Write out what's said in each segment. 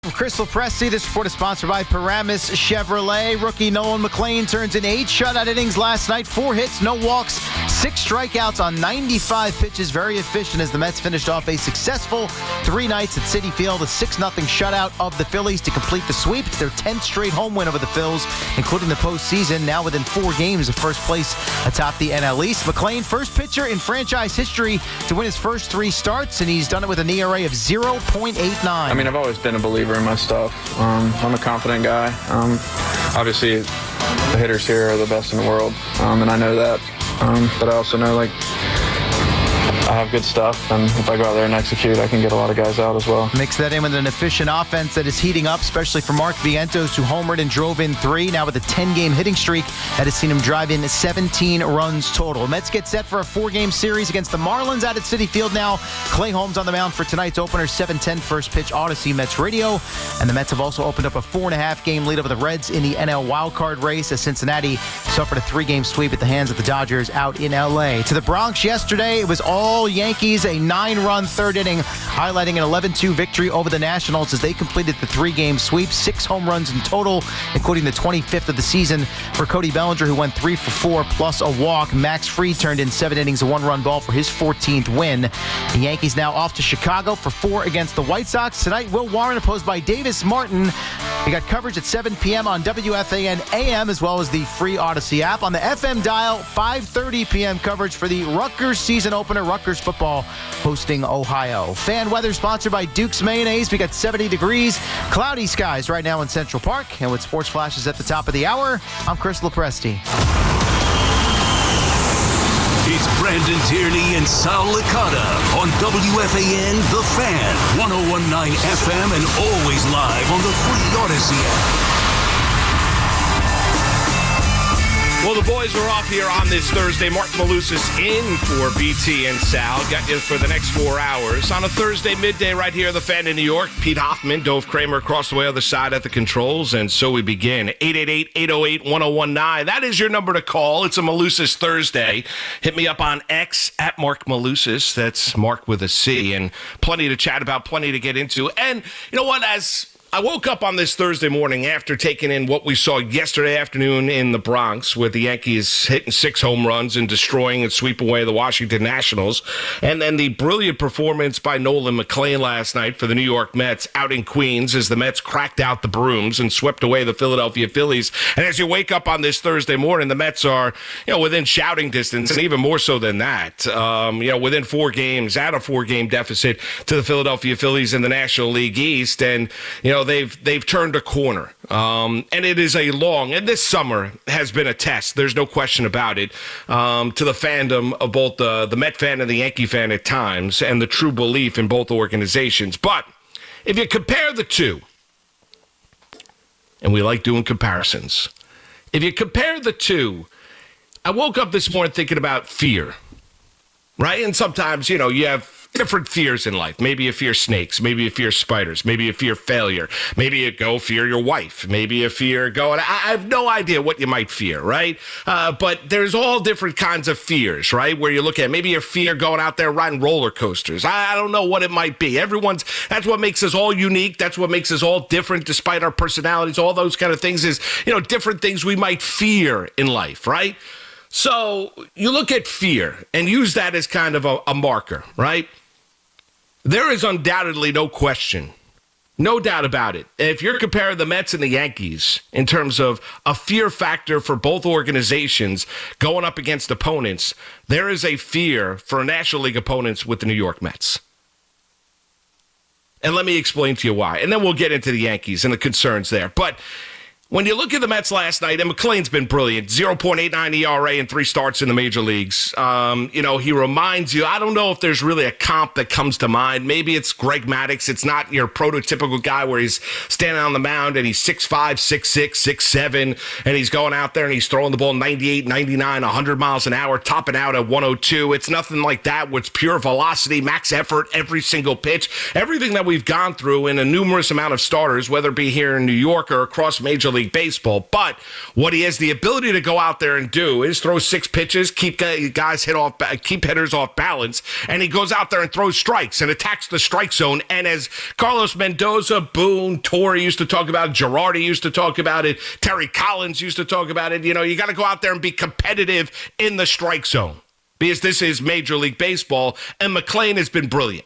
with Crystal Presti. This report is sponsored by Paramus Chevrolet. Rookie Nolan McLean turns in 8 shutout innings last night. 4 hits, no walks, 6 strikeouts on 95 pitches. Very efficient as the Mets finished off a successful 3 nights at Citi Field. A 6-0 shutout of the Phillies to complete the sweep. It's their 10th straight home win over the Phils, including the postseason. Now within 4 games of first place atop the NL East. McLean, first pitcher in franchise history to win his first 3 starts, and he's done it with an ERA of 0.89. I mean, I've always been a believer in my stuff. I'm a confident guy. Obviously, the hitters here are the best in the world, and I know that. But I also know, like, I have good stuff, and if I go out there and execute, I can get a lot of guys out as well. Mix that in with an efficient offense that is heating up, especially for Mark Vientos, who homered and drove in 3. Now with a 10-game hitting streak that has seen him drive in 17 runs total. Mets get set for a 4-game series against the Marlins out at Citi Field now. Clay Holmes on the mound for tonight's opener, 7:10 first pitch, Odyssey Mets radio. And the Mets have also opened up a 4.5-game lead over the Reds in the NL wildcard race as Cincinnati suffered a 3-game sweep at the hands of the Dodgers out in L.A. To the Bronx yesterday, it was all Yankees, a 9-run third inning, highlighting an 11-2 victory over the Nationals as they completed the 3-game sweep. 6 home runs in total, including the 25th of the season for Cody Bellinger, who went 3 for 4 plus a walk. Max Fried turned in 7 innings, a 1-run ball for his 14th win. The Yankees now off to Chicago for 4 against the White Sox. Tonight, Will Warren opposed by Davis Martin. We got coverage at 7 p.m. on WFAN AM as well as the free Odyssey app. On the FM dial, 5:30 p.m. coverage for the Rutgers season opener. Rutgers football hosting Ohio. Fan weather sponsored by Duke's Mayonnaise. We got 70 degrees, cloudy skies right now in Central Park. And with sports flashes at the top of the hour, I'm Chris Lopresti. It's Brandon Tierney and Sal Licata on WFAN The Fan, 101.9 FM, and always live on the free Odyssey app. Well, the boys are off here on this Thursday. Marc Malusis in for BT and Sal. Got you for the next 4 hours. On a Thursday midday right here, The Fan in New York. Pete Hoffman, Dove Kramer across the way other side at the controls. And so we begin. 888-808-1019. That is your number to call. It's a Malusis Thursday. Hit me up on X at Marc Malusis. That's Mark with a C. And plenty to chat about, plenty to get into. And you know what? As I woke up on this Thursday morning after taking in what we saw yesterday afternoon in the Bronx with the Yankees hitting 6 home runs and destroying and sweeping away the Washington Nationals. And then the brilliant performance by Nolan McLean last night for the New York Mets out in Queens as the Mets cracked out the brooms and swept away the Philadelphia Phillies. And as you wake up on this Thursday morning, the Mets are, within shouting distance, and even more so than that, within 4 games, at a 4-game deficit to the Philadelphia Phillies in the National League East. And, they've turned a corner. And it is and this summer has been a test, there's no question about it, to the fandom of both the Met fan and the Yankee fan at times, and the true belief in both organizations. But if you compare the two, and we like doing comparisons, if you compare the two, I woke up this morning thinking about fear, right? And sometimes, you have different fears in life. Maybe you fear snakes. Maybe you fear spiders. Maybe you fear failure. Maybe you go fear your wife. Maybe you fear going. I have no idea what you might fear, right? But there's all different kinds of fears, right? Where you look at maybe you fear going out there riding roller coasters. I don't know what it might be. That's what makes us all unique. That's what makes us all different despite our personalities. All those kind of things is, different things we might fear in life, right? So you look at fear and use that as kind of a marker, right? There is undoubtedly no question, no doubt about it. If you're comparing the Mets and the Yankees in terms of a fear factor for both organizations going up against opponents, there is a fear for National League opponents with the New York Mets. And let me explain to you why. And then we'll get into the Yankees and the concerns there. But when you look at the Mets last night, and McLean's been brilliant, 0.89 ERA in 3 starts in the major leagues. He reminds you, I don't know if there's really a comp that comes to mind. Maybe it's Greg Maddux. It's not your prototypical guy where he's standing on the mound and he's 6'5", 6'6", 6'7", and he's going out there and he's throwing the ball 98, 99, 100 miles an hour, topping out at 102. It's nothing like that. It's pure velocity, max effort, every single pitch. Everything that we've gone through in a numerous amount of starters, whether it be here in New York or across Major League League Baseball. But what he has the ability to go out there and do is throw 6 pitches, keep hitters off balance, and he goes out there and throws strikes and attacks the strike zone. And as Carlos Mendoza, Boone, Torrey used to talk about, Girardi used to talk about it, Terry Collins used to talk about it, you got to go out there and be competitive in the strike zone because this is Major League Baseball, and McLean has been brilliant.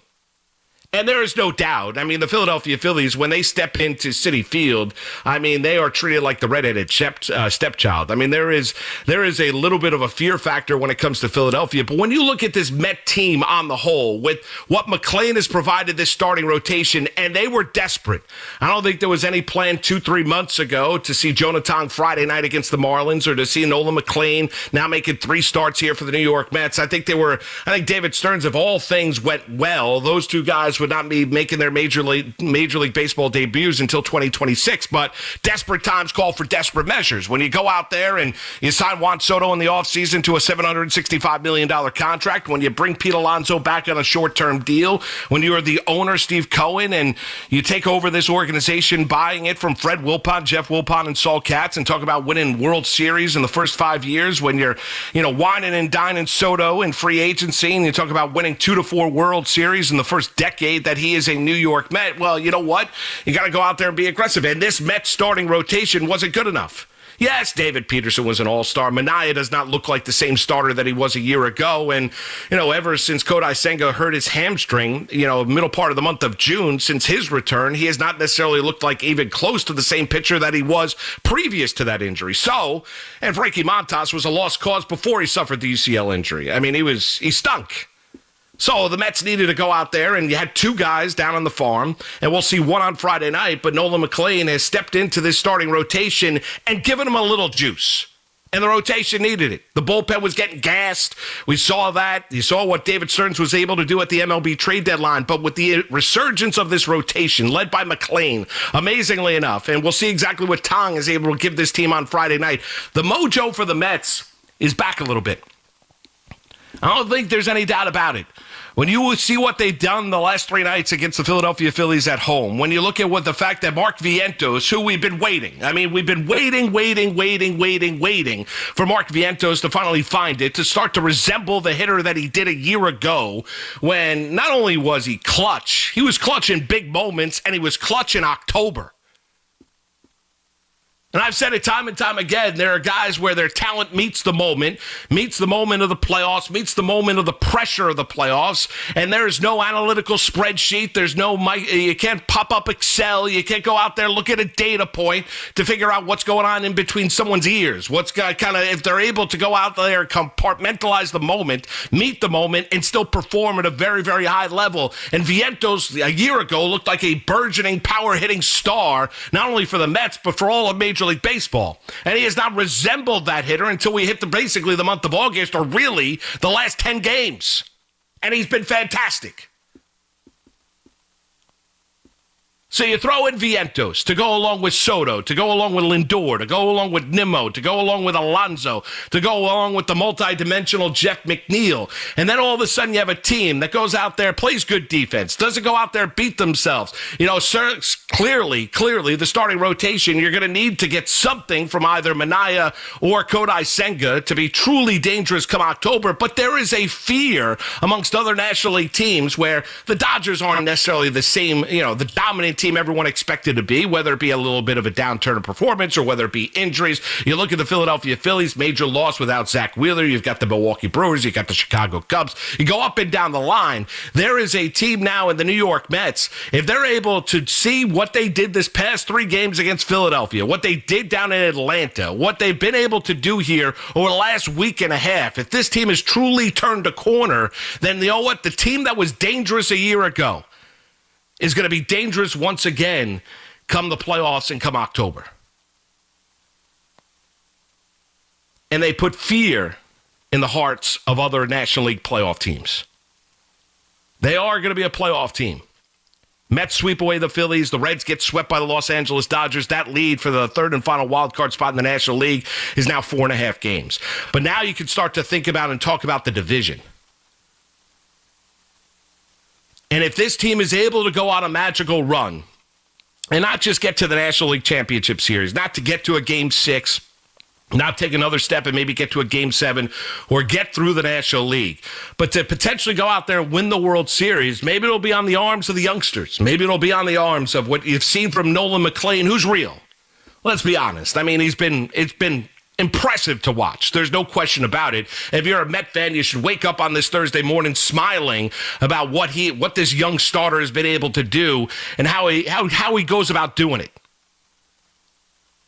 And there is no doubt. I mean, the Philadelphia Phillies, when they step into Citi Field, I mean, they are treated like the redheaded stepchild. I mean, there is a little bit of a fear factor when it comes to Philadelphia. But when you look at this Met team on the whole, with what McLean has provided this starting rotation, and they were desperate. I don't think there was any plan 2-3 months ago to see Jonathan Friday night against the Marlins or to see Nolan McLean now making 3 starts here for the New York Mets. I think David Stearns, if all things went well, those two guys would not be making their Major League Baseball debuts until 2026, but desperate times call for desperate measures. When you go out there and you sign Juan Soto in the offseason to a $765 million contract, when you bring Pete Alonso back on a short-term deal, when you are the owner, Steve Cohen, and you take over this organization, buying it from Fred Wilpon, Jeff Wilpon, and Saul Katz, and talk about winning World Series in the first 5 years, when you're, whining and dining Soto in free agency, and you talk about winning 2 to 4 World Series in the first decade that he is a New York Met, well, you know what? You got to go out there and be aggressive. And this Met starting rotation wasn't good enough. Yes, David Peterson was an all-star. Minaya does not look like the same starter that he was a year ago. And, ever since Kodai Senga hurt his hamstring, middle part of the month of June, since his return, he has not necessarily looked like even close to the same pitcher that he was previous to that injury. And Frankie Montas was a lost cause before he suffered the UCL injury. I mean, he stunk. So the Mets needed to go out there, and you had 2 guys down on the farm, and we'll see one on Friday night, but Nolan McLean has stepped into this starting rotation and given him a little juice. And the rotation needed it. The bullpen was getting gassed. We saw that. You saw what David Stearns was able to do at the MLB trade deadline. But with the resurgence of this rotation, led by McLean, amazingly enough, and we'll see exactly what Tong is able to give this team on Friday night, the mojo for the Mets is back a little bit. I don't think there's any doubt about it. When you see what they've done the last 3 nights against the Philadelphia Phillies at home, when you look at the fact that Mark Vientos, who we've been waiting, we've been waiting for Mark Vientos to finally find it, to start to resemble the hitter that he did a year ago, when not only was he clutch in big moments, and he was clutch in October. And I've said it time and time again, there are guys where their talent meets the moment of the playoffs, meets the moment of the pressure of the playoffs, and there's no analytical spreadsheet, you can't pop up Excel, you can't go out there, look at a data point to figure out what's going on in between someone's ears, if they're able to go out there and compartmentalize the moment, meet the moment, and still perform at a very, very high level. And Vientos, a year ago, looked like a burgeoning power-hitting star, not only for the Mets, but for all of Major League Baseball. And he has not resembled that hitter until we hit basically the month of August, or really the last 10 games. And he's been fantastic. So you throw in Vientos to go along with Soto, to go along with Lindor, to go along with Nimmo, to go along with Alonso, to go along with the multi-dimensional Jeff McNeil. And then all of a sudden you have a team that goes out there, plays good defense, doesn't go out there, beat themselves. Clearly, the starting rotation, you're going to need to get something from either Minaya or Kodai Senga to be truly dangerous come October. But there is a fear amongst other National League teams where the Dodgers aren't necessarily the same, the dominant team everyone expected to be, whether it be a little bit of a downturn in performance or whether it be injuries. You look at the Philadelphia Phillies, major loss without Zach Wheeler. You've got the Milwaukee Brewers. You've got the Chicago Cubs. You go up and down the line. There is a team now in the New York Mets. If they're able to see what they did this past 3 games against Philadelphia, what they did down in Atlanta, what they've been able to do here over the last week and a half, if this team has truly turned a corner, then you know what? The team that was dangerous a year ago is going to be dangerous once again come the playoffs and come October. And they put fear in the hearts of other National League playoff teams. They are going to be a playoff team. Mets sweep away the Phillies. The Reds get swept by the Los Angeles Dodgers. That lead for the 3rd and final wild card spot in the National League is now 4.5 games. But now you can start to think about and talk about the division. And if this team is able to go on a magical run, and not just get to the National League Championship Series, not to get to a Game 6, not take another step and maybe get to a Game 7 or get through the National League, but to potentially go out there and win the World Series. Maybe it'll be on the arms of the youngsters. Maybe it'll be on the arms of what you've seen from Nolan McLean, who's real. Let's be honest. I mean, it's been impressive to watch. There's no question about it. If you're a Met fan, you should wake up on this Thursday morning smiling about what this young starter has been able to do and how he goes about doing it.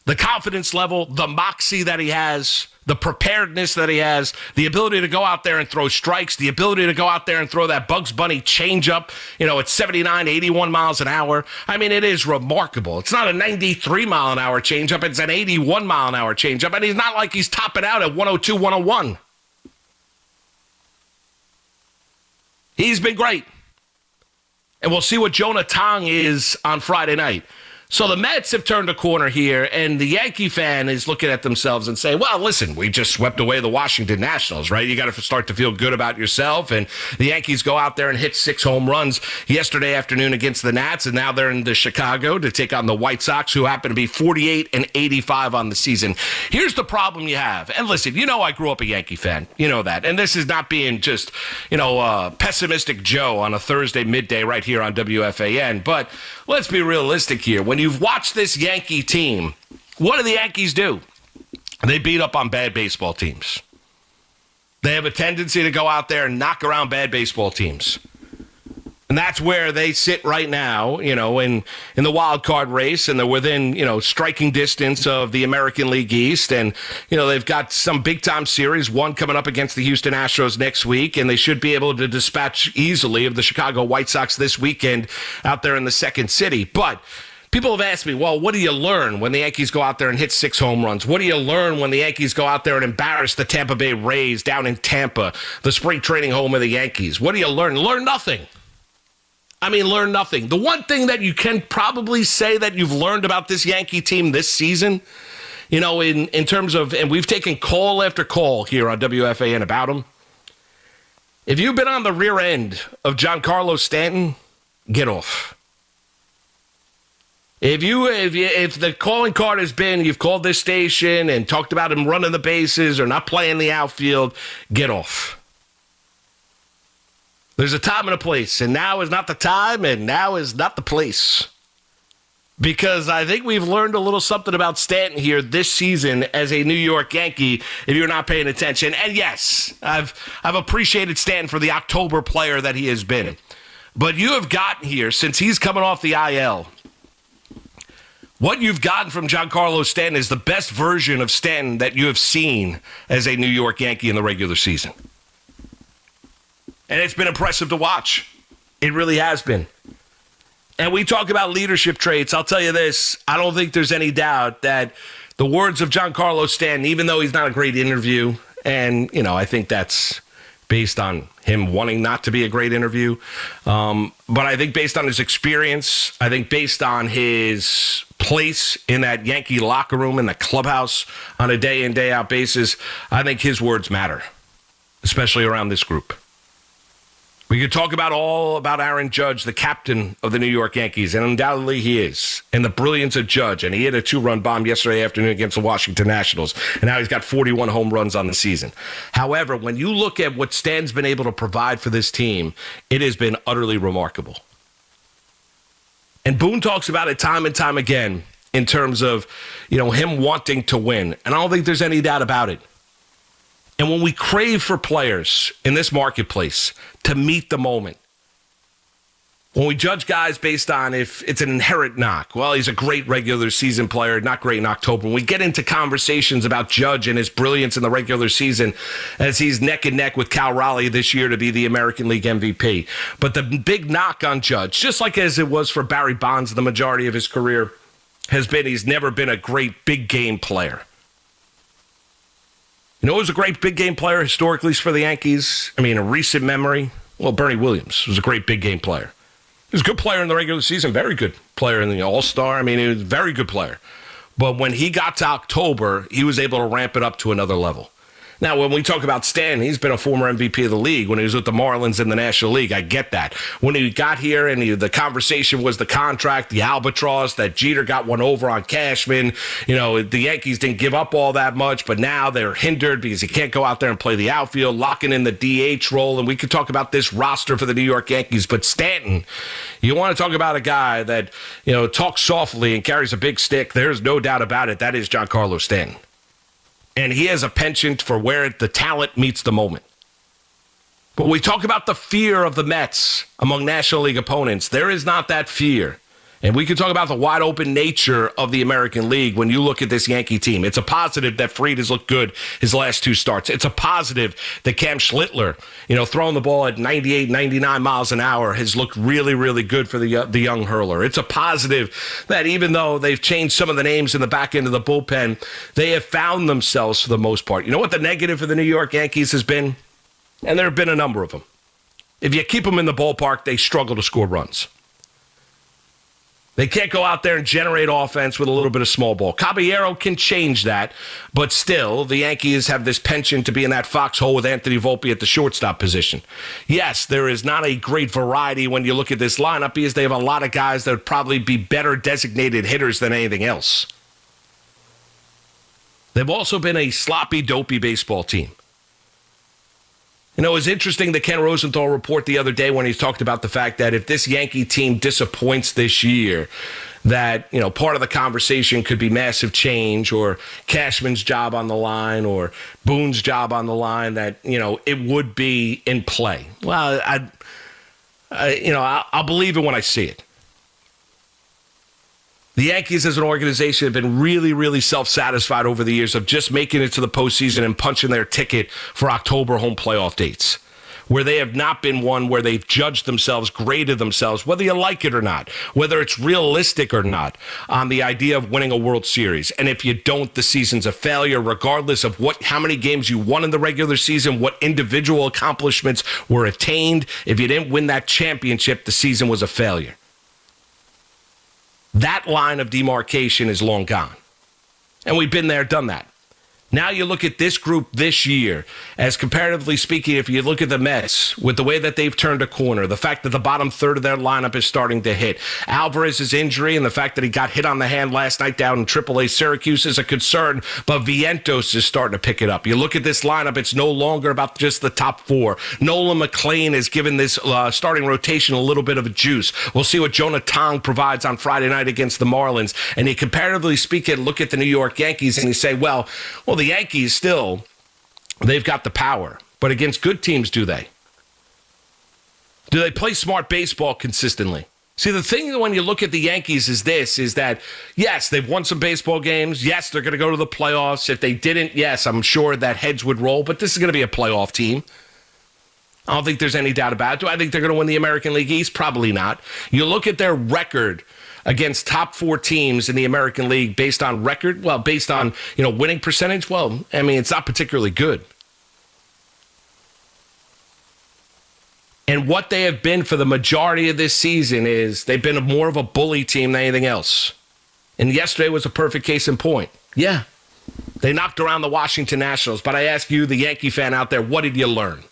The confidence level, the moxie that he has, the preparedness that he has, the ability to go out there and throw strikes, the ability to go out there and throw that Bugs Bunny changeup, at 79, 81 miles an hour. I mean, it is remarkable. It's not a 93 mile an hour changeup. It's an 81 mile an hour changeup. And he's not like he's topping out at 102, 101. He's been great. And we'll see what Jonah Tong is on Friday night. So the Mets have turned a corner here, and the Yankee fan is looking at themselves and saying, well, listen, we just swept away the Washington Nationals, right? You got to start to feel good about yourself. And the Yankees go out there and hit 6 home runs yesterday afternoon against the Nats, and now they're in Chicago to take on the White Sox, who happen to be 48 and 85 on the season. Here's the problem you have. And listen, I grew up a Yankee fan. You know that. And this is not being just, pessimistic Joe on a Thursday midday right here on WFAN. But let's be realistic here. When you've watched this Yankee team, what do the Yankees do? They beat up on bad baseball teams. They have a tendency to go out there and knock around bad baseball teams. And that's where they sit right now, in the wild card race, and they're within, striking distance of the American League East. And, they've got some big-time series, one coming up against the Houston Astros next week, and they should be able to dispatch easily of the Chicago White Sox this weekend out there in the second city. But people have asked me, well, what do you learn when the Yankees go out there and hit 6 home runs? What do you learn when the Yankees go out there and embarrass the Tampa Bay Rays down in Tampa, the spring training home of the Yankees? What do you learn? Learn nothing. Learn nothing. The one thing that you can probably say that you've learned about this Yankee team this season, in terms of, and we've taken call after call here on WFAN about them. If you've been on the rear end of Giancarlo Stanton, get off. If the calling card has been you've called this station and talked about him running the bases or not playing the outfield, get off. There's a time and a place, and now is not the time, and now is not the place. Because I think we've learned a little something about Stanton here this season as a New York Yankee, if you're not paying attention. And yes, I've appreciated Stanton for the October player that he has been. But you have gotten here, since he's coming off the IL, what you've gotten from Giancarlo Stanton is the best version of Stanton that you have seen as a New York Yankee in the regular season. And it's been impressive to watch. It really has been. And we talk about leadership traits. I'll tell you this. I don't think there's any doubt that the words of Giancarlo Stanton, even though he's not a great interview, and, I think that's based on him wanting not to be a great interview. But I think based on his experience, I think based on his place in that Yankee locker room, in the clubhouse on a day in, day out basis, I think his words matter, especially around this group. We could talk about Aaron Judge, the captain of the New York Yankees, and undoubtedly he is, and the brilliance of Judge. And he hit a 2-run bomb yesterday afternoon against the Washington Nationals, and now he's got 41 home runs on the season. However, when you look at what Stan's been able to provide for this team, it has been utterly remarkable. And Boone talks about it time and time again in terms of, him wanting to win. And I don't think there's any doubt about it. And when we crave for players in this marketplace to meet the moment, when we judge guys based on if it's an inherent knock, well, he's a great regular season player, not great in October. When we get into conversations about Judge and his brilliance in the regular season as he's neck and neck with Cal Raleigh this year to be the American League MVP. But the big knock on Judge, just like as it was for Barry Bonds the majority of his career, has been he's never been a great big game player. Who was a great big game player historically for the Yankees? In recent memory, well, Bernie Williams was a great big game player. He was a good player in the regular season, very good player in the All-Star. He was a very good player. But when he got to October, he was able to ramp it up to another level. Now, when we talk about Stanton, he's been a former MVP of the league when he was with the Marlins in the National League. I get that. When he got here and the conversation was the contract, the albatross, that Jeter got one over on Cashman. The Yankees didn't give up all that much, but now they're hindered because he can't go out there and play the outfield, locking in the DH role. And we could talk about this roster for the New York Yankees. But Stanton, you want to talk about a guy that, talks softly and carries a big stick. There's no doubt about it. That is Giancarlo Stanton. And he has a penchant for where the talent meets the moment. But we talk about the fear of the Mets among National League opponents. There is not that fear. And we can talk about the wide open nature of the American League when you look at this Yankee team. It's a positive that Fried has looked good his last two starts. It's a positive that Cam Schlittler, throwing the ball at 98, 99 miles an hour has looked really, really good for the young hurler. It's a positive that even though they've changed some of the names in the back end of the bullpen, they have found themselves for the most part. You know what the negative for the New York Yankees has been? And there have been a number of them. If you keep them in the ballpark, they struggle to score runs. They can't go out there and generate offense with a little bit of small ball. Caballero can change that, but still, the Yankees have this penchant to be in that foxhole with Anthony Volpe at the shortstop position. Yes, there is not a great variety when you look at this lineup because they have a lot of guys that would probably be better designated hitters than anything else. They've also been a sloppy, dopey baseball team. It was interesting that Ken Rosenthal report the other day when he talked about the fact that if this Yankee team disappoints this year, that, part of the conversation could be massive change or Cashman's job on the line or Boone's job on the line, that, it would be in play. Well, I'll believe it when I see it. The Yankees as an organization have been really, really self-satisfied over the years of just making it to the postseason and punching their ticket for October home playoff dates, where they have not been one where they've judged themselves, graded themselves, whether you like it or not, whether it's realistic or not, on the idea of winning a World Series. And if you don't, the season's a failure, regardless of how many games you won in the regular season, what individual accomplishments were attained. If you didn't win that championship, the season was a failure. That line of demarcation is long gone. And we've been there, done that. Now you look at this group this year, as comparatively speaking, if you look at the Mets, with the way that they've turned a corner, the fact that the bottom third of their lineup is starting to hit, Alvarez's injury and the fact that he got hit on the hand last night down in AAA Syracuse is a concern, but Vientos is starting to pick it up. You look at this lineup, it's no longer about just the top four. Nolan McLean has given this starting rotation a little bit of a juice. We'll see what Jonah Tong provides on Friday night against the Marlins. And you comparatively speaking, look at the New York Yankees and you say, well, the Yankees still, they've got the power. But against good teams, do they? Do they play smart baseball consistently? See, the thing when you look at the Yankees is that, yes, they've won some baseball games. Yes, they're going to go to the playoffs. If they didn't, yes, I'm sure that heads would roll. But this is going to be a playoff team. I don't think there's any doubt about it. Do I think they're going to win the American League East? Probably not. You look at their record against top four teams in the American League based on record, based on, winning percentage, it's not particularly good. And what they have been for the majority of this season is they've been more of a bully team than anything else. And yesterday was a perfect case in point. Yeah, they knocked around the Washington Nationals, but I ask you, the Yankee fan out there, what did you learn?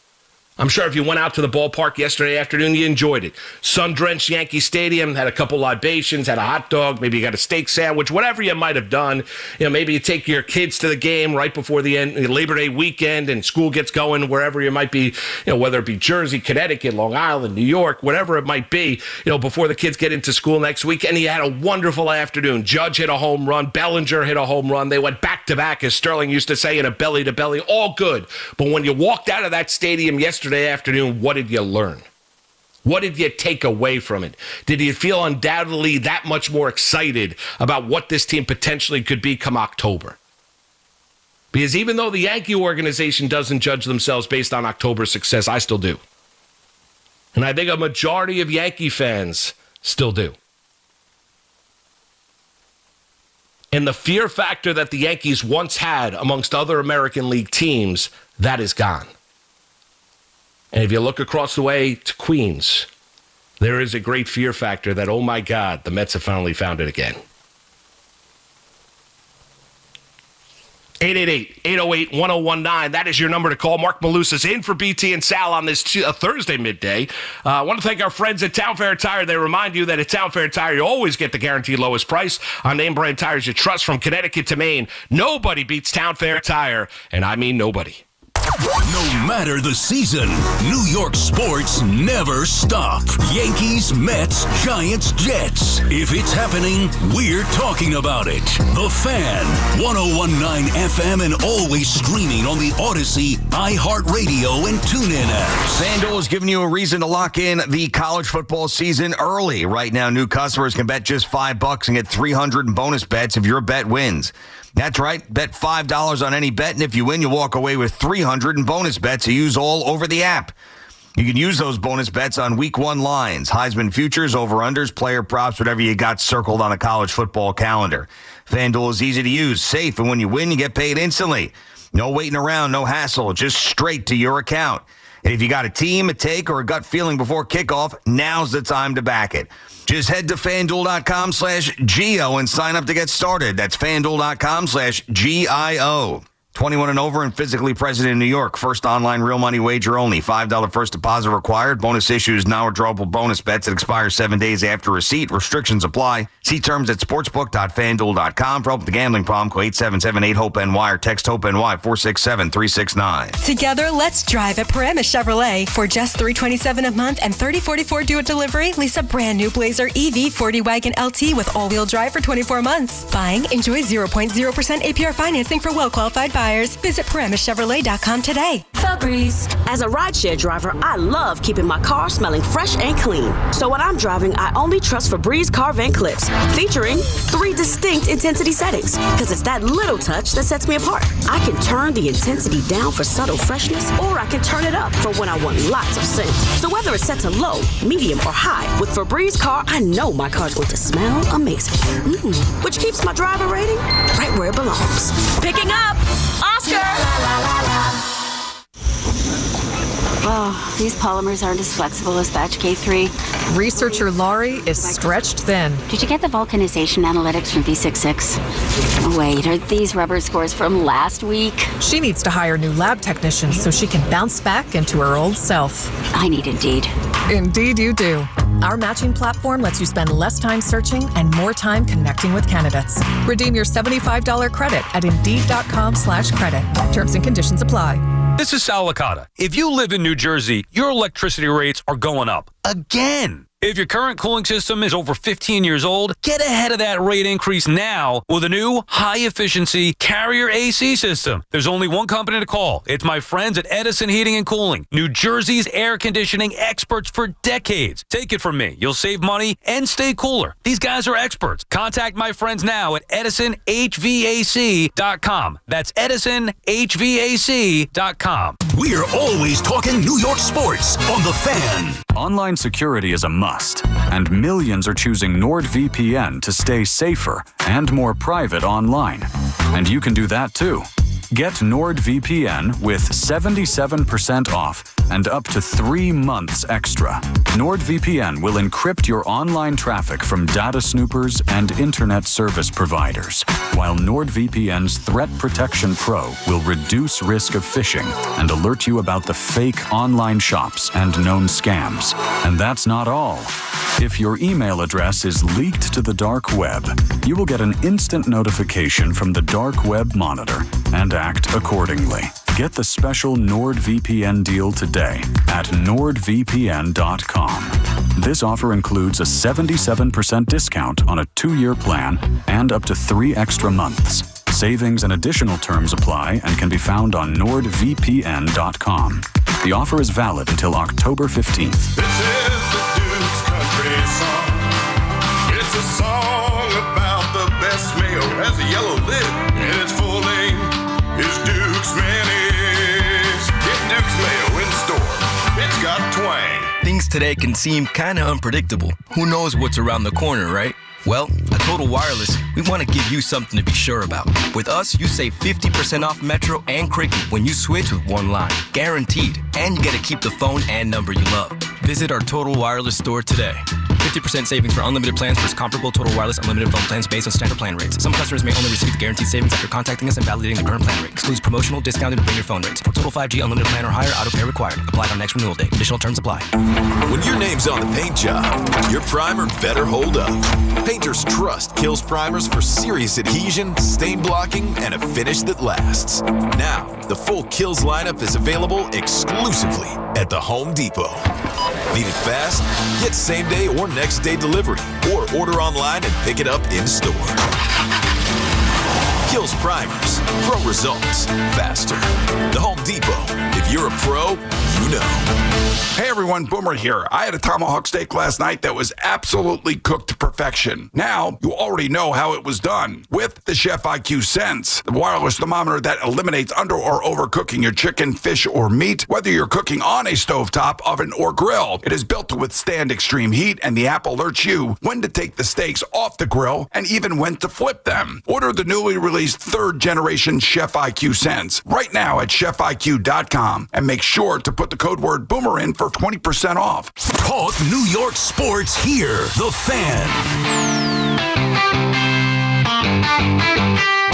I'm sure if you went out to the ballpark yesterday afternoon, you enjoyed it. Sun-drenched Yankee Stadium, had a couple libations, had a hot dog, maybe you got a steak sandwich, whatever you might have done. Maybe you take your kids to the game right before the end, Labor Day weekend, and school gets going wherever you might be, whether it be Jersey, Connecticut, Long Island, New York, whatever it might be, before the kids get into school next week. And you had a wonderful afternoon. Judge hit a home run. Bellinger hit a home run. They went back-to-back, as Sterling used to say, in a belly-to-belly. All good. But when you walked out of that stadium yesterday afternoon, what did you learn? What did you take away from it? Did you feel undoubtedly that much more excited about what this team potentially could be come October? Because even though the Yankee organization doesn't judge themselves based on October success, I still do. And I think a majority of Yankee fans still do. And the fear factor that the Yankees once had amongst other American League teams, that is gone. And if you look across the way to Queens, there is a great fear factor that, oh my God, the Mets have finally found it again. 888-808-1019. That is your number to call. Marc Malusis in for BT and Sal on this Thursday midday. I want to thank our friends at Town Fair Tire. They remind you that at Town Fair Tire, you always get the guaranteed lowest price on name brand tires you trust from Connecticut to Maine. Nobody beats Town Fair Tire, and I mean nobody. No matter the season, New York sports never stop. Yankees, Mets, Giants, Jets. If it's happening, we're talking about it. The Fan, 101.9 FM and always streaming on the Odyssey, iHeartRadio, and TuneIn apps. FanDuel is giving you a reason to lock in the college football season early. Right now, new customers can bet just $5 and get $300 in bonus bets if your bet wins. That's right. Bet $5 on any bet, and if you win, you walk away with $300 in bonus bets to use all over the app. You can use those bonus bets on Week 1 lines, Heisman futures, over-unders, player props, whatever you got circled on a college football calendar. FanDuel is easy to use, safe, and when you win, you get paid instantly. No waiting around, no hassle, just straight to your account. And if you got a team, a take, or a gut feeling before kickoff, now's the time to back it. Just head to FanDuel.com/GIO and sign up to get started. That's FanDuel.com/GIO. 21 and over and physically present in New York. First online real money wager only. $5 first deposit required. Bonus issues now withdrawable bonus bets that expire 7 days after receipt. Restrictions apply. See terms at sportsbook.fanduel.com. For help with the gambling problem, call 877-8-HOPE-NY or text HOPE-NY 467-369. Together, let's drive at Paramus Chevrolet. For just $327 a month and $30.44 due at delivery, lease a brand new Blazer EV 40 Wagon LT with all-wheel drive for 24 months. Buying, enjoy 0.0% APR financing for well-qualified buyers. Visit ParamusChevrolet.com today. Febreze. As a rideshare driver, I love keeping my car smelling fresh and clean. So when I'm driving, I only trust Febreze car vent clips, featuring 3 distinct intensity settings. Because it's that little touch that sets me apart. I can turn the intensity down for subtle freshness, or I can turn it up for when I want lots of scent. So whether it's set to low, medium, or high, with Febreze car, I know my car's going to smell amazing. Which keeps my driver rating right where it belongs. Picking up Oscar! Oh, these polymers aren't as flexible as batch K3. Researcher Laurie is stretched thin. Did you get the vulcanization analytics from V66? Oh, wait, are these rubber scores from last week? She needs to hire new lab technicians so she can bounce back into her old self. I need Indeed. Indeed you do. Our matching platform lets you spend less time searching and more time connecting with candidates. Redeem your $75 credit at Indeed.com/credit. Terms and conditions apply. This is Sal Licata. If you live in New Jersey, your electricity rates are going up again. If your current cooling system is over 15 years old, get ahead of that rate increase now with a new high-efficiency Carrier AC system. There's only one company to call. It's my friends at Edison Heating and Cooling, New Jersey's air conditioning experts for decades. Take it from me. You'll save money and stay cooler. These guys are experts. Contact my friends now at EdisonHVAC.com. That's EdisonHVAC.com. We're always talking New York sports on The Fan. Online security is a must, and millions are choosing NordVPN to stay safer and more private online. And you can do that too. Get NordVPN with 77% off and up to 3 months extra. NordVPN will encrypt your online traffic from data snoopers and internet service providers, while NordVPN's Threat Protection Pro will reduce risk of phishing and alert you about the fake online shops and known scams. And that's not all. If your email address is leaked to the dark web, you will get an instant notification from the Dark Web Monitor and act accordingly. Get the special NordVPN deal today at NordVPN.com. This offer includes a 77% discount on a 2-year plan and up to 3 extra months. Savings and additional terms apply and can be found on NordVPN.com. The offer is valid until October 15th. This is the Duke's Country Song. It's a song about the best mayo. Has a yellow lid and its full name is Duke's Mayonnaise. Get Duke's Mayo in store. It's got twang. Things today can seem kind of unpredictable. Who knows what's around the corner, right? Well, at Total Wireless, we want to give you something to be sure about. With us, you save 50% off Metro and Cricket when you switch with one line. Guaranteed. And you get to keep the phone and number you love. Visit our Total Wireless store today. 50% savings for unlimited plans versus comparable Total Wireless Unlimited phone plans based on standard plan rates. Some customers may only receive the guaranteed savings after contacting us and validating the current plan rate. Excludes promotional, discounted, and bring your phone rates. For total 5G unlimited plan or higher, auto pay required. Applied on next renewal date. Additional terms apply. When your name's on the paint job, your primer better hold up. Painters trust Kills primers for serious adhesion, stain blocking, and a finish that lasts. Now, the full Kills lineup is available exclusively at the Home Depot. Need it fast? Get same day or next day delivery, or order online and pick it up in store. Kills primers. Pro results faster. The Home Depot. If you're a pro, you know. Hey everyone, Boomer here. I had a tomahawk steak last night that was absolutely cooked to perfection. Now, you already know how it was done. With the Chef IQ Sense, the wireless thermometer that eliminates under or overcooking your chicken, fish, or meat, whether you're cooking on a stovetop, oven, or grill. It is built to withstand extreme heat, and the app alerts you when to take the steaks off the grill and even when to flip them. Order the newly released 3rd generation Chef IQ Sense right now at chefiq.com and make sure to put the code word Boomer in for 20% off. Talk New York sports here. The Fan.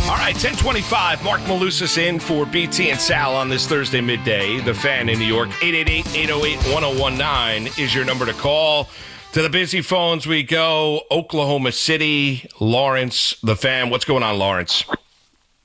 All right, 10:25. Marc Malusis in for BT and Sal on this Thursday midday. The Fan in New York. 888-808-1019 is your number to call. To the busy phones we go. Oklahoma City, Lawrence, The Fan. What's going on, Lawrence?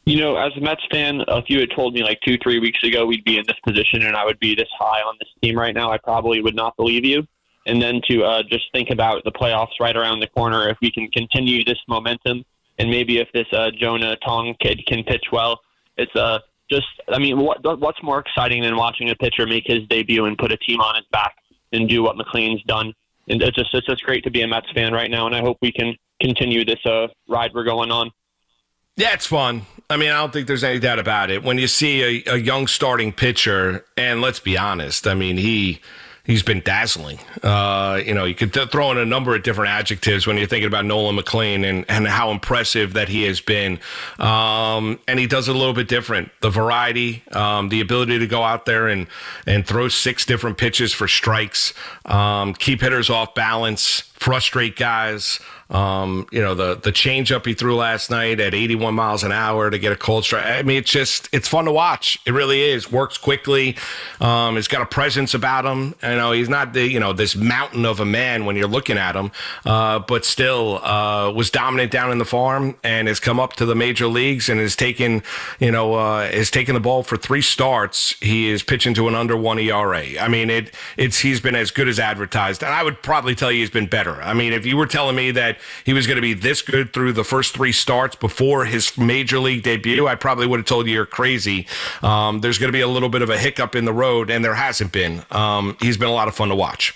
You know, as a Mets fan, if you had told me like 2-3 weeks ago we'd be in this position and I would be this high on this team right now, I probably would not believe you. And then to just think about the playoffs right around the corner, if we can continue this momentum, and maybe if this Jonah Tong kid can pitch well, it's what's more exciting than watching a pitcher make his debut and put a team on his back and do what McLean's done? And it's just great to be a Mets fan right now, and I hope we can continue this ride we're going on. Yeah, it's fun. I mean, I don't think there's any doubt about it. When you see a young starting pitcher, and let's be honest, I mean, he's been dazzling. You could throw in a number of different adjectives when you're thinking about Nolan McLean and how impressive that he has been. And he does it a little bit different. The variety, the ability to go out there and throw 6 different pitches for strikes, keep hitters off balance, frustrate guys. The changeup he threw last night at 81 miles an hour to get a cold strike. I mean, it's fun to watch. It really is. Works quickly. He's got a presence about him. He's not this mountain of a man when you're looking at him, but still was dominant down in the farm and has come up to the major leagues and has taken the ball for 3 starts. He is pitching to an under 1 ERA. I mean, he's been as good as advertised, and I would probably tell you he's been better. I mean, if you were telling me that he was going to be this good through the first 3 starts before his major league debut, I probably would have told you you're crazy. There's going to be a little bit of a hiccup in the road, and there hasn't been. He's been a lot of fun to watch.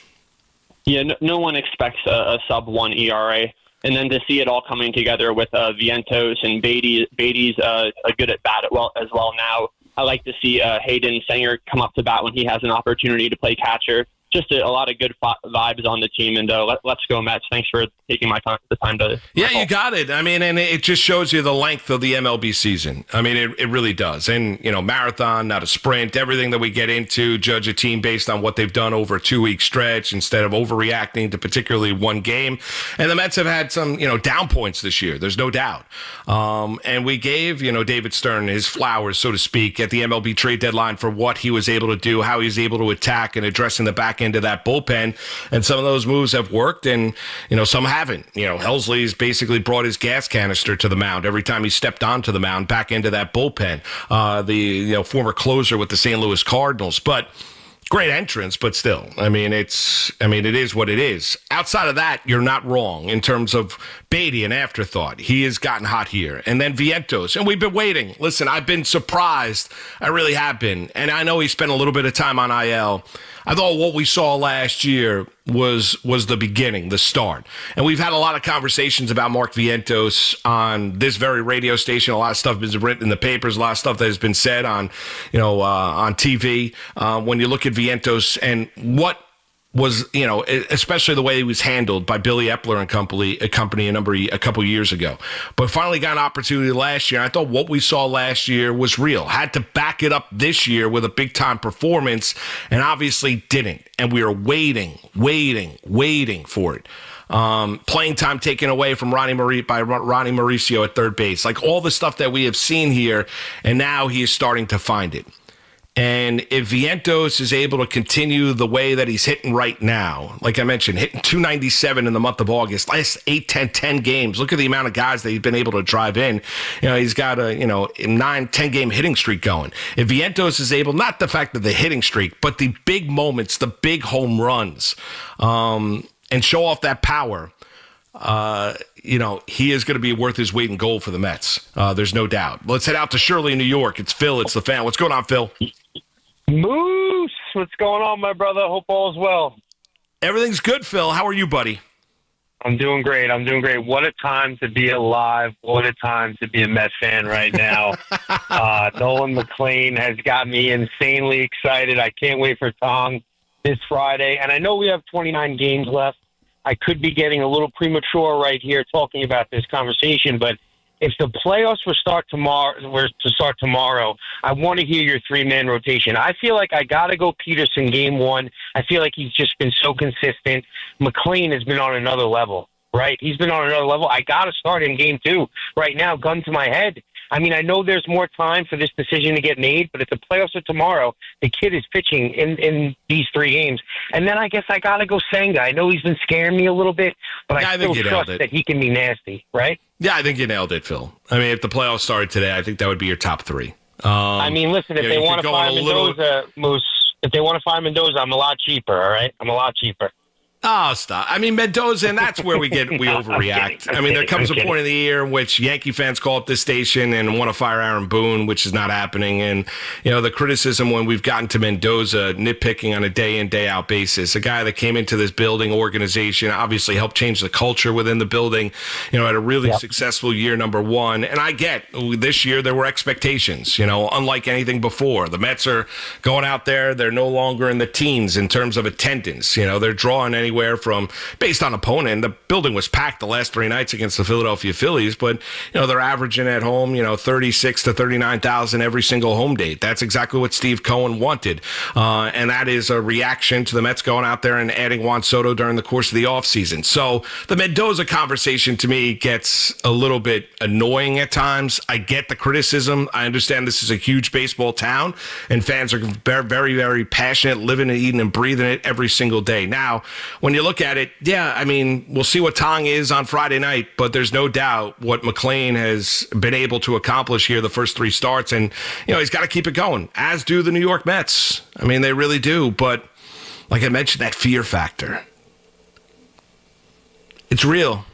Yeah, no one expects a sub-1 ERA. And then to see it all coming together with Vientos and Beatty's a good at bat as well now. I like to see Hayden Sanger come up to bat when he has an opportunity to play catcher. Just a lot of good vibes on the team, and let's go Mets. Thanks for taking the time to. Yeah, you got it. I mean, and it just shows you the length of the MLB season. I mean, it really does. And marathon, not a sprint. Everything that we get into, judge a team based on what they've done over a 2-week stretch instead of overreacting to particularly one game. And the Mets have had some down points this year. There's no doubt. And we gave David Stern his flowers, so to speak, at the MLB trade deadline for what he was able to do, how he was able to attack and addressing the back end of that bullpen. And some of those moves have worked, and some haven't. Helsley's basically brought his gas canister to the mound every time he stepped onto the mound back into that bullpen. The former closer with the St. Louis Cardinals, but great entrance, but still, it is what it is. Outside of that, you're not wrong in terms of Beatty, an afterthought. He has gotten hot here. And then Vientos, and we've been waiting. Listen, I've been surprised. I really have been. And I know he spent a little bit of time on IL. I thought what we saw last year was the beginning, the start. And we've had a lot of conversations about Mark Vientos on this very radio station. A lot of stuff has been written in the papers, a lot of stuff that has been said on TV. When you look at Vientos and what was, especially the way he was handled by Billy Epler and company a couple years ago. But finally got an opportunity last year. I thought what we saw last year was real. Had to back it up this year with a big-time performance, and obviously didn't. And we are waiting for it. Playing time taken away from Ronnie Mauricio at third base. Like all the stuff that we have seen here, and now he is starting to find it. And if Vientos is able to continue the way that he's hitting right now, like I mentioned, hitting 297 in the month of August, last 8, 10 games, look at the amount of guys that he's been able to drive in. He's got a, 9, 10 game hitting streak going. If Vientos is able, not the fact of the hitting streak, but the big moments, the big home runs, and show off that power, he is going to be worth his weight in gold for the Mets. There's no doubt. Let's head out to Shirley, New York. It's Phil. It's the fan. What's going on, Phil? Moose, what's going on, my brother? Hope all's well. Everything's good, Phil. How are you, buddy? I'm doing great. What a time to be alive. What a time to be a Mets fan right now. Nolan McLean has got me insanely excited. I can't wait for Tong this Friday. And I know we have 29 games left. I could be getting a little premature right here talking about this conversation, but if the playoffs were to start tomorrow, I want to hear your three-man rotation. I feel like I got to go Peterson game one. I feel like he's just been so consistent. McLean has been on another level, right? He's been on another level. I got to start him game two right now, gun to my head. I mean, I know there's more time for this decision to get made, but if the playoffs are tomorrow, the kid is pitching in these 3 games. And then I guess I got to go Senga. I know he's been scaring me a little bit, but I still trust that he can be nasty, right? Yeah, I think you nailed it, Phil. I mean, if the playoffs started today, I think that would be your top 3. I mean, listen, if they want to fire Mendoza, Moose, if they want to fire Mendoza, I'm a lot cheaper, all right? I'm a lot cheaper. Oh, stop. I mean, Mendoza, and that's where we overreact. I mean, there comes a point in the year in which Yankee fans call up this station and want to fire Aaron Boone, which is not happening. And, the criticism when we've gotten to Mendoza, nitpicking on a day-in, day-out basis, a guy that came into this building organization, obviously helped change the culture within the building, had a really successful year, number one. And I get this year there were expectations, unlike anything before. The Mets are going out there. They're no longer in the teens in terms of attendance. They're drawing anywhere from, based on opponent, the building was packed the last 3 nights against the Philadelphia Phillies, but they're averaging at home 36 to 39,000 every single home date. That's exactly what Steve Cohen wanted, and that is a reaction to the Mets going out there and adding Juan Soto during the course of the offseason. So the Mendoza conversation to me gets a little bit annoying at times. I get the criticism. I understand this is a huge baseball town and fans are very, very, very passionate, living and eating and breathing it every single day. Now, when you look at it, I mean, we'll see what Tong is on Friday night, but there's no doubt what McLean has been able to accomplish here the first 3 starts, and, he's got to keep it going, as do the New York Mets. I mean, they really do, but like I mentioned, that fear factor, it's real.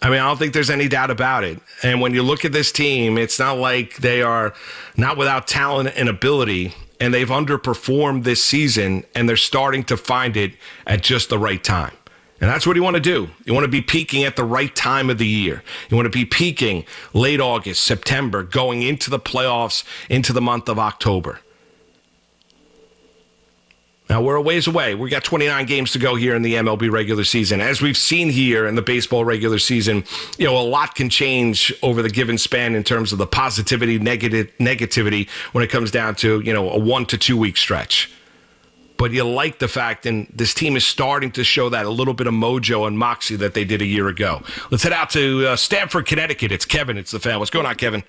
I mean, I don't think there's any doubt about it. And when you look at this team, it's not like they are not without talent and ability, and they've underperformed this season, and they're starting to find it at just the right time. And that's what you want to do. You want to be peaking at the right time of the year. You want to be peaking late August, September, going into the playoffs, into the month of October. Now, we're a ways away. We got 29 games to go here in the MLB regular season. As we've seen here in the baseball regular season, a lot can change over the given span in terms of the positivity, negativity when it comes down to, a 1 to 2 week stretch. But you like the fact, and this team is starting to show that a little bit of mojo and moxie that they did a year ago. Let's head out to Stamford, Connecticut. It's Kevin. It's the fan. What's going on, Kevin?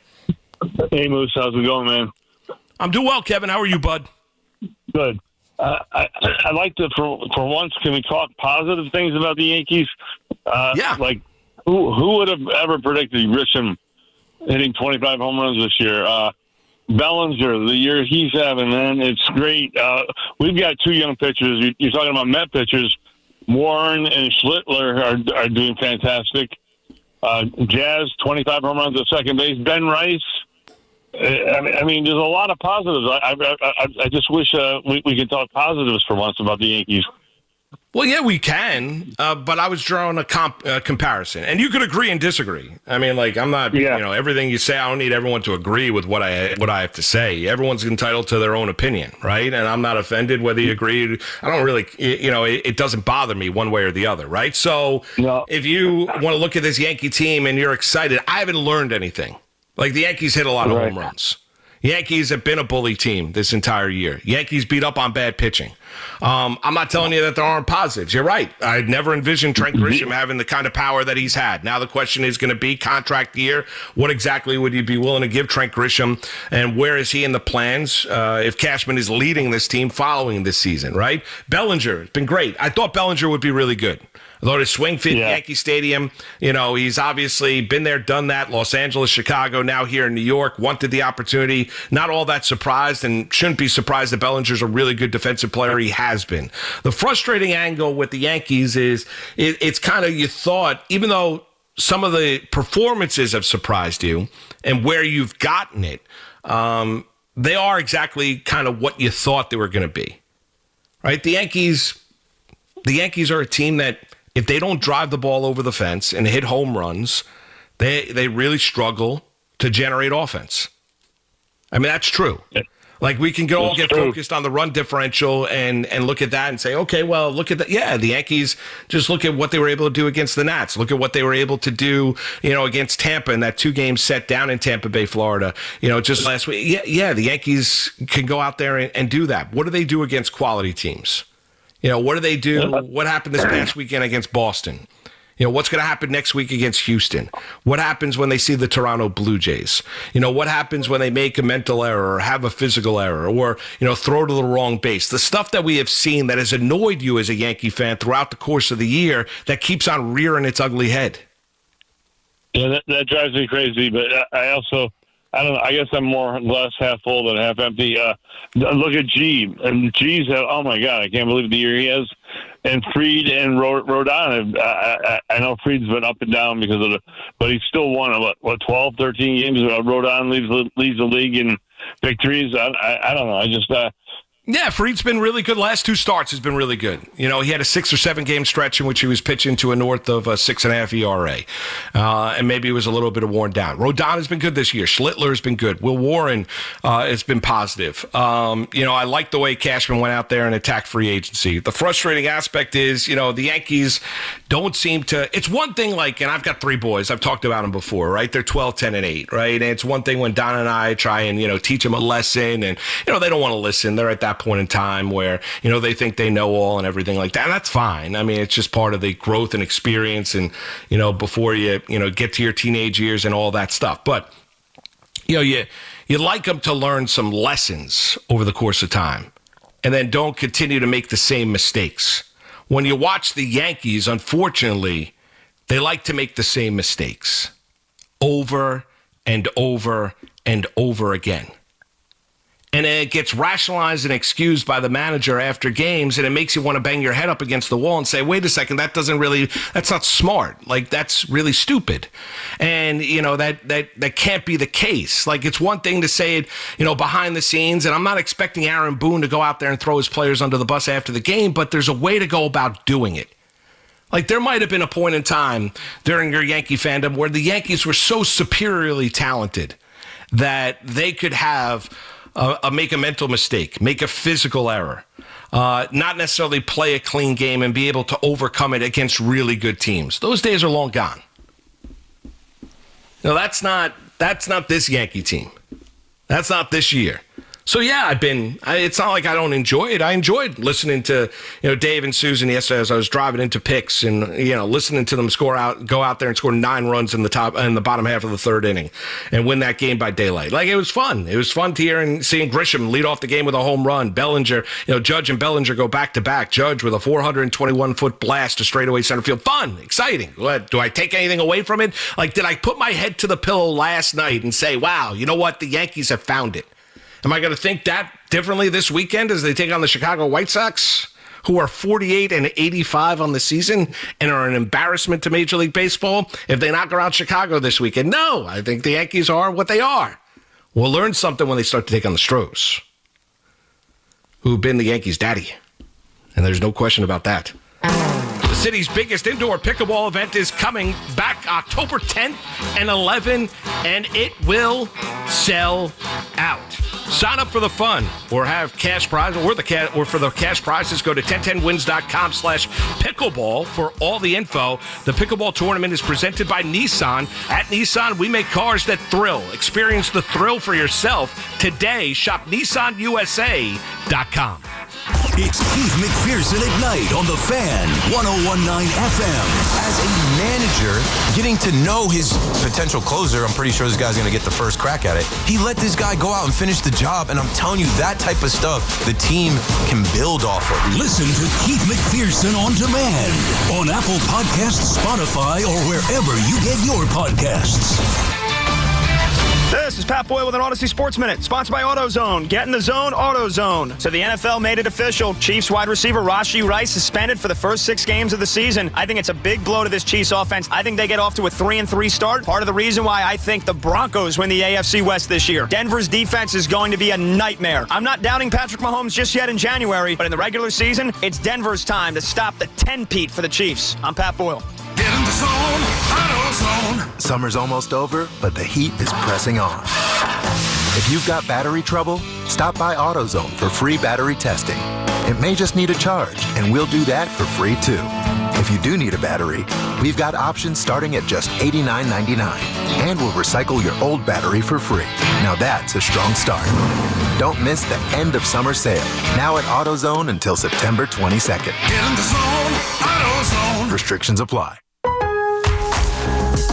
Hey, Moose. How's it going, man? I'm doing well, Kevin. How are you, bud? Good. I'd like to, for once, can we talk positive things about the Yankees? Like, who would have ever predicted Grisham hitting 25 home runs this year? Bellinger, the year he's having, man, it's great. We've got 2 young pitchers. You're talking about Met pitchers. Warren and Schlittler are doing fantastic. Jazz, 25 home runs at second base. Ben Rice. I mean, there's a lot of positives. I just wish we could talk positives for once about the Yankees. Well, yeah, we can, but I was drawing a comparison, and you could agree and disagree. I mean, like, I'm not, everything you say, I don't need everyone to agree with what I have to say. Everyone's entitled to their own opinion, right? And I'm not offended whether you agree. I don't really, it doesn't bother me one way or the other, right? So if you want to look at this Yankee team and you're excited, I haven't learned anything. Like, the Yankees hit a lot of home runs. Yankees have been a bully team this entire year. Yankees beat up on bad pitching. I'm not telling you that there aren't positives. You're right. I'd never envisioned Trent Grisham having the kind of power that he's had. Now the question is going to be contract year. What exactly would you be willing to give Trent Grisham, and where is he in the plans if Cashman is leading this team following this season, right? Bellinger has been great. I thought Bellinger would be really good. Although his swing fit Yankee Stadium, he's obviously been there, done that. Los Angeles, Chicago, now here in New York, wanted the opportunity. Not all that surprised, and shouldn't be surprised that Bellinger's a really good defensive player. He has been. The frustrating angle with the Yankees is it's kind of, you thought, even though some of the performances have surprised you and where you've gotten it, they are exactly kind of what you thought they were going to be. Right? The Yankees are a team that, if they don't drive the ball over the fence and hit home runs, they really struggle to generate offense. I mean, that's true. Like, we can all get focused on the run differential and look at that and say, okay, well, look at that. Yeah, the Yankees, just look at what they were able to do against the Nats. Look at what they were able to do, against Tampa in that 2-game set down in Tampa Bay, Florida, just last week. Yeah, the Yankees can go out there and do that. What do they do against quality teams? What do they do? What happened this past weekend against Boston? What's going to happen next week against Houston? What happens when they see the Toronto Blue Jays? What happens when they make a mental error or have a physical error or, throw to the wrong base? The stuff that we have seen that has annoyed you as a Yankee fan throughout the course of the year that keeps on rearing its ugly head. Yeah, that drives me crazy, but I also... I don't know. I guess I'm more or less half full than half empty. Look at G. And G's, oh my God, I can't believe the year he has. And Fried and Rodon. I know Fried's been up and down because of but he's still won 12, 13 games. Rodon leads the league in victories. I don't know. I just. Yeah, Fried's been really good. Last 2 starts has been really good. He had a 6 or 7 game stretch in which he was pitching to a north of a 6.5 ERA. And maybe it was a little bit of worn down. Rodon has been good this year. Schlittler has been good. Will Warren has been positive. I like the way Cashman went out there and attacked free agency. The frustrating aspect is, the Yankees don't seem to. It's one thing and I've got 3 boys. I've talked about them before, right? They're 12, 10, and 8, right? And it's one thing when Don and I try and, teach them a lesson and, they don't want to listen. They're at that point in time where they think they know all and everything like that, and that's fine. I mean, it's just part of the growth and experience, and before you get to your teenage years and all that stuff. But you like them to learn some lessons over the course of time, and then don't continue to make the same mistakes. When you watch the Yankees, unfortunately, they like to make the same mistakes over and over and over again. And it gets rationalized and excused by the manager after games, and it makes you want to bang your head up against the wall and say, wait a second, that's not smart. That's really stupid. And, that can't be the case. It's one thing to say it, behind the scenes, and I'm not expecting Aaron Boone to go out there and throw his players under the bus after the game, but there's a way to go about doing it. There might have been a point in time during your Yankee fandom where the Yankees were so superiorly talented that they could have make a mental mistake, make a physical error, not necessarily play a clean game and be able to overcome it against really good teams. Those days are long gone. That's not this Yankee team. That's not this year. So, yeah, it's not like I don't enjoy it. I enjoyed listening to, Dave and Susan yesterday as I was driving into picks and, listening to them go out there and score 9 runs in the bottom half of the 3rd inning and win that game by daylight. It was fun. It was fun to hear and seeing Grisham lead off the game with a home run. Bellinger, Judge and Bellinger go back to back. Judge with a 421-foot blast to straightaway center field. Fun, exciting. Do I take anything away from it? Did I put my head to the pillow last night and say, wow, you know what? The Yankees have found it. Am I going to think that differently this weekend as they take on the Chicago White Sox, who are 48-85 on the season and are an embarrassment to Major League Baseball if they knock around Chicago this weekend? No, I think the Yankees are what they are. We'll learn something when they start to take on the Stros, who've been the Yankees' daddy. And there's no question about that. The city's biggest indoor pickleball event is coming back October 10th and 11th, and it will sell out. Sign up for the fun or have cash prizes or for the cash prizes, go to 1010wins.com/pickleball for all the info. The pickleball tournament is presented by Nissan. At Nissan, we make cars that thrill. Experience the thrill for yourself today. Shop NissanUSA.com. It's Keith McPherson at night on The Fan, 101.9 FM. As a manager, getting to know his potential closer, I'm pretty sure this guy's going to get the first crack at it. He let this guy go out and finish the job, and I'm telling you, that type of stuff the team can build off of. Listen to Keith McPherson on demand on Apple Podcasts, Spotify, or wherever you get your podcasts. This is Pat Boyle with an Odyssey Sports Minute, sponsored by AutoZone. Get in the zone, AutoZone. So the NFL made it official. Chiefs wide receiver Rashee Rice suspended for the first 6 games of the season. I think it's a big blow to this Chiefs offense. I think they get off to a 3-3 start. Part of the reason why I think the Broncos win the AFC West this year. Denver's defense is going to be a nightmare. I'm not doubting Patrick Mahomes just yet in January, but in the regular season, it's Denver's time to stop the 10-peat for the Chiefs. I'm Pat Boyle. Get in the zone, AutoZone. Summer's almost over, but the heat is pressing on. If you've got battery trouble, stop by AutoZone for free battery testing. It may just need a charge, and we'll do that for free too. If you do need a battery, we've got options starting at just $89.99, and we'll recycle your old battery for free. Now that's a strong start. Don't miss the end of summer sale, now at AutoZone until September 22nd. Get in the zone, AutoZone. Restrictions apply.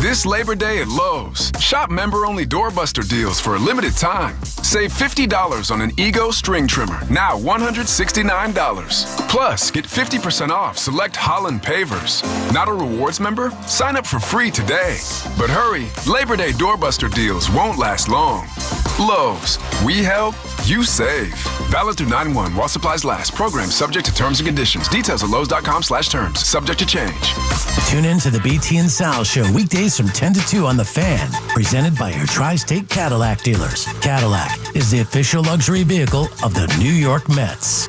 This Labor Day at Lowe's, shop member-only doorbuster deals for a limited time. Save $50 on an Ego string trimmer, now $169. Plus, get 50% off select Holland pavers. Not a rewards member? Sign up for free today. But hurry, Labor Day doorbuster deals won't last long. Lowe's, we help, you save. Valid through 9/1 while supplies last. Program subject to terms and conditions. Details at Lowe's.com/terms. Subject to change. Tune in to the BT and Sal Show weekdays from 10 to 2 on The Fan. Presented by your Tri-State Cadillac dealers. Cadillac is the official luxury vehicle of the New York Mets.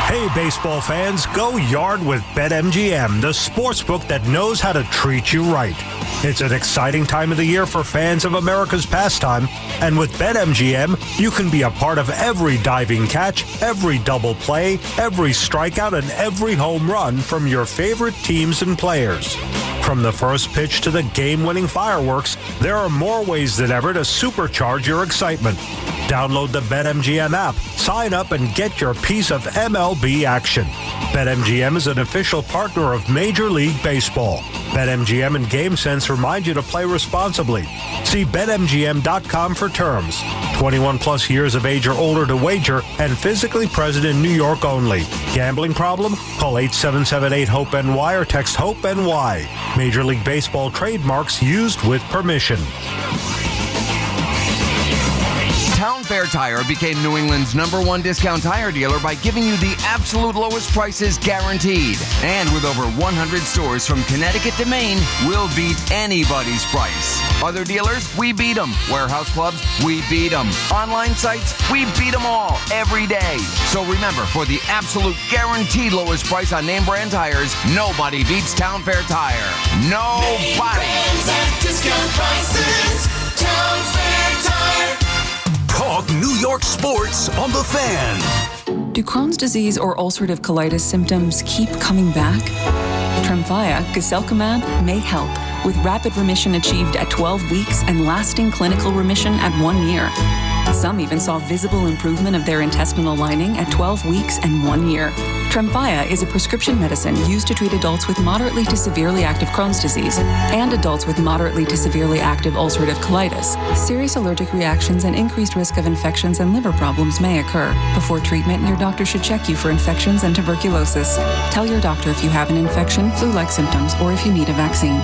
Hey, baseball fans, go yard with BetMGM, the sportsbook that knows how to treat you right. It's an exciting time of the year for fans of America's pastime, and with BetMGM, you can be a part of every diving catch, every double play, every strikeout, and every home run from your favorite teams and players. From the first pitch to the game-winning fireworks, there are more ways than ever to supercharge your excitement. Download the BetMGM app, sign up, and get your piece of MLB action. BetMGM is an official partner of Major League Baseball. BetMGM and GameSense remind you to play responsibly. See BetMGM.com for terms. 21 plus years of age or older to wager and physically present in New York only. Gambling problem? Call 877-8-HOPE-NY or text HOPE-NY. Major League Baseball trademarks used with permission. Town Fair Tire became New England's #1 discount tire dealer by giving you the absolute lowest prices guaranteed. And with over 100 stores from Connecticut to Maine, we'll beat anybody's price. Other dealers, we beat them. Warehouse clubs, we beat them. Online sites, we beat them all every day. So remember, for the absolute guaranteed lowest price on name brand tires, nobody beats Town Fair Tire. Nobody. Discount prices, Town Fair Tire. Talk New York sports on The Fan. Do Crohn's disease or ulcerative colitis symptoms keep coming back? Tremfya, guselkumab, may help, with rapid remission achieved at 12 weeks and lasting clinical remission at 1 year. Some even saw visible improvement of their intestinal lining at 12 weeks and 1 year. Tremfya is a prescription medicine used to treat adults with moderately to severely active Crohn's disease and adults with moderately to severely active ulcerative colitis. Serious allergic reactions and increased risk of infections and liver problems may occur. Before treatment, your doctor should check you for infections and tuberculosis. Tell your doctor if you have an infection, flu-like symptoms, or if you need a vaccine.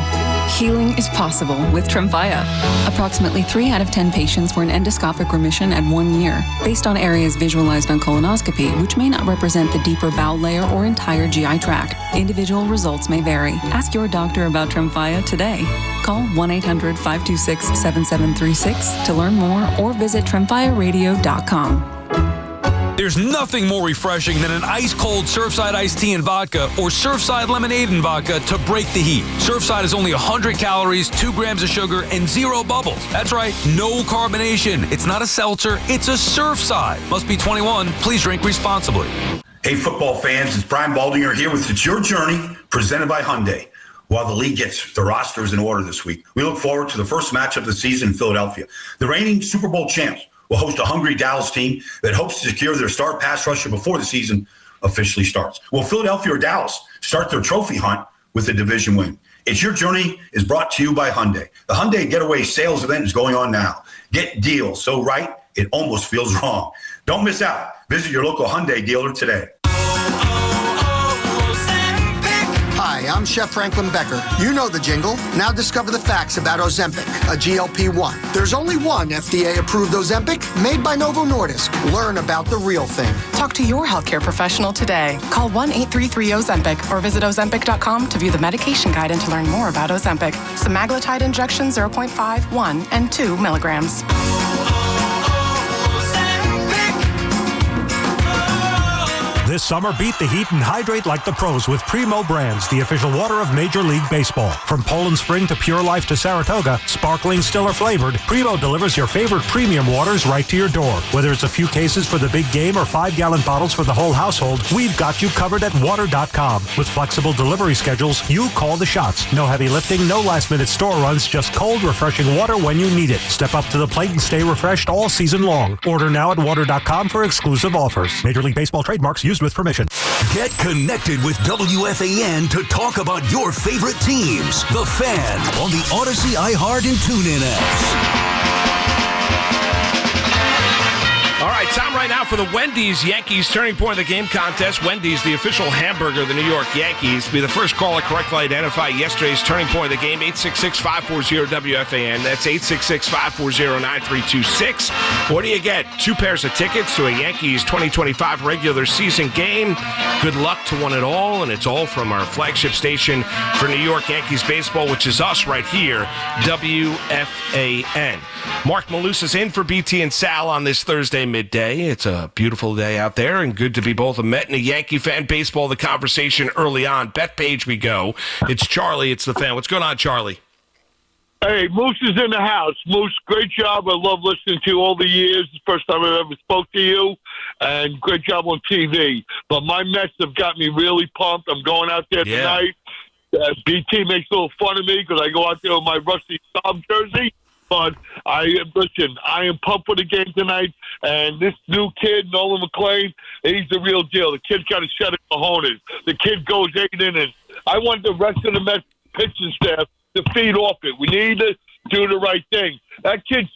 Healing is possible with Tremfya. Approximately 3 out of 10 patients were in endoscopic remission at 1 year, based on areas visualized on colonoscopy, which may not represent the deeper bowel layer or entire GI tract. Individual results may vary. Ask your doctor about Tremfya today. Call 1-800-526-7736 to learn more or visit tremfyaradio.com. There's nothing more refreshing than an ice-cold Surfside iced tea and vodka or Surfside lemonade and vodka to break the heat. Surfside is only 100 calories, 2 grams of sugar, and 0 bubbles. That's right, no carbonation. It's not a seltzer, it's a Surfside. Must be 21. Please drink responsibly. Hey, football fans, it's Brian Baldinger here with It's Your Journey, presented by Hyundai. While the league gets the rosters in order this week, we look forward to the first match of the season in Philadelphia. The reigning Super Bowl champs will host a hungry Dallas team that hopes to secure their star pass rusher before the season officially starts. Will Philadelphia or Dallas start their trophy hunt with a division win? It's Your Journey is brought to you by Hyundai. The Hyundai Getaway Sales Event is going on now. Get deals so right, it almost feels wrong. Don't miss out. Visit your local Hyundai dealer today. Hi, I'm Chef Franklin Becker. You know the jingle. Now discover the facts about Ozempic, a GLP-1. There's only one FDA-approved Ozempic made by Novo Nordisk. Learn about the real thing. Talk to your healthcare professional today. Call 1-833-OZEMPIC or visit Ozempic.com to view the medication guide and to learn more about Ozempic. Semaglutide injection 0.5, 1, and 2 milligrams. This summer, beat the heat and hydrate like the pros with Primo Brands, the official water of Major League Baseball. From Poland Spring to Pure Life to Saratoga, sparkling, still, or flavored, Primo delivers your favorite premium waters right to your door. Whether it's a few cases for the big game or 5-gallon bottles for the whole household, we've got you covered at water.com. With flexible delivery schedules, you call the shots. No heavy lifting, no last-minute store runs, just cold, refreshing water when you need it. Step up to the plate and stay refreshed all season long. Order now at water.com for exclusive offers. Major League Baseball trademarks used with permission. Get connected with WFAN to talk about your favorite teams. The Fan on the Odyssey, iHeart, and TuneIn apps. All right, time right now for the Wendy's Yankees Turning Point of the Game contest. Wendy's, the official hamburger of the New York Yankees, to be the first caller correctly identify yesterday's turning point of the game. 866-540-WFAN. That's 866-540-9326. What do you get? 2 pairs of tickets to a Yankees 2025 regular season game. Good luck to one and all, and it's all from our flagship station for New York Yankees baseball, which is us right here, WFAN. Marc Malusis in for BT and Sal on this Thursday midday. It's a beautiful day out there, and good to be both a Met and a Yankee fan. Baseball, the conversation early on. Bet page we go. It's Charlie. It's the Fan. What's going on, Charlie? Hey, Moose is in the house. Moose, great job. I love listening to you all the years. It's the first time I ever spoke to you, and great job on TV. But my Mets have got me really pumped. I'm going out there tonight. BT makes a little fun of me because I go out there with my Rusty Staub jersey. But I am pumped for the game tonight. And this new kid, Nolan McLean, he's the real deal. The kid's got a set of cojones. The kid goes 8 innings. I want the rest of the Mets pitching staff to feed off it. We need to do the right thing. That kid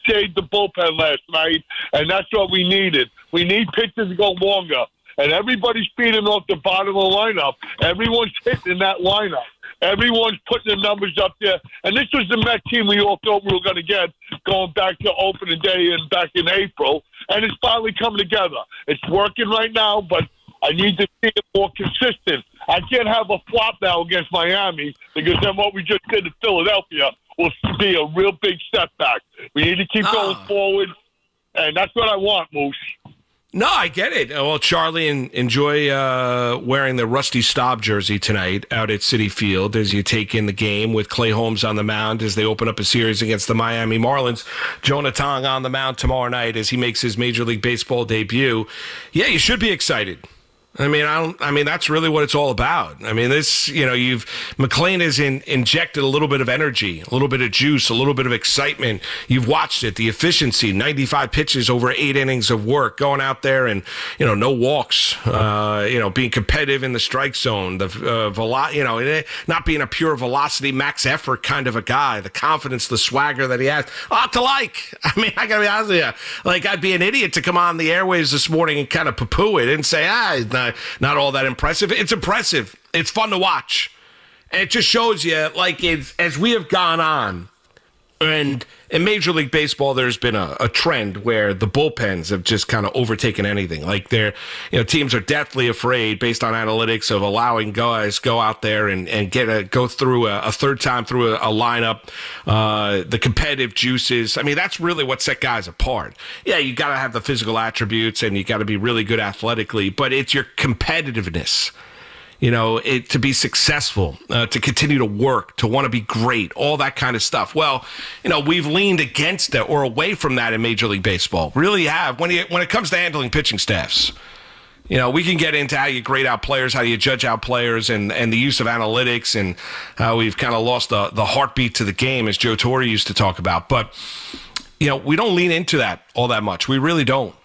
saved the bullpen last night, and that's what we needed. We need pitchers to go longer. And everybody's feeding off the bottom of the lineup. Everyone's hitting that lineup. Everyone's putting the numbers up there. And this was the Met team we all thought we were going to get going back to opening day and back in April. And it's finally coming together. It's working right now, but I need to see it more consistent. I can't have a flop now against Miami because then what we just did in Philadelphia will be a real big setback. We need to keep going forward, and that's what I want, Moose. No, I get it. Well, Charlie, enjoy wearing the Rusty Staub jersey tonight out at Citi Field as you take in the game with Clay Holmes on the mound as they open up a series against the Miami Marlins. Jonah Tong on the mound tomorrow night as he makes his Major League Baseball debut. Yeah, you should be excited. I mean, that's really what it's all about. I mean, McLean has injected a little bit of energy, a little bit of juice, a little bit of excitement. You've watched it, the efficiency, 95 pitches over 8 innings of work, going out there and, no walks, being competitive in the strike zone, the not being a pure velocity, max effort kind of a guy, the confidence, the swagger that he has. I gotta be honest with you. Like, I'd be an idiot to come on the airwaves this morning and kind of poo-poo it and say, not all that impressive. It's impressive. It's fun to watch. And it just shows you, like, as we have gone on, and in Major League Baseball, there's been a trend where the bullpens have just kind of overtaken anything. Like, teams are deathly afraid, based on analytics, of allowing guys go out there and go through a third time through a lineup. The competitive juices. I mean, that's really what set guys apart. Yeah, you got to have the physical attributes and you got to be really good athletically, but it's your competitiveness. To be successful, to continue to work, to want to be great, all that kind of stuff. Well, we've leaned against it or away from that in Major League Baseball. Really have. When it comes to handling pitching staffs, we can get into how you grade out players, how you judge out players, and the use of analytics, and how we've kind of lost the heartbeat to the game, as Joe Torre used to talk about. But we don't lean into that all that much. We really don't.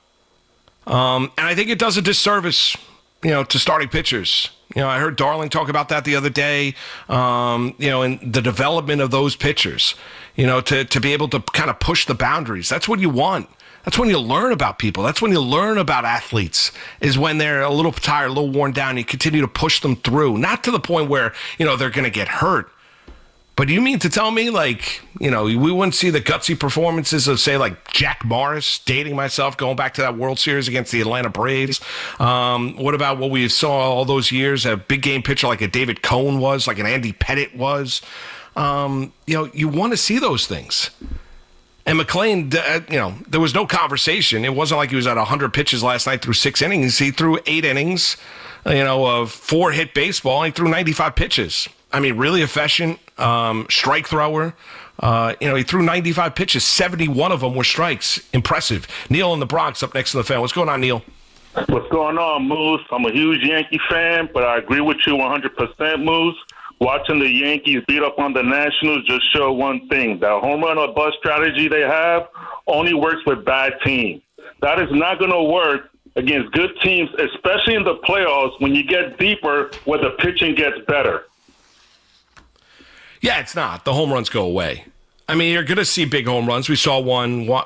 And I think it does a disservice, to starting pitchers. I heard Darling talk about that the other day, and the development of those pitchers, to be able to kind of push the boundaries. That's what you want. That's when you learn about people. That's when you learn about athletes, is when they're a little tired, a little worn down. You continue to push them through, not to the point where, they're going to get hurt. But you mean to tell me, we wouldn't see the gutsy performances of, say, like Jack Morris, dating myself, going back to that World Series against the Atlanta Braves? What about what we saw all those years, a big game pitcher like a David Cohen was, like an Andy Pettitte was? You want to see those things. And McLean, there was no conversation. It wasn't like he was at 100 pitches last night through 6 innings. He threw 8 innings, of 4-hit baseball, and he threw 95 pitches. I mean, really efficient, strike thrower. He threw 95 pitches. 71 of them were strikes. Impressive. Neil in the Bronx up next to the fan. What's going on, Neil? What's going on, Moose? I'm a huge Yankee fan, but I agree with you 100%, Moose. Watching the Yankees beat up on the Nationals just show one thing. That home run or bust strategy they have only works with bad teams. That is not going to work against good teams, especially in the playoffs when you get deeper where the pitching gets better. Yeah, it's not. The home runs go away. I mean, you're going to see big home runs. We saw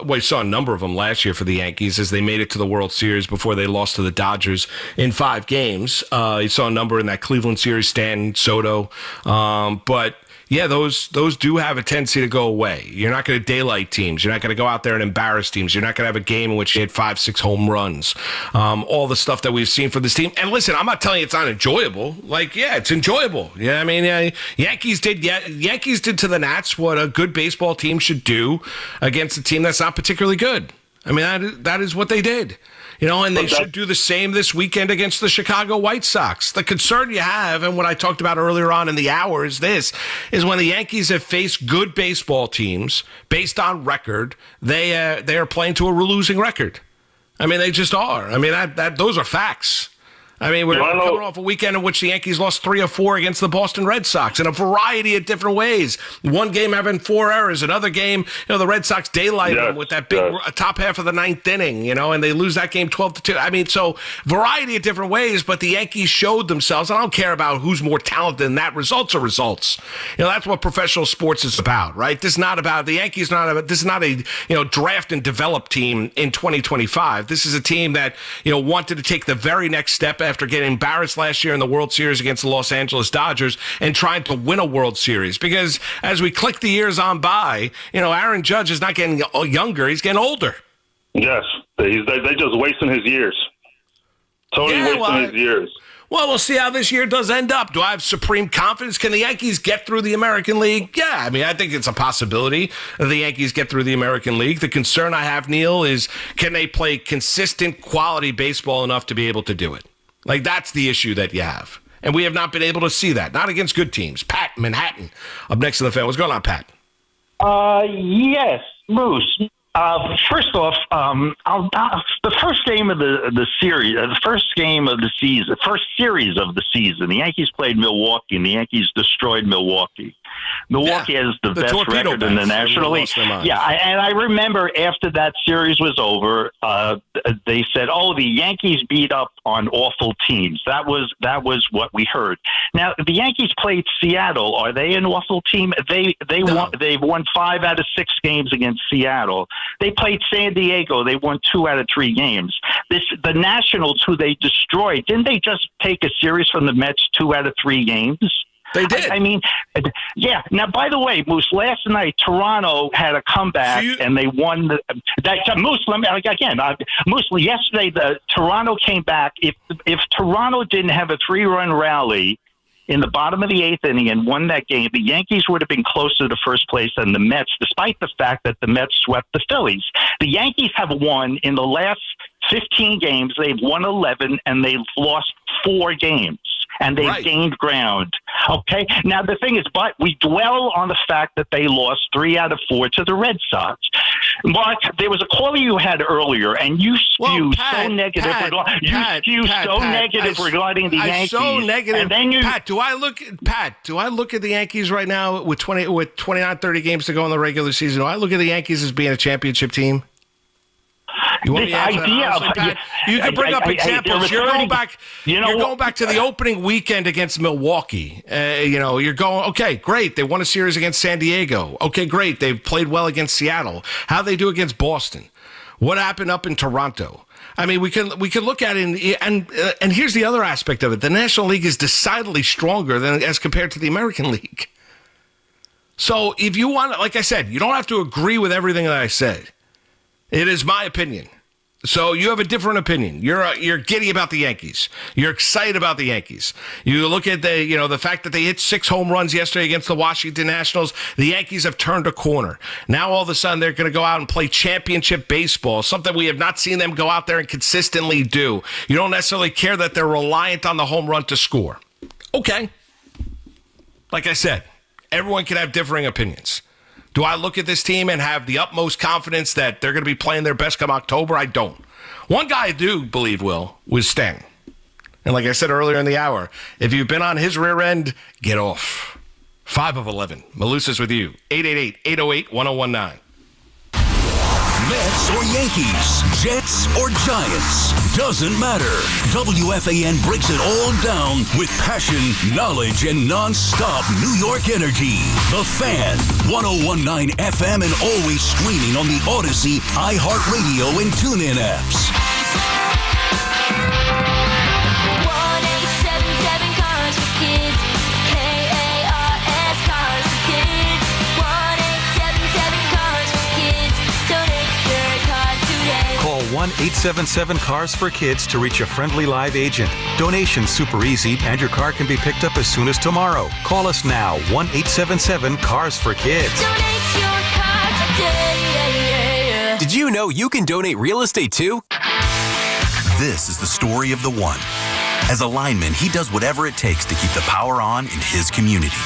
we saw a number of them last year for the Yankees as they made it to the World Series before they lost to the Dodgers in 5 games. You saw a number in that Cleveland series, Stanton, Soto. But yeah, those do have a tendency to go away. You're not going to daylight teams. You're not going to go out there and embarrass teams. You're not going to have a game in which you hit 5-6 home runs. All the stuff that we've seen for this team. And listen, I'm not telling you it's not enjoyable. It's enjoyable. Yeah, I mean, Yankees did to the Nats what a good baseball team should do against a team that's not particularly good. I mean, that is what they did. And they should do the same this weekend against the Chicago White Sox. The concern you have, and what I talked about earlier on in the hour, is when the Yankees have faced good baseball teams based on record, they are playing to a losing record. I mean, they just are. I mean, those are facts. I mean, we're coming off a weekend in which the Yankees lost 3 or 4 against the Boston Red Sox in a variety of different ways. One game having 4 errors, another game, the Red Sox daylighted them with that big top half of the 9th inning, and they lose that game 12-2. I mean, so variety of different ways, but the Yankees showed themselves. I don't care about who's more talented than that. Results are results. That's what professional sports is about, right? This is not about the Yankees. This is not a draft and develop team in 2025. This is a team that wanted to take the very next step after getting embarrassed last year in the World Series against the Los Angeles Dodgers and trying to win a World Series. Because as we click the years on by, Aaron Judge is not getting younger, he's getting older. Yes, they're just wasting his years. Totally wasting his years. Well, we'll see how this year does end up. Do I have supreme confidence? Can the Yankees get through the American League? Yeah, I mean, I think it's a possibility that the Yankees get through the American League. The concern I have, Neil, is can they play consistent quality baseball enough to be able to do it? That's the issue that you have. And we have not been able to see that. Not against good teams. Pat, Manhattan, up next to the fan. What's going on, Pat? Yes, Moose. First off, the first game of the series, the first game of the season, first series of the season, the Yankees played Milwaukee, and the Yankees destroyed Milwaukee. Milwaukee has the best record in the National League. Yeah, and I remember after that series was over, they said, "Oh, the Yankees beat up on awful teams." That was what we heard. Now the Yankees played Seattle. Are they an awful team? They've won 5 out of 6 games against Seattle. They played San Diego. They won 2 out of 3 games. The Nationals, who they destroyed, didn't they just take a series from the Mets 2 out of 3 games? They did. I mean, yeah. Now, by the way, Moose, last night Toronto had a comeback and they won. Moose, Moose. Yesterday, Toronto came back. If Toronto didn't have a 3-run rally in the bottom of the 8th inning and won that game, the Yankees would have been closer to first place than the Mets, despite the fact that the Mets swept the Phillies. The Yankees have won in the last 15 games. They've won 11 and they've lost 4 games. And they've gained ground. Okay? Now, the thing is, but we dwell on the fact that they lost 3 out of 4 to the Red Sox. Mark, there was a caller you had earlier, and you spew so negative. Regarding the Yankees. So negative. And then Pat, do I look at the Yankees right now with 29, 30 games to go in the regular season? Do I look at the Yankees as being a championship team? You want this idea of Pat, you can bring up examples. You're going back to the opening weekend against Milwaukee. You're going, okay, great. They won a series against San Diego. Okay, great. They've played well against Seattle. How'd they do against Boston? What happened up in Toronto? I mean, we can look at it, and here's the other aspect of it. The National League is decidedly stronger than as compared to the American League. So if you want, like I said, you don't have to agree with everything that I said. It is my opinion. So you have a different opinion. You're giddy about the Yankees. You're excited about the Yankees. You look at the fact that they hit 6 home runs yesterday against the Washington Nationals. The Yankees have turned a corner. Now all of a sudden they're going to go out and play championship baseball, something we have not seen them go out there and consistently do. You don't necessarily care that they're reliant on the home run to score. Okay. Like I said, everyone can have differing opinions. Do I look at this team and have the utmost confidence that they're going to be playing their best come October? I don't. One guy I do believe was Stanton. And like I said earlier in the hour, if you've been on his rear end, get off. 5 of 11. Malusis with you. 888-808-1019. Mets or Yankees, Jets or Giants, doesn't matter. WFAN breaks it all down with passion, knowledge, and non-stop New York energy. The Fan, 101.9 FM, and always streaming on the Odyssey, iHeartRadio, and TuneIn apps. 1-877 Cars for Kids. KARS Cars for Kids. 1-877 Cars for Kids. Donate your car today. Call 1-877-CARS-FOR-KIDS to reach a friendly live agent. Donation's super easy, and your car can be picked up as soon as tomorrow. Call us now, 1-877-CARS-FOR-KIDS. Donate your car today. Did you know you can donate real estate too? This is the story of the one. As a lineman, he does whatever it takes to keep the power on in his community.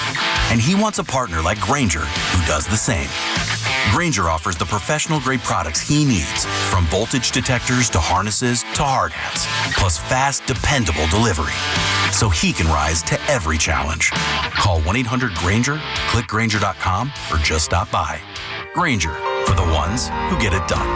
And he wants a partner like Grainger who does the same. Grainger offers the professional-grade products he needs, from voltage detectors to harnesses to hard hats, plus fast, dependable delivery, so he can rise to every challenge. Call 1-800-GRAINGER, click Grainger.com, or just stop by. Grainger, for the ones who get it done.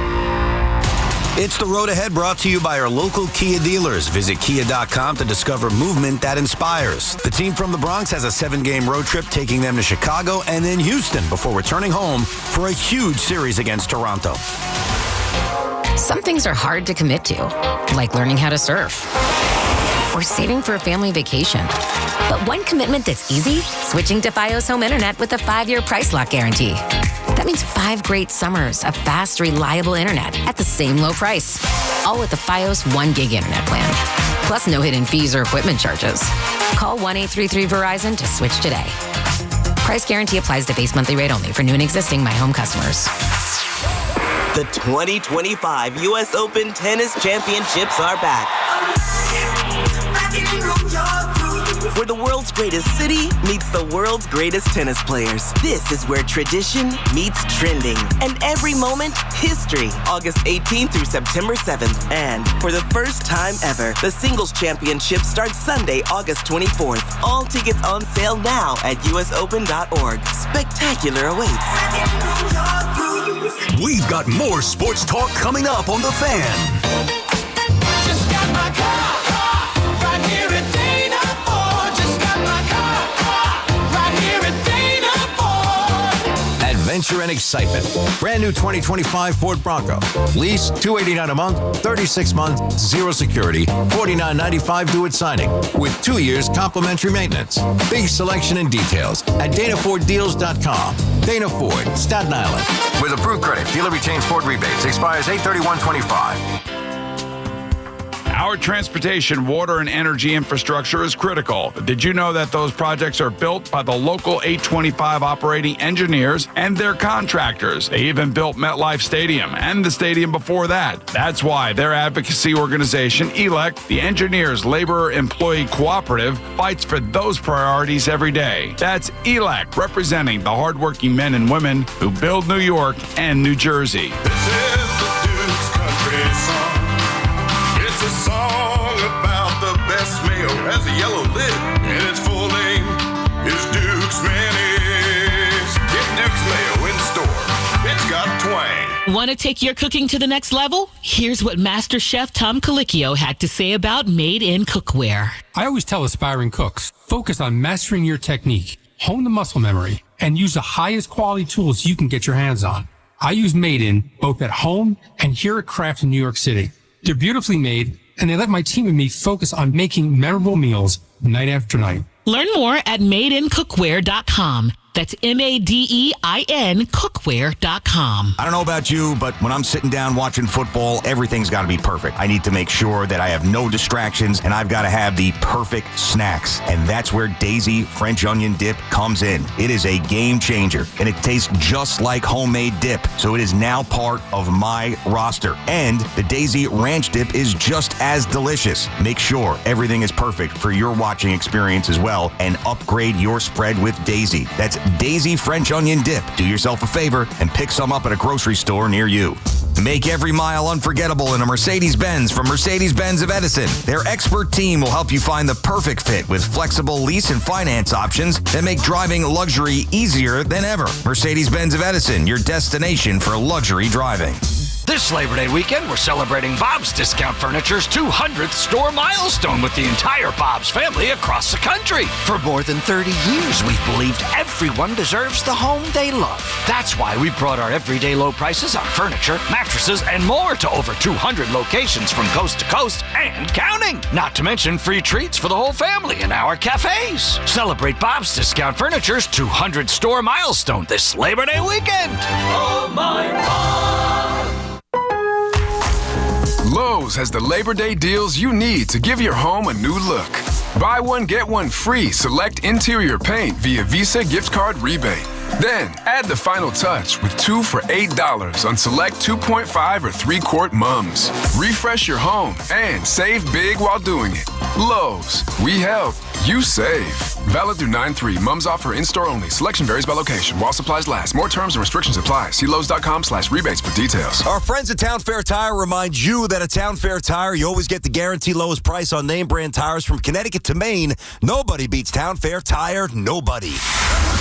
It's The Road Ahead, brought to you by our local Kia dealers. Visit Kia.com to discover movement that inspires. The team from the Bronx has a 7-game road trip taking them to Chicago and then Houston before returning home for a huge series against Toronto. Some things are hard to commit to, like learning how to surf or saving for a family vacation. But one commitment that's easy, switching to Fios Home Internet with a 5-year price lock guarantee. That means 5 great summers of fast, reliable internet at the same low price. All with the Fios 1 gig internet plan. Plus no hidden fees or equipment charges. Call 1-833-VERIZON to switch today. Price guarantee applies to base monthly rate only for new and existing My Home customers. The 2025 U.S. Open Tennis Championships are back. Where the world's greatest city meets the world's greatest tennis players. This is where tradition meets trending. And every moment, history. August 18th through September 7th. And for the first time ever, the Singles Championship starts Sunday, August 24th. All tickets on sale now at usopen.org. Spectacular awaits. We've got more sports talk coming up on The Fan. Just got my car right here at Dana Ford. Just got my car right here at Dana Ford. Adventure and excitement. Brand new 2025 Ford Bronco. Lease $289 a month, 36 months, zero security, $49.95 due at signing, with 2 years complimentary maintenance. Big selection and details at DanaFordDeals.com. Dana Ford, Staten Island. With approved credit, dealer retains Ford rebates. Expires 8/31/25. Our transportation, water, and energy infrastructure is critical. But did you know that those projects are built by the local 825 operating engineers and their contractors? They even built MetLife Stadium and the stadium before that. That's why their advocacy organization, ELEC, the Engineers Labor Employee Cooperative, fights for those priorities every day. That's ELEC, representing the hardworking men and women who build New York and New Jersey. This is the Duke's country song. It's a song about the best mayo. Has a yellow lid, and its full name is Duke's Mayonnaise. Get Duke's Mayo in store. It's got twang. Want to take your cooking to the next level? Here's what Master Chef Tom Colicchio had to say about Made in Cookware. I always tell aspiring cooks, focus on mastering your technique, hone the muscle memory, and use the highest quality tools you can get your hands on. I use Made In both at home and here at Kraft in New York City. They're beautifully made, and they let my team and me focus on making memorable meals night after night. Learn more at madeincookware.com. That's MADEIN cookware.com. I don't know about you, but when I'm sitting down watching football, everything's got to be perfect. I need to make sure that I have no distractions, and I've got to have the perfect snacks. And that's where Daisy French Onion Dip comes in. It is a game changer, and it tastes just like homemade dip. So it is now part of my roster. And the Daisy Ranch Dip is just as delicious. Make sure everything is perfect for your watching experience as well, and upgrade your spread with Daisy. That's Daisy French Onion Dip. Do yourself a favor and pick some up at a grocery store near you. Make every mile unforgettable in a Mercedes-Benz from Mercedes-Benz of Edison. Their expert team will help you find the perfect fit with flexible lease and finance options that make driving luxury easier than ever. Mercedes-Benz of Edison, your destination for luxury driving. This Labor Day weekend, we're celebrating Bob's Discount Furniture's 200th store milestone with the entire Bob's family across the country. For more than 30 years, we've believed everyone deserves the home they love. That's why we brought our everyday low prices on furniture, mattresses, and more to over 200 locations from coast to coast and counting. Not to mention free treats for the whole family in our cafes. Celebrate Bob's Discount Furniture's 200 store milestone this Labor Day weekend. Oh, my God. Lowe's has the Labor Day deals you need to give your home a new look. Buy one, get one free select interior paint via Visa gift card rebate. Then, add the final touch with 2 for $8 on select 2.5 or 3-quart mums. Refresh your home and save big while doing it. Lowe's, we help, you save. Valid through 9/3. Mums offer in-store only. Selection varies by location. While supplies last. More terms and restrictions apply. See Lowe's.com/rebates for details. Our friends at Town Fair Tire remind you that at Town Fair Tire, you always get the guaranteed lowest price on name brand tires from Connecticut to Maine. Nobody beats Town Fair Tire. Nobody.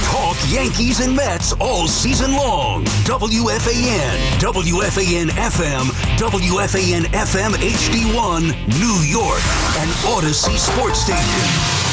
Talk Yankees and Mets all season long. WFAN, WFAN FM, WFAN FM HD1, New York, and Odyssey Sports Station.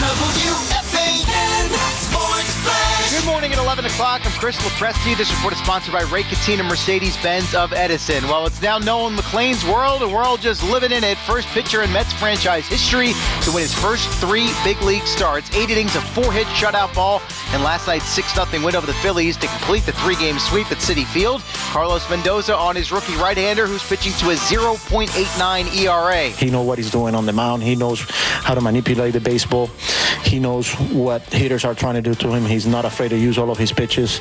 WFAN Sports Flash. Good morning at 11 o'clock. I'm Chris Lepresti. This report is sponsored by Ray Cattina Mercedes-Benz of Edison. Well, it's now known McLean's world, and we're all just living in it. First pitcher in Mets franchise history to win his first 3 big league starts. 8 innings of 4-hit shutout ball, and last night's 6-0 win over the Phillies to complete the 3-game sweep at Citi Field. Carlos Mendoza on his rookie right-hander, who's pitching to a 0.89 ERA. He knows what he's doing on the mound. He knows how to manipulate the baseball. He knows what hitters are trying to do to him. He's not afraid to use all of his pitches.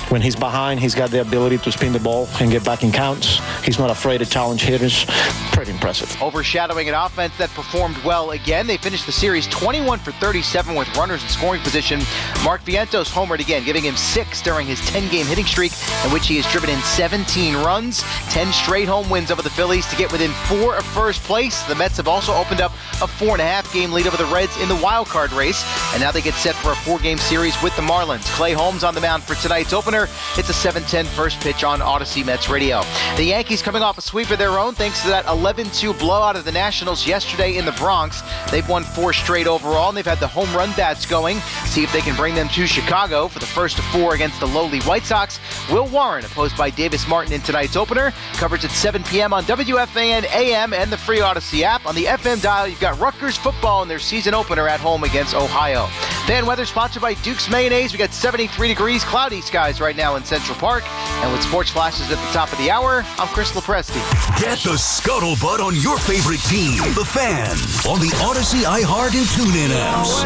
When he's behind, he's got the ability to spin the ball and get back in counts. He's not afraid to challenge hitters. Pretty impressive. Overshadowing an offense that performed well again, they finished the series 21 for 37 with runners in scoring position. Mark Vientos homered again, giving him 6 during his 10-game hitting streak, in which he has driven in 17 runs, 10 straight home wins over the Phillies to get within 4 of first place. The Mets have also opened up a 4.5-game lead over the Reds in the wild card race, and now they get set for a 4-game series with the Marlins. Clay Holmes on the mound for tonight's opener. It's a 7:10 first pitch on Odyssey Mets Radio. The Yankees coming off a sweep of their own thanks to that 11-2 blowout of the Nationals yesterday in the Bronx. They've won 4 straight overall, and they've had the home run bats going. See if they can bring them to Chicago for the first of 4 against the lowly White Sox. Will Warren, opposed by Davis Martin in tonight's opener. Coverage at 7 p.m. on WFAN AM and the free Odyssey app. On the FM dial, you've got Rutgers football in their season opener at home against Ohio. Fan weather sponsored by Duke's Mayonnaise. We got 73 degrees, cloudy skies right now in Central Park. And with sports flashes at the top of the hour, I'm Chris Lopresti. Get the scuttlebutt on your favorite team, the Fan, on the Odyssey, iHeart, and TuneIn apps.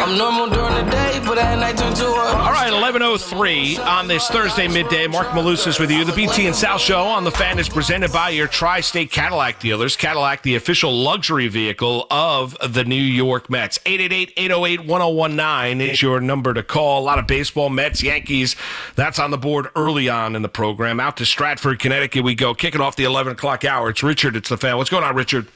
I'm normal during the day, but at night turn to a... All right, 11:03 on this Thursday midday. Marc Malusis with you. The BT and Sal Show on the Fan is presented by your Tri-State Cadillac dealers. Cadillac, the official luxury vehicle of the New York Mets. 888-808-1019 is your number to call. A lot of baseball, Mets, Yankees. That's on the board early on in the program. Out to Stratford, Connecticut we go. Kicking off the 11 o'clock hour. It's Richard. It's the Fan. What's going on, Richard?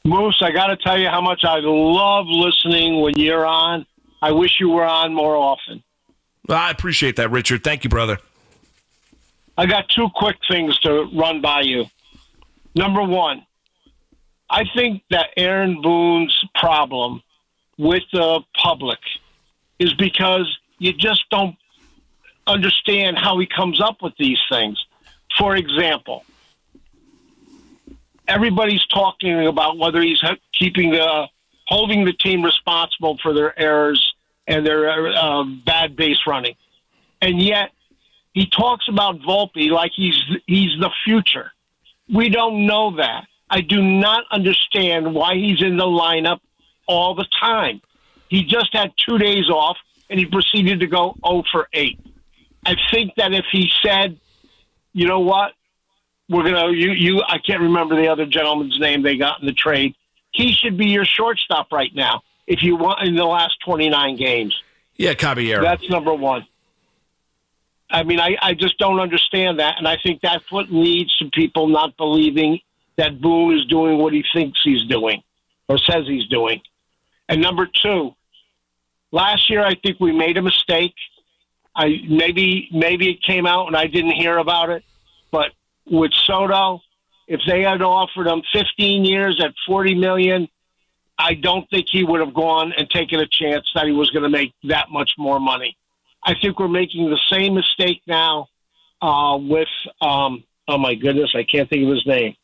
Moose, I got to tell you how much I love listening when you're on. I wish you were on more often. I appreciate that, Richard. Thank you, brother. I got two quick things to run by you. Number one, I think that Aaron Boone's problem with the public is because you just don't understand how he comes up with these things. For example, everybody's talking about whether he's holding the team responsible for their errors and their bad base running. And yet he talks about Volpe like he's the future. We don't know that. I do not understand why he's in the lineup all the time. He just had 2 days off, and he proceeded to go 0 for 8. I think that if he said, you know what, we're going to, I can't remember the other gentleman's name they got in the trade. He should be your shortstop right now if you want in the last 29 games. Yeah, Caballero. That's number one. I mean, I just don't understand that, and I think that's what leads to people not believing that Boone is doing what he thinks he's doing or says he's doing. And number two, last year I think we made a mistake. Maybe it came out and I didn't hear about it, but with Soto, if they had offered him 15 years at $40 million, I don't think he would have gone and taken a chance that he was going to make that much more money. I think we're making the same mistake now with, oh my goodness, I can't think of his name.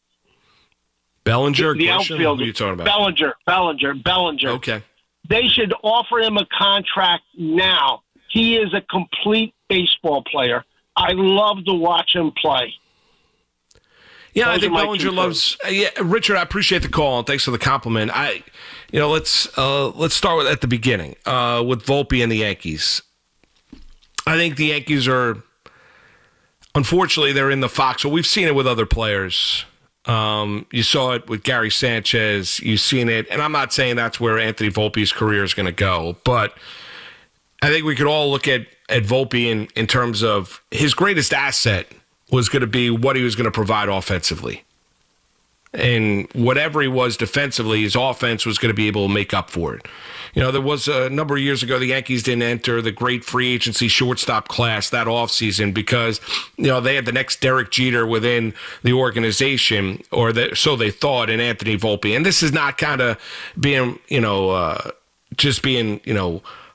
Bellinger? The Grisham? outfielder. Who are you talking about? Bellinger. Okay. They should offer him a contract now. He is a complete baseball player. I love to watch him play. Yeah, Those I think are my Bellinger two loves. Richard, I appreciate the call and thanks for the compliment. Let's start with at the beginning with Volpe and the Yankees. I think the Yankees are, unfortunately, they're in the foxhole. We've seen it with other players. You saw it with Gary Sanchez. You've seen it, and I'm not saying that's where Anthony Volpe's career is going to go, but I think we could all look at Volpe in terms of his greatest asset was going to be what he was going to provide offensively. And whatever he was defensively, his offense was going to be able to make up for it. You know, there was a number of years ago, the Yankees didn't enter the great free agency shortstop class that offseason because, they had the next Derek Jeter within the organization, so they thought, in Anthony Volpe. And this is not kind of being, just being,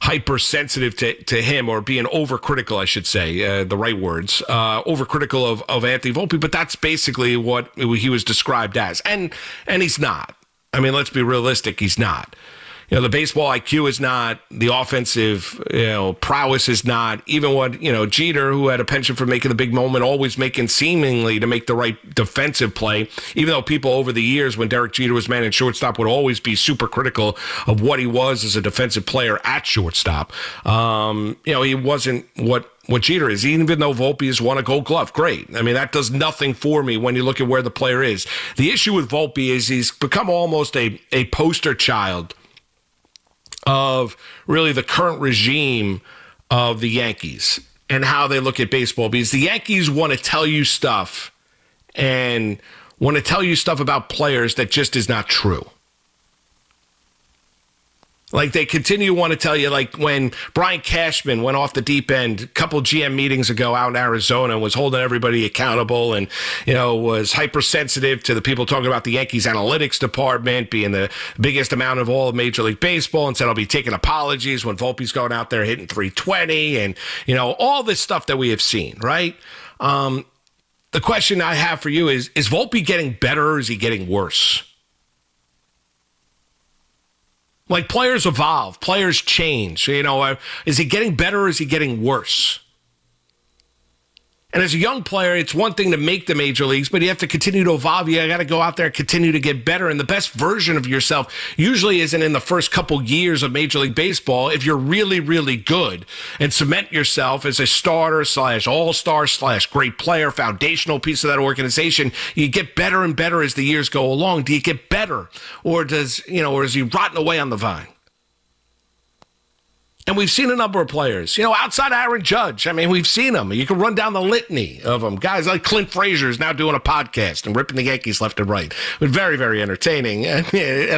hypersensitive to him or being overcritical, I should say, the right words, overcritical of Anthony Volpe, but that's basically what he was described as. And he's not. I mean, let's be realistic, he's not. The baseball IQ is not, the offensive, prowess is not. Even what, Jeter, who had a penchant for making the big moment, always making seemingly to make the right defensive play, even though people over the years when Derek Jeter was managing shortstop would always be super critical of what he was as a defensive player at shortstop. He wasn't what Jeter is, even though Volpe has won a Gold Glove. Great. I mean, that does nothing for me when you look at where the player is. The issue with Volpe is he's become almost a poster child of really the current regime of the Yankees and how they look at baseball, because the Yankees want to tell you stuff and want to tell you stuff about players that just is not true. Like they continue to want to tell you, like when Brian Cashman went off the deep end a couple GM meetings ago out in Arizona and was holding everybody accountable and, was hypersensitive to the people talking about the Yankees analytics department being the biggest amount of all of Major League Baseball, and said, I'll be taking apologies when Volpe's going out there hitting 320 and, all this stuff that we have seen, right? The question I have for you is Volpe getting better or is he getting worse? Like, players evolve, players change. Is he getting better or is he getting worse? And as a young player, it's one thing to make the major leagues, but you have to continue to evolve. You got to go out there and continue to get better. And the best version of yourself usually isn't in the first couple years of Major League Baseball. If you're really, really good and cement yourself as a starter / all-star / great player, foundational piece of that organization, you get better and better as the years go along. Do you get better? Or is he rotting away on the vine? And we've seen a number of players, outside Aaron Judge. I mean, we've seen them. You can run down the litany of them. Guys like Clint Frazier is now doing a podcast and ripping the Yankees left and right. But very, very entertaining. And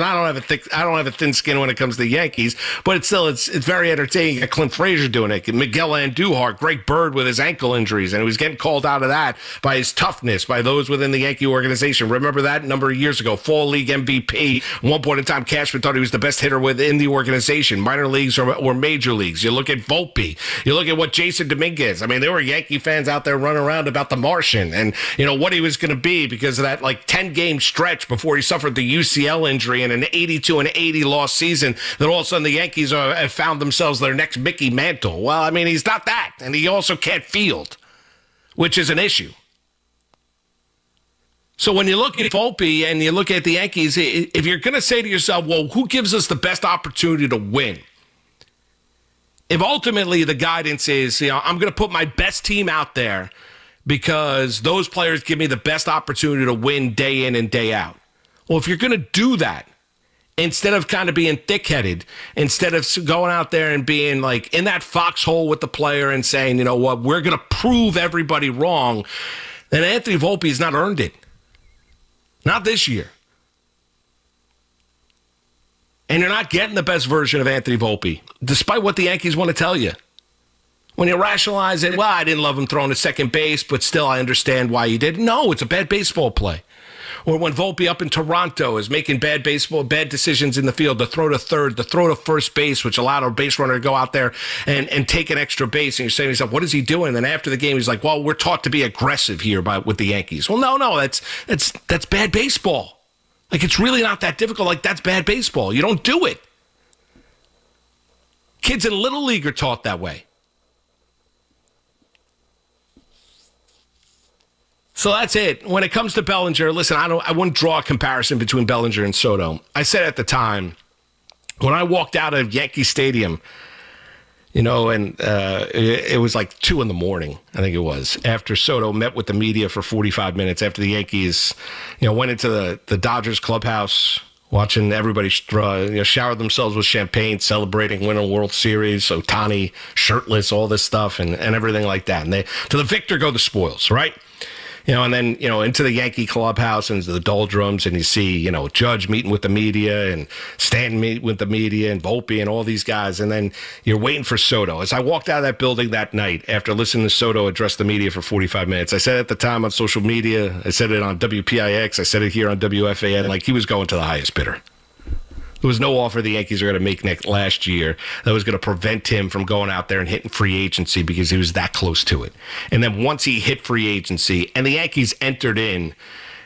I don't have a thin skin when it comes to the Yankees, but it's very entertaining. You got Clint Frazier doing it. Miguel Andujar, Greg Bird with his ankle injuries, and he was getting called out of that by his toughness, by those within the Yankee organization. Remember that a number of years ago, Fall League MVP. At one point in time, Cashman thought he was the best hitter within the organization. Minor leagues or major leagues. You look at Volpe. You look at what Jason Dominguez. I mean, there were Yankee fans out there running around about the Martian and, what he was going to be because of that 10-game stretch before he suffered the UCL injury and an 82-80 loss season that all of a sudden the Yankees have found themselves their next Mickey Mantle. Well, I mean, he's not that. And he also can't field, which is an issue. So when you look at Volpe and you look at the Yankees, if you're going to say to yourself, well, who gives us the best opportunity to win? If ultimately the guidance is, I'm going to put my best team out there because those players give me the best opportunity to win day in and day out. Well, if you're going to do that, instead of kind of being thick-headed, instead of going out there and being in that foxhole with the player and saying, we're going to prove everybody wrong, then Anthony Volpe has not earned it. Not this year. And you're not getting the best version of Anthony Volpe, despite what the Yankees want to tell you. When you rationalize it, well, I didn't love him throwing to second base, but still I understand why he did. No, it's a bad baseball play. Or when Volpe up in Toronto is making bad decisions in the field, to throw to third, to throw to first base, which allowed a base runner to go out there and take an extra base. And you're saying to yourself, what is he doing? And then after the game, he's like, well, we're taught to be aggressive here with the Yankees. Well, no, that's bad baseball. It's really not that difficult. That's bad baseball. You don't do it. Kids in Little League are taught that way. So that's it. When it comes to Bellinger, listen, I wouldn't draw a comparison between Bellinger and Soto. I said at the time, when I walked out of Yankee Stadium, and it was 2 a.m, I think it was, after Soto met with the media for 45 minutes after the Yankees, went into the Dodgers clubhouse, watching everybody shower themselves with champagne, celebrating winning a World Series, Ohtani shirtless, all this stuff, and everything like that. And to the victor go the spoils, right? And then, into the Yankee clubhouse and into the doldrums, and you see, Judge meeting with the media and Stanton meeting with the media and Volpe and all these guys. And then you're waiting for Soto. As I walked out of that building that night after listening to Soto address the media for 45 minutes, I said at the time on social media, I said it on WPIX, I said it here on WFAN, he was going to the highest bidder. There was no offer the Yankees were going to make last year that was going to prevent him from going out there and hitting free agency because he was that close to it. And then once he hit free agency and the Yankees entered in,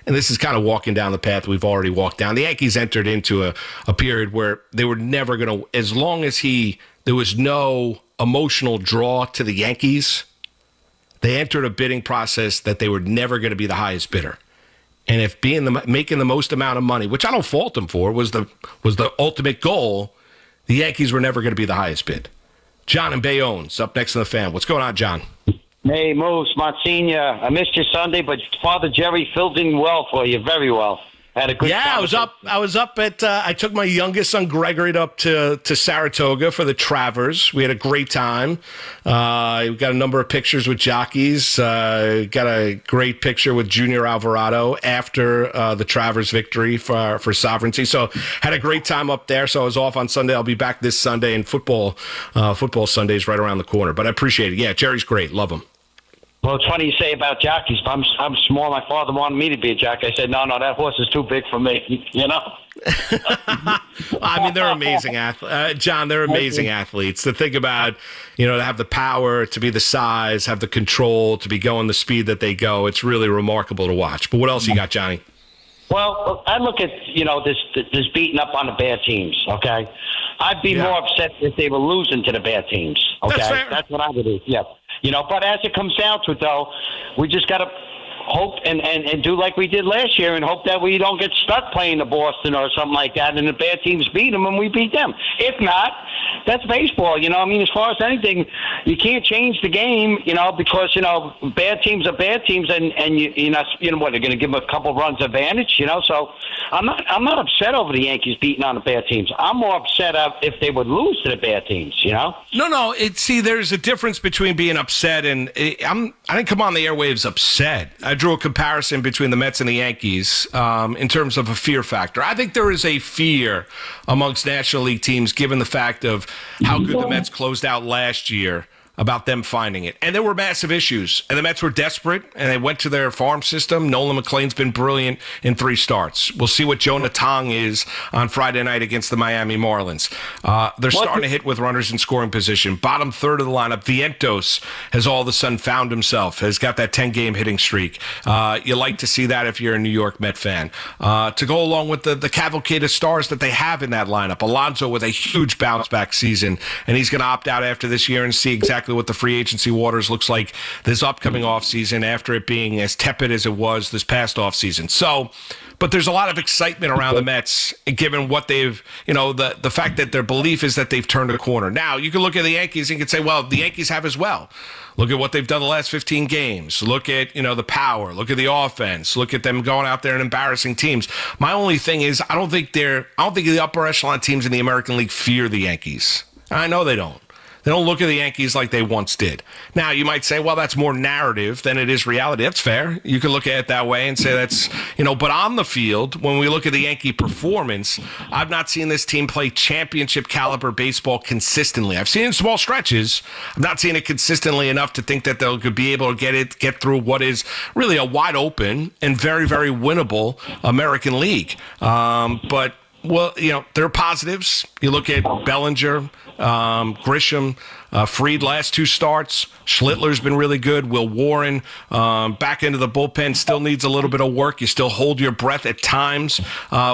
and this is kind of walking down the path we've already walked down, the Yankees entered into a period where they were never going to, as long as there was no emotional draw to the Yankees, they entered a bidding process that they were never going to be the highest bidder. And if making the most amount of money, which I don't fault them for, was the ultimate goal, the Yankees were never going to be the highest bid. John in Bayonne's up next to the fan. What's going on, John? Hey, Moose, Monsignor. I missed you Sunday, but Father Jerry filled in well for you, very well. Had a good I was up at I took my youngest son Gregory up to Saratoga for the Travers. We had a great time. We got a number of pictures with jockeys. Got a great picture with Junior Alvarado after the Travers victory for Sovereignty. So had a great time up there. So I was off on Sunday. I'll be back this Sunday, and football Sunday's right around the corner. But I appreciate it. Yeah, Jerry's great. Love him. Well, it's funny you say about jockeys. I'm small. My father wanted me to be a jockey. I said, no, that horse is too big for me, I mean, they're amazing athletes. John, they're amazing athletes. To think about, to have the power, to be the size, have the control, to be going the speed that they go, it's really remarkable to watch. But what else you got, Johnny? Well, I look at, this beating up on the bad teams, okay? I'd be more upset if they were losing to the bad teams. Okay, that's what I would do. Yeah, But as it comes down to it, though, we just got to hope and do like we did last year and hope that we don't get stuck playing the Boston or something like that and the bad teams beat them and we beat them. If not, that's baseball. As far as anything, you can't change the game, because, bad teams are bad teams and they're going to give them a couple runs advantage, So I'm not upset over the Yankees beating on the bad teams. I'm more upset if they would lose to the bad teams, No, there's a difference between being upset and I didn't come on the airwaves upset. I drew a comparison between the Mets and the Yankees in terms of a fear factor. I think there is a fear amongst National League teams given the fact of how good the Mets closed out last year about them finding it. And there were massive issues. And the Mets were desperate, and they went to their farm system. Nolan McLean's been brilliant in 3 starts. We'll see what Jonah Tong is on Friday night against the Miami Marlins. They're starting to hit with runners in scoring position. Bottom third of the lineup, Vientos has all of a sudden found himself, has got that 10-game hitting streak. You like to see that if you're a New York Met fan. To go along with the cavalcade of stars that they have in that lineup. Alonso with a huge bounce-back season, and he's going to opt out after this year and see exactly what the free agency waters looks like this upcoming offseason after it being as tepid as it was this past offseason. So, but there's a lot of excitement around the Mets, given what they've, the fact that their belief is that they've turned a corner. Now, you can look at the Yankees and you can say, well, the Yankees have as well. Look at what they've done the last 15 games. Look at, the power. Look at the offense. Look at them going out there and embarrassing teams. My only thing is, I don't think the upper echelon teams in the American League fear the Yankees. I know they don't. They don't look at the Yankees like they once did. Now, you might say, well, that's more narrative than it is reality. That's fair. You can look at it that way and say that's, but on the field, when we look at the Yankee performance, I've not seen this team play championship caliber baseball consistently. I've seen it in small stretches. I've not seen it consistently enough to think that they'll be able to get through what is really a wide open and very, very winnable American League. But there are positives. You look at Bellinger, Grisham, Fried last 2 starts. Schlittler's been really good. Will Warren back into the bullpen still needs a little bit of work. You still hold your breath at times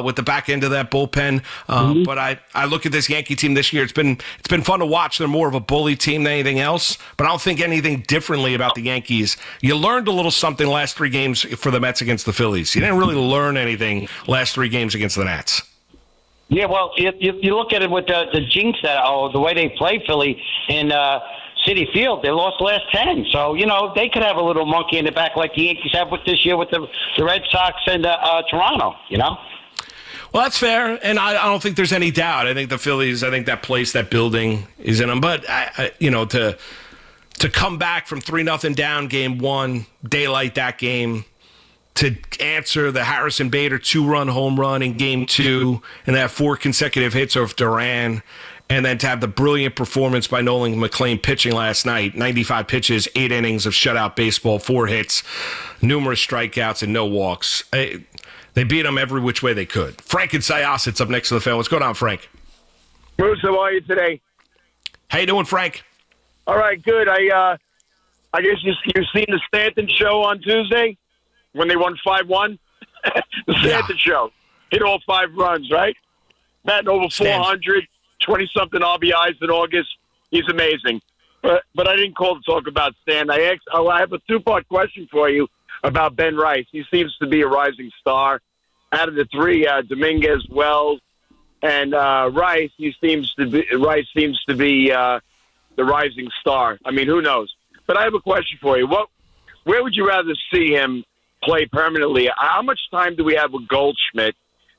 with the back end of that bullpen. But I look at this Yankee team this year. It's been fun to watch. They're more of a bully team than anything else. But I don't think anything differently about the Yankees. You learned a little something last 3 games for the Mets against the Phillies. You didn't really learn anything last 3 games against the Nats. Yeah, well, you look at it with the jinx the way they play Philly in Citi Field. They lost the last 10. So, they could have a little monkey in the back like the Yankees have with this year with the Red Sox and Toronto, Well, that's fair, and I don't think there's any doubt. I think the Phillies, that place, that building is in them. But, to come back from 3-0 down game 1, daylight that game, to answer the Harrison Bader 2-run home run in game 2 and have 4 consecutive hits of Duran, and then to have the brilliant performance by Nolan McLean pitching last night, 95 pitches, 8 innings of shutout baseball, 4 hits, numerous strikeouts, and no walks. They beat them every which way they could. Frank and Syosset's up next to the fan. What's going on, Frank? Bruce, how are you today? How you doing, Frank? All right, good. I guess you've seen the Stanton show on Tuesday? When they won 5-1, the Stanton show hit all 5 runs, right? Batting over 400, 20-something RBIs in August. He's amazing. But I didn't call to talk about Stan. I have a 2-part question for you about Ben Rice. He seems to be a rising star. Out of the 3, Dominguez, Wells, and Rice, seems to be the rising star. I mean, who knows? But I have a question for you. Where would you rather see him play permanently? How much time do we have with Goldschmidt?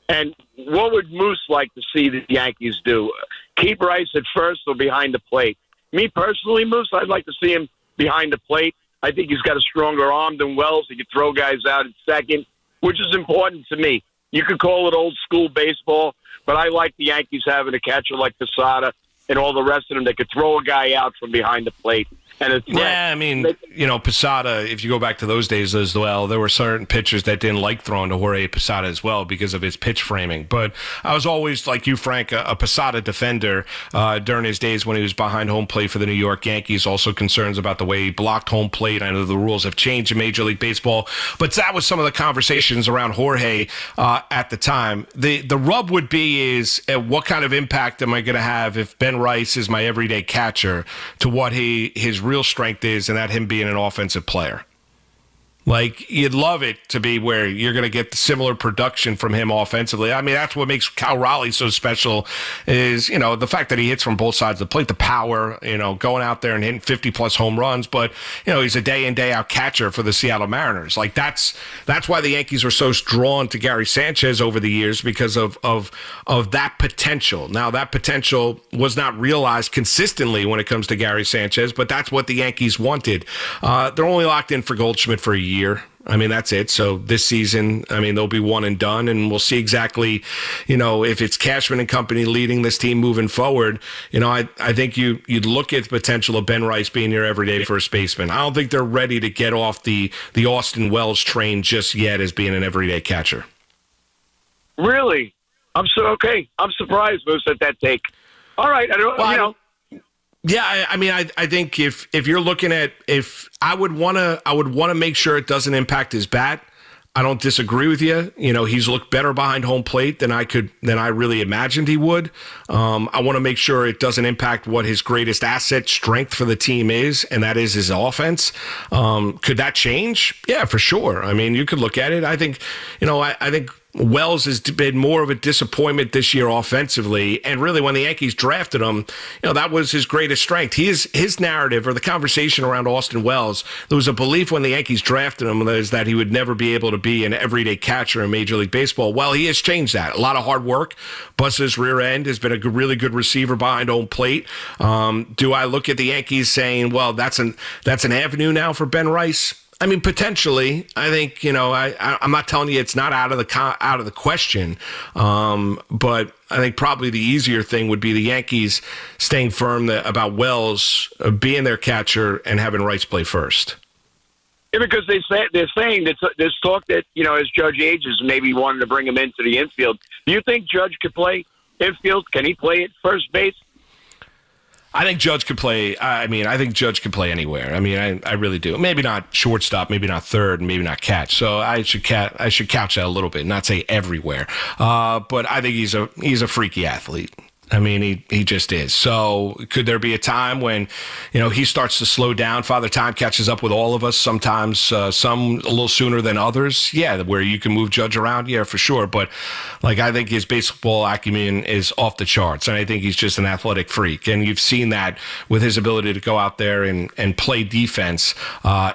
And what would Moose like to see the Yankees do? Keep Rice at first or behind the plate? Me personally, Moose, I'd like to see him behind the plate. I think he's got a stronger arm than Wells. He could throw guys out at second, which is important to me. You could call it old school baseball, but I like the Yankees having a catcher like Posada and all the rest of them that could throw a guy out from behind the plate. and a threat. Yeah, I mean, Posada, if you go back to those days as well, there were certain pitchers that didn't like throwing to Jorge Posada as well because of his pitch framing. But I was always, like you, Frank, a Posada defender during his days when he was behind home plate for the New York Yankees. Also concerns about the way he blocked home plate. I know the rules have changed in Major League Baseball, but that was some of the conversations around Jorge at the time. The rub would be is what kind of impact am I going to have if Ben Rice is my everyday catcher to what his real strength is, and that him being an offensive player. Like, you'd love it to be where you're going to get similar production from him offensively. I mean, that's what makes Cal Raleigh so special is, the fact that he hits from both sides of the plate, the power, going out there and hitting 50-plus home runs. But, he's a day-in, day-out catcher for the Seattle Mariners. Like, that's why the Yankees were so drawn to Gary Sanchez over the years, because of that potential. Now, that potential was not realized consistently when it comes to Gary Sanchez, but that's what the Yankees wanted. They're only locked in for Goldschmidt for a year. I mean, that's it. So this season, I mean, they'll be one and done, and we'll see exactly, if it's Cashman and company leading this team moving forward. I think you'd look at the potential of Ben Rice being your everyday first baseman. I don't think they're ready to get off the Austin Wells train just yet as being an everyday catcher. Really? I'm surprised, Moose, at that take. All right. Yeah, I mean, I think if you're looking at, if I would want to make sure it doesn't impact his bat. I don't disagree with you. He's looked better behind home plate than I really imagined he would. I want to make sure it doesn't impact what his greatest asset strength for the team is, and that is his offense. Could that change? Yeah, for sure. I mean, you could look at it. I think, I think Wells has been more of a disappointment this year offensively, and really when the Yankees drafted him, that was his greatest strength. His narrative, or the conversation around Austin Wells, there was a belief when the Yankees drafted him is that he would never be able to be an everyday catcher in Major League Baseball. Well, he has changed that. A lot of hard work. Busts his rear end, has been a really good receiver behind home plate. Do I look at the Yankees saying, well, that's an avenue now for Ben Rice? I mean, potentially. I think, I'm not telling you it's not out of the question, but I think probably the easier thing would be the Yankees staying firm about Wells being their catcher and having Rice play first. Yeah, because they're saying that there's talk that, as Judge ages, maybe wanting to bring him into the infield. Do you think Judge could play infield? Can he play at first base? I think Judge could play. I think Judge could play anywhere. I mean, I really do. Maybe not shortstop, maybe not third, maybe not catch. So I should couch that a little bit, not say everywhere. But I think he's a freaky athlete. I mean, he just is. So could there be a time when, he starts to slow down? Father Time catches up with all of us sometimes, some a little sooner than others. Yeah, where you can move Judge around. Yeah, for sure. But I think his baseball acumen is off the charts. And I think he's just an athletic freak. And you've seen that with his ability to go out there and play defense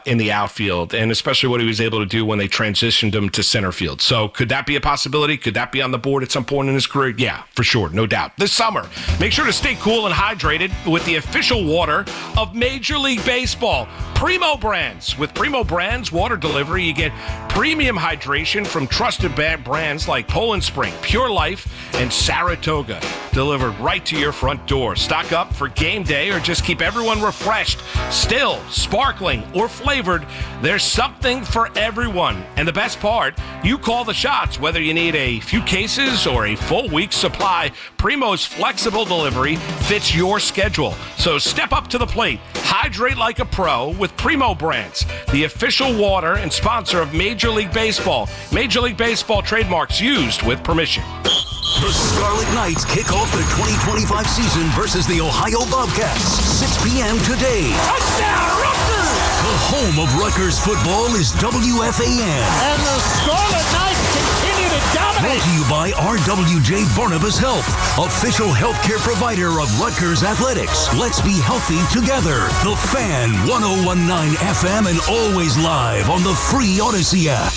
in the outfield, and especially what he was able to do when they transitioned him to center field. So could that be a possibility? Could that be on the board at some point in his career? Yeah, for sure. No doubt. This summer, make sure to stay cool and hydrated with the official water of Major League Baseball. Primo Brands. With Primo Brands water delivery, you get premium hydration from trusted brands like Poland Spring, Pure Life, and Saratoga, delivered right to your front door. Stock up for game day or just keep everyone refreshed, still, sparkling, or flavored. There's something for everyone. And the best part, you call the shots, whether you need a few cases or a full week's supply. Primo's flexible delivery fits your schedule. So step up to the plate. Hydrate like a pro with Primo Brands, the official water and sponsor of Major League Baseball. Major League Baseball trademarks used with permission. The Scarlet Knights kick off the 2025 season versus the Ohio Bobcats. 6 p.m. today. Touchdown, Rutgers! The home of Rutgers football is WFAN. And the Scarlet Knights continue to dominate. Brought to you by RWJ Barnabas Health, official healthcare provider of Rutgers Athletics. Let's be healthy together. The Fan, 101.9 FM, and always live on the free Odyssey app.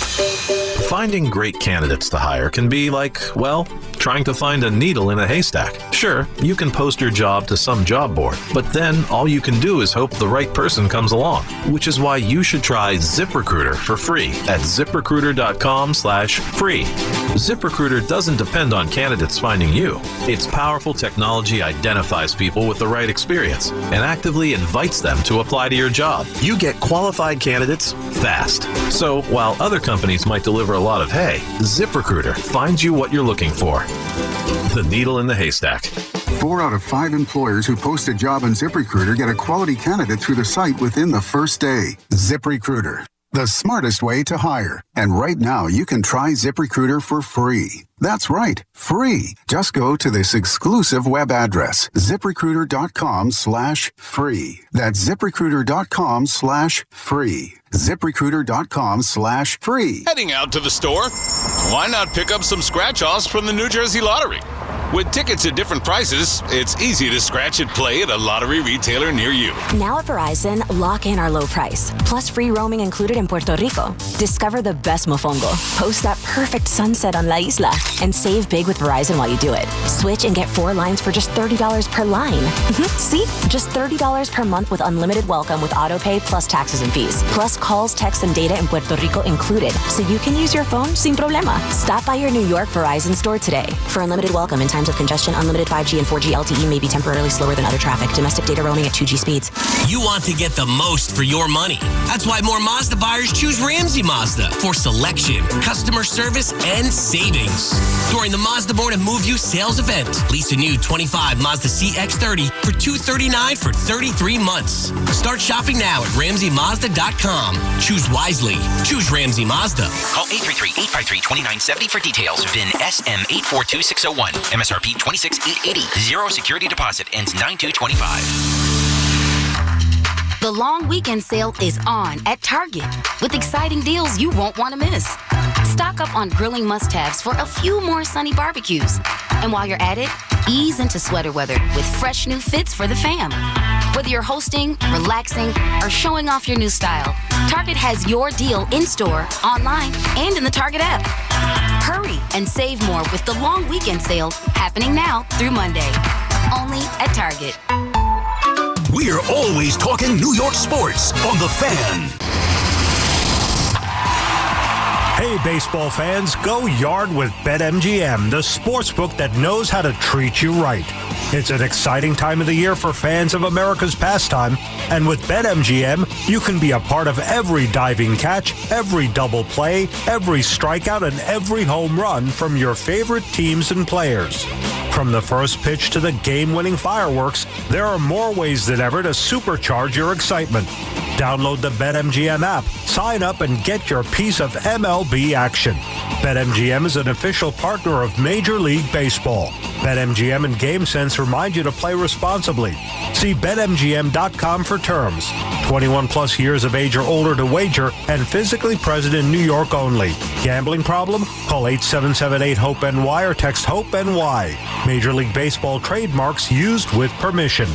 Finding great candidates to hire can be like, well, trying to find a needle in a haystack. Sure, you can post your job to some job board, but then all you can do is hope the right person comes along, which is why you should try ZipRecruiter for free at ZipRecruiter.com/free. ZipRecruiter doesn't depend on candidates finding you. Its powerful technology identifies people with the right experience and actively invites them to apply to your job. You get qualified candidates fast. So while other companies might deliver a lot of hay, ZipRecruiter finds you what you're looking for. The needle in the haystack. 4 out of 5 employers who post a job on ZipRecruiter get a quality candidate through the site within the first day. ZipRecruiter, the smartest way to hire. And right now, you can try ZipRecruiter for free. That's right, free. Just go to this exclusive web address, ZipRecruiter.com/free. That's ZipRecruiter.com/free. ZipRecruiter.com/free. Heading out to the store? Why not pick up some scratch-offs from the New Jersey Lottery? With tickets at different prices, it's easy to scratch and play at a lottery retailer near you. Now at Verizon, lock in our low price, plus free roaming included in Puerto Rico. Discover the best mofongo, post that perfect sunset on La Isla, and save big with Verizon while you do it. Switch and get 4 lines for just $30 per line. See? Just $30 per month with unlimited welcome with autopay plus taxes and fees. Plus calls, texts, and data in Puerto Rico included, so you can use your phone sin problema. Stop by your New York Verizon store today. For unlimited welcome in times of congestion, unlimited 5G and 4G LTE may be temporarily slower than other traffic. Domestic data roaming at 2G speeds. You want to get the most for your money. That's why more Mazda buyers choose Ramsey Mazda for selection, customer service, and savings. During the Mazda Born and Move You sales event, lease a new 25 Mazda CX-30 for $239 for 33 months. Start shopping now at RamseyMazda.com. Choose wisely. Choose Ramsey Mazda. Call 833-853-2970 for details. VIN SM842601. MSRP $26,880. Zero security deposit. Ends 9/2/25. The long weekend sale is on at Target with exciting deals you won't want to miss. Stock up on grilling must-haves for a few more sunny barbecues. And while you're at it, ease into sweater weather with fresh new fits for the fam. Whether you're hosting, relaxing, or showing off your new style, Target has your deal in-store, online, and in the Target app. Hurry and save more with the long weekend sale happening now through Monday. Only at Target. We're always talking New York sports on The Fan. Hey, baseball fans, go yard with BetMGM, the sportsbook that knows how to treat you right. It's an exciting time of the year for fans of America's pastime, and with BetMGM, you can be a part of every diving catch, every double play, every strikeout, and every home run from your favorite teams and players. From the first pitch to the game-winning fireworks, there are more ways than ever to supercharge your excitement. Download the BetMGM app, sign up, and get your piece of MLB action. BetMGM is an official partner of Major League Baseball. BetMGM and GameSense remind you to play responsibly. See BetMGM.com for terms. 21 plus years of age or older to wager and physically present in New York only. Gambling problem? Call 877-8-HOPE-NY or text HOPE-NY. Major League Baseball trademarks used with permission.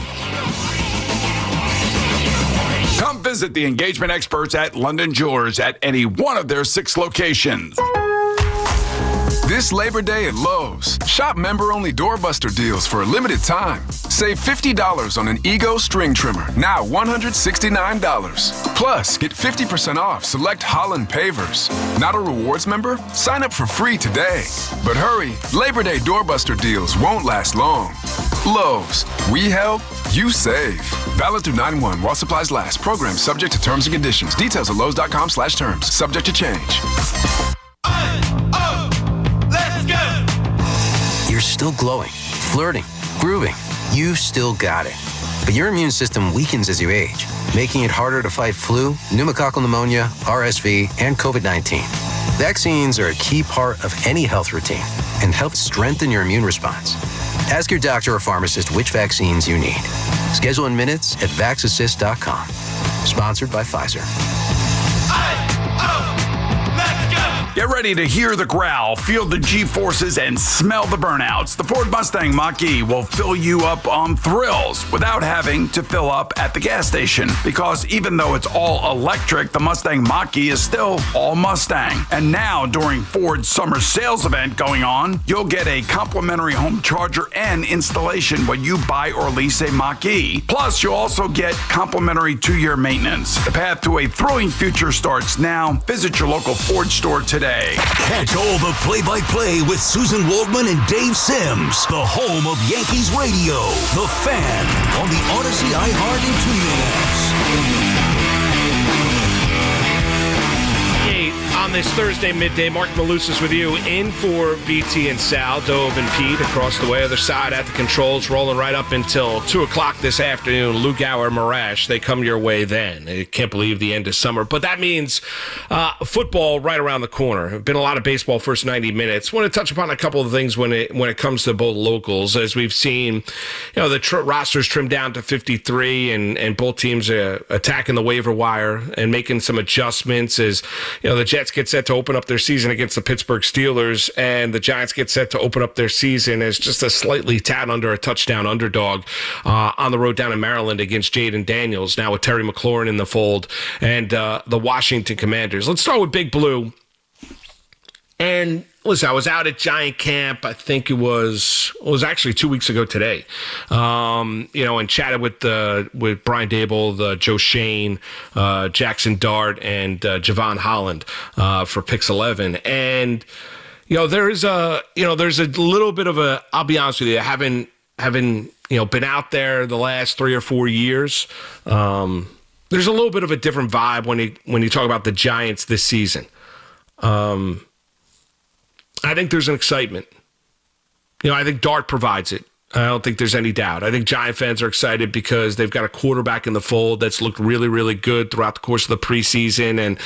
Come visit the engagement experts at London Jewelers at any one of their 6 locations. This Labor Day at Lowe's, shop member-only doorbuster deals for a limited time. Save $50 on an Ego string trimmer, now $169. Plus, get 50% off select Holland pavers. Not a rewards member? Sign up for free today. But hurry, Labor Day doorbuster deals won't last long. Lowe's, we help, you save. Valid through 9/1 while supplies last. Program subject to terms and conditions. Details at Lowe's.com/terms. Subject to change. You're still glowing, flirting, grooving. You still got it. But your immune system weakens as you age, making it harder to fight flu, pneumococcal pneumonia, RSV, and COVID-19. Vaccines are a key part of any health routine and help strengthen your immune response. Ask your doctor or pharmacist which vaccines you need. Schedule in minutes at VaxAssist.com. Sponsored by Pfizer. Let's go! Get ready to hear the growl, feel the G-forces, and smell the burnouts. The Ford Mustang Mach-E will fill you up on thrills without having to fill up at the gas station. Because even though it's all electric, the Mustang Mach-E is still all Mustang. And now, during Ford's summer sales event going on, you'll get a complimentary home charger and installation when you buy or lease a Mach-E. Plus, you'll also get complimentary 2-year maintenance. The path to a thrilling future starts now. Visit your local Ford store today. Catch all the play-by-play with Susan Waldman and Dave Sims. The home of Yankees radio. The Fan on the Odyssey, iHeart, and TuneIn apps. On this Thursday midday, Marc Malusis with you in for BT and Sal, Dove and Pete across the way, other side at the controls, rolling right up until 2 o'clock this afternoon. Lugauer, Marash, they come your way then. I can't believe the end of summer, but that means football right around the corner. Been a lot of baseball first 90 minutes. Want to touch upon a couple of things when it comes to both locals, as we've seen, the rosters trimmed down to 53, and both teams are attacking the waiver wire and making some adjustments as the Jets get set to open up their season against the Pittsburgh Steelers, and the Giants get set to open up their season as just a slightly tad under a touchdown underdog on the road down in Maryland against Jaden Daniels, now with Terry McLaurin in the fold, and the Washington Commanders. Let's start with Big Blue. And listen, I was out at Giant Camp. I think it was actually 2 weeks ago today. And chatted with Brian Dable, Joe Shane, Jackson Dart, and Javon Holland for Pix 11. And there's a little bit of a. I'll be honest with you, I haven't been out there the last 3 or 4 years. There's a little bit of a different vibe when you talk about the Giants this season. I think there's an excitement. I think Dart provides it. I don't think there's any doubt. I think Giant fans are excited because they've got a quarterback in the fold that's looked really, really good throughout the course of the preseason. And,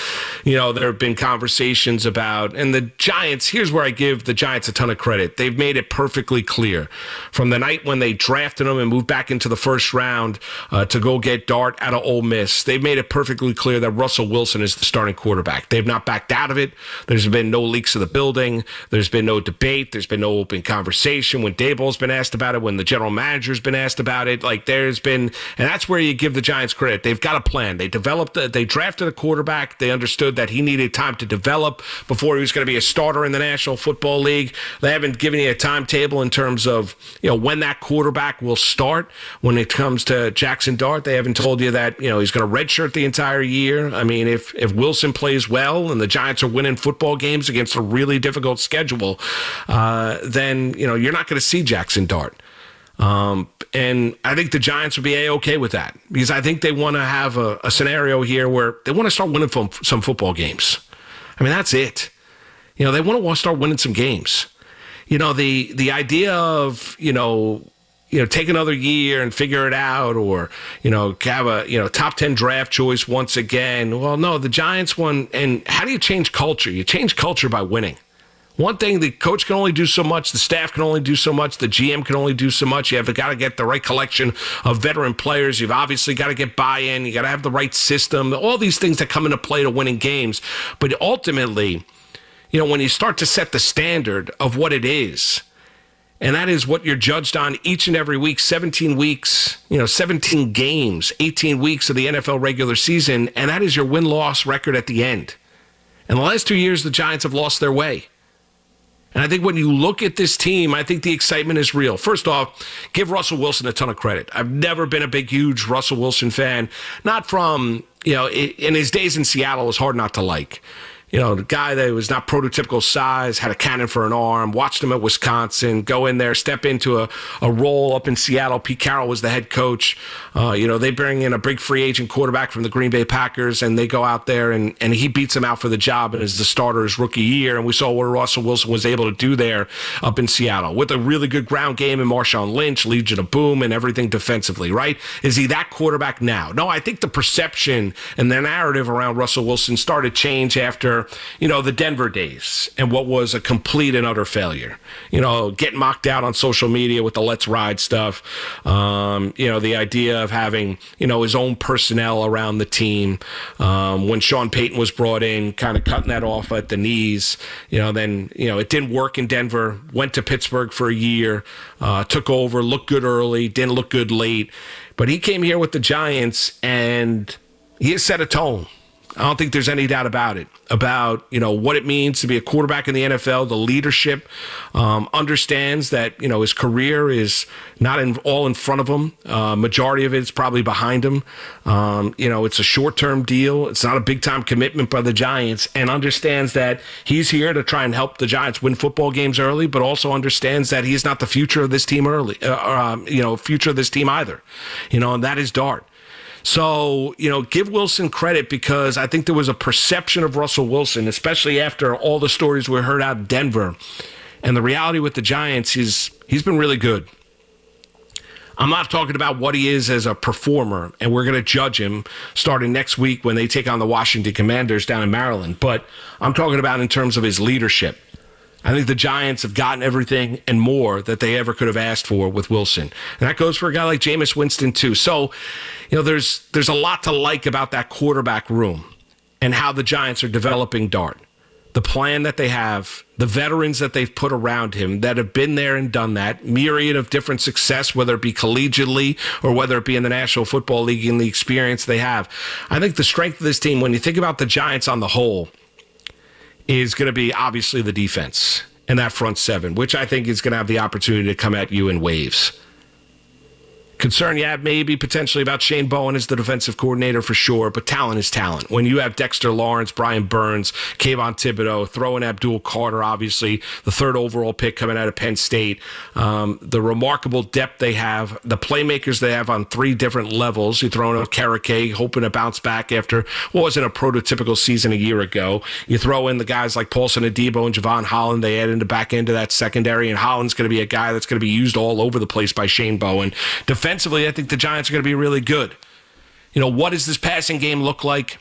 there have been conversations about, and the Giants, here's where I give the Giants a ton of credit. They've made it perfectly clear from the night when they drafted him and moved back into the first round to go get Dart out of Ole Miss. They've made it perfectly clear that Russell Wilson is the starting quarterback. They've not backed out of it. There's been no leaks of the building. There's been no debate. There's been no open conversation. When Dable's been asked about it, when the general manager's been asked about it, there's been, and that's where you give the Giants credit. They've got a plan. They drafted a quarterback. They understood that he needed time to develop before he was going to be a starter in the National Football League. They haven't given you a timetable in terms of, when that quarterback will start. When it comes to Jackson Dart, they haven't told you that, he's going to redshirt the entire year. I mean, if Wilson plays well and the Giants are winning football games against a really difficult schedule, then, you're not going to see Jackson Dart. And I think the Giants would be A-okay with that, because I think they want to have a scenario here where they want to start winning some football games. I mean, that's it. They want to start winning some games. The idea of, take another year and figure it out, or, have a, top 10 draft choice once again. Well, no, the Giants won. And how do you change culture? You change culture by winning. One thing, the coach can only do so much, the staff can only do so much, the GM can only do so much. You have got to get the right collection of veteran players. You've obviously got to get buy-in. You got to have the right system. All these things that come into play to winning games. But ultimately, when you start to set the standard of what it is, and that is what you're judged on each and every week, 17 weeks, 17 games, 18 weeks of the NFL regular season, and that is your win-loss record at the end. And the last 2 years, the Giants have lost their way. And I think when you look at this team, I think the excitement is real. First off, give Russell Wilson a ton of credit. I've never been a big, huge Russell Wilson fan. Not from, in his days in Seattle, it was hard not to like. The guy that was not prototypical size, had a cannon for an arm, watched him at Wisconsin, go in there, step into a role up in Seattle. Pete Carroll was the head coach. They bring in a big free agent quarterback from the Green Bay Packers, and they go out there and he beats them out for the job and is the starter his rookie year. And we saw what Russell Wilson was able to do there up in Seattle with a really good ground game and Marshawn Lynch, Legion of Boom, and everything defensively, right? Is he that quarterback now? No, I think the perception and the narrative around Russell Wilson started to change after after, the Denver days and what was a complete and utter failure. Getting mocked out on social media with the Let's Ride stuff. The idea of having, his own personnel around the team. When Sean Payton was brought in, kind of cutting that off at the knees. Then, it didn't work in Denver. Went to Pittsburgh for a year. Took over, looked good early, didn't look good late. But he came here with the Giants, and he has set a tone. I don't think there's any doubt about it, about, what it means to be a quarterback in the NFL, the leadership, understands that, his career is not all in front of him. Majority of it is probably behind him. It's a short-term deal. It's not a big-time commitment by the Giants, and understands that he's here to try and help the Giants win football games early, but also understands that he's not the future of this team future of this team either. And that is Dart. So, give Wilson credit, because I think there was a perception of Russell Wilson, especially after all the stories we heard out of Denver. And the reality with the Giants is he's been really good. I'm not talking about what he is as a performer, and we're going to judge him starting next week when they take on the Washington Commanders down in Maryland. But I'm talking about in terms of his leadership. I think the Giants have gotten everything and more that they ever could have asked for with Wilson. And that goes for a guy like Jameis Winston, too. So, there's a lot to like about that quarterback room and how the Giants are developing Dart. The plan that they have, the veterans that they've put around him that have been there and done that, myriad of different success, whether it be collegiately or whether it be in the National Football League and the experience they have. I think the strength of this team, when you think about the Giants on the whole, is going to be obviously the defense and that front seven, which I think is going to have the opportunity to come at you in waves. Concern you have maybe potentially about Shane Bowen as the defensive coordinator for sure, but talent is talent. When you have Dexter Lawrence, Brian Burns, Kayvon Thibodeau, throw in Abdul Carter, obviously, the third overall pick coming out of Penn State, the remarkable depth they have, the playmakers they have on three different levels. You throw in Karake, hoping to bounce back after what wasn't a prototypical season a year ago. You throw in the guys like Paulson Adebo and Javon Holland. They add in the back end of that secondary, and Holland's going to be a guy that's going to be used all over the place by Shane Bowen. Defensively, I think the Giants are going to be really good. What does this passing game look like?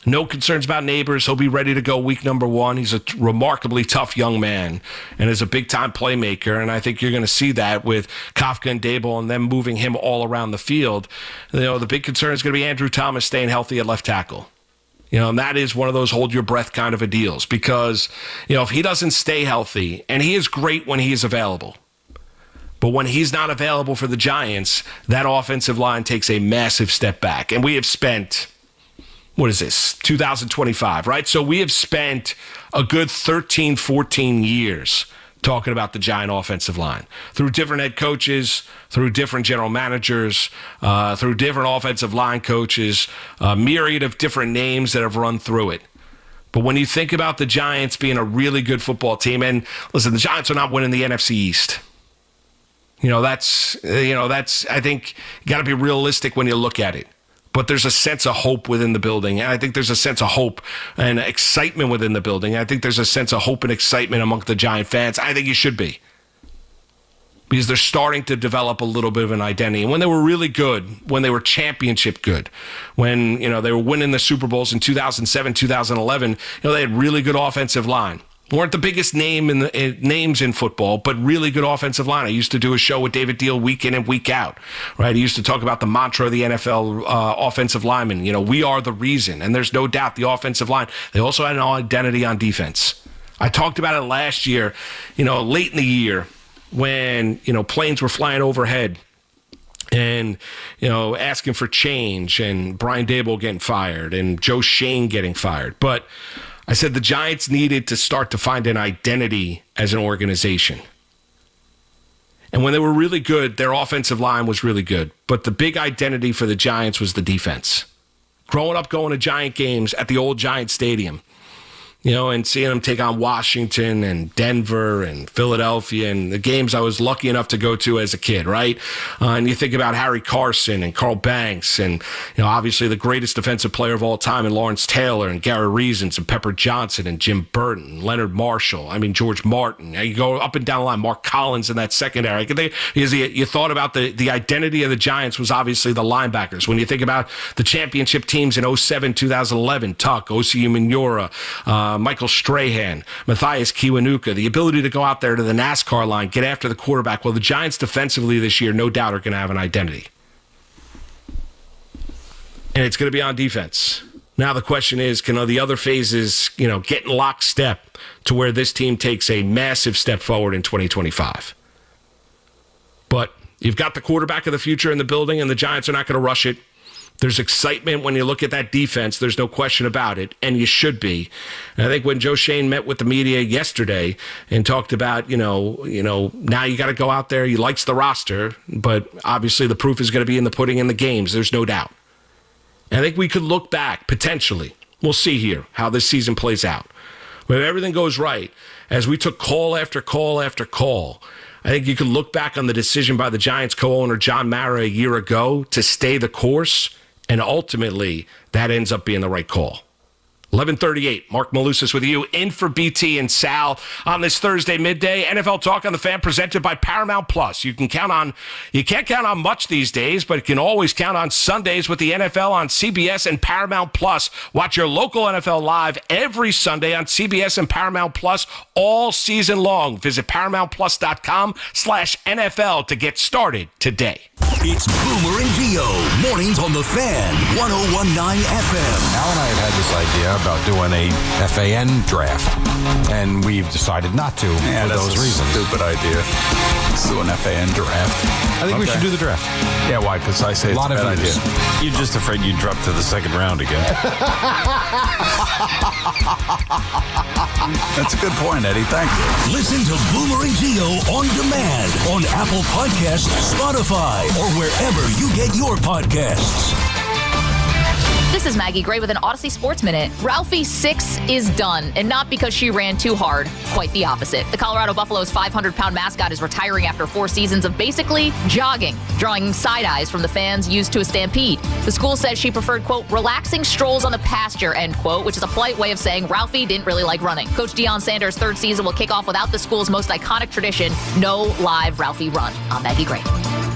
No concerns about Neighbors. He'll be ready to go week number 1. He's a remarkably tough young man and is a big-time playmaker, and I think you're going to see that with Kafka and Dable and them moving him all around the field. The big concern is going to be Andrew Thomas staying healthy at left tackle. And that is one of those hold your breath kind of a deals, because, if he doesn't stay healthy, and he is great when he is available, but when he's not available for the Giants, that offensive line takes a massive step back. And we have spent, 2025, right? So we have spent a good 13, 14 years talking about the Giant offensive line through different head coaches, through different general managers, through different offensive line coaches, a myriad of different names that have run through it. But when you think about the Giants being a really good football team, and listen, the Giants are not winning the NFC East. That's I think you got to be realistic when you look at it. But there's a sense of hope within the building. And I think there's a sense of hope and excitement within the building. I think there's a sense of hope and excitement among the Giant fans. I think you should be. Because they're starting to develop a little bit of an identity. And when they were really good, when they were championship good, when they were winning the Super Bowls in 2007, 2011, they had really good offensive line. Weren't the biggest names in football, but really good offensive line. I used to do a show with David Deal week in and week out, right? He used to talk about the mantra of the NFL offensive lineman. We are the reason, and there's no doubt the offensive line. They also had an identity on defense. I talked about it last year, late in the year when, planes were flying overhead and, asking for change, and Brian Dable getting fired and Joe Shane getting fired. But I said the Giants needed to start to find an identity as an organization. And when they were really good, their offensive line was really good. But the big identity for the Giants was the defense. Growing up going to Giant games at the old Giant Stadium, and seeing them take on Washington and Denver and Philadelphia and the games I was lucky enough to go to as a kid, right? And you think about Harry Carson and Carl Banks and, obviously the greatest defensive player of all time and Lawrence Taylor and Gary Reasons and Pepper Johnson and Jim Burton, Leonard Marshall, George Martin. You go up and down the line, Mark Collins in that secondary. Because you thought about the identity of the Giants was obviously the linebackers. When you think about the championship teams in 07, 2011, Tuck, Osi Umenyiora, Michael Strahan, Matthias Kiwanuka, the ability to go out there to the NASCAR line, get after the quarterback. Well, the Giants defensively this year, no doubt, are going to have an identity. And it's going to be on defense. Now the question is, can the other phases, get in lockstep to where this team takes a massive step forward in 2025? But you've got the quarterback of the future in the building, and the Giants are not going to rush it. There's excitement when you look at that defense. There's no question about it, and you should be. And I think when Joe Schoen met with the media yesterday and talked about, now you got to go out there. He likes the roster, but obviously the proof is going to be in the pudding in the games. There's no doubt. And I think we could look back, potentially. We'll see here how this season plays out. But if everything goes right, as we took call after call after call, I think you can look back on the decision by the Giants co-owner John Mara a year ago to stay the course, and ultimately that ends up being the right call. 11:38, Marc Malusis with you, in for BT and Sal on this Thursday midday. NFL Talk on the Fan presented by Paramount Plus. You can't count on much these days, but you can always count on Sundays with the NFL on CBS and Paramount Plus. Watch your local NFL live every Sunday on CBS and Paramount Plus all season long. Visit ParamountPlus.com/NFL to get started today. It's Boomer and Gio, mornings on the Fan, 101.9 FM. Al and I have had this idea about doing a FAN draft, and we've decided not to for those reasons. Stupid idea. Let's do an FAN draft. I think we should do the draft. Yeah, why? Because I say it's a bad idea. You're just afraid you'd drop to the second round again. That's a good point, Eddie. Thank you. Listen to Boomer and Gio on demand on Apple Podcasts, Spotify, or wherever you get your podcasts. This is Maggie Gray with an Odyssey Sports Minute. Ralphie 6 is done, and not because she ran too hard. Quite the opposite. The Colorado Buffaloes' 500-pound mascot is retiring after 4 seasons of basically jogging, drawing side eyes from the fans used to a stampede. The school says she preferred, quote, relaxing strolls on the pasture, end quote, which is a polite way of saying Ralphie didn't really like running. Coach Deion Sanders' 3rd season will kick off without the school's most iconic tradition, no live Ralphie run. I'm Maggie Gray.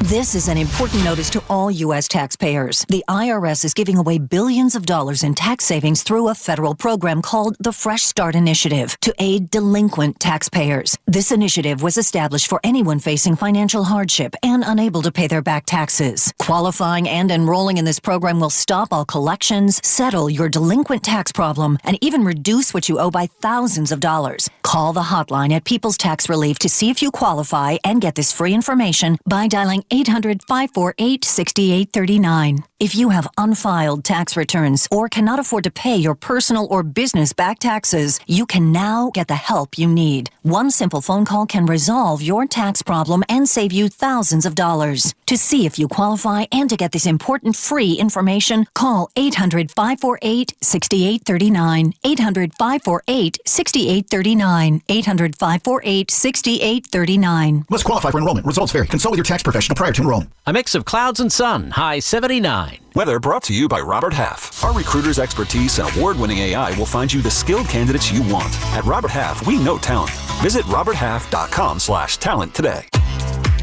This is an important notice to all U.S. taxpayers. The IRS is giving away billions of dollars in tax savings through a federal program called the Fresh Start Initiative to aid delinquent taxpayers. This initiative was established for anyone facing financial hardship and unable to pay their back taxes. Qualifying and enrolling in this program will stop all collections, settle your delinquent tax problem, and even reduce what you owe by thousands of dollars. Call the hotline at People's Tax Relief to see if you qualify and get this free information by dialing 800-548-6839. If you have unfiled tax returns or cannot afford to pay your personal or business back taxes, you can now get the help you need. One simple phone call can resolve your tax problem and save you thousands of dollars. To see if you qualify and to get this important free information, call 800-548-6839. 800-548-6839. 800-548-6839. Must qualify for enrollment. Results vary. Consult with your tax professional prior to enrollment. A mix of clouds and sun. High 79. Weather brought to you by Robert Half. Our recruiters' expertise and award-winning AI will find you the skilled candidates you want. At Robert Half, we know talent. Visit roberthalf.com/talent today.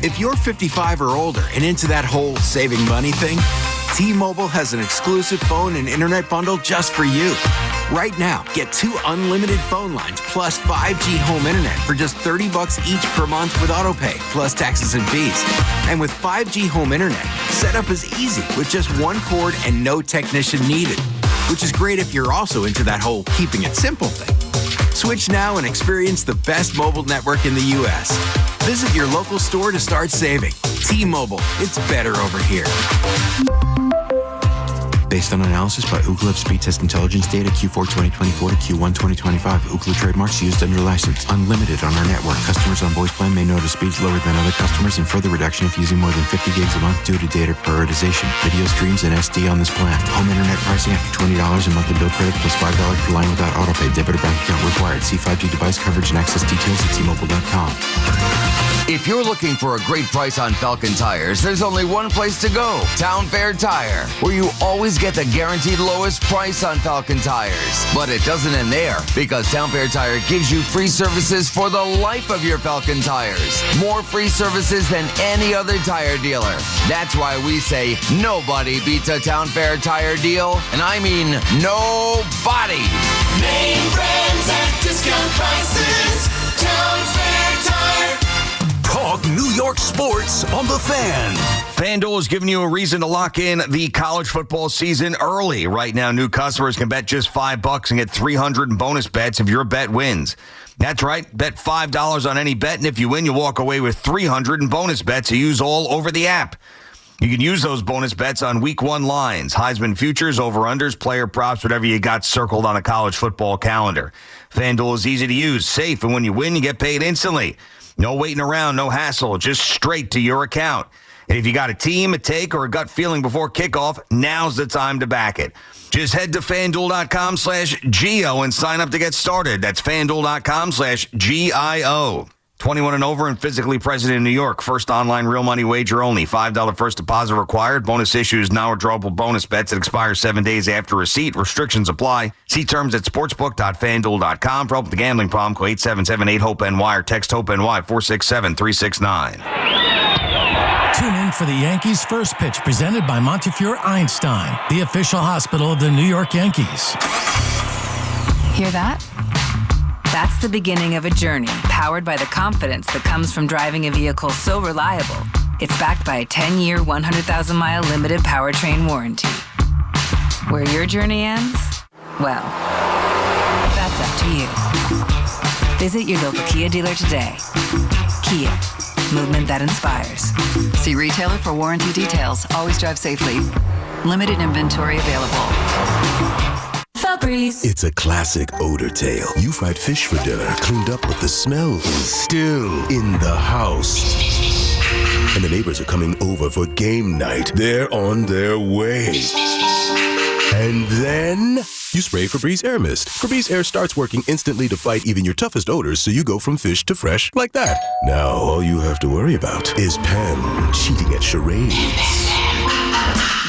If you're 55 or older and into that whole saving money thing, T-Mobile has an exclusive phone and internet bundle just for you. Right now, get 2 unlimited phone lines plus 5G home internet for just $30 each per month with autopay, plus taxes and fees. And with 5G home internet, setup is easy with just 1 cord and no technician needed, which is great if you're also into that whole keeping it simple thing. Switch now and experience the best mobile network in the U.S. Visit your local store to start saving. T-Mobile, it's better over here. Based on analysis by Ookla of Speed Test Intelligence data Q4 2024 to Q1 2025. Ookla trademarks used under license. Unlimited on our network. Customers on voice plan may notice speeds lower than other customers and further reduction if using more than 50 gigs a month due to data prioritization. Video streams and SD on this plan. Home internet pricing after $20 a monthly bill credit plus $5 per line without autopay. Debit or bank account required. See 5G device coverage and access details at T-Mobile.com. If you're looking for a great price on Falcon tires, there's only one place to go, Town Fair Tire, where you always get the guaranteed lowest price on Falcon tires. But it doesn't end there, because Town Fair Tire gives you free services for the life of your Falcon tires. More free services than any other tire dealer. That's why we say nobody beats a Town Fair Tire deal, and I mean nobody. Name brands at discount prices. Town Fair Tire. Talk New York sports on the Fan. FanDuel is giving you a reason to lock in the college football season early. Right now, new customers can bet just $5 and get $300 in bonus bets if your bet wins. That's right. Bet $5 on any bet, and if you win, you walk away with $300 in bonus bets to use all over the app. You can use those bonus bets on week one lines, Heisman futures, over-unders, player props, whatever you got circled on a college football calendar. FanDuel is easy to use, safe, and when you win, you get paid instantly. No waiting around, no hassle, just straight to your account. And if you got a team, a take, or a gut feeling before kickoff, now's the time to back it. Just head to FanDuel.com/GIO and sign up to get started. That's FanDuel.com/GIO. 21 and over and physically present in New York. First online real money wager only. $5 first deposit required. Bonus issues now withdrawable bonus bets that expire 7 days after receipt. Restrictions apply. See terms at sportsbook.fanduel.com. For help with the gambling problem, call 877-8-HOPE-NY or text HOPE-NY 467-369. Tune in for the Yankees' first pitch presented by Montefiore Einstein, the official hospital of the New York Yankees. Hear that? That's the beginning of a journey powered by the confidence that comes from driving a vehicle so reliable, it's backed by a 10-year, 100,000-mile limited powertrain warranty. Where your journey ends? Well, that's up to you. Visit your local Kia dealer today. Kia, movement that inspires. See retailer for warranty details. Always drive safely. Limited inventory available. It's a classic odor tale. You fried fish for dinner, cleaned up, but the smell is still in the house. And the neighbors are coming over for game night. They're on their way. And then you spray Febreze Air Mist. Febreze Air starts working instantly to fight even your toughest odors, so you go from fish to fresh like that. Now all you have to worry about is Pam cheating at charades.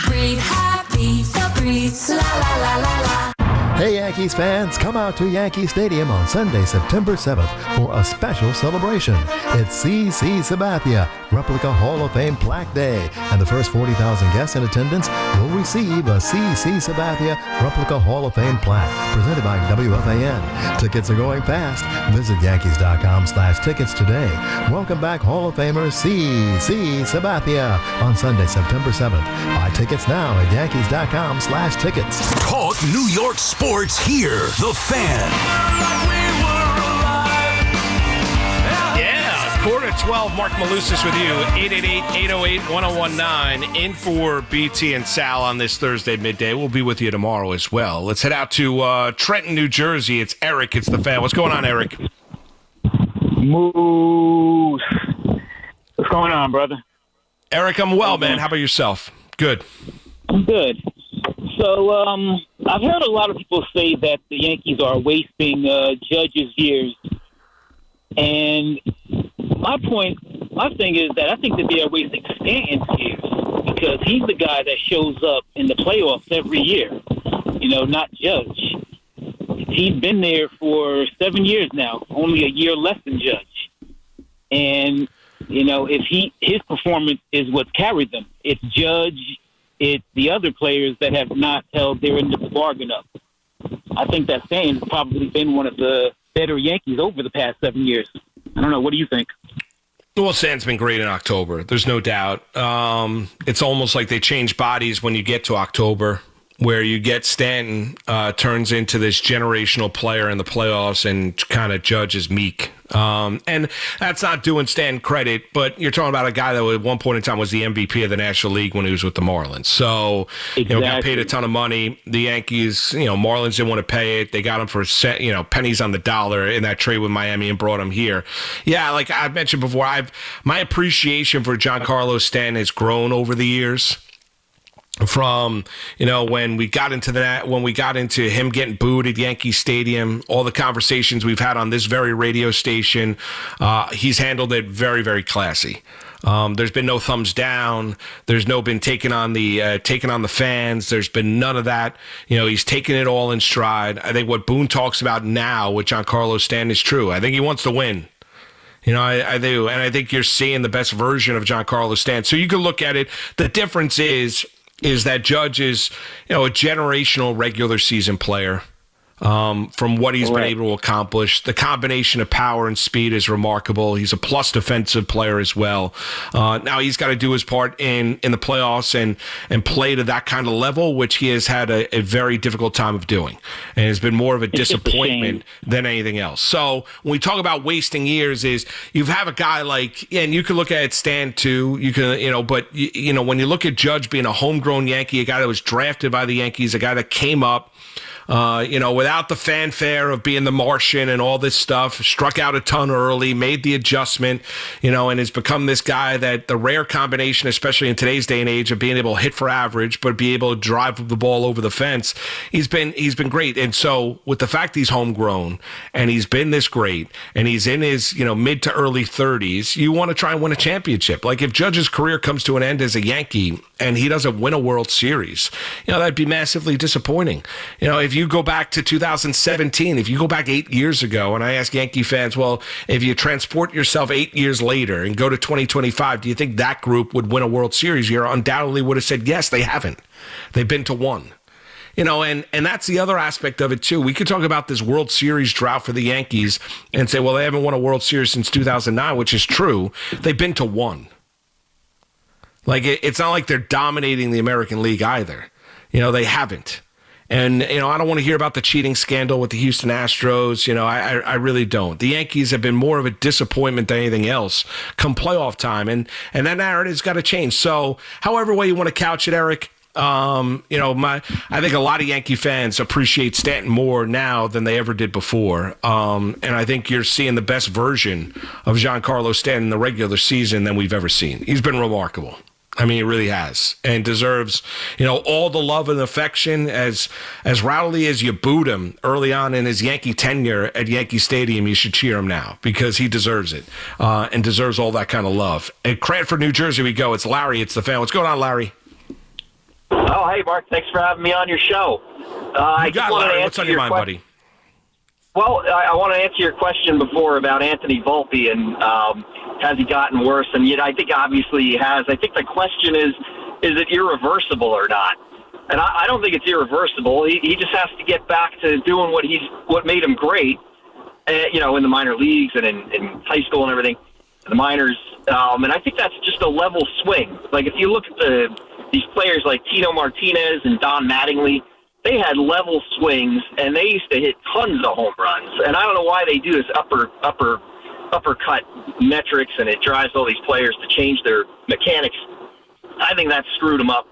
Breathe happy, Febreze, la la la la la. Hey Yankees fans, come out to Yankee Stadium on Sunday, September 7th for a special celebration. It's C.C. Sabathia, Replica Hall of Fame Plaque Day, and the first 40,000 guests in attendance will receive a C.C. Sabathia Replica Hall of Fame plaque presented by WFAN. Tickets are going fast. Visit Yankees.com/tickets today. Welcome back Hall of Famer C.C. Sabathia on Sunday, September 7th. Buy tickets now at Yankees.com/tickets. Talk New York sports here. The Fan. Yeah, 11:45, Marc Malusis with you. 888-808-1019. In for BT and Sal on this Thursday midday. We'll be with you tomorrow as well. Let's head out to Trenton, New Jersey. It's Eric. It's the Fan. What's going on, Eric? Moose. What's going on, brother? Eric, I'm well, man. How about yourself? Good. I'm good. So, I've heard a lot of people say that the Yankees are wasting Judge's years. And my thing is that I think that they are wasting Stanton's years because he's the guy that shows up in the playoffs every year. You know, not Judge. He's been there for 7 years now, only a year less than Judge. And, you know, if his performance is what carried them, it's Judge, it's the other players that have not held their end of the bargain up. I think that Stanton's probably been one of the better Yankees over the past 7 years. I don't know. What do you think? Well, Stanton's been great in October. There's no doubt. It's almost like they change bodies when you get to October, where you get Stanton turns into this generational player in the playoffs and kind of Judge is meek. And that's not doing Stanton credit, but you're talking about a guy that at one point in time was the MVP of the National League when he was with the Marlins. So, got paid a ton of money. The Yankees, Marlins didn't want to pay it. They got him for, pennies on the dollar in that trade with Miami and brought him here. Yeah, like I've mentioned before, my appreciation for Giancarlo Stanton has grown over the years. From when we got into him getting booed at Yankee Stadium, all the conversations we've had on this very radio station, he's handled it very, very classy. There's been no thumbs down. There's no been taking on the fans. There's been none of that. He's taken it all in stride. I think what Boone talks about now with Giancarlo Stanton is true. I think he wants to win. I do, and I think you're seeing the best version of Giancarlo Stanton. So you can look at it. The difference is that Judge is, a generational regular season player. From what he's been able to accomplish. The combination of power and speed is remarkable. He's a plus defensive player as well. Now he's got to do his part in the playoffs and play to that kind of level, which he has had a very difficult time of doing. And it's been more of a disappointment than anything else. So when we talk about wasting years is you have a guy like, and you can look at Stan too, you can, but when you look at Judge being a homegrown Yankee, a guy that was drafted by the Yankees, a guy that came up, without the fanfare of being the Martian and all this stuff, struck out a ton early, made the adjustment, and has become this guy that the rare combination, especially in today's day and age, of being able to hit for average, but be able to drive the ball over the fence. He's been great. And so with the fact he's homegrown and he's been this great and he's in his, mid to early 30s, you want to try and win a championship. Like if Judge's career comes to an end as a Yankee and he doesn't win a World Series, that'd be massively disappointing. If you go back to 2017, if you go back 8 years ago, and I ask Yankee fans, well, if you transport yourself 8 years later and go to 2025, do you think that group would win a World Series? You undoubtedly would have said, yes, they haven't. They've been to one. And that's the other aspect of it, too. We could talk about this World Series drought for the Yankees and say, well, they haven't won a World Series since 2009, which is true. They've been to one. Like, it's not like they're dominating the American League either. They haven't. And, I don't want to hear about the cheating scandal with the Houston Astros. I really don't. The Yankees have been more of a disappointment than anything else come playoff time. And that narrative's got to change. So however way you want to couch it, Eric, I think a lot of Yankee fans appreciate Stanton more now than they ever did before. And I think you're seeing the best version of Giancarlo Stanton in the regular season than we've ever seen. He's been remarkable. I mean, he really has, and deserves, all the love and affection. As rowdy as you booed him early on in his Yankee tenure at Yankee Stadium, you should cheer him now because he deserves it, and deserves all that kind of love. At Cranford, New Jersey, we go. It's Larry. It's the fan. What's going on, Larry? Oh, hey, Mark. Thanks for having me on your show. You got Larry. What's on your mind, buddy? Well, I want to answer your question before about Anthony Volpe and has he gotten worse? And I think obviously he has. I think the question is it irreversible or not? And I don't think it's irreversible. He just has to get back to doing what made him great, in the minor leagues and in high school and everything, the minors. And I think that's just a level swing. Like if you look at these players like Tino Martinez and Don Mattingly, they had level swings, and they used to hit tons of home runs. And I don't know why they do this uppercut metrics, and it drives all these players to change their mechanics. I think that screwed them up.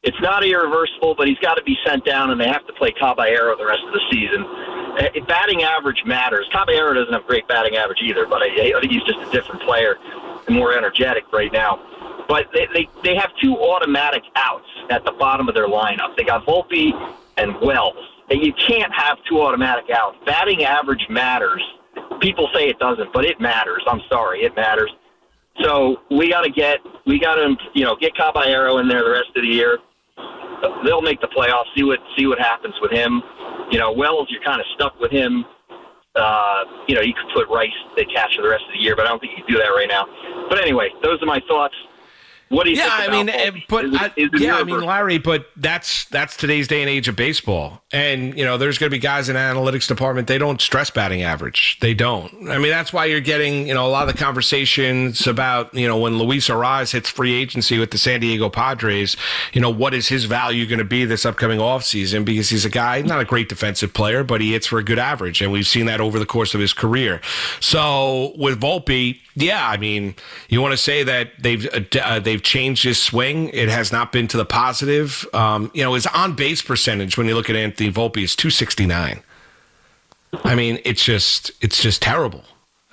It's not irreversible, but he's got to be sent down, and they have to play Caballero the rest of the season. Batting average matters. Caballero doesn't have great batting average either, but I think he's just a different player and more energetic right now. But they have two automatic outs at the bottom of their lineup. They got Volpe and Wells. And you can't have two automatic outs. Batting average matters. People say it doesn't, but it matters. I'm sorry, it matters. So we got to get Caballero in there the rest of the year. They'll make the playoffs. See what happens with him. Wells, you're kind of stuck with him. You could put Rice at catcher the rest of the year, but I don't think you can do that right now. But anyway, those are my thoughts. What do you think I about mean, Volpe? Larry, but that's today's day and age of baseball. And, there's going to be guys in the analytics department, they don't stress batting average. They don't. I mean, that's why you're getting, a lot of the conversations about, when Luis Ariz hits free agency with the San Diego Padres, what is his value going to be this upcoming offseason? Because he's a guy, not a great defensive player, but he hits for a good average. And we've seen that over the course of his career. So with Volpe, you want to say that they've changed his swing. It has not been to the positive. His on-base percentage, when you look at Anthony Volpe, is .269. I mean, it's just terrible.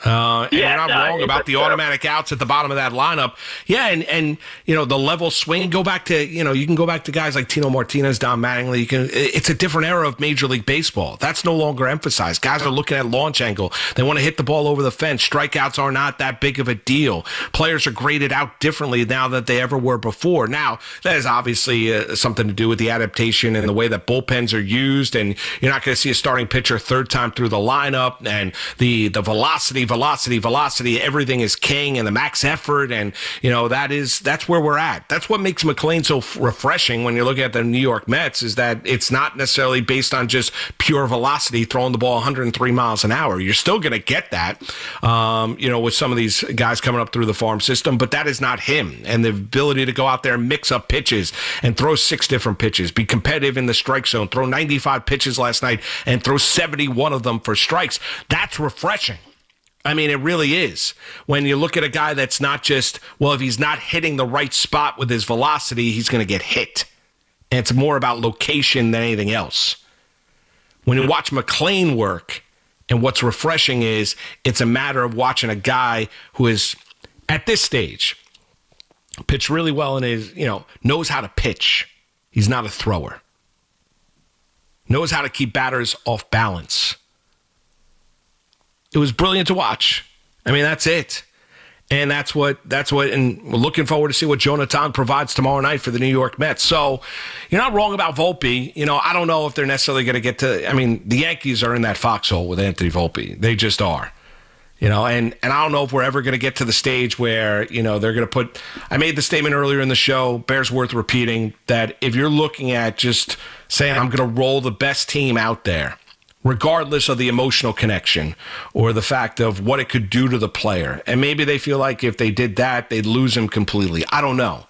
And you're not wrong about the automatic outs at the bottom of that lineup. Yeah, and the level swing. Go back to you can go back to guys like Tino Martinez, Don Mattingly. It's a different era of Major League Baseball. That's no longer emphasized. Guys are looking at launch angle. They want to hit the ball over the fence. Strikeouts are not that big of a deal. Players are graded out differently now than they ever were before. Now that has obviously something to do with the adaptation and the way that bullpens are used. And you're not going to see a starting pitcher third time through the lineup, and the velocity, everything is king, and the max effort, and that's where we're at. That's what makes McLean so refreshing when you look at the New York Mets, is that it's not necessarily based on just pure velocity, throwing the ball 103 miles an hour. You're still going to get that, with some of these guys coming up through the farm system, but that is not him. And the ability to go out there and mix up pitches and throw 6 different pitches, be competitive in the strike zone, throw 95 pitches last night and throw 71 of them for strikes. That's refreshing. I mean, it really is. When you look at a guy that's not just, if he's not hitting the right spot with his velocity, he's going to get hit. And it's more about location than anything else. When you watch McLean work, and what's refreshing is it's a matter of watching a guy who is, at this stage, pitched really well and is, knows how to pitch. He's not a thrower. Knows how to keep batters off balance. It was brilliant to watch. I mean, that's it. And that's what, and we're looking forward to see what Jonathan provides tomorrow night for the New York Mets. So you're not wrong about Volpe. I don't know if they're necessarily going to get to, the Yankees are in that foxhole with Anthony Volpe. They just are. And I don't know if we're ever going to get to the stage where, they're going to put, I made the statement earlier in the show, bears worth repeating, that if you're looking at just saying, I'm going to roll the best team out there, regardless of the emotional connection or the fact of what it could do to the player. And maybe they feel like if they did that, they'd lose him completely. I don't know.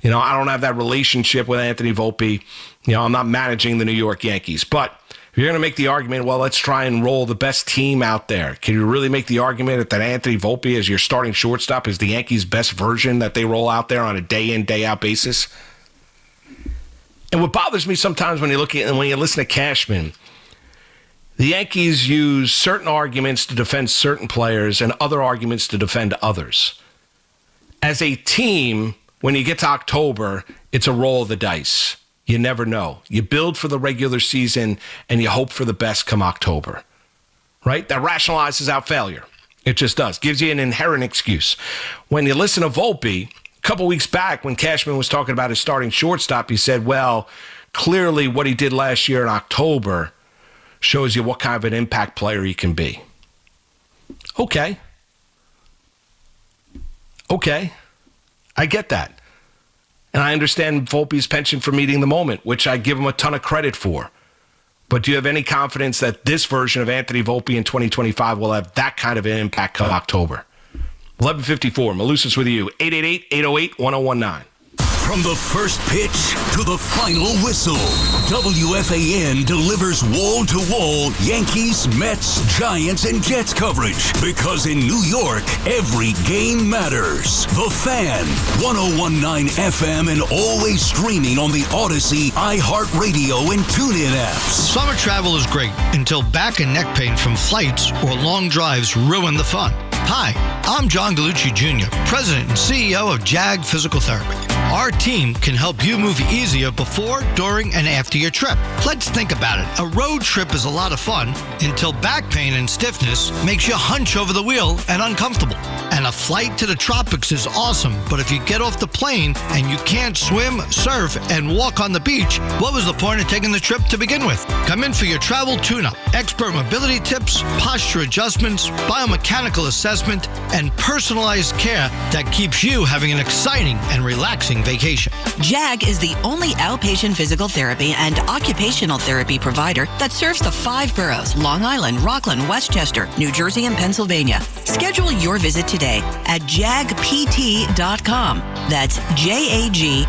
I don't have that relationship with Anthony Volpe. I'm not managing the New York Yankees. But if you're going to make the argument, let's try and roll the best team out there. Can you really make the argument that Anthony Volpe as your starting shortstop is the Yankees' best version that they roll out there on a day-in, day-out basis? And what bothers me sometimes when you listen to Cashman, the Yankees use certain arguments to defend certain players and other arguments to defend others. As a team, when you get to October, it's a roll of the dice. You never know. You build for the regular season and you hope for the best come October. Right? That rationalizes out failure. It just does. Gives you an inherent excuse. When you listen to Volpe, a couple weeks back when Cashman was talking about his starting shortstop, he said, clearly what he did last year in October shows you what kind of an impact player he can be. Okay. I get that. And I understand Volpe's penchant for meeting the moment, which I give him a ton of credit for. But do you have any confidence that this version of Anthony Volpe in 2025 will have that kind of an impact come October? 11:54, Malusis with you, 888-808-1019. From the first pitch to the final whistle, WFAN delivers wall-to-wall Yankees, Mets, Giants, and Jets coverage. Because in New York, every game matters. The Fan, 101.9 FM, and always streaming on the Odyssey, iHeartRadio, and TuneIn apps. Summer travel is great until back and neck pain from flights or long drives ruin the fun. Hi, I'm John Gallucci Jr., President and CEO of JAG Physical Therapy. Our team can help you move easier before, during, and after your trip. Let's think about it. A road trip is a lot of fun until back pain and stiffness makes you hunch over the wheel and uncomfortable. And a flight to the tropics is awesome, but if you get off the plane and you can't swim, surf, and walk on the beach, what was the point of taking the trip to begin with? Come in for your travel tune-up, expert mobility tips, posture adjustments, biomechanical assessment, and personalized care that keeps you having an exciting and relaxing vacation. JAG is the only outpatient physical therapy and occupational therapy provider that serves the 5 boroughs, Long Island, Rockland, Westchester, New Jersey, and Pennsylvania. Schedule your visit today at jagpt.com. That's JAGPT.com.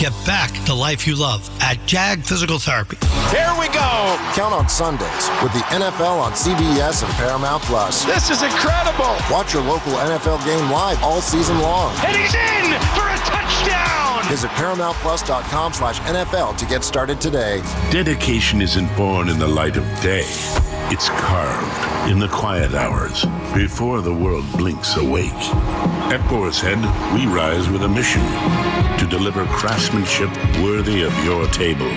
Get back the life you love at JAG Physical Therapy. Here we go. Count on Sundays with the NFL on CBS and Paramount Plus. This is incredible. Watch your local NFL game live all season long. And he's in for a touchdown. Visit ParamountPlus.com/NFL to get started today. Dedication isn't born in the light of day. It's carved in the quiet hours before the world blinks awake. At Boar's Head, we rise with a mission to deliver craftsmanship worthy of your table.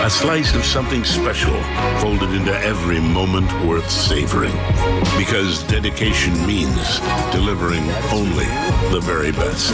A slice of something special folded into every moment worth savoring. Because dedication means delivering only the very best.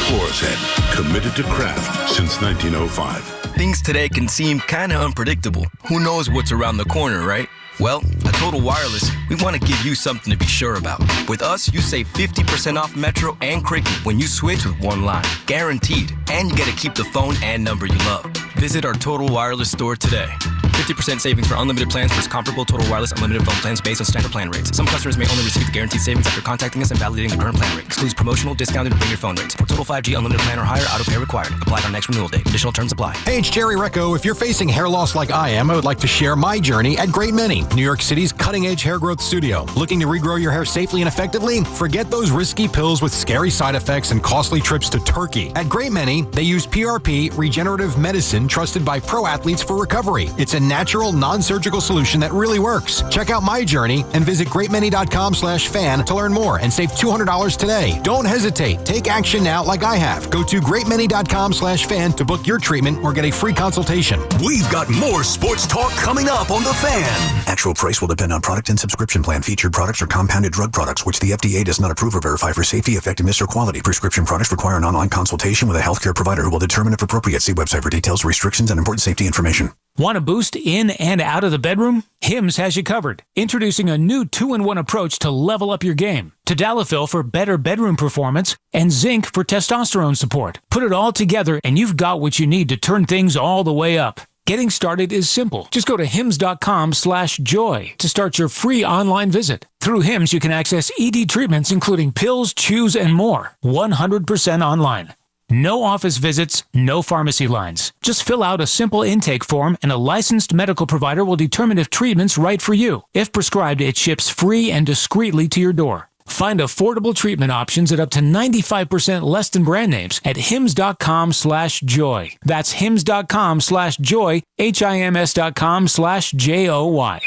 Boar's Head, committed to craft since 1905. Things today can seem kind of unpredictable. Who knows what's around the corner, right? Well, at Total Wireless, we want to give you something to be sure about. With us, you save 50% off Metro and Cricket when you switch with one line. Guaranteed. And you get to keep the phone and number you love. Visit our Total Wireless store today. 50% savings for unlimited plans versus comparable Total Wireless unlimited phone plans based on standard plan rates. Some customers may only receive the guaranteed savings after contacting us and validating the current plan rate. Excludes promotional, discounted, and bring your phone rates. For Total 5G unlimited plan or higher, auto pay required. Applied on next renewal date. Additional terms apply. Hey, it's Jerry Recco. If you're facing hair loss like I am, I would like to share my journey at Great Many, New York City's cutting-edge hair growth studio. Looking to regrow your hair safely and effectively? Forget those risky pills with scary side effects and costly trips to Turkey. At Great Many, they use PRP, regenerative medicine trusted by pro athletes for recovery. It's a natural, non-surgical solution that really works. Check out my journey and visit greatmany.com/fan to learn more and save $200 today. Don't hesitate. Take action now like I have. Go to greatmany.com/fan to book your treatment or get a free consultation. We've got more sports talk coming up on The Fan. Actual price will depend on product and subscription plan. Featured products are compounded drug products, which the FDA does not approve or verify for safety, effectiveness, or quality. Prescription products require an online consultation with a healthcare provider who will determine if appropriate. See website for details, restrictions, and important safety information. Want a boost in and out of the bedroom? Hims has you covered. Introducing a new 2-in-1 approach to level up your game. Tadalafil for better bedroom performance and zinc for testosterone support. Put it all together and you've got what you need to turn things all the way up. Getting started is simple. Just go to hims.com/joy to start your free online visit. Through Hims, you can access ED treatments including pills, chews, and more. 100% online. No office visits, no pharmacy lines. Just fill out a simple intake form and a licensed medical provider will determine if treatment's right for you. If prescribed, it ships free and discreetly to your door. Find affordable treatment options at up to 95% less than brand names at hims.com/joy. That's hims.com/joy, HIMS.com/JOY.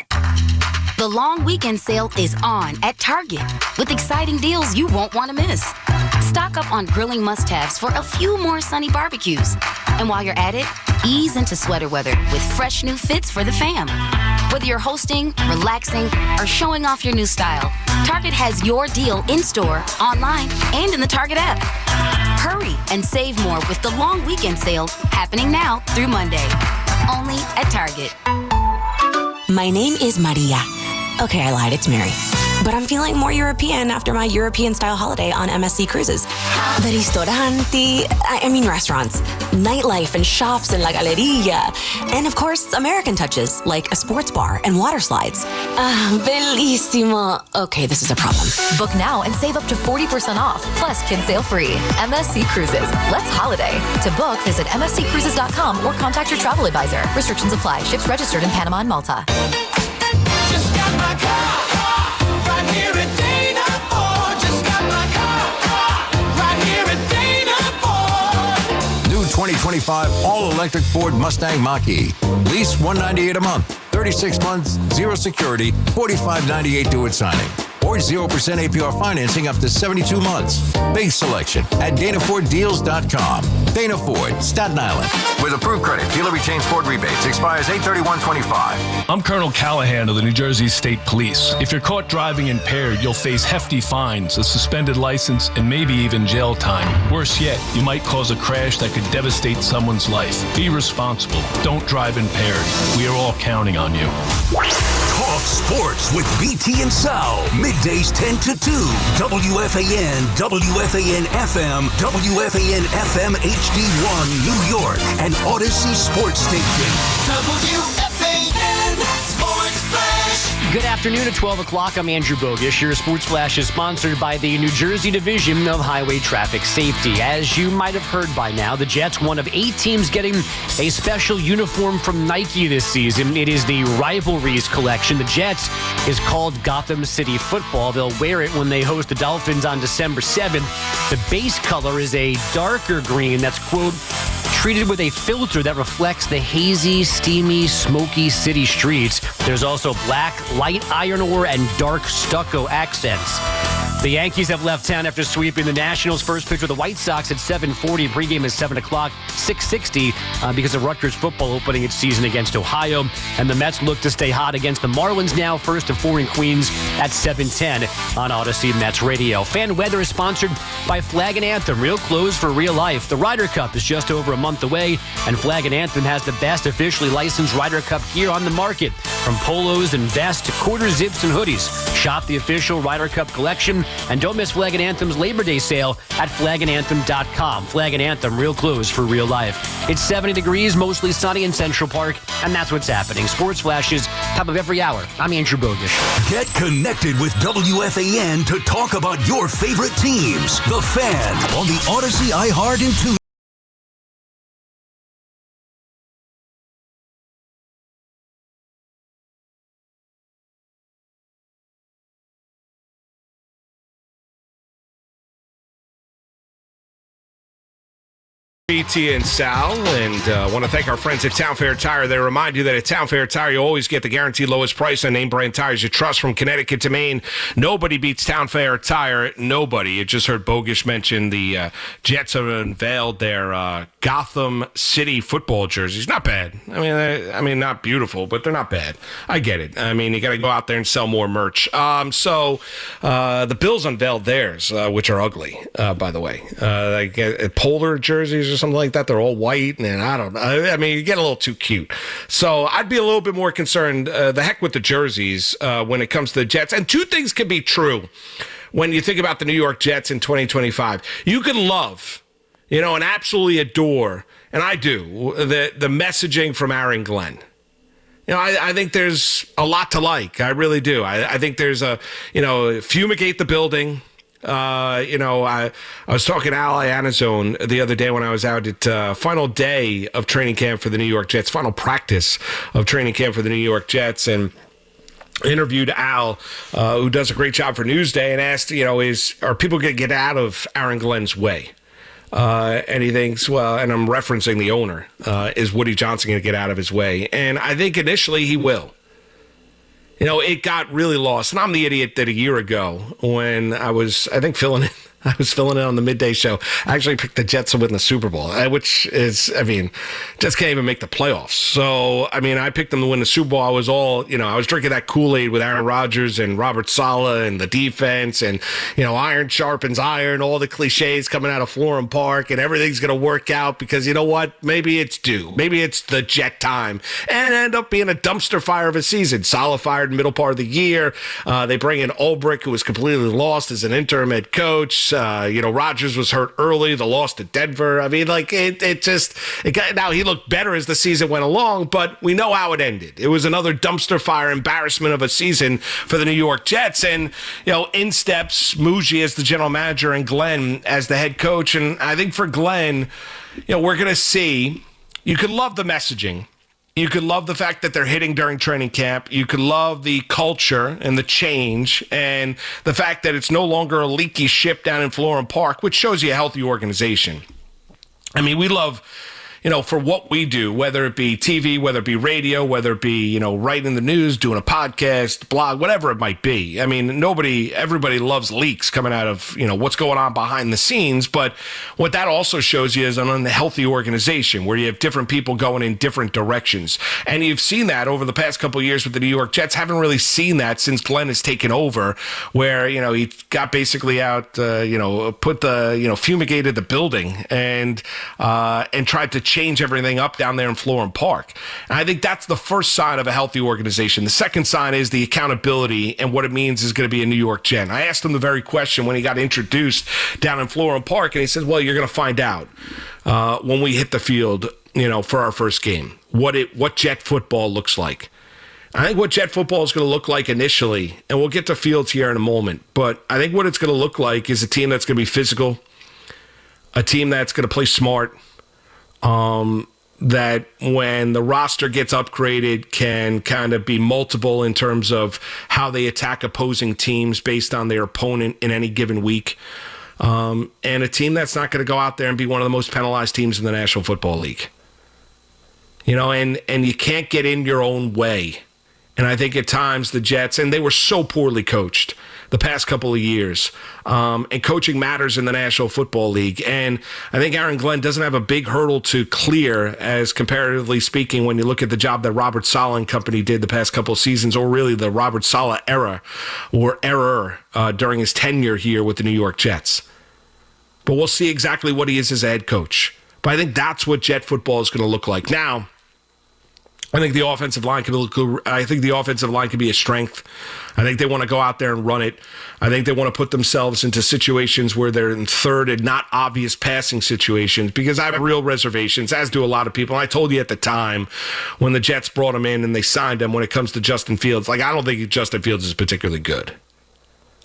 The long weekend sale is on at Target with exciting deals you won't want to miss. Stock up on grilling must-haves for a few more sunny barbecues. And while you're at it, ease into sweater weather with fresh new fits for the fam. Whether you're hosting, relaxing, or showing off your new style, Target has your deal in-store, online, and in the Target app. Hurry and save more with the long weekend sale happening now through Monday. Only at Target. My name is Maria. Okay, I lied, it's Mary. But I'm feeling more European after my European-style holiday on MSC Cruises. The restaurants, nightlife and shops in La Galleria. And of course, American touches, like a sports bar and water slides. Bellissimo. Okay, this is a problem. Book now and save up to 40% off, plus kids sail free. MSC Cruises. Let's holiday. To book, visit msccruises.com or contact your travel advisor. Restrictions apply. Ships registered in Panama and Malta. Just got my car right here at Dana Ford. Just got my car right here at Dana Ford. New 2025 all-electric Ford Mustang Mach-E. Lease $198 a month, 36 months, zero security, $45.98 due at signing. or 0% APR financing up to 72 months. Big selection at DanaFordDeals.com. Dana Ford, Staten Island. With approved credit, dealer retains Ford rebates. Expires 8/31/25. I'm Colonel Callahan of the New Jersey State Police. If you're caught driving impaired, you'll face hefty fines, a suspended license, and maybe even jail time. Worse yet, you might cause a crash that could devastate someone's life. Be responsible. Don't drive impaired. We are all counting on you. Talk sports with BT and Sal. Middays 10 to 2. WFAN, WFAN FM, WFAN FM HD1 New York, and Odyssey Sports Station. WFAN Sports Flash. Good afternoon at 12 o'clock. I'm Andrew Bogish. Your Sports Flash is sponsored by the New Jersey Division of Highway Traffic Safety. As you might have heard by now, the Jets, one of 8 teams getting a special uniform from Nike this season. It is the Rivalries collection. The Jets is called Gotham City Football. They'll wear it when they host the Dolphins on December 7th. The base color is a darker green that's, quote, treated with a filter that reflects the hazy, steamy, smoky city streets. There's also black, light iron ore, and dark stucco accents. The Yankees have left town after sweeping the Nationals. First pitch with the White Sox at 7:40. Pregame is 7 o'clock, 6:60 because of Rutgers football opening its season against Ohio. And the Mets look to stay hot against the Marlins now. First of 4 in Queens at 7:10 on Odyssey Mets Radio. Fan weather is sponsored by Flag and Anthem. Real clothes for real life. The Ryder Cup is just over a month away, and Flag and Anthem has the best officially licensed Ryder Cup gear on the market. From polos and vests to quarter zips and hoodies. Shop the official Ryder Cup collection. And don't miss Flag and Anthem's Labor Day sale at flagandanthem.com. Flag and Anthem, real clothes for real life. It's 70 degrees, mostly sunny in Central Park, and that's what's happening. Sports flashes, top of every hour. I'm Andrew Bogish. Get connected with WFAN to talk about your favorite teams. The Fan on the Odyssey, iHeart, and TuneIn. BT and Sal, and want to thank our friends at Town Fair Tire. They remind you that at Town Fair Tire, you always get the guaranteed lowest price on name brand tires you trust from Connecticut to Maine. Nobody beats Town Fair Tire. Nobody. You just heard Bogish mention the Jets have unveiled their Gotham City football jerseys. Not bad. I mean, not beautiful, but they're not bad. I get it. I mean, you got to go out there and sell more merch. So the Bills unveiled theirs, which are ugly, by the way. Like polar jerseys or something like that. They're all white, and I don't know. I mean, you get a little too cute. So I'd be a little bit more concerned. The heck with the jerseys when it comes to the Jets. And two things can be true when you think about the New York Jets in 2025. You can love, and absolutely adore, and I do, the messaging from Aaron Glenn. I think there's a lot to like. I really do. I think there's fumigate the building. I was talking to Al Iannazzone the other day when I was out at final day of training camp for the New York Jets, final practice of training camp for the New York Jets, and interviewed Al, who does a great job for Newsday, and asked, are people going to get out of Aaron Glenn's way? And he thinks, well, and I'm referencing the owner, is Woody Johnson going to get out of his way? And I think initially he will. It got really lost. And I'm the idiot that a year ago when I was, filling in on the midday show. I actually picked the Jets to win the Super Bowl, which is, Jets can't even make the playoffs. So, I picked them to win the Super Bowl. I was all, I was drinking that Kool-Aid with Aaron Rodgers and Robert Saleh and the defense and, iron sharpens iron, all the cliches coming out of Florham Park, and everything's going to work out because you know what? Maybe it's due. Maybe it's the Jet time. And it ended up being a dumpster fire of a season. Saleh fired in the middle part of the year. They bring in Ulbrich, who was completely lost as an interim head coach. Rodgers was hurt early. The loss to Denver. Now he looked better as the season went along, but we know how it ended. It was another dumpster fire embarrassment of a season for the New York Jets. And, in steps Muji as the general manager and Glenn as the head coach. And I think for Glenn, we're going to see, you could love the messaging. You could love the fact that they're hitting during training camp. You could love the culture and the change and the fact that it's no longer a leaky ship down in Florham Park, which shows you a healthy organization. We love, for what we do, whether it be TV, whether it be radio, whether it be, writing the news, doing a podcast, blog, whatever it might be. I mean, everybody loves leaks coming out of, what's going on behind the scenes. But what that also shows you is an unhealthy organization where you have different people going in different directions. And you've seen that over the past couple of years with the New York Jets. Haven't really seen that since Glenn has taken over, where, he got basically out, fumigated the building and tried to change everything up down there in Florham Park. And I think that's the first sign of a healthy organization. The second sign is the accountability and what it means is going to be a New York Jet. I asked him the very question when he got introduced down in Florham Park, and he said, well, you're going to find out when we hit the field, for our first game, what Jet football looks like. I think what Jet football is going to look like initially, and we'll get to fields here in a moment, but I think what it's going to look like is a team that's going to be physical, a team that's going to play smart, that when the roster gets upgraded can kind of be multiple in terms of how they attack opposing teams based on their opponent in any given week, and a team that's not going to go out there and be one of the most penalized teams in the National Football League. And you can't get in your own way. And I think at times the Jets, and they were so poorly coached the past couple of years, and coaching matters in the National Football League. And I think Aaron Glenn doesn't have a big hurdle to clear, as comparatively speaking, when you look at the job that Robert Saleh and company did the past couple of seasons, or really the Robert Saleh era or error during his tenure here with the New York Jets. But we'll see exactly what he is as a head coach. But I think that's what Jet football is going to look like. Now, I think the offensive line can be a strength. I think they want to go out there and run it. I think they want to put themselves into situations where they're in third and not obvious passing situations, because I have real reservations, as do a lot of people. And I told you at the time when the Jets brought him in and they signed him, when it comes to Justin Fields, I don't think Justin Fields is particularly good.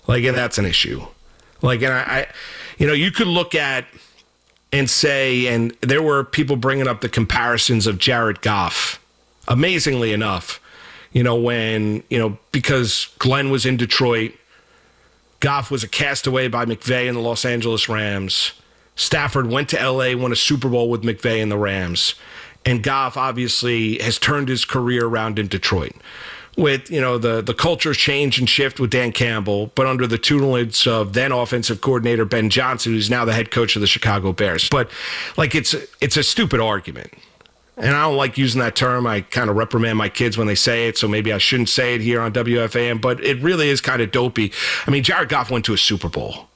And that's an issue. You could look at and say, and there were people bringing up the comparisons of Jared Goff. Amazingly enough, because Glenn was in Detroit, Goff was a castaway by McVay and the Los Angeles Rams. Stafford went to LA, won a Super Bowl with McVay and the Rams. And Goff obviously has turned his career around in Detroit. With, the culture change and shift with Dan Campbell, but under the tutelage of then offensive coordinator Ben Johnson, who's now the head coach of the Chicago Bears. But, it's a stupid argument. And I don't like using that term. I kind of reprimand my kids when they say it, so maybe I shouldn't say it here on WFAN, but it really is kind of dopey. I mean, Jared Goff went to a Super Bowl.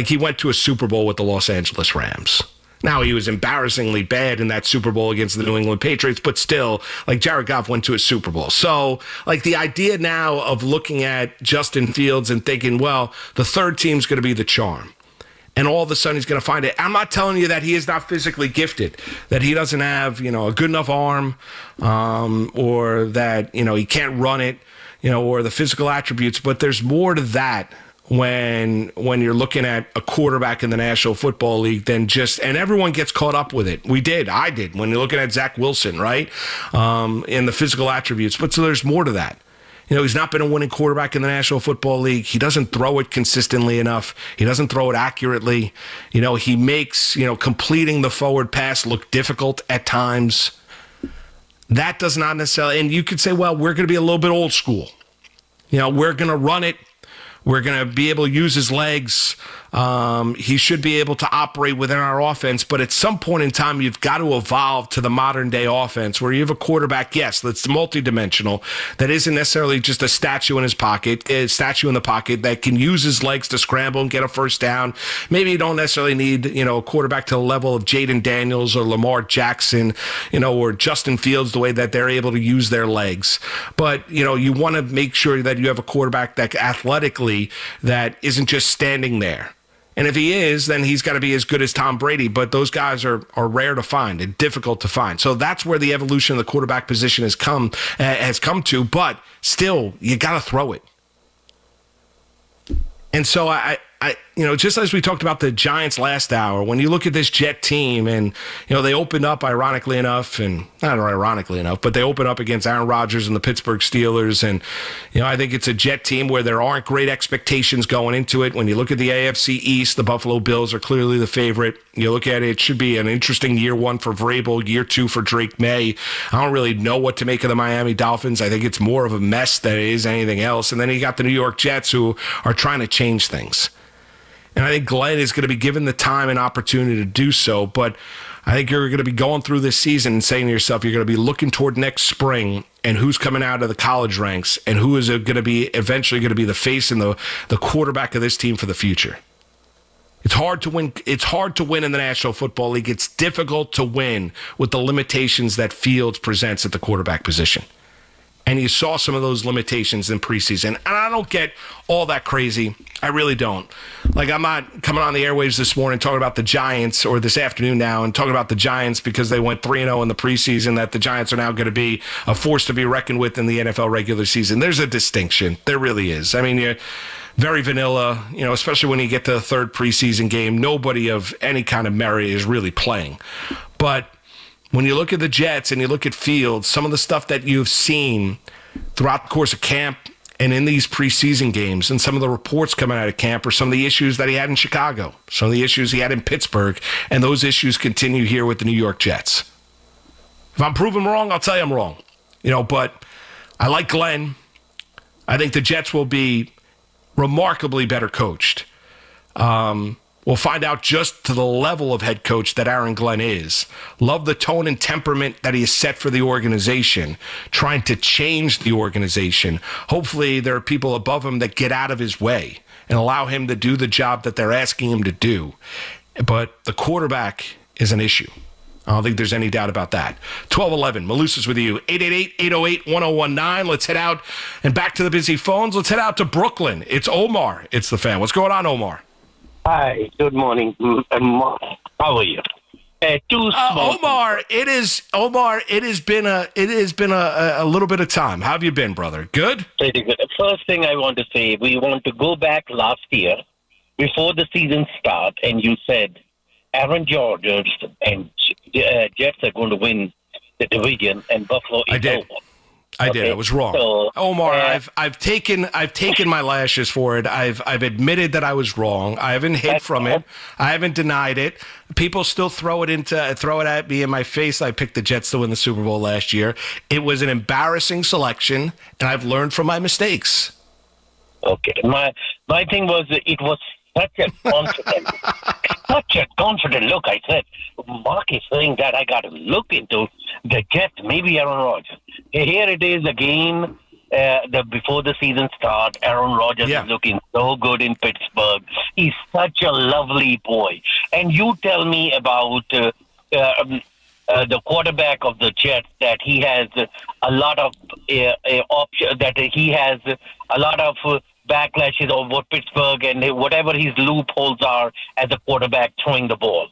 He went to a Super Bowl with the Los Angeles Rams. Now, he was embarrassingly bad in that Super Bowl against the New England Patriots, but still, Jared Goff went to a Super Bowl. So, the idea now of looking at Justin Fields and thinking, well, the third team's going to be the charm. And all of a sudden he's going to find it. I'm not telling you that he is not physically gifted, that he doesn't have, a good enough arm, or that, he can't run it, or the physical attributes. But there's more to that when you're looking at a quarterback in the National Football League than just, and everyone gets caught up with it. I did, when you're looking at Zach Wilson, right? And the physical attributes. But so there's more to that. He's not been a winning quarterback in the National Football League. He doesn't throw it consistently enough. He doesn't throw it accurately. He makes, completing the forward pass look difficult at times. That does not necessarily, and you could say, well, we're going to be a little bit old school. We're going to run it. We're going to be able to use his legs. He should be able to operate within our offense. But at some point in time, you've got to evolve to the modern day offense where you have a quarterback, yes, that's multidimensional, that isn't necessarily just a statue in the pocket that can use his legs to scramble and get a first down. Maybe you don't necessarily need, a quarterback to the level of Jaden Daniels or Lamar Jackson, or Justin Fields, the way that they're able to use their legs. But, you want to make sure that you have a quarterback that athletically that isn't just standing there. And if he is, then he's got to be as good as Tom Brady. But those guys are rare to find and difficult to find. So that's where the evolution of the quarterback position has come to. But still, you got to throw it. And so just as we talked about the Giants last hour, when you look at this Jet team and, they opened up, ironically enough, and not ironically enough, but they opened up against Aaron Rodgers and the Pittsburgh Steelers. And, I think it's a Jet team where there aren't great expectations going into it. When you look at the AFC East, the Buffalo Bills are clearly the favorite. You look at it, it should be an interesting year one for Vrabel, year two for Drake May. I don't really know what to make of the Miami Dolphins. I think it's more of a mess than it is anything else. And then you got the New York Jets who are trying to change things. And I think Glenn is going to be given the time and opportunity to do so. But I think you're going to be going through this season and saying to yourself, you're going to be looking toward next spring and who's coming out of the college ranks and who is going to be eventually going to be the face and the quarterback of this team for the future. It's hard to win. It's hard to win in the National Football League. It's difficult to win with the limitations that Fields presents at the quarterback position. And you saw some of those limitations in preseason. And I don't get all that crazy. I really don't. Like, I'm not coming on the airwaves this morning talking about the Giants, or this afternoon now, and talking about the Giants because they went 3-0 in the preseason, that the Giants are now going to be a force to be reckoned with in the NFL regular season. There's a distinction. There really is. I mean, you're very vanilla, especially when you get to the third preseason game. Nobody of any kind of merit is really playing. But when you look at the Jets and you look at Fields, some of the stuff that you've seen throughout the course of camp and in these preseason games, and some of the reports coming out of camp, are some of the issues that he had in Chicago, some of the issues he had in Pittsburgh, and those issues continue here with the New York Jets. If I'm proven wrong, I'll tell you I'm wrong. But I like Glenn. I think the Jets will be remarkably better coached. We'll find out just to the level of head coach that Aaron Glenn is. Love the tone and temperament that he has set for the organization, trying to change the organization. Hopefully there are people above him that get out of his way and allow him to do the job that they're asking him to do. But the quarterback is an issue. I don't think there's any doubt about that. 1211, Malusis with you. 888-808-1019. Let's head out and back to the busy phones. Let's head out to Brooklyn. It's Omar. It's the fan. What's going on, Omar? Hi, good morning. How are you? Omar, it has been a little bit of time. How have you been, brother? Good? Pretty good. First thing I want to say, we want to go back last year before the season start, and you said Aaron Rodgers and Jets are going to win the division, and Buffalo is over. I did. I was wrong. So, Omar, I've taken my lashes for it. I've admitted that I was wrong. I haven't hid from it. I haven't denied it. People still throw it at me in my face. I picked the Jets to win the Super Bowl last year. It was an embarrassing selection, and I've learned from my mistakes. Okay. My thing was, it was such a confident look. I said, Mark is saying that I got to look into the Jets, maybe Aaron Rodgers. Here it is again, before the season starts. Aaron Rodgers is looking so good in Pittsburgh. He's such a lovely boy. And you tell me about the quarterback of the Jets, that he has a lot of options, that he has a lot of backlashes over Pittsburgh and whatever his loopholes are as a quarterback throwing the ball.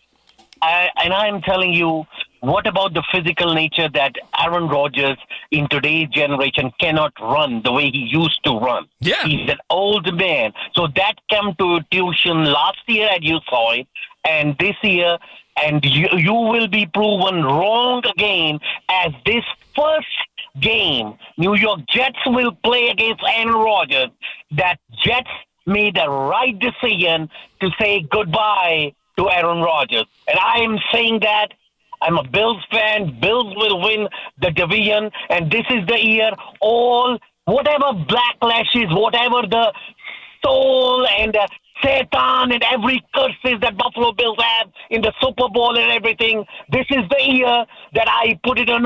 And I'm telling you, what about the physical nature that Aaron Rodgers in today's generation cannot run the way he used to run? Yeah. He's an old man. So that came to tuition last year, as you saw it, and this year, and you will be proven wrong again, as this first game New York Jets will play against Aaron Rodgers, that Jets made the right decision to say goodbye to Aaron Rodgers. And I am saying that. I'm a Bills fan. Bills will win the division, and this is the year whatever backlashes, whatever the soul and Satan and every curses that Buffalo Bills have in the Super Bowl and everything, this is the year that I put it on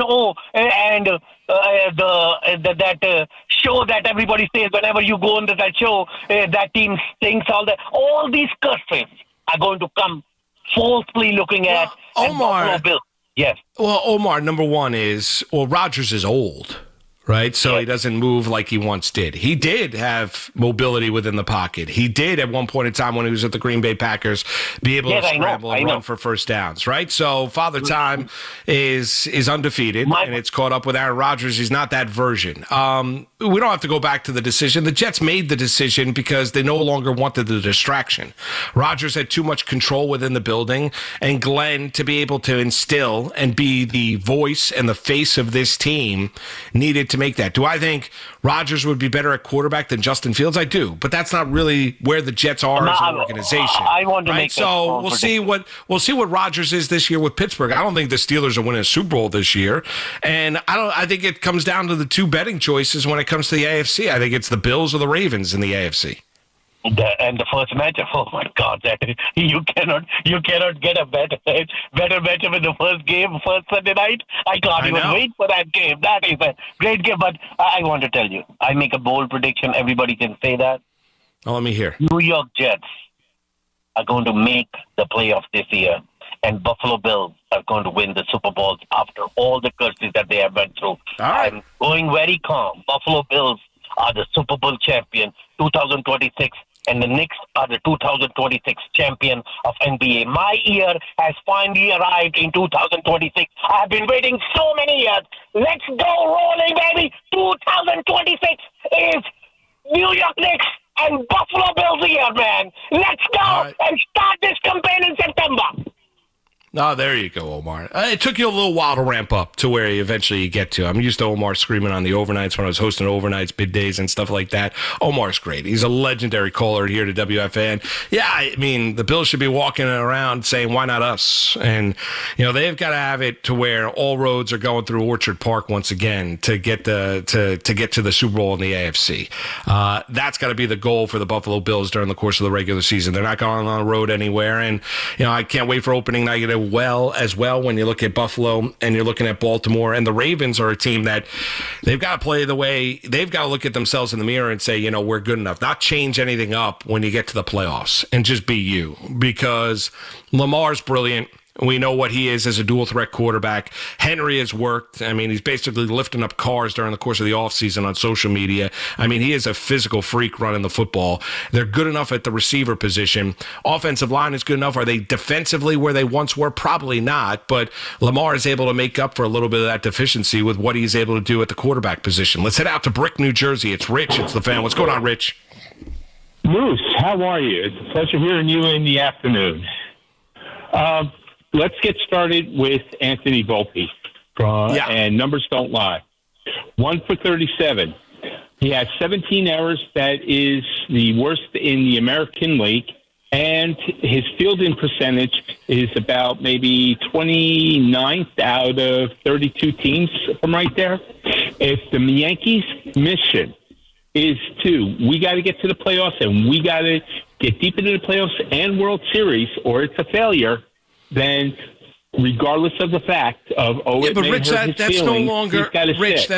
and that show that everybody says whenever you go into that show, that team stinks, all these curses are going to come falsely looking at Omar. Buffalo Bills. Yes. Well, Omar, number one is, Rodgers is old. right? So he doesn't move like he once did. He did have mobility within the pocket. He did at one point in time when he was at the Green Bay Packers be able to scramble and run for first downs, right? So Father Time is undefeated, and it's caught up with Aaron Rodgers. He's not that version. We don't have to go back to the decision. The Jets made the decision because they no longer wanted the distraction. Rodgers had too much control within the building, and Glenn, to be able to instill and be the voice and the face of this team, needed to make that. Do I think Rodgers would be better at quarterback than Justin Fields? I do, but that's not really where the Jets are as an organization. I want to make so we'll see what Rodgers is this year with Pittsburgh. I don't think the Steelers are winning a Super Bowl this year, and I think it comes down to the two betting choices when it comes to the AFC. I think it's the Bills or the Ravens in the AFC. And the first matchup, oh my God, you cannot get a better matchup in the first Sunday night. I can't even wait for that game. That is a great game. But I want to tell you, I make a bold prediction. Everybody can say that. Oh, let me hear. New York Jets are going to make the playoffs this year, and Buffalo Bills are going to win the Super Bowl after all the curses that they have went through. I'm going very calm. Buffalo Bills are the Super Bowl champion 2026. And the Knicks are the 2026 champion of NBA. My year has finally arrived in 2026. I've been waiting so many years. Let's go rolling, baby. 2026 is New York Knicks and Buffalo Bills year, man. Let's go and start this campaign in September. Oh, there you go, Omar. It took you a little while to ramp up to where you eventually get to. I'm used to Omar screaming on the overnights when I was hosting overnights, middays, and stuff like that. Omar's great. He's a legendary caller here to WFAN. Yeah, I mean, the Bills should be walking around saying, why not us? And, they've got to have it to where all roads are going through Orchard Park once again to get to the Super Bowl in the AFC. That's got to be the goal for the Buffalo Bills during the course of the regular season. They're not going on the road anywhere. And, I can't wait for opening night as well when you look at Buffalo and you're looking at Baltimore. And the Ravens are a team that they've got to play the way they've got to look at themselves in the mirror and say, we're good enough. Not change anything up when you get to the playoffs and just be you, because Lamar's brilliant. We know what he is as a dual-threat quarterback. Henry has worked. I mean, he's basically lifting up cars during the course of the offseason on social media. I mean, he is a physical freak running the football. They're good enough at the receiver position. Offensive line is good enough. Are they defensively where they once were? Probably not, but Lamar is able to make up for a little bit of that deficiency with what he's able to do at the quarterback position. Let's head out to Brick, New Jersey. It's Rich. It's the fan. What's going on, Rich? Moose, how are you? It's a pleasure hearing you in the afternoon. Let's get started with Anthony Volpe. And numbers don't lie. 1 for 37. He has 17 errors. That is the worst in the American League. And his fielding percentage is about maybe 29th out of 32 teams from right there. If the Yankees' mission is we got to get to the playoffs and we got to get deep into the playoffs and World Series, or it's a failure, then regardless of the fact of it may Rich, hurt his that's feelings, no longer Rich.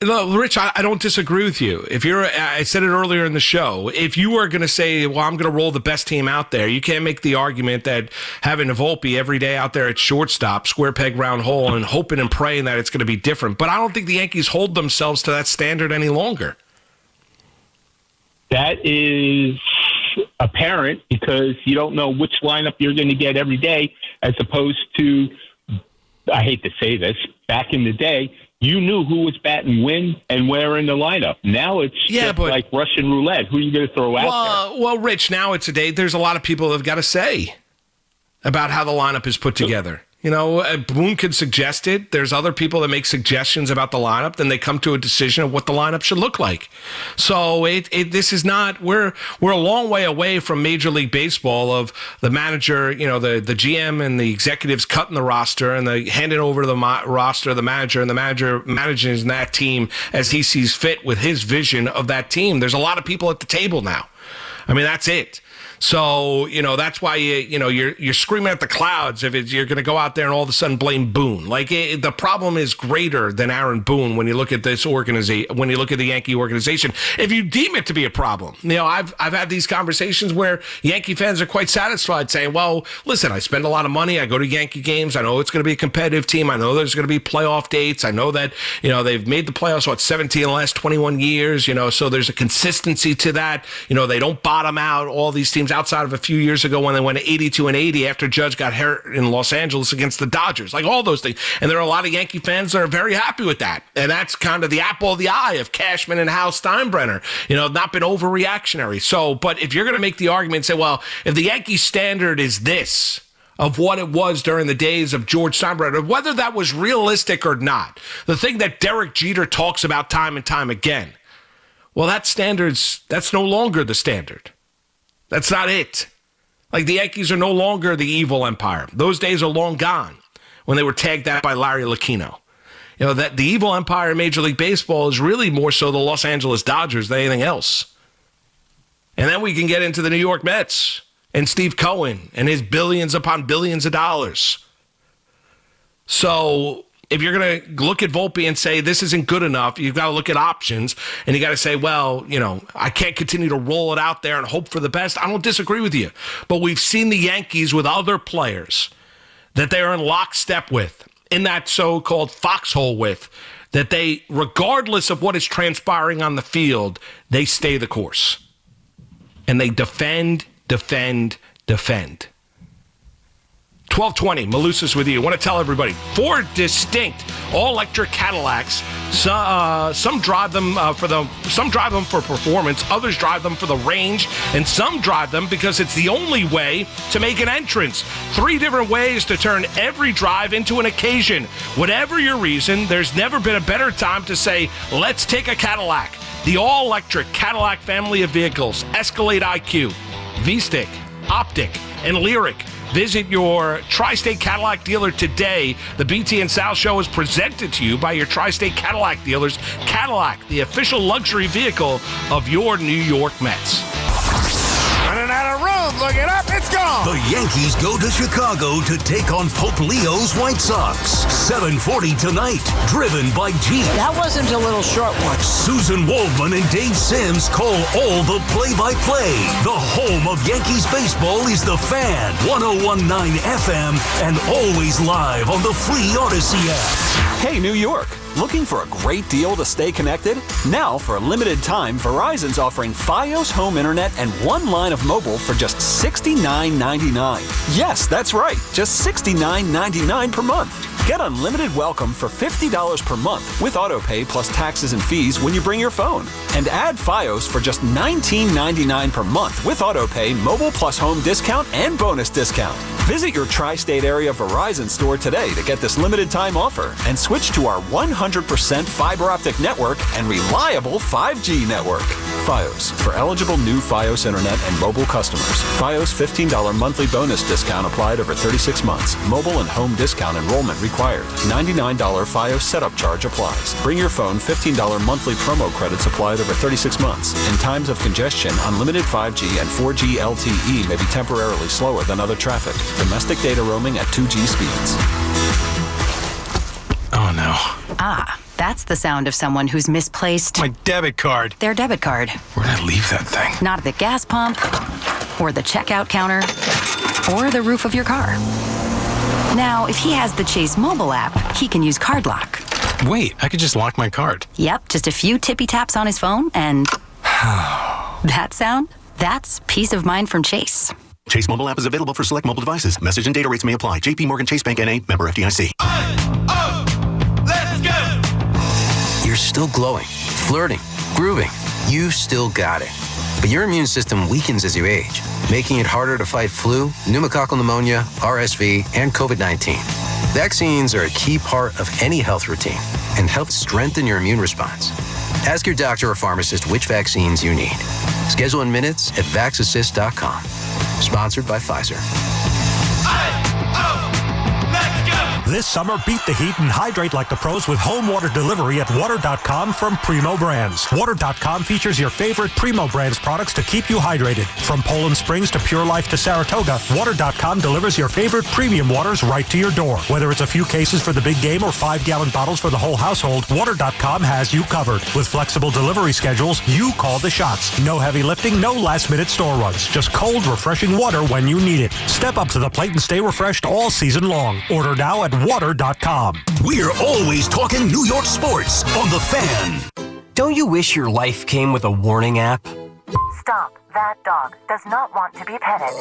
Rich, I don't disagree with you. I said it earlier in the show. If you are going to say, well, I'm going to roll the best team out there, you can't make the argument that having a Volpe every day out there at shortstop, square peg, round hole, and hoping and praying that it's going to be different. But I don't think the Yankees hold themselves to that standard any longer. That is apparent because you don't know which lineup you're going to get every day, as opposed to, I hate to say this, back in the day, you knew who was batting when and where in the lineup. Now it's like Russian roulette. Who are you going to throw out there? Well, Rich, now it's a day. There's a lot of people that have got to say about how the lineup is put together. Boone could suggest it. There's other people that make suggestions about the lineup. Then they come to a decision of what the lineup should look like. So this is not. We're a long way away from Major League Baseball of the manager, the GM and the executives cutting the roster and handing over to the roster, the manager, and the manager managing that team as he sees fit with his vision of that team. There's a lot of people at the table now. I mean, that's it. So, that's why you're screaming at the clouds if you're going to go out there and all of a sudden blame Boone. Like, the problem is greater than Aaron Boone when you look at this organization, when you look at the Yankee organization. If you deem it to be a problem, I've had these conversations where Yankee fans are quite satisfied saying, well, listen, I spend a lot of money. I go to Yankee games. I know it's going to be a competitive team. I know there's going to be playoff dates. I know that, they've made the playoffs, 17 in the last 21 years, so there's a consistency to that. They don't bottom out, all these teams, outside of a few years ago when they went 82-80 after Judge got hurt in Los Angeles against the Dodgers, like all those things. And there are a lot of Yankee fans that are very happy with that. And that's kind of the apple of the eye of Cashman and Hal Steinbrenner, not been overreactionary. So, but if you're going to make the argument and say, well, if the Yankee standard is this, of what it was during the days of George Steinbrenner, whether that was realistic or not, the thing that Derek Jeter talks about time and time again, well, that's no longer the standard. That's not it. Like, the Yankees are no longer the evil empire. Those days are long gone when they were tagged out by Larry Lucchino. That the evil empire in Major League Baseball is really more so the Los Angeles Dodgers than anything else. And then we can get into the New York Mets and Steve Cohen and his billions upon billions of dollars. So if you're going to look at Volpe and say this isn't good enough, you've got to look at options, and you got to say, well, I can't continue to roll it out there and hope for the best. I don't disagree with you. But we've seen the Yankees with other players that they are in lockstep with, in that so-called foxhole with, that they, regardless of what is transpiring on the field, they stay the course. And they defend. 1220, Malusis with you. I want to tell everybody, 4 distinct all-electric Cadillacs. Some drive them for performance, others drive them for the range, and some drive them because it's the only way to make an entrance. 3 different ways to turn every drive into an occasion. Whatever your reason, there's never been a better time to say, let's take a Cadillac. The all-electric Cadillac family of vehicles, Escalade IQ, V-Stick, Optic, and Lyric. Visit your Tri-State Cadillac dealer today. The BT and Sal Show is presented to you by your Tri-State Cadillac dealers. Cadillac, the official luxury vehicle of your New York Mets. Running out of room. Look it up. It's gone. The Yankees go to Chicago to take on Pope Leo's White Sox. 7:40 tonight. Driven by Jeep. That wasn't a little short one. Susan Waldman and Dave Sims call all the play-by-play. The home of Yankees baseball is The Fan. 101.9 FM and always live on the free Odyssey app. Hey, New York. Looking for a great deal to stay connected? Now, for a limited time, Verizon's offering Fios home internet and 1 line of mobile for just $69.99. Yes, that's right, just $69.99 per month. Get unlimited welcome for $50 per month with autopay plus taxes and fees when you bring your phone. And add Fios for just $19.99 per month with autopay, mobile plus home discount, and bonus discount. Visit your tri-state area Verizon store today to get this limited time offer and switch to our 100% fiber optic network and reliable 5G network. Fios, for eligible new Fios internet and mobile customers. Fios $15 monthly bonus discount applied over 36 months. Mobile and home discount enrollment required. $99 Fios setup charge applies. Bring your phone. $15 monthly promo credits applied over 36 months. In times of congestion, unlimited 5G and 4G LTE may be temporarily slower than other traffic. Domestic data roaming at 2G speeds. Oh no. Ah, that's the sound of someone who's misplaced my debit card. Their debit card. Where'd I leave that thing? Not at the gas pump, or the checkout counter, or the roof of your car. Now, if he has the Chase mobile app, he can use Card Lock. Wait, I could just lock my card. Yep, just a few tippy taps on his phone, and that sound? That's peace of mind from Chase. Chase mobile app is available for select mobile devices. Message and data rates may apply. JP Morgan Chase Bank N.A. member FDIC. Let's go. You're still glowing, flirting, grooving. You still got it. But your immune system weakens as you age, making it harder to fight flu, pneumococcal pneumonia, RSV, and COVID-19. Vaccines are a key part of any health routine and help strengthen your immune response. Ask your doctor or pharmacist which vaccines you need. Schedule in minutes at vaxassist.com. Sponsored by Pfizer. The This summer, beat the heat and hydrate like the pros with home water delivery at water.com from Primo Brands. Water.com features your favorite Primo Brands products to keep you hydrated. From Poland Springs to Pure Life to Saratoga, Water.com delivers your favorite premium waters right to your door. Whether it's a few cases for the big game or 5-gallon bottles for the whole household, Water.com has you covered. With flexible delivery schedules, you call the shots. No heavy lifting, no last-minute store runs. Just cold, refreshing water when you need it. Step up to the plate and stay refreshed all season long. Order now at water.com. We're always talking New York sports on The Fan. Don't you wish your life came with a warning app? Stop. That dog does not want to be petted.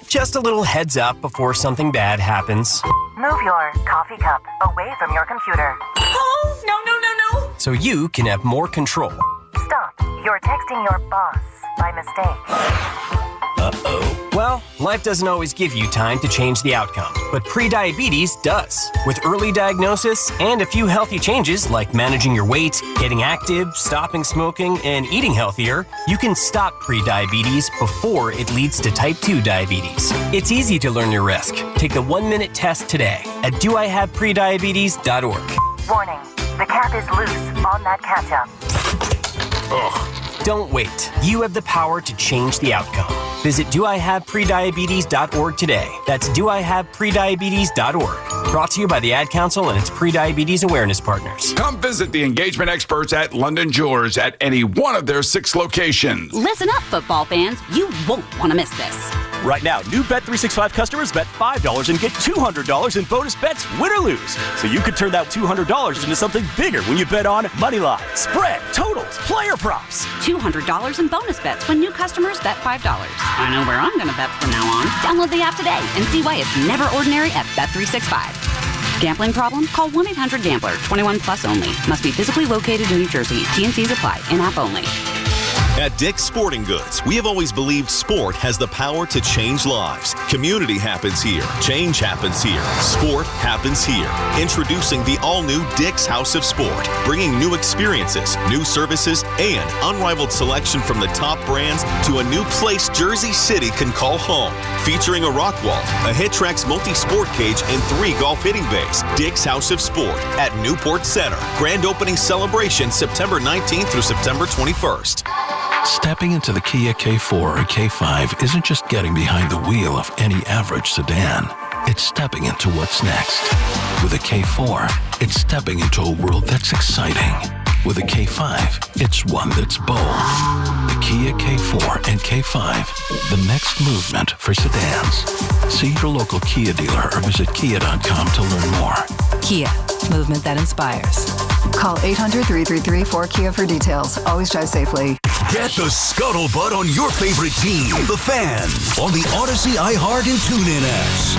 Just a little heads up before something bad happens. Move your coffee cup away from your computer. Oh, no. So you can have more control. Stop. You're texting your boss by mistake. Uh-oh. Well, life doesn't always give you time to change the outcome, but prediabetes does. With early diagnosis and a few healthy changes like managing your weight, getting active, stopping smoking, and eating healthier, you can stop prediabetes before it leads to type 2 diabetes. It's easy to learn your risk. Take the 1-minute test today at doihaveprediabetes.org. Warning. The cap is loose on that ketchup. Ugh. Don't wait. You have the power to change the outcome. Visit doihaveprediabetes.org today. That's doihaveprediabetes.org. Brought to you by the Ad Council and its prediabetes awareness partners. Come visit the engagement experts at London Jewelers at any one of their 6 locations. Listen up, football fans. You won't want to miss this. Right now, new Bet365 customers bet $5 and get $200 in bonus bets, win or lose. So you could turn that $200 into something bigger when you bet on money line, spread, totals, player props. $200 in bonus bets when new customers bet $5. I know where I'm going to bet from now on. Download the app today and see why it's never ordinary at Bet365. Gambling problem? Call 1-800-GAMBLER. 21 plus only. Must be physically located in New Jersey. T&Cs apply. In-app only. At Dick's Sporting Goods, we have always believed sport has the power to change lives. Community happens here. Change happens here. Sport happens here. Introducing the all-new Dick's House of Sport, bringing new experiences, new services, and unrivaled selection from the top brands to a new place Jersey City can call home. Featuring a rock wall, a Hitrex multi-sport cage, and 3 golf hitting bays. Dick's House of Sport at Newport Center. Grand opening celebration September 19th through September 21st. Stepping into the Kia K4 or K5 isn't just getting behind the wheel of any average sedan. It's stepping into what's next. With a K4, it's stepping into a world that's exciting. With a K5, it's one that's bold. The Kia K4 and K5, the next movement for sedans. See your local Kia dealer or visit kia.com to learn more. Kia, movement that inspires. Call 800-333-4KIA for details. Always drive safely. Get the scuttlebutt on your favorite team, The Fan, on the Odyssey, iHeart, and TuneIn apps.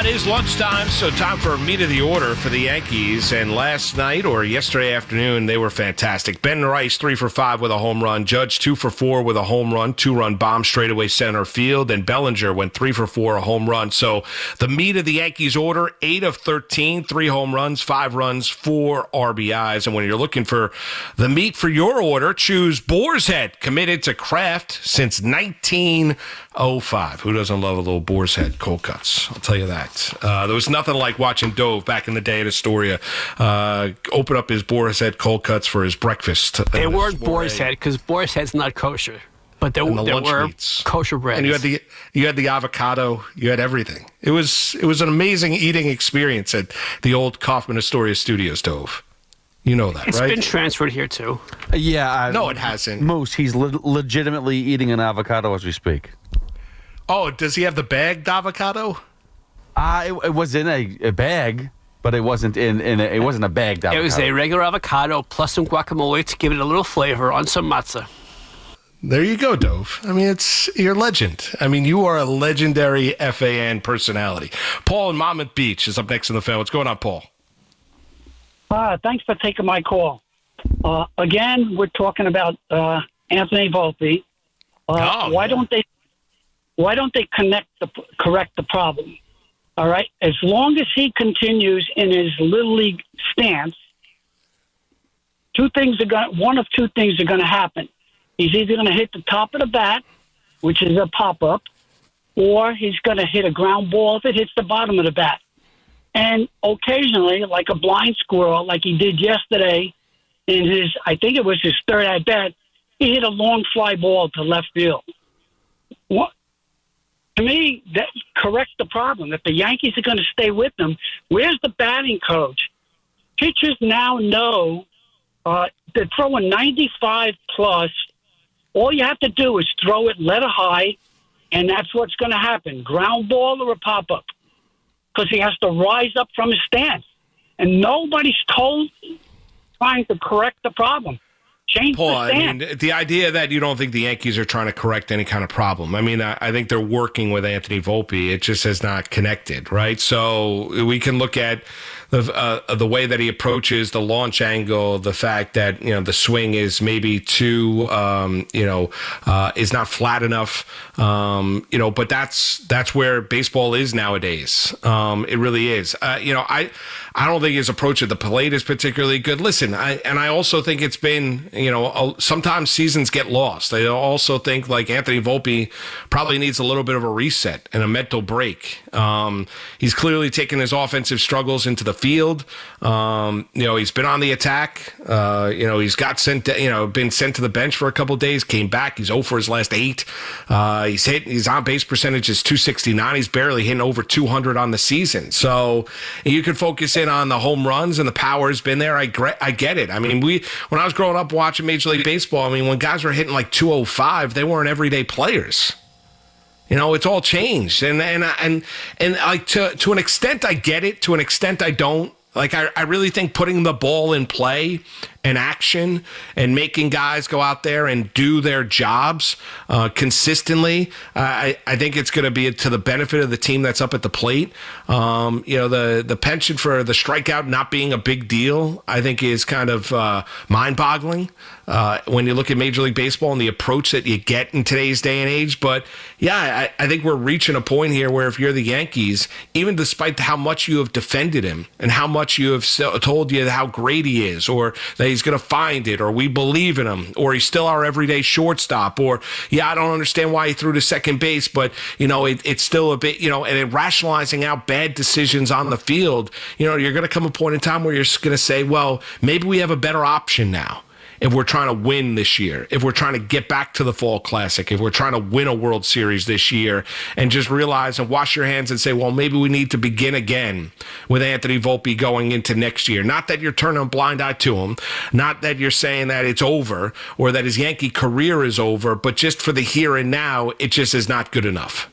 It is lunchtime, so time for meat of the order for the Yankees. And last night or yesterday afternoon, they were fantastic. Ben Rice, 3 for 5 with a home run. Judge, 2 for 4 with a home run, 2-run bomb straightaway center field. And Bellinger went 3 for 4, a home run. So the meat of the Yankees order, 8 of 13, 3 home runs, 5 runs, 4 RBIs. And when you're looking for the meat for your order, choose Boar's Head, committed to Kraft since 1905. Who doesn't love a little Boar's Head cold cuts? I'll tell you that. There was nothing like watching Dove back in the day at Astoria open up his Boar's Head cold cuts for his breakfast. They weren't Boar's Head because Boar's Head's not kosher, but there were meats. Kosher breads. And you had the avocado, you had everything. It was an amazing eating experience at the old Kaufman Astoria Studios, Dove. You know that, It's right? been transferred here too. Yeah. No, it hasn't. Moose, he's legitimately eating an avocado as we speak. Oh, does he have the bagged avocado? It was in a bag, but it wasn't it wasn't a bagged avocado. It was a regular avocado plus some guacamole to give it a little flavor on some matzah. There you go, Dove. I mean, you're a legend. I mean, you are a legendary FAN personality. Paul in Monmouth Beach is up next in the Fan. What's going on, Paul? Thanks for taking my call. Again, we're talking about Anthony Volpe. Why don't they correct the problem? All right. As long as he continues in his little league stance, one of two things are going to happen. He's either going to hit the top of the bat, which is a pop-up, or he's going to hit a ground ball if it hits the bottom of the bat. And occasionally, like a blind squirrel, like he did yesterday in his, I think it was his third at bat, he hit a long fly ball to left field. What? To me, that corrects the problem. If the Yankees are going to stay with them, where's the batting coach? Pitchers now know they're throwing 95 plus. All you have to do is throw it letter high, and that's what's going to happen. Ground ball or a pop-up. Because he has to rise up from his stance. And nobody's trying to correct the problem. Change Paul, the stance. I mean, the idea that you don't think the Yankees are trying to correct any kind of problem. I mean, I think they're working with Anthony Volpe. It just has not connected, right? So we can look at the way that he approaches the launch angle, the fact that, the swing is maybe too, is not flat enough, but that's where baseball is nowadays. It really is. I don't think his approach at the plate is particularly good. Listen, I also think it's been, sometimes seasons get lost. I also think like Anthony Volpe probably needs a little bit of a reset and a mental break. He's clearly taken his offensive struggles into the field. He's been on the attack. He's got been sent to the bench for a couple of days, came back. He's 0 for his last 8. His on base percentage is .269. He's barely hitting over 200 on the season. So you can focus in on the home runs and the power has been there. I get it. I mean, when I was growing up watching Major League Baseball, I mean, when guys were hitting like 205, they weren't everyday players. It's all changed, and like to an extent I get it. To an extent I don't. Like I really think putting the ball in play and action and making guys go out there and do their jobs consistently, I think it's going to be to the benefit of the team that's up at the plate. The penchant for the strikeout not being a big deal, I think is kind of mind-boggling when you look at Major League Baseball and the approach that you get in today's day and age. But yeah, I think we're reaching a point here where if you're the Yankees, even despite how much you have defended him and how much you have told you how great he is, or that he's going to find it, or we believe in him, or he's still our everyday shortstop, or I don't understand why he threw to second base, but it's still a bit, and rationalizing out bad decisions on the field, you're going to come a point in time where you're going to say, well, maybe we have a better option now. If we're trying to win this year, if we're trying to get back to the Fall Classic, if we're trying to win a World Series this year, and just realize and wash your hands and say, well, maybe we need to begin again with Anthony Volpe going into next year. Not that you're turning a blind eye to him, not that you're saying that it's over or that his Yankee career is over, but just for the here and now, it just is not good enough.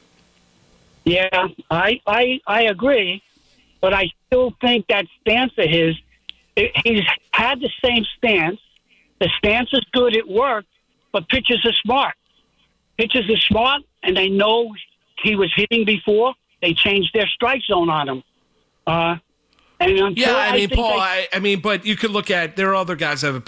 Yeah, I agree, but I still think that stance of his, he's had the same stance. The stance is good, it worked, but pitchers are smart. Pitchers are smart, and they know he was hitting before. They changed their strike zone on him. But you could look at, there are other guys that have a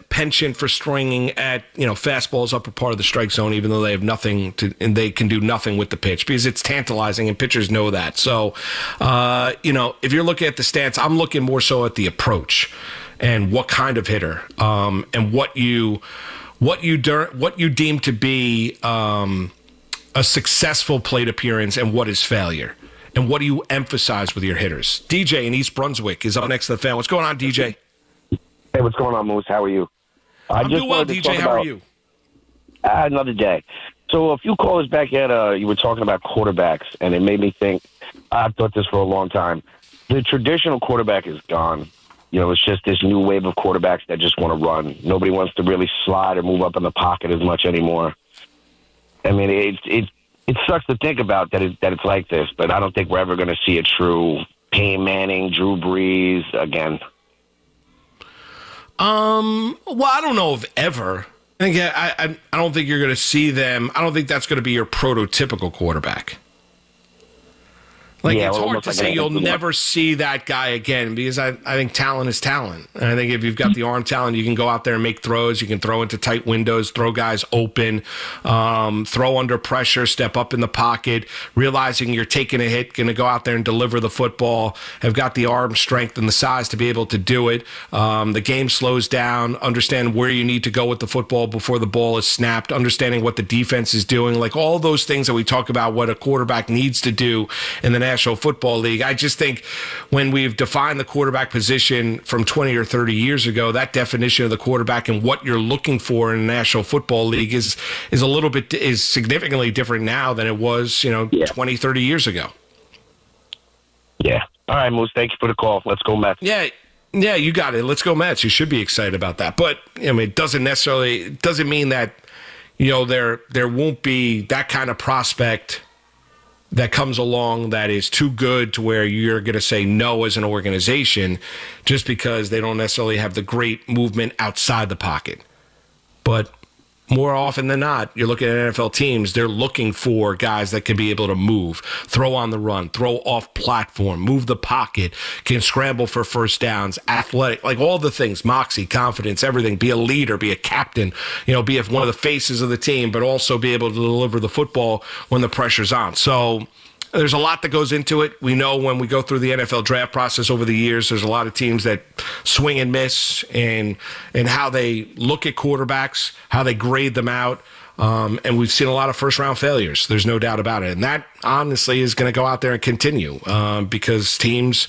penchant for stringing at, fastballs upper part of the strike zone, even though they have nothing and they can do nothing with the pitch because it's tantalizing and pitchers know that. So, if you're looking at the stance, I'm looking more so at the approach and what kind of hitter, and what you deem to be a successful plate appearance and what is failure. And what do you emphasize with your hitters? DJ in East Brunswick is up next to the fan. What's going on, DJ? Hey, what's going on, Moose? How are you? I'm doing well, DJ. How are you? Another day. So a few callers back at you were talking about quarterbacks, and it made me think. I've thought this for a long time. The traditional quarterback is gone. It's just this new wave of quarterbacks that just want to run. Nobody wants to really slide or move up in the pocket as much anymore. I mean, it sucks to think about that it's like this, but I don't think we're ever going to see a true Peyton Manning, Drew Brees again. Well, I don't know if ever. I don't think you're going to see them. I don't think that's going to be your prototypical quarterback. Like, Yeah, it's hard almost to like say an you'll anthem. never see that guy again because I think talent is talent. And I think if you've got the arm talent, you can go out there and make throws. You can throw into tight windows, throw guys open, throw under pressure, step up in the pocket, realizing you're taking a hit, going to go out there and deliver the football, have got the arm strength and the size to be able to do it. The game slows down, understand where you need to go with the football before the ball is snapped, understanding what the defense is doing, like all those things that we talk about what a quarterback needs to do in the National Football League. I just think when we've defined the quarterback position from 20 or 30 years ago, that definition of the quarterback and what you're looking for in the National Football League is significantly different now than it was, 20, 30 years ago. Yeah. All right, Moose, thank you for the call. Let's go Mets. Yeah, you got it. Let's go Mets. You should be excited about that. But it doesn't mean that there won't be that kind of prospect that comes along that is too good to where you're going to say no as an organization just because they don't necessarily have the great movement outside the pocket. But more often than not, you're looking at NFL teams, they're looking for guys that can be able to move, throw on the run, throw off platform, move the pocket, can scramble for first downs, athletic, like all the things, moxie, confidence, everything, be a leader, be a captain, be one of the faces of the team, but also be able to deliver the football when the pressure's on. So there's a lot that goes into it. We know when we go through the NFL draft process over the years, there's a lot of teams that swing and miss and how they look at quarterbacks, how they grade them out. And we've seen a lot of first-round failures. There's no doubt about it. And that, honestly, is going to go out there and continue because teams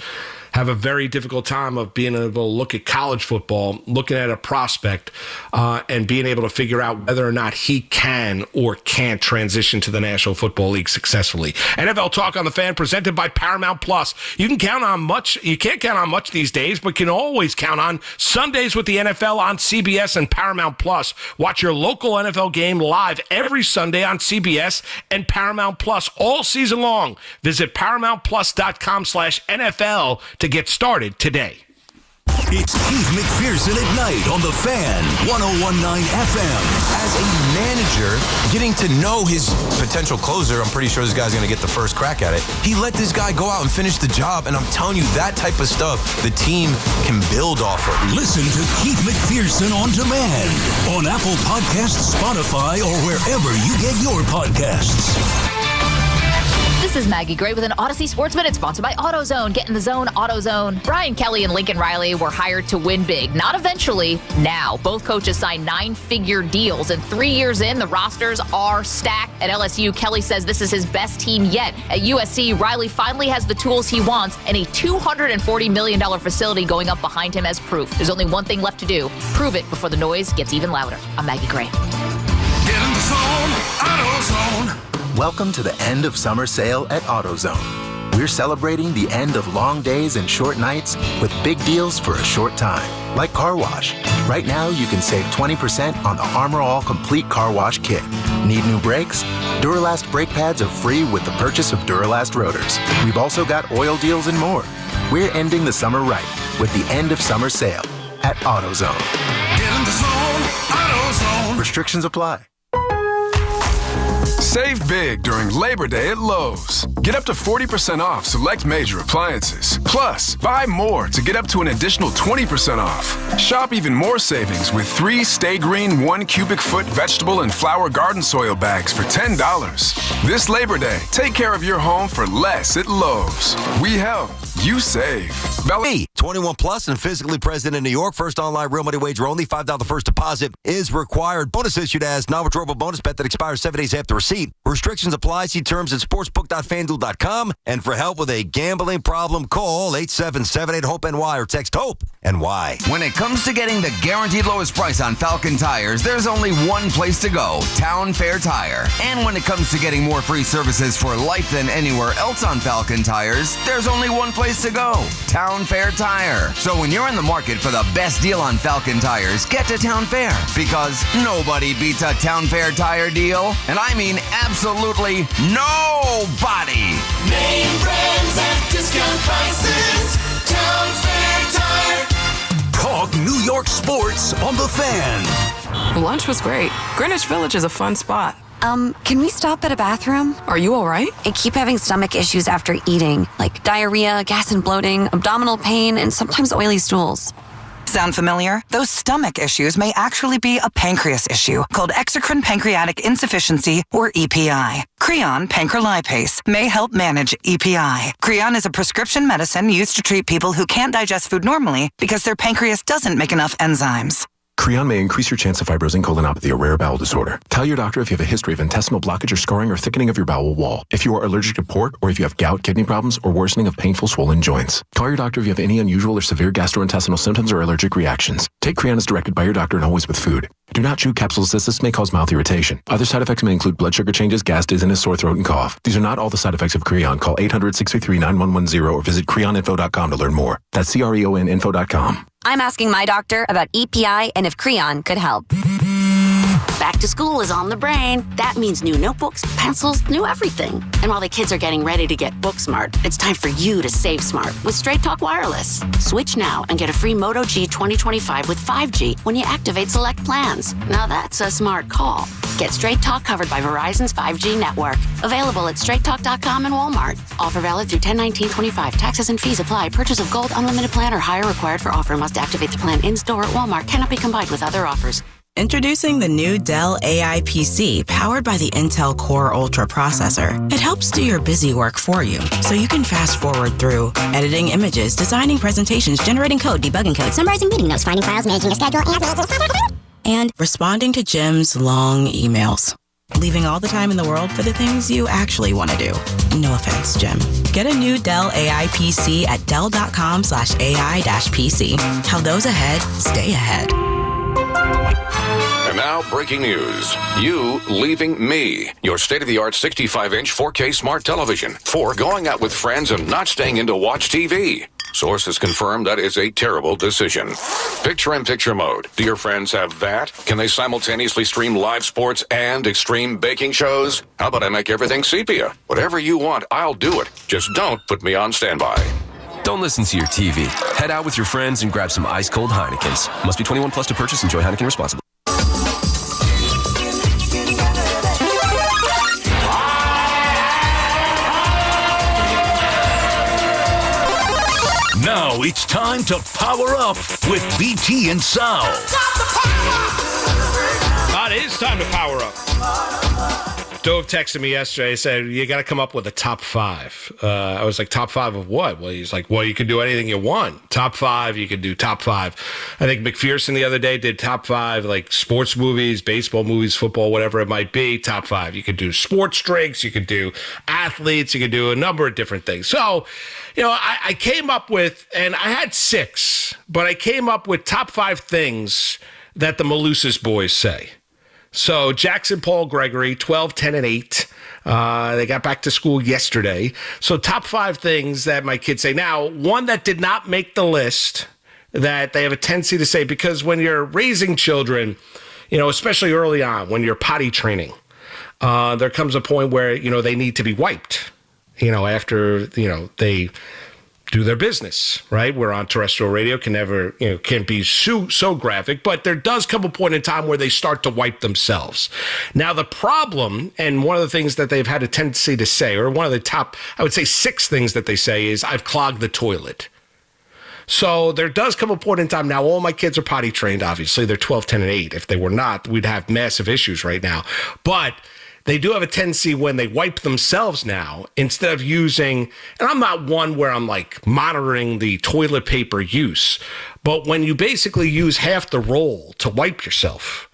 have a very difficult time of being able to look at college football, looking at a prospect, and being able to figure out whether or not he can or can't transition to the National Football League successfully. NFL Talk on the Fan, presented by Paramount Plus. You can't count on much these days, but can always count on Sundays with the NFL on CBS and Paramount Plus. Watch your local NFL game live every Sunday on CBS and Paramount Plus all season long. Visit ParamountPlus.com/NFL to get started today. It's Keith McPherson at night on the Fan, 101.9 FM. As a manager, getting to know his potential closer, I'm pretty sure this guy's going to get the first crack at it. He let this guy go out and finish the job, and I'm telling you, that type of stuff the team can build off of. Listen to Keith McPherson on demand on Apple Podcasts, Spotify, or wherever you get your podcasts. This is Maggie Gray with an Odyssey Sports Minute sponsored by AutoZone. Get in the zone, AutoZone. Brian Kelly and Lincoln Riley were hired to win big. Not eventually, now. Both coaches signed 9-figure deals, and 3 years in, the rosters are stacked. At LSU, Kelly says this is his best team yet. At USC, Riley finally has the tools he wants and a $240 million facility going up behind him as proof. There's only one thing left to do. Prove it before the noise gets even louder. I'm Maggie Gray. Get in the zone, AutoZone. Welcome to the end of summer sale at AutoZone. We're celebrating the end of long days and short nights with big deals for a short time, like car wash. Right now, you can save 20% on the Armor All Complete Car Wash Kit. Need new brakes? Duralast brake pads are free with the purchase of Duralast rotors. We've also got oil deals and more. We're ending the summer right with the end of summer sale at AutoZone. Get in the zone, AutoZone. Restrictions apply. Save big during Labor Day at Lowe's. Get up to 40% off select major appliances. Plus, buy more to get up to an additional 20% off. Shop even more savings with 3 Stay Green 1 cubic foot vegetable and flower garden soil bags for $10. This Labor Day, take care of your home for less at Lowe's. We help, you save. 21 plus and physically present in New York. First online real money wager only. $5 first deposit is required. Bonus issued as non-withdrawable bonus bet that expires 7 days after receipt. Restrictions apply. See terms at sportsbook.fanduel.com. And for help with a gambling problem, call 877-8-HOPE-NY or text HOPE-NY. When it comes to getting the guaranteed lowest price on Falcon tires, there's only one place to go, Town Fair Tire. And when it comes to getting more free services for life than anywhere else on Falcon tires, there's only one place to go, Town Fair Tire. So when you're in the market for the best deal on Falcon tires, get to Town Fair, because nobody beats a Town Fair tire deal. And I mean absolutely nobody. Name brands at discount prices. Town Fair Tire. Talk New York sports on the Fan. Lunch was great. Greenwich Village is a fun spot. Can we stop at a bathroom? Are you all right? I keep having stomach issues after eating, like diarrhea, gas and bloating, abdominal pain, and sometimes oily stools. Sound familiar? Those stomach issues may actually be a pancreas issue called exocrine pancreatic insufficiency, or EPI. Creon pancrelipase may help manage EPI. Creon is a prescription medicine used to treat people who can't digest food normally because their pancreas doesn't make enough enzymes. Creon may increase your chance of fibrosing colonopathy, a rare bowel disorder. Tell your doctor if you have a history of intestinal blockage or scarring or thickening of your bowel wall, if you are allergic to pork, or if you have gout, kidney problems, or worsening of painful swollen joints. Call your doctor if you have any unusual or severe gastrointestinal symptoms or allergic reactions. Take Creon as directed by your doctor and always with food. Do not chew capsules as this may cause mouth irritation. Other side effects may include blood sugar changes, gas, dizziness, sore throat, and cough. These are not all the side effects of Creon. Call 800-633-9110 or visit creoninfo.com to learn more. That's CREONinfo.com. I'm asking my doctor about EPI and if Creon could help. Back to school is on the brain. That means new notebooks, pencils, new everything. And while the kids are getting ready to get book smart, it's time for you to save smart with Straight Talk Wireless. Switch now and get a free Moto G 2025 with 5G when you activate select plans. Now that's a smart call. Get Straight Talk covered by Verizon's 5G network. Available at straighttalk.com and Walmart. Offer valid through 10/19/25. Taxes and fees apply. Purchase of gold unlimited plan or higher required for offer. Must activate the plan in-store at Walmart. Cannot be combined with other offers. Introducing the new Dell AI PC powered by the Intel Core Ultra processor. It helps do your busy work for you, so you can fast forward through editing images, designing presentations, generating code, debugging code, summarizing meeting notes, finding files, managing a schedule, and responding to Jim's long emails. Leaving all the time in the world for the things you actually want to do. No offense, Jim. Get a new Dell AI PC at dell.com/AI-PC. How those ahead stay ahead. And now, breaking news. You leaving me, your state-of-the-art 65-inch 4K smart television, for going out with friends and not staying in to watch TV. Sources confirm that is a terrible decision. Picture-in-picture mode. Do your friends have that? Can they simultaneously stream live sports and extreme baking shows? How about I make everything sepia? Whatever you want, I'll do it. Just don't put me on standby. Don't listen to your TV. Head out with your friends and grab some ice-cold Heinekens. Must be 21 plus to purchase. Enjoy Heineken responsibly. Now it's time to power up with BT and Sal. It is time to power up. Dove texted me yesterday. He said, you got to come up with a top five. I was like, top five of what? Well, he's like, well, you can do anything you want. Top five, you can do top five. I think McPherson the other day did top five, like sports movies, baseball movies, football, whatever it might be, top five. You could do sports drinks, you could do athletes, you could do a number of different things. So, I came up with, and I had six, but I came up with top five things that the Malusis boys say. So Jackson, Paul, Gregory, 12, 10, and 8. They got back to school yesterday. So top five things that my kids say. Now, one that did not make the list that they have a tendency to say, because when you're raising children, especially early on, when you're potty training, there comes a point where, they need to be wiped, after, they do their business, right? We're on terrestrial radio, can't be so graphic, but there does come a point in time where they start to wipe themselves. Now, the problem, and one of the things that they've had a tendency to say, or one of the top, I would say 6 things that they say is, I've clogged the toilet. So there does come a point in time. Now, all my kids are potty trained, obviously. They're 12, 10, and 8. If they were not, we'd have massive issues right now. But they do have a tendency when they wipe themselves now, instead of using, and I'm not one where I'm like monitoring the toilet paper use, but when you basically use half the roll to wipe yourself,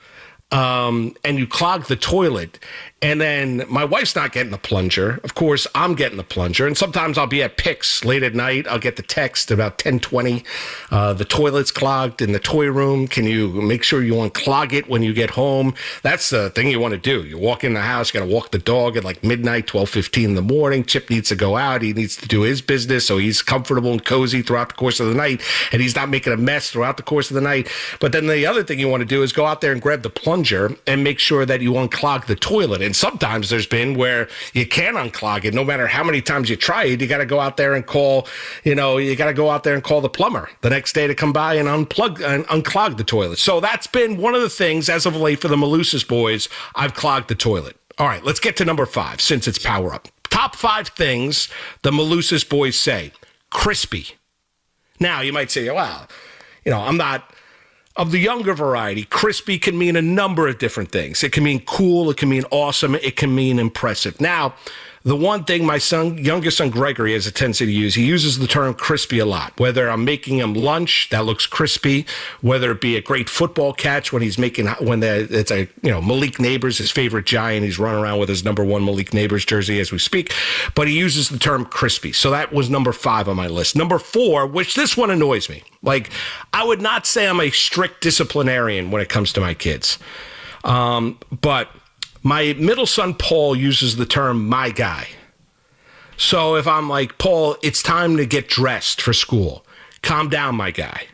and you clog the toilet, and then my wife's not getting the plunger. Of course, I'm getting the plunger. And sometimes I'll be at Pic's late at night. I'll get the text about 10:20. The toilet's clogged in the toy room. Can you make sure you unclog it when you get home? That's the thing you want to do. You walk in the house, got to walk the dog at like midnight, 12:15 in the morning. Chip needs to go out. He needs to do his business so he's comfortable and cozy throughout the course of the night, and he's not making a mess throughout the course of the night. But then the other thing you want to do is go out there and grab the plunger and make sure that you unclog the toilet. And sometimes there's been where you can't unclog it. No matter how many times you try it, you got to go out there and call, the plumber the next day to come by and unclog the toilet. So that's been one of the things as of late for the Malusis boys. I've clogged the toilet. All right, let's get to number 5 since it's power up. Top 5 things the Malusis boys say. Crispy. Now, you might say, wow, I'm not of the younger variety. Crispy can mean a number of different things. It can mean cool. It can mean awesome. It can mean impressive. Now, the one thing my youngest son Gregory has a tendency to use, he uses the term crispy a lot. Whether I'm making him lunch, that looks crispy. Whether it be a great football catch when it's Malik Neighbors, his favorite Giant. He's running around with his number 1 Malik Neighbors jersey as we speak. But he uses the term crispy. So that was number 5 on my list. Number 4, which this one annoys me. Like, I would not say I'm a strict disciplinarian when it comes to my kids. But my middle son, Paul, uses the term my guy. So if I'm like, Paul, it's time to get dressed for school. Calm down, my guy.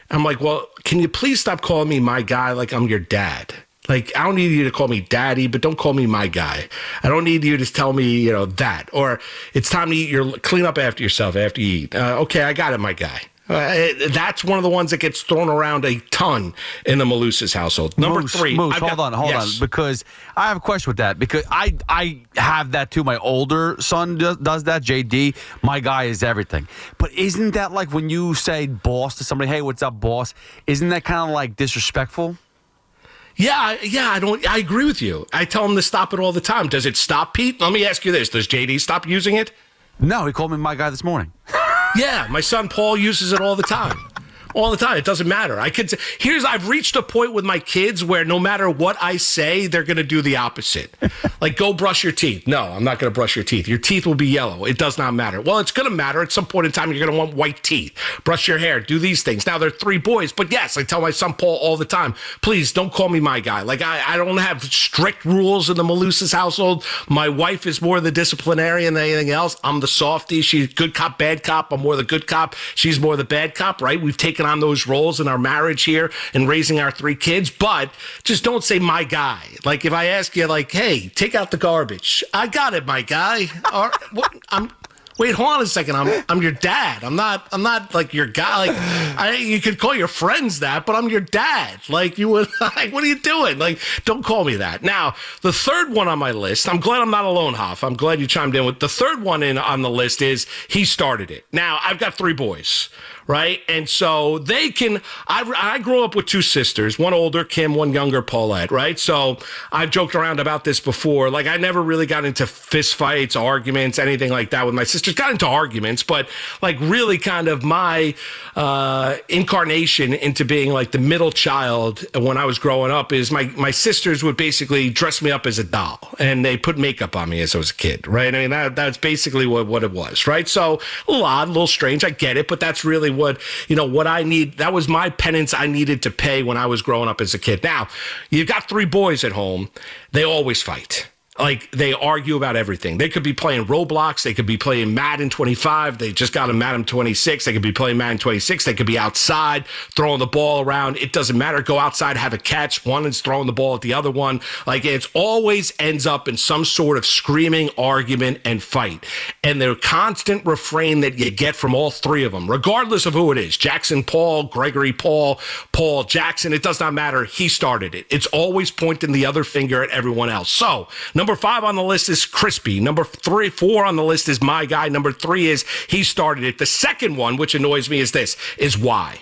I'm like, well, can you please stop calling me my guy like I'm your dad? Like, I don't need you to call me daddy, but don't call me my guy. I don't need you to tell me, that. Or it's time to clean up after yourself after you eat. Okay, I got it, my guy. That's one of the ones that gets thrown around a ton in the Malusis household. Number 3. Hold on. Because I have a question with that. Because I have that too. My older son does that, JD. My guy is everything. But isn't that like when you say boss to somebody, hey, what's up, boss? Isn't that kind of like disrespectful? Yeah, I agree with you. I tell him to stop it all the time. Does it stop, Pete? Let me ask you this. Does JD stop using it? No, he called me my guy this morning. Yeah, my son Paul uses it all the time. All the time. It doesn't matter. I've reached a point with my kids where no matter what I say, they're going to do the opposite. Like, go brush your teeth. No, I'm not going to brush your teeth. Your teeth will be yellow. It does not matter. Well, it's going to matter. At some point in time, you're going to want white teeth. Brush your hair. Do these things. Now, they're 3 boys. But yes, I tell my son Paul all the time, please don't call me my guy. Like, I don't have strict rules in the Malusis household. My wife is more the disciplinarian than anything else. I'm the softie. She's good cop, bad cop. I'm more the good cop. She's more the bad cop, right? We've taken on those roles in our marriage here and raising our 3 kids, but just don't say my guy. Like, if I ask you, like, hey, take out the garbage, I got it, my guy. Or, wait, hold on a second. I'm your dad. I'm not like your guy. Like, you could call your friends that, but I'm your dad. Like, you would. Like, what are you doing? Like, don't call me that. Now, the third one on my list. I'm glad I'm not alone, Hoff. I'm glad you chimed in with the third one on the list. Is he started it? Now, I've got 3 boys. Right. And so they can. I grew up with 2 sisters, one older, Kim, one younger, Paulette. Right. So I've joked around about this before. Like, I never really got into fist fights, arguments, anything like that with my sisters. Got into arguments, but like really kind of my incarnation into being like the middle child when I was growing up is my sisters would basically dress me up as a doll and they put makeup on me as I was a kid. Right. I mean, that's basically what it was. Right. So a little odd, a little strange. I get it. But that's really what I need. That was my penance I needed to pay when I was growing up as a kid. Now, you've got 3 boys at home. They always fight. Like, they argue about everything. They could be playing Roblox. They could be playing Madden 25. They just got a Madden 26. They could be playing Madden 26. They could be outside throwing the ball around. It doesn't matter. Go outside, have a catch. One is throwing the ball at the other one. Like, it always ends up in some sort of screaming argument and fight. And the constant refrain that you get from all 3 of them, regardless of who it is, Jackson Paul, Gregory Paul, Paul Jackson, it does not matter. He started it. It's always pointing the other finger at everyone else. So, Number 5 on the list is crispy. Number 4 on the list is my guy. Number 3 is he started it. The second one, which annoys me, is why.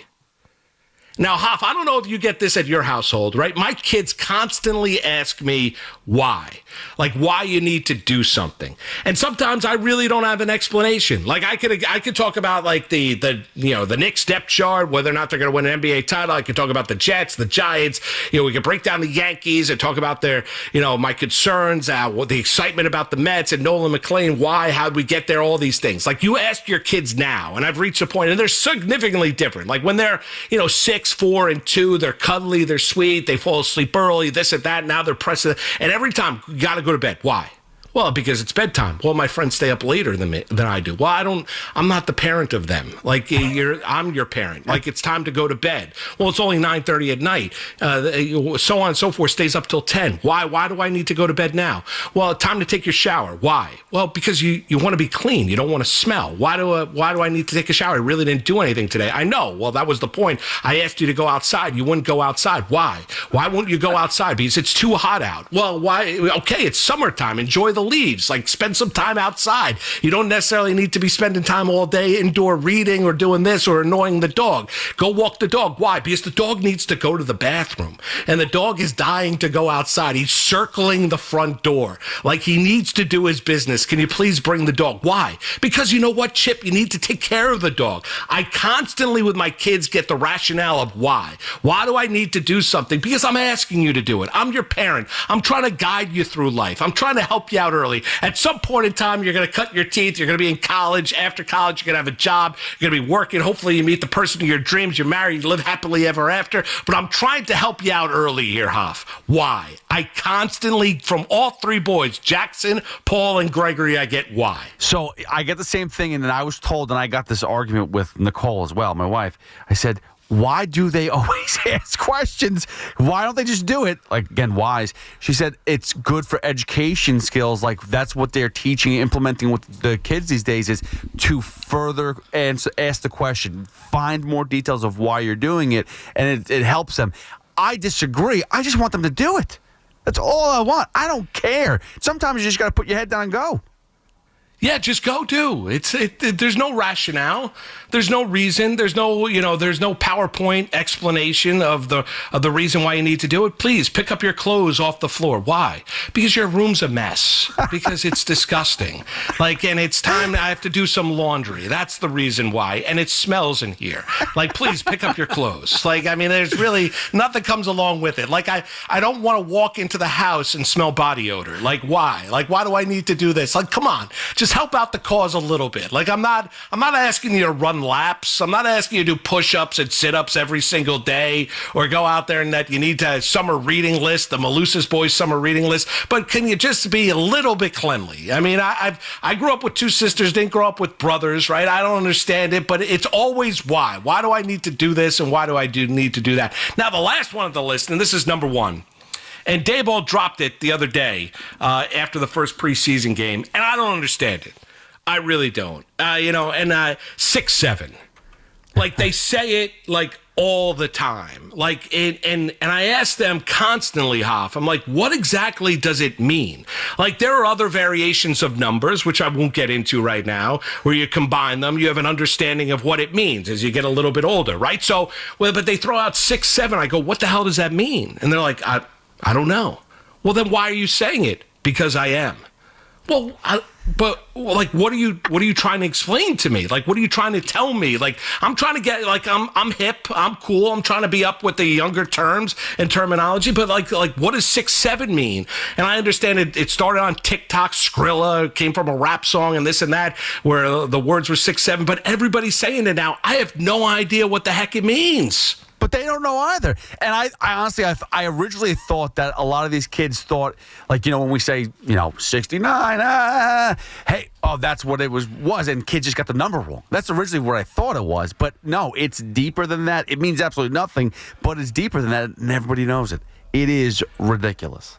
Now, Hoff, I don't know if you get this at your household, right? My kids constantly ask me why. Like, why you need to do something. And sometimes I really don't have an explanation. Like, I could talk about, like, the Knicks depth chart, whether or not they're going to win an NBA title. I could talk about the Jets, the Giants. We could break down the Yankees and talk about their, my concerns, the excitement about the Mets and Nolan McLean, why, how'd we get there, all these things. Like, you ask your kids now, and I've reached a point, and they're significantly different. Like, when they're, 6, 4, and 2, they're cuddly, they're sweet, they fall asleep early, this and that. Now they're pressing, and every time, you got to go to bed. Why? Well, because it's bedtime. Well, my friends stay up later than I do. Well, I'm not the parent of them. Like, I'm your parent. Like, it's time to go to bed. Well, it's only 9:30 at night. So on and so forth, stays up till 10. Why? Why do I need to go to bed now? Well, time to take your shower. Why? Well, because you want to be clean. You don't want to smell. Why do I need to take a shower? I really didn't do anything today. I know. Well, that was the point. I asked you to go outside. You wouldn't go outside. Why? Why won't you go outside? Because it's too hot out. Well, why? Okay, it's summertime. Enjoy the leaves. Like, spend some time outside. You don't necessarily need to be spending time all day indoor reading or doing this or annoying the dog. Go walk the dog. Why? Because the dog needs to go to the bathroom. And the dog is dying to go outside. He's circling the front door. Like, he needs to do his business. Can you please bring the dog? Why? Because you know what, Chip? You need to take care of the dog. I constantly with my kids get the rationale of why. Why do I need to do something? Because I'm asking you to do it. I'm your parent. I'm trying to guide you through life. I'm trying to help you out early. At some point in time, you're going to cut your teeth. You're going to be in college. After college, you're going to have a job. You're going to be working. Hopefully, you meet the person of your dreams. You're married. You live happily ever after. But I'm trying to help you out early here, Hoff. Why? I constantly, from all three boys, Jackson, Paul, and Gregory, I get why. So I get the same thing, and then I was told, and I got this argument with Nicole as well, my wife. I said, why do they always ask questions? Why don't they just do it? Like, again, wise. She said it's good for education skills. Like, that's what they're teaching and implementing with the kids these days, is to further ask the question, find more details of why you're doing it, and it helps them. I disagree. I just want them to do it. That's all I want. I don't care. Sometimes you just got to put your head down and go. Yeah, just go do. There's no rationale. There's no reason. There's no PowerPoint explanation of the reason why you need to do it. Please pick up your clothes off the floor. Why? Because your room's a mess. Because it's disgusting. And it's time. I have to do some laundry. That's the reason why. And it smells in here. Please pick up your clothes. There's really nothing comes along with it. I don't want to walk into the house and smell body odor. Why? Why do I need to do this? Come on. Just help out the cause a little bit. I'm not asking you to run laps. I'm not asking you to do push-ups and sit-ups every single day, or go out there and that you need to summer reading list, the Malusis boys summer reading list. But can you just be a little bit cleanly? I grew up with two sisters, didn't grow up with brothers, right? I don't understand it, but it's always why. Why do I need to do this, and why do I need to do that? Now, the last one of the list, and this is number one. And Dayball dropped it the other day after the first preseason game, and I don't understand it. I really don't. 6'7". They say it all the time. And I ask them constantly, Hoff, I'm like, what exactly does it mean? There are other variations of numbers, which I won't get into right now, where you combine them, you have an understanding of what it means as you get a little bit older, right? So, but they throw out 6'7". I go, what the hell does that mean? And they're like, I don't know. Well, then why are you saying it? Because I am. Well, what are you trying to explain to me? What are you trying to tell me? I'm trying to get, I'm hip, I'm cool, I'm trying to be up with the younger terms and terminology, but what does 6'7" mean? And I understand it started on TikTok, Skrilla, came from a rap song and this and that, where the words were 6'7", but everybody's saying it now. I have no idea what the heck it means. But they don't know either. And I honestly, I originally thought that a lot of these kids thought, when we say, 69, hey, oh, that's what it was, and kids just got the number wrong. That's originally what I thought it was. But no, it's deeper than that. It means absolutely nothing, but it's deeper than that, and everybody knows it. It is ridiculous.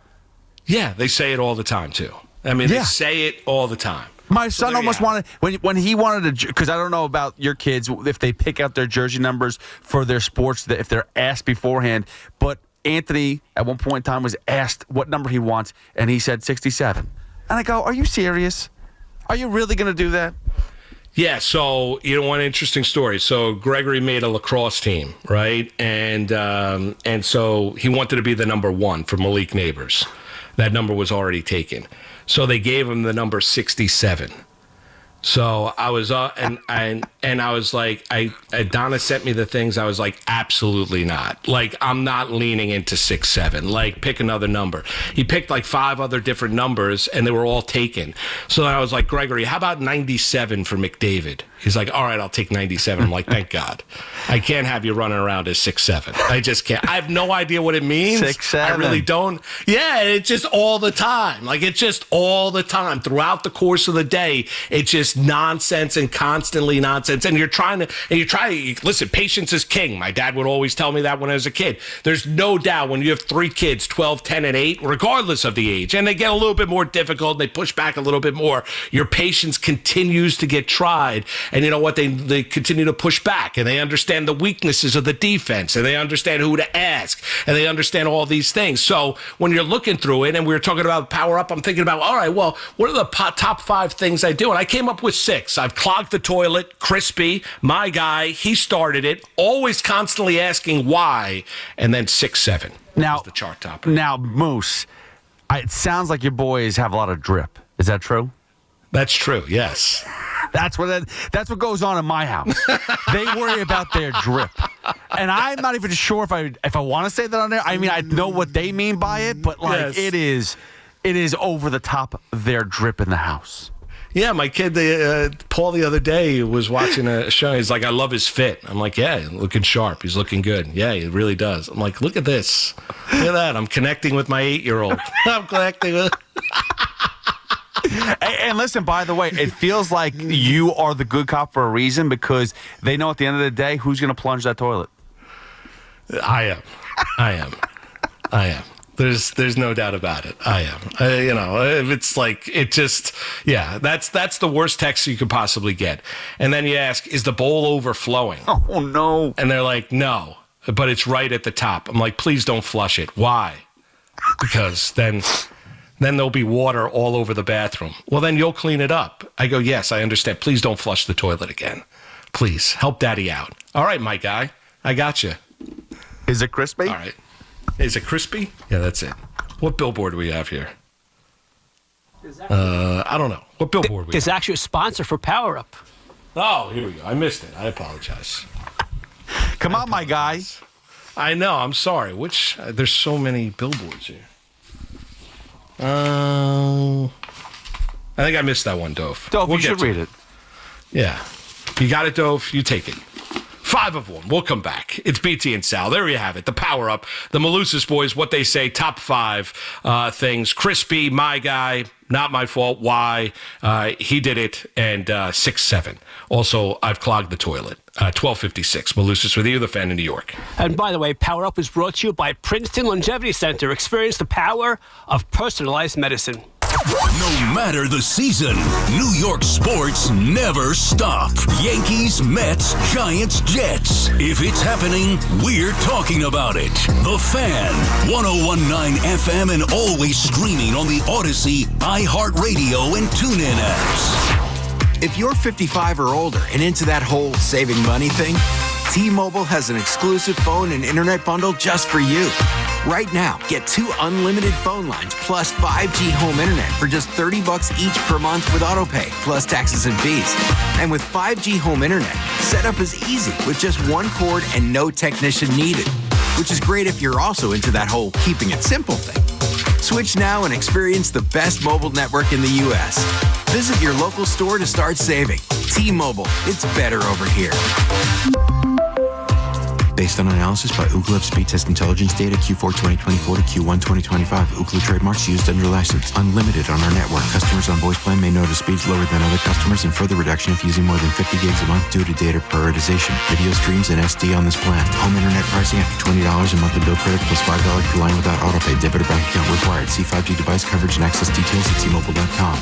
Yeah, they say it all the time, too. They say it all the time. My son almost wanted, when he wanted to, because I don't know about your kids, if they pick out their jersey numbers for their sports, if they're asked beforehand, but Anthony, at one point in time, was asked what number he wants, and he said 67. And I go, are you serious? Are you really going to do that? Yeah, so, one interesting story. So Gregory made a lacrosse team, right? And so he wanted to be the number one for Malik Neighbors. That number was already taken. So they gave him the number 67. So I was and I was like, Donna sent me the things. I was like, absolutely not. Like, I'm not leaning into 6-7. Like, pick another number. He picked like 5 other different numbers, and they were all taken. So then I was like, Gregory, how about 97 for McDavid? He's like, all right, I'll take 97. I'm like, thank God. I can't have you running around as 6-7. I just can't. I have no idea what it means. 6-7. I really don't. Yeah, it's just all the time. Like, it's just all the time. Throughout the course of the day, it's just nonsense and constantly nonsense. And listen, patience is king. My dad would always tell me that when I was a kid. There's no doubt when you have 3 kids, 12, 10, and 8, regardless of the age, and they get a little bit more difficult, they push back a little bit more, your patience continues to get tried. And you know what? They continue to push back, and they understand the weaknesses of the defense, and they understand who to ask, and they understand all these things. So when you're looking through it, and we were talking about power up, I'm thinking about, all right, well, what are the top 5 things I do? And I came up with 6. I've clogged the toilet, Crispy, my guy, he started it, always constantly asking why, and then 6-7. Now, the chart topper. Now, Moose, it sounds like your boys have a lot of drip. Is that true? That's true, yes. That's what goes on in my house. They worry about their drip, and I'm not even sure if I want to say that on there. I mean, I know what they mean by it, but like it is over the top their drip in the house. Yeah, my kid, Paul, the other day was watching a show. He's like, I love his fit. I'm like, yeah, looking sharp. He's looking good. Yeah, he really does. I'm like, look at this. Look at that. I'm connecting with my 8-year-old. I'm connecting with... And listen, by the way, it feels like you are the good cop for a reason, because they know at the end of the day who's going to plunge that toilet. I am. There's no doubt about it. I am. It's like, it just, yeah, that's the worst text you could possibly get. And then you ask, is the bowl overflowing? Oh, no. And they're like, no, but it's right at the top. I'm like, please don't flush it. Why? Because then there'll be water all over the bathroom. Well, then you'll clean it up. I go, yes, I understand. Please don't flush the toilet again. Please, help Daddy out. All right, my guy, I got you. Is it crispy? All right. Is it crispy? Yeah, that's it. What billboard do we have here? I don't know. What billboard we have? It's actually a sponsor for Power Up. Oh, here we go. I missed it. I apologize. Come on, my guy. I know. I'm sorry. There's so many billboards here. I think I missed that one, Dove. Dove, you should read it. Yeah. You got it, Dove. You take it. 5 of 1. We'll come back. It's BT and Sal. There you have it. The Power Up. The Malusis boys, what they say, top 5 things. Crispy, my guy, not my fault. Why? He did it. And 6-7. Also, I've clogged the toilet. 1256. Malusis with you, the fan in New York. And by the way, Power Up is brought to you by Princeton Longevity Center. Experience the power of personalized medicine. No matter the season, New York sports never stop. Yankees, Mets, Giants, Jets. If it's happening, we're talking about it. The Fan, 101.9 FM, and always streaming on the Odyssey, iHeartRadio, and TuneIn apps. If you're 55 or older and into that whole saving money thing, T-Mobile has an exclusive phone and internet bundle just for you. Right now, get 2 unlimited phone lines plus 5G home internet for just $30 each per month with autopay, plus taxes and fees. And with 5G home internet, setup is easy with just 1 cord and no technician needed, which is great if you're also into that whole keeping it simple thing. Switch now and experience the best mobile network in the U.S. Visit your local store to start saving. T-Mobile, it's better over here. Based on analysis by Ookla of speed test intelligence data Q4 2024 to Q1 2025. Ookla trademarks used under license. Unlimited on our network. Customers on voice plan may notice speeds lower than other customers and further reduction if using more than 50 gigs a month due to data prioritization. Video streams and SD on this plan. Home internet pricing after $20 a month in bill credit plus $5 per line without autopay. Debit or bank account required. See 5G device coverage and access details at T-Mobile.com.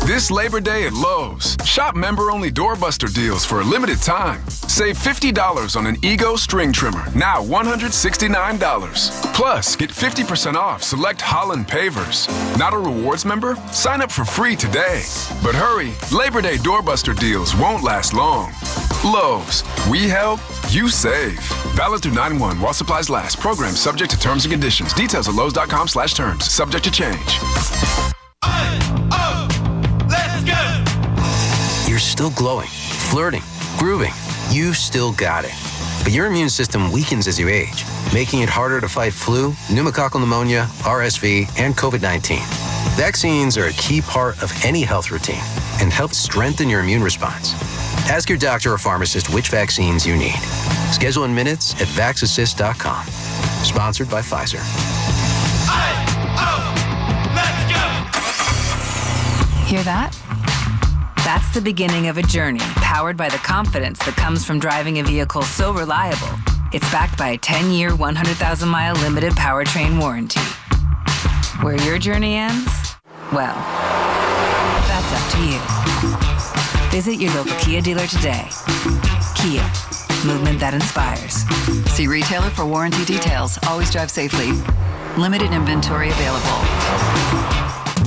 This Labor Day at Lowe's, shop member-only doorbuster deals for a limited time. Save $50 on an Ego string trimmer, now $169. Plus, get 50% off select Holland pavers. Not a rewards member? Sign up for free today. But hurry, Labor Day doorbuster deals won't last long. Lowe's, we help, you save. Valid through 9/1 while supplies last. Program subject to terms and conditions. Details at Lowe's.com/terms. Subject to change. still glowing, flirting, grooving. You still got it. But your immune system weakens as you age, making it harder to fight flu, pneumococcal pneumonia, RSV, and COVID-19. Vaccines are a key part of any health routine and help strengthen your immune response. Ask your doctor or pharmacist which vaccines you need. Schedule in minutes at vaxassist.com. Sponsored by Pfizer. Hear that? That's the beginning of a journey powered by the confidence that comes from driving a vehicle so reliable. It's backed by a 10-year, 100,000-mile limited powertrain warranty. Where your journey ends? Well, that's up to you. Visit your local Kia dealer today. Kia, movement that inspires. See retailer for warranty details. Always drive safely. Limited inventory available.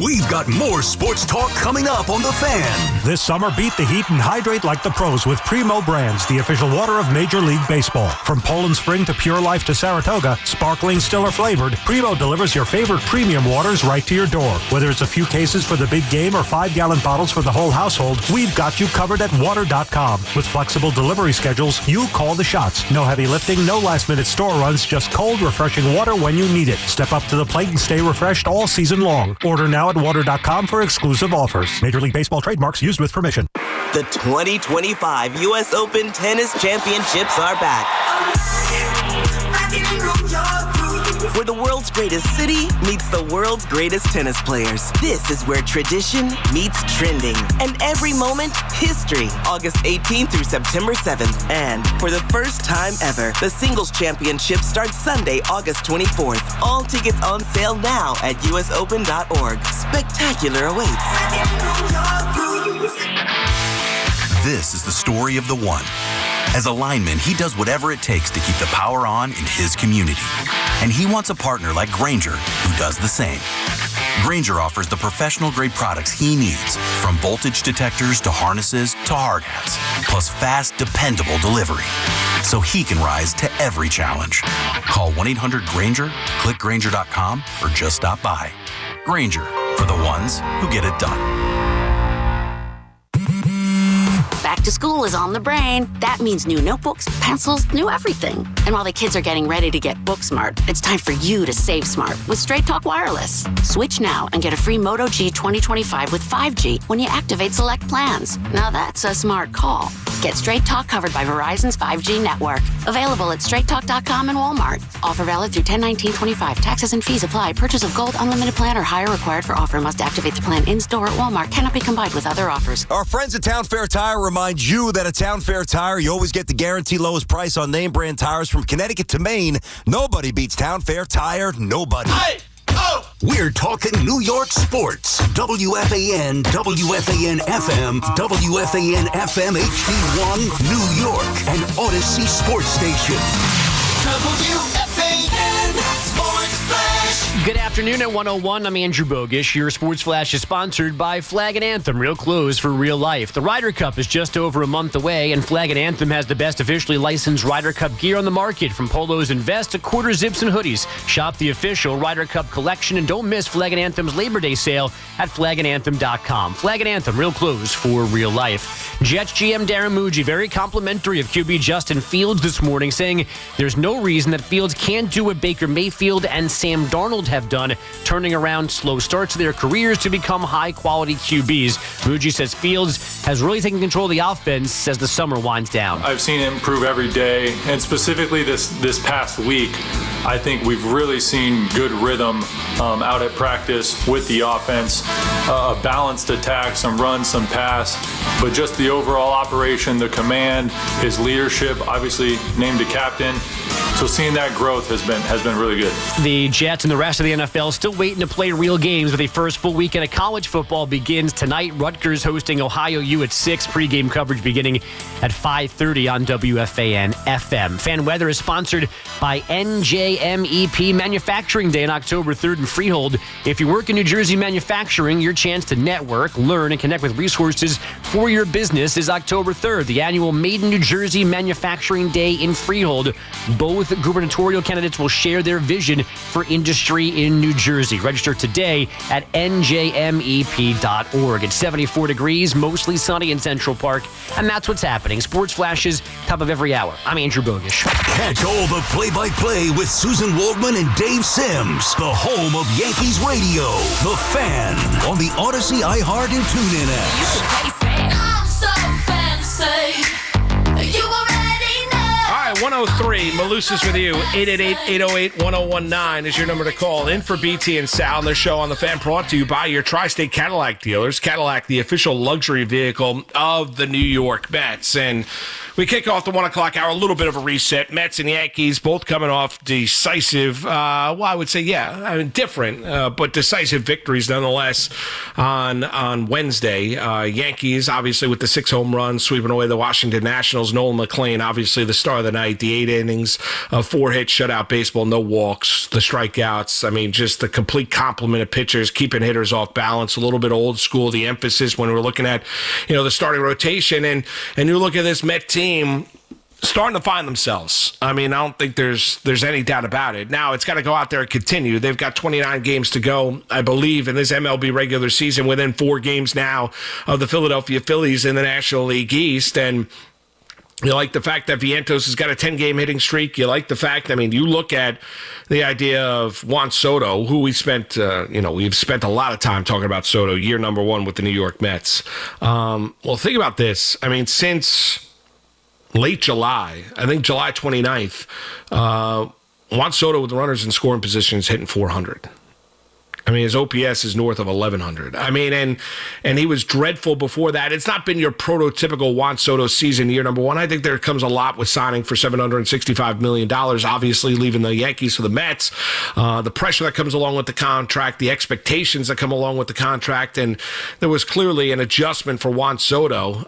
We've got more sports talk coming up on The Fan. This summer, beat the heat and hydrate like the pros with Primo Brands, the official water of Major League Baseball. From Poland Spring to Pure Life to Saratoga, sparkling, still, or flavored, Primo delivers your favorite premium waters right to your door. Whether it's a few cases for the big game or 5-gallon bottles for the whole household, we've got you covered at water.com. With flexible delivery schedules, you call the shots. No heavy lifting, no last-minute store runs, just cold, refreshing water when you need it. Step up to the plate and stay refreshed all season long. Order now at water.com for exclusive offers. Major League Baseball trademarks used with permission. The 2025 U.S. Open Tennis Championships are back. Where the world's greatest city meets the world's greatest tennis players. This is where tradition meets trending. And every moment, history. August 18th through September 7th. And for the first time ever, the Singles Championship starts Sunday, August 24th. All tickets on sale now at usopen.org. Spectacular awaits. This is the story of the one. As a lineman, he does whatever it takes to keep the power on in his community. And he wants a partner like Grainger who does the same. Grainger offers the professional-grade products he needs, from voltage detectors to harnesses to hard hats, plus fast, dependable delivery, so he can rise to every challenge. Call 1-800-GRAINGER, click Grainger.com, or just stop by. Grainger, for the ones who get it done. Back to school is on the brain. That means new notebooks, pencils, new everything. And while the kids are getting ready to get book smart, it's time for you to save smart with Straight Talk Wireless. Switch now and get a free Moto G 2025 with 5G when you activate select plans. Now that's a smart call. Get Straight Talk covered by Verizon's 5G network. Available at straighttalk.com and Walmart. Offer valid through 10/19/25. Taxes and fees apply. Purchase of gold unlimited plan or higher required for offer. Must activate the plan in-store at Walmart. Cannot be combined with other offers. Our friends at Town Fair Tire remind you that at Town Fair Tire, you always get the guaranteed lowest price on name brand tires from Connecticut to Maine. Nobody beats Town Fair Tire. Nobody. We're talking New York sports. WFAN, WFAN FM, WFAN FM HD1, New York, and Odyssey Sports Station. WFAN Sports Flash. Good afternoon at 101. I'm Andrew Bogish. Your Sports Flash is sponsored by Flag and Anthem, real clothes for real life. The Ryder Cup is just over a month away, and Flag and Anthem has the best officially licensed Ryder Cup gear on the market, from polos and vests to quarter zips and hoodies. Shop the official Ryder Cup collection and don't miss Flag and Anthem's Labor Day sale at flagandanthem.com. Flag and Anthem, real clothes for real life. Jets GM Darren Muji very complimentary of QB Justin Fields this morning, saying there's no reason that Fields can't do what Baker Mayfield and Sam Darnold have done, turning around slow starts to their careers to become high-quality QBs. Muji says Fields has really taken control of the offense as the summer winds down. I've seen him improve every day, and specifically this past week, I think we've really seen good rhythm out at practice with the offense, a balanced attack, some run, some pass, but just the overall operation, the command, his leadership, obviously named a captain. So seeing that growth has been really good. The Jets and the rest of the NFL still waiting to play real games, but the first full weekend of college football begins tonight. Rutgers hosting Ohio U at 6. Pregame coverage beginning at 5:30 on WFAN FM. Fan weather is sponsored by NJ NJMEP Manufacturing Day on October 3rd in Freehold. If you work in New Jersey manufacturing, your chance to network, learn, and connect with resources for your business is October 3rd, the annual Made in New Jersey Manufacturing Day in Freehold. Both gubernatorial candidates will share their vision for industry in New Jersey. Register today at njmep.org. It's 74 degrees, mostly sunny in Central Park, and that's what's happening. Sports flashes, top of every hour. I'm Andrew Bogish. Catch all the play-by-play with Susan Waldman and Dave Sims. The home of Yankees radio. The Fan on the Odyssey, iHeart, and TuneIn apps. I'm so fancy. You already know. All right, 103, Malusis with you. 888-808-1019 is your number to call in for BT and Sal and their show on The Fan, brought to you by your Tri-State Cadillac dealers. Cadillac, the official luxury vehicle of the New York Mets. And we kick off the 1 o'clock hour, a little bit of a reset. Mets and Yankees both coming off decisive, I would say, different, but decisive victories nonetheless on Wednesday. Yankees, obviously, with the 6 home runs, sweeping away the Washington Nationals. Nolan McLean, obviously, the star of the night, the 8 innings of 4-hit shutout baseball, no walks, the strikeouts. I mean, just the complete complement of pitchers, keeping hitters off balance, a little bit old school, the emphasis when we're looking at, the starting rotation. And you look at this Met team, starting to find themselves. I mean, I don't think there's any doubt about it. Now, it's got to go out there and continue. They've got 29 games to go, I believe, in this MLB regular season, within 4 games now of the Philadelphia Phillies in the National League East. And you like the fact that Vientos has got a 10-game hitting streak. You like the fact, you look at the idea of Juan Soto, who we've spent a lot of time talking about Soto, year number 1 with the New York Mets. Well, think about this. Since late July, I think July 29th, Juan Soto with the runners in scoring positions hitting 400. His OPS is north of 1,100. And he was dreadful before that. It's not been your prototypical Juan Soto season, year number 1. I think there comes a lot with signing for $765 million, obviously leaving the Yankees for the Mets. The pressure that comes along with the contract, the expectations that come along with the contract, and there was clearly an adjustment for Juan Soto.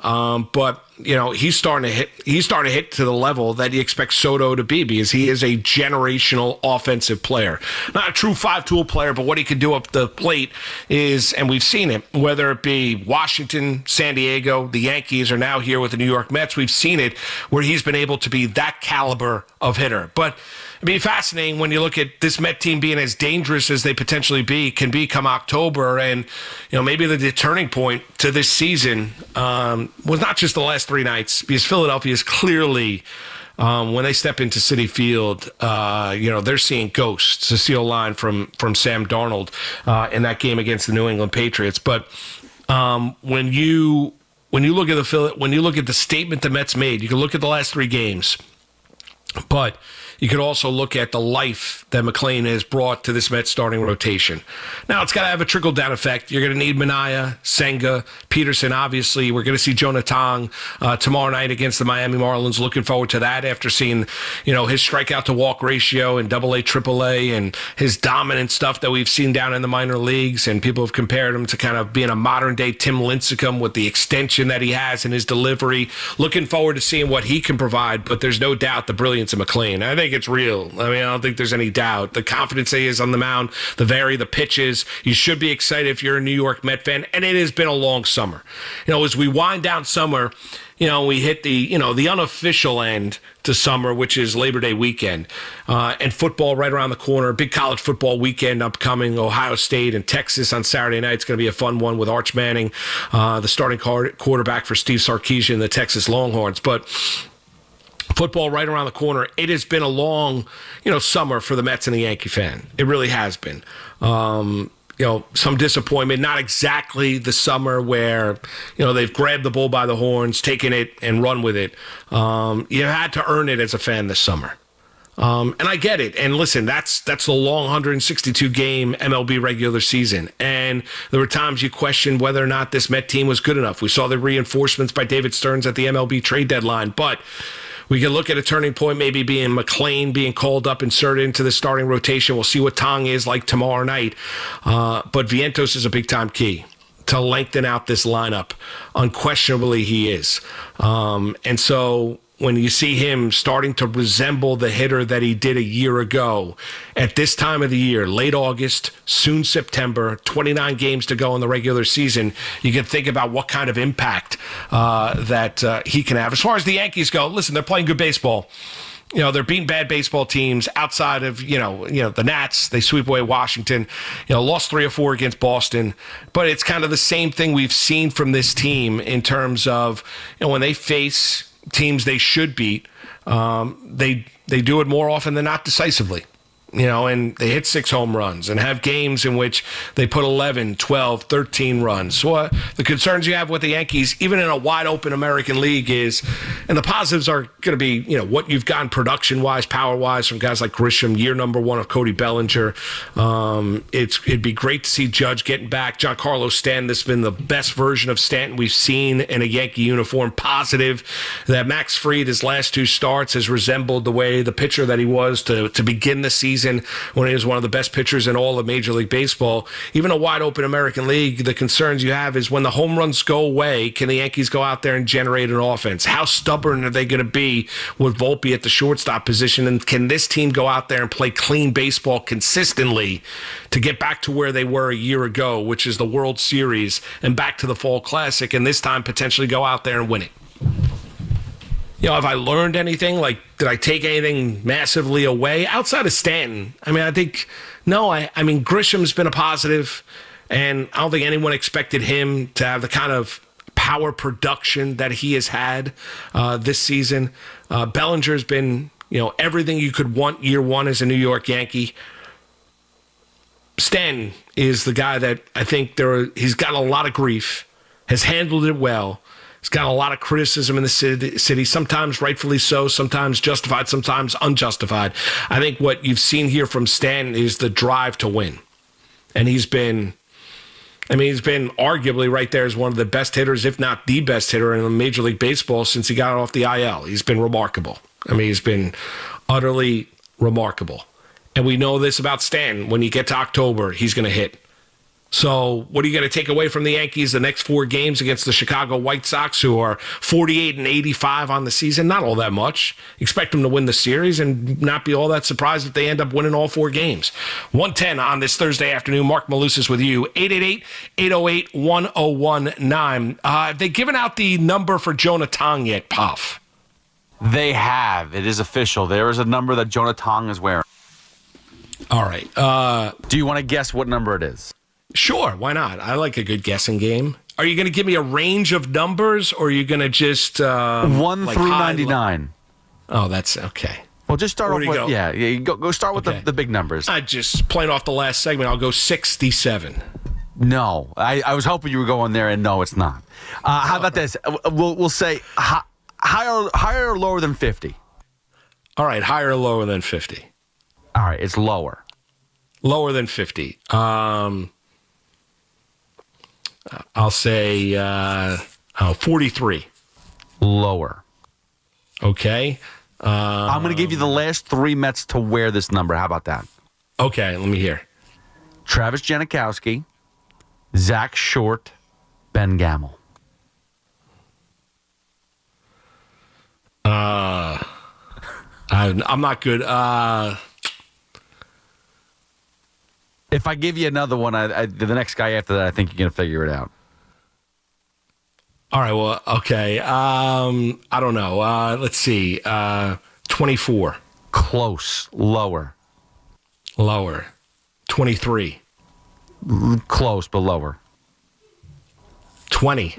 But he's starting to hit to the level that you expect Soto to be, because he is a generational offensive player. Not a true 5-tool player, but what he can do up the plate is, and we've seen it, whether it be Washington, San Diego, the Yankees, or now here with the New York Mets, we've seen it where he's been able to be that caliber of hitter. But it'd be fascinating when you look at this Met team being as dangerous as they potentially can be come October. And, maybe the turning point to this season was not just the last 3 nights, because Philadelphia is clearly, when they step into Citi Field, they're seeing ghosts, to steal a line from Sam Darnold in that game against the New England Patriots. But when you look at the statement the Mets made, you can look at the last 3 games, but you could also look at the life that McLean has brought to this Mets starting rotation. Now, it's got to have a trickle-down effect. You're going to need Minaya, Senga, Peterson, obviously. We're going to see Jonah Tong tomorrow night against the Miami Marlins. Looking forward to that after seeing, his strikeout-to-walk ratio in AA, AAA, and his dominant stuff that we've seen down in the minor leagues. And people have compared him to kind of being a modern-day Tim Lincecum with the extension that he has in his delivery. Looking forward to seeing what he can provide, but there's no doubt the brilliance of McLean. I think it's real. I don't think there's any doubt. The confidence he is on the mound, the pitches. You should be excited if you're a New York Met fan, and it has been a long summer. As we wind down summer, we hit the unofficial end to summer, which is Labor Day weekend, and football right around the corner. Big college football weekend upcoming. Ohio State and Texas on Saturday night. It's going to be a fun one with Arch Manning, the starting quarterback for Steve Sarkisian, the Texas Longhorns. But football right around the corner. It has been a long, summer for the Mets and the Yankee fan. It really has been. Some disappointment. Not exactly the summer where, they've grabbed the bull by the horns, taken it, and run with it. You had to earn it as a fan this summer. And I get it. And listen, that's the long 162-game MLB regular season. And there were times you questioned whether or not this Met team was good enough. We saw the reinforcements by David Stearns at the MLB trade deadline. But we can look at a turning point, maybe being McLean being called up, inserted into the starting rotation. We'll see what Tong is like tomorrow night. But Vientos is a big-time key to lengthen out this lineup. Unquestionably, he is. And so, when you see him starting to resemble the hitter that he did a year ago at this time of the year, late August, soon September, 29 games to go in the regular season, you can think about what kind of impact that he can have. As far as the Yankees go, listen, they're playing good baseball. They're beating bad baseball teams outside of, the Nats. They sweep away Washington, lost 3 or 4 against Boston. But it's kind of the same thing we've seen from this team in terms of, when they face teams they should beat, they do it more often than not decisively. And they hit 6 home runs and have games in which they put 11, 12, 13 runs. So the concerns you have with the Yankees, even in a wide-open American League, is, and the positives are going to be, what you've gotten production-wise, power-wise from guys like Grisham, year number 1 of Cody Bellinger. It'd be great to see Judge getting back. Giancarlo Stanton, this has been the best version of Stanton we've seen in a Yankee uniform. Positive that Max Fried, his last 2 starts, has resembled the way the pitcher that he was to begin the season, when he was one of the best pitchers in all of Major League Baseball. Even a wide-open American League, the concerns you have is when the home runs go away, can the Yankees go out there and generate an offense? How stubborn are they going to be with Volpe at the shortstop position? And can this team go out there and play clean baseball consistently to get back to where they were a year ago, which is the World Series, and back to the Fall Classic, and this time potentially go out there and win it? Have I learned anything? Like, did I take anything massively away outside of Stanton? I mean, I think, no. I mean, Grisham's been a positive, and I don't think anyone expected him to have the kind of power production that he has had this season. Bellinger's been, everything you could want year one as a New York Yankee. Stanton is the guy that I think he's got a lot of grief, has handled it well. He's got a lot of criticism in the city, sometimes rightfully so, sometimes justified, sometimes unjustified. I think what you've seen here from Stanton is the drive to win. And he's been arguably right there as one of the best hitters, if not the best hitter in Major League Baseball since he got off the IL. He's been remarkable. He's been utterly remarkable. And we know this about Stanton. When you get to October, he's going to hit. So what are you going to take away from the Yankees the next 4 games against the Chicago White Sox, who are 48-85 on the season? Not all that much. Expect them to win the series and not be all that surprised if they end up winning all 4 games. 1:10 on this Thursday afternoon. Marc Malusis with you. 888-808-1019. Have they given out the number for Jonah Tong yet, Puff? They have. It is official. There is a number that Jonah Tong is wearing. All right. Do you want to guess what number it is? Sure, why not? I like a good guessing game. Are you going to give me a range of numbers, or are you going to just 1 through 99? Oh, that's okay. Well, just start off with go start with the big numbers. I just playing off the last segment. I'll go 67. No, I was hoping you were going there, and no, it's not. How about this? We'll say higher or lower than 50. All right, higher or lower than 50. All right, it's lower. Lower than 50. I'll say 43. Lower. Okay. I'm going to give you the last 3 Mets to wear this number. How about that? Okay, let me hear. Travis Janikowski, Zach Short, Ben Gamel. I'm not good. If I give you another one, the next guy after that, I think you're going to figure it out. All right, well, okay. I don't know. Let's see. 24. Close. Lower. Lower. 23. Close, but lower. 20.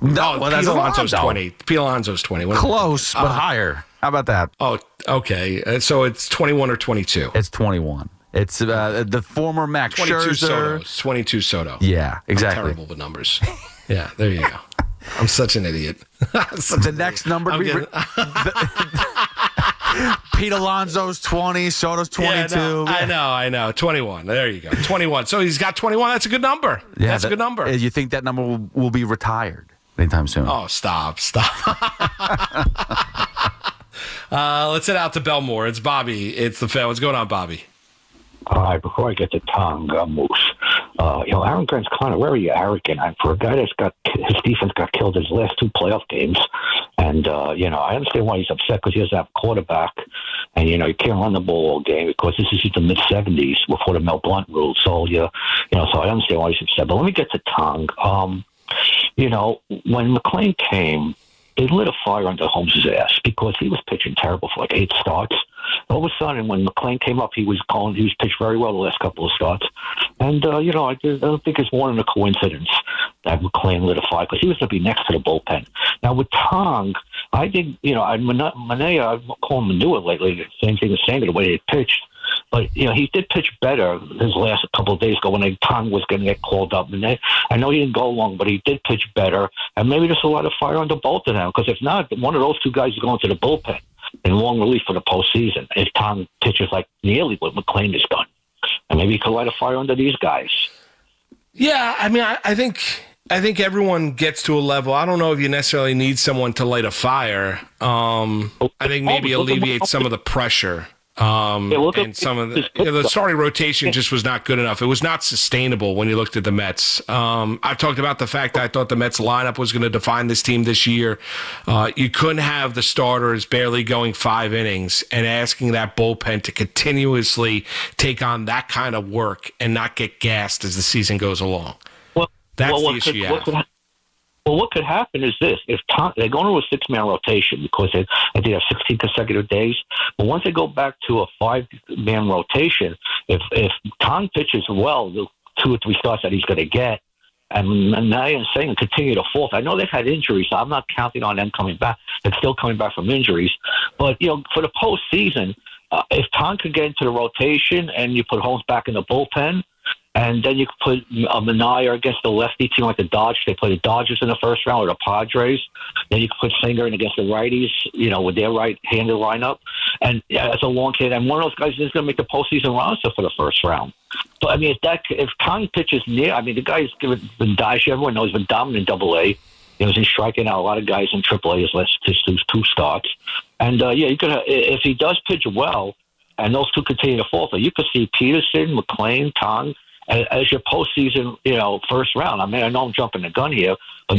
No, well, Pete Alonso's 20. Pete Alonso's 20. Close, but higher. How about that? Oh, okay. So it's 21 or 22? It's 21. It's the former Max 22 Scherzer. Soto. 22 Soto. Yeah, exactly. I'm terrible with numbers. Yeah, there you go. I'm such an idiot. The next number. Pete Alonso's 20, Soto's 22. Yeah, I know. 21. There you go. 21. So he's got 21. That's a good number. Yeah, that's a good number. You think that number will be retired anytime soon? Oh, stop. Let's head out to Belmore. It's Bobby. It's the fan. What's going on, Bobby? All right, before I get to Tong Moose, Aaron Grant's kind of very arrogant. And for a guy his defense got killed his last 2 playoff games, And, I understand why he's upset because he doesn't have a quarterback. And, he can't run the ball all game because this is the mid-'70s before the Mel Blount rule. So, so I understand why he's upset. But let me get to Tong. When McLean came, they lit a fire under Holmes' ass because he was pitching terrible for like 8 starts. All of a sudden, when McLean came up, he was pitched very well the last couple of starts. And, I don't think it's more than a coincidence that McLean lit a fire because he was going to be next to the bullpen. Now, with Tong, I think, Manea, I've called him manure lately, same thing as saying the way they pitched. But, he did pitch better his last couple of days ago when Tong was going to get called up. And I know he didn't go long, but he did pitch better. And maybe there's a lot of fire under both of them because if not, one of those two guys is going to the bullpen in long relief for the postseason if Tong pitches like nearly what McLean has done. And maybe he could light a fire under these guys. Yeah, I mean, I think everyone gets to a level. I don't know if you necessarily need someone to light a fire. I think maybe alleviate some of the pressure. And some of the starting rotation just was not good enough. It was not sustainable when you looked at the Mets. I've talked about the fact that I thought the Mets lineup was going to define this team this year. You couldn't have the starters barely going 5 innings and asking that bullpen to continuously take on that kind of work and not get gassed as the season goes along. That's the issue you have. Well, what could happen is this. If they go into a 6-man rotation because they have 16 consecutive days, but once they go back to a 5-man rotation, if Tong pitches well, the 2 or 3 starts that he's going to get, and Manea and Sagan continue to fall. I know they've had injuries, so I'm not counting on them coming back. They're still coming back from injuries. But, for the postseason, if Tong could get into the rotation and you put Holmes back in the bullpen, and then you could put Manea against the lefty team like the Dodgers. They play the Dodgers in the first round or the Padres. Then you could put Singer in against the righties, with their right-handed lineup. And it's a long kid. And one of those guys is going to make the postseason roster for the first round. So, I mean, if Tong pitches the guy's been dashing. Everyone knows he's been dominant in AA. He's been striking out a lot of guys in AAA his last 2 starts. And, you could if he does pitch well and those 2 continue to falter, you could see Peterson, McLean, Tong, as your postseason, first round. I mean, I know I'm jumping the gun here. But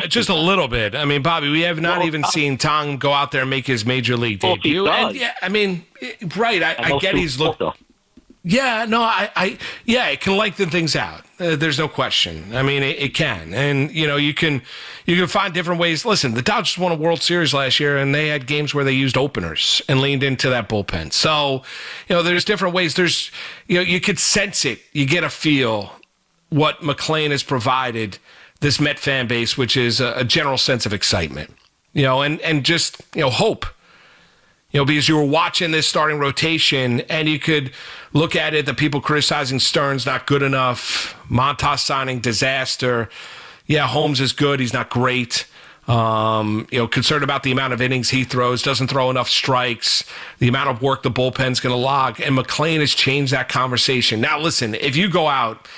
just a little bit. I mean, Bobby, we have not even seen Tong go out there and make his major league debut. And I get he's looked. Yeah, no, it can lengthen things out. There's no question. I mean, it can. And, you can find different ways. Listen, the Dodgers won a World Series last year, and they had games where they used openers and leaned into that bullpen. So, there's different ways. There's, you could sense it. You get a feel what McLean has provided this Met fan base, which is a general sense of excitement, and just, hope. Because you were watching this starting rotation and you could look at it, the people criticizing Stearns not good enough, Montas signing disaster. Yeah, Holmes is good. He's not great. Concerned about the amount of innings he throws, doesn't throw enough strikes, the amount of work the bullpen's going to log. And McLean has changed that conversation. Now, listen, if you go out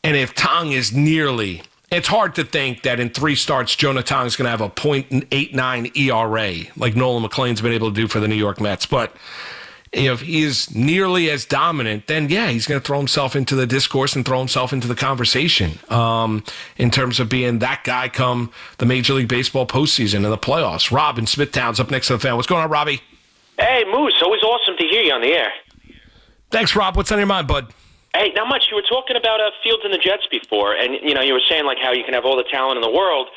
and if Tong is nearly... It's hard to think that in 3 starts, Jonah Tong is going to have a .89 ERA like Nolan McLean's been able to do for the New York Mets. But if he's nearly as dominant, then, he's going to throw himself into the discourse and throw himself into the conversation in terms of being that guy come the Major League Baseball postseason and the playoffs. Rob in Smithtown's up next to the fan. What's going on, Robbie? Hey, Moose. Always awesome to hear you on the air. Thanks, Rob. What's on your mind, bud? Hey, not much. You were talking about Fields and the Jets before, and, you were saying, how you can have all the talent in the world,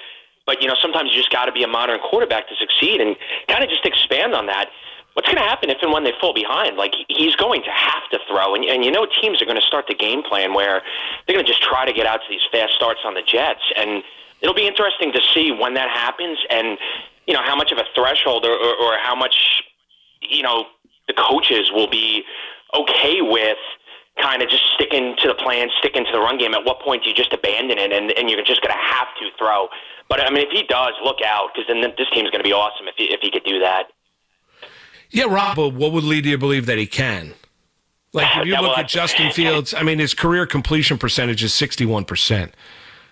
but, sometimes you just got to be a modern quarterback to succeed, and kind of just expand on that. What's going to happen if and when they fall behind? He's going to have to throw, and teams are going to start the game plan where they're going to just try to get out to these fast starts on the Jets, and it'll be interesting to see when that happens and, how much of a threshold or how much, the coaches will be okay with kind of just sticking to the plan, sticking to the run game. At what point do you just abandon it and you're just going to have to throw? But, I mean, if he does, look out, because then this team's going to be awesome if he could do that. Yeah, Rob, but what would lead you to believe that he can? If you look at Justin Fields, I mean, his career completion percentage is 61%.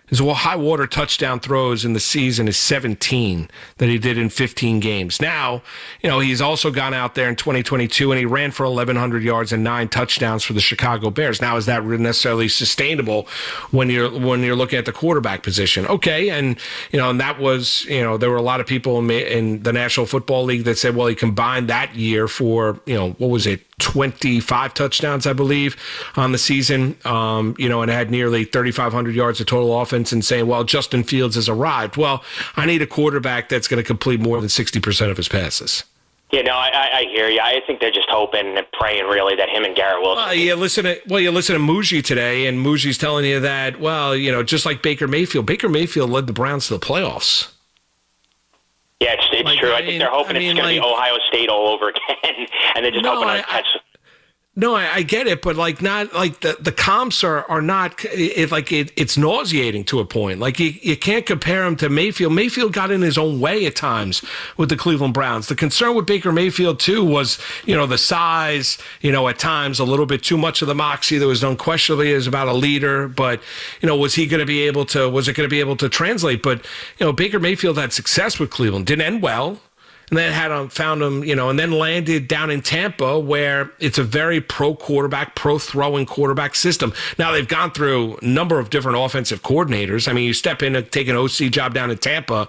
His high water touchdown throws in the season is 17 that he did in 15 games. Now, he's also gone out there in 2022 and he ran for 1,100 yards and 9 touchdowns for the Chicago Bears. Now, is that necessarily sustainable when you're looking at the quarterback position? Okay, and that was there were a lot of people in the National Football League that said, well, he combined that year for what was it? 25 touchdowns, I believe, on the season, and had nearly 3,500 yards of total offense, and saying, well, Justin Fields has arrived. Well, I need a quarterback that's going to complete more than 60% of his passes. Yeah, no, I hear you. I think they're just hoping and praying, really, that him and Garrett Wilson. You listen to Muji today, and Muji's telling you that, just like Baker Mayfield led the Browns to the playoffs. Yeah, it's true. I think they're hoping it's going to be Ohio State all over again, and they're just hoping to catch. No, I get it, but not the comps are not. It's nauseating to a point. You can't compare him to Mayfield. Mayfield got in his own way at times with the Cleveland Browns. The concern with Baker Mayfield too was the size. At times a little bit too much of the moxie. There was unquestionably is about a leader, but was it going to be able to translate? But Baker Mayfield had success with Cleveland. Didn't end well. And then found him, and then landed down in Tampa, where it's a very pro-throwing quarterback system. Now, they've gone through a number of different offensive coordinators. I mean, you step in and take an OC job down in Tampa,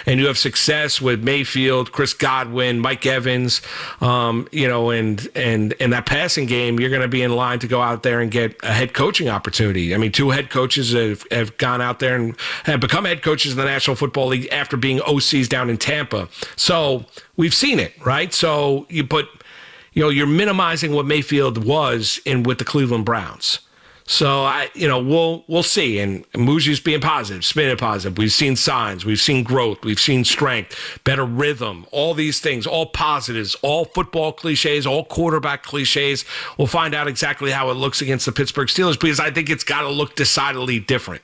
and you have success with Mayfield, Chris Godwin, Mike Evans, and that passing game, you're going to be in line to go out there and get a head coaching opportunity. I mean, 2 head coaches have gone out there and have become head coaches in the National Football League after being OCs down in Tampa. So, we've seen it, right? So you're minimizing what Mayfield was with the Cleveland Browns. So we'll see. And Muji's being positive, spinning positive. We've seen signs, we've seen growth, we've seen strength, better rhythm, all these things, all positives, all football cliches, all quarterback cliches. We'll find out exactly how it looks against the Pittsburgh Steelers, because I think it's got to look decidedly different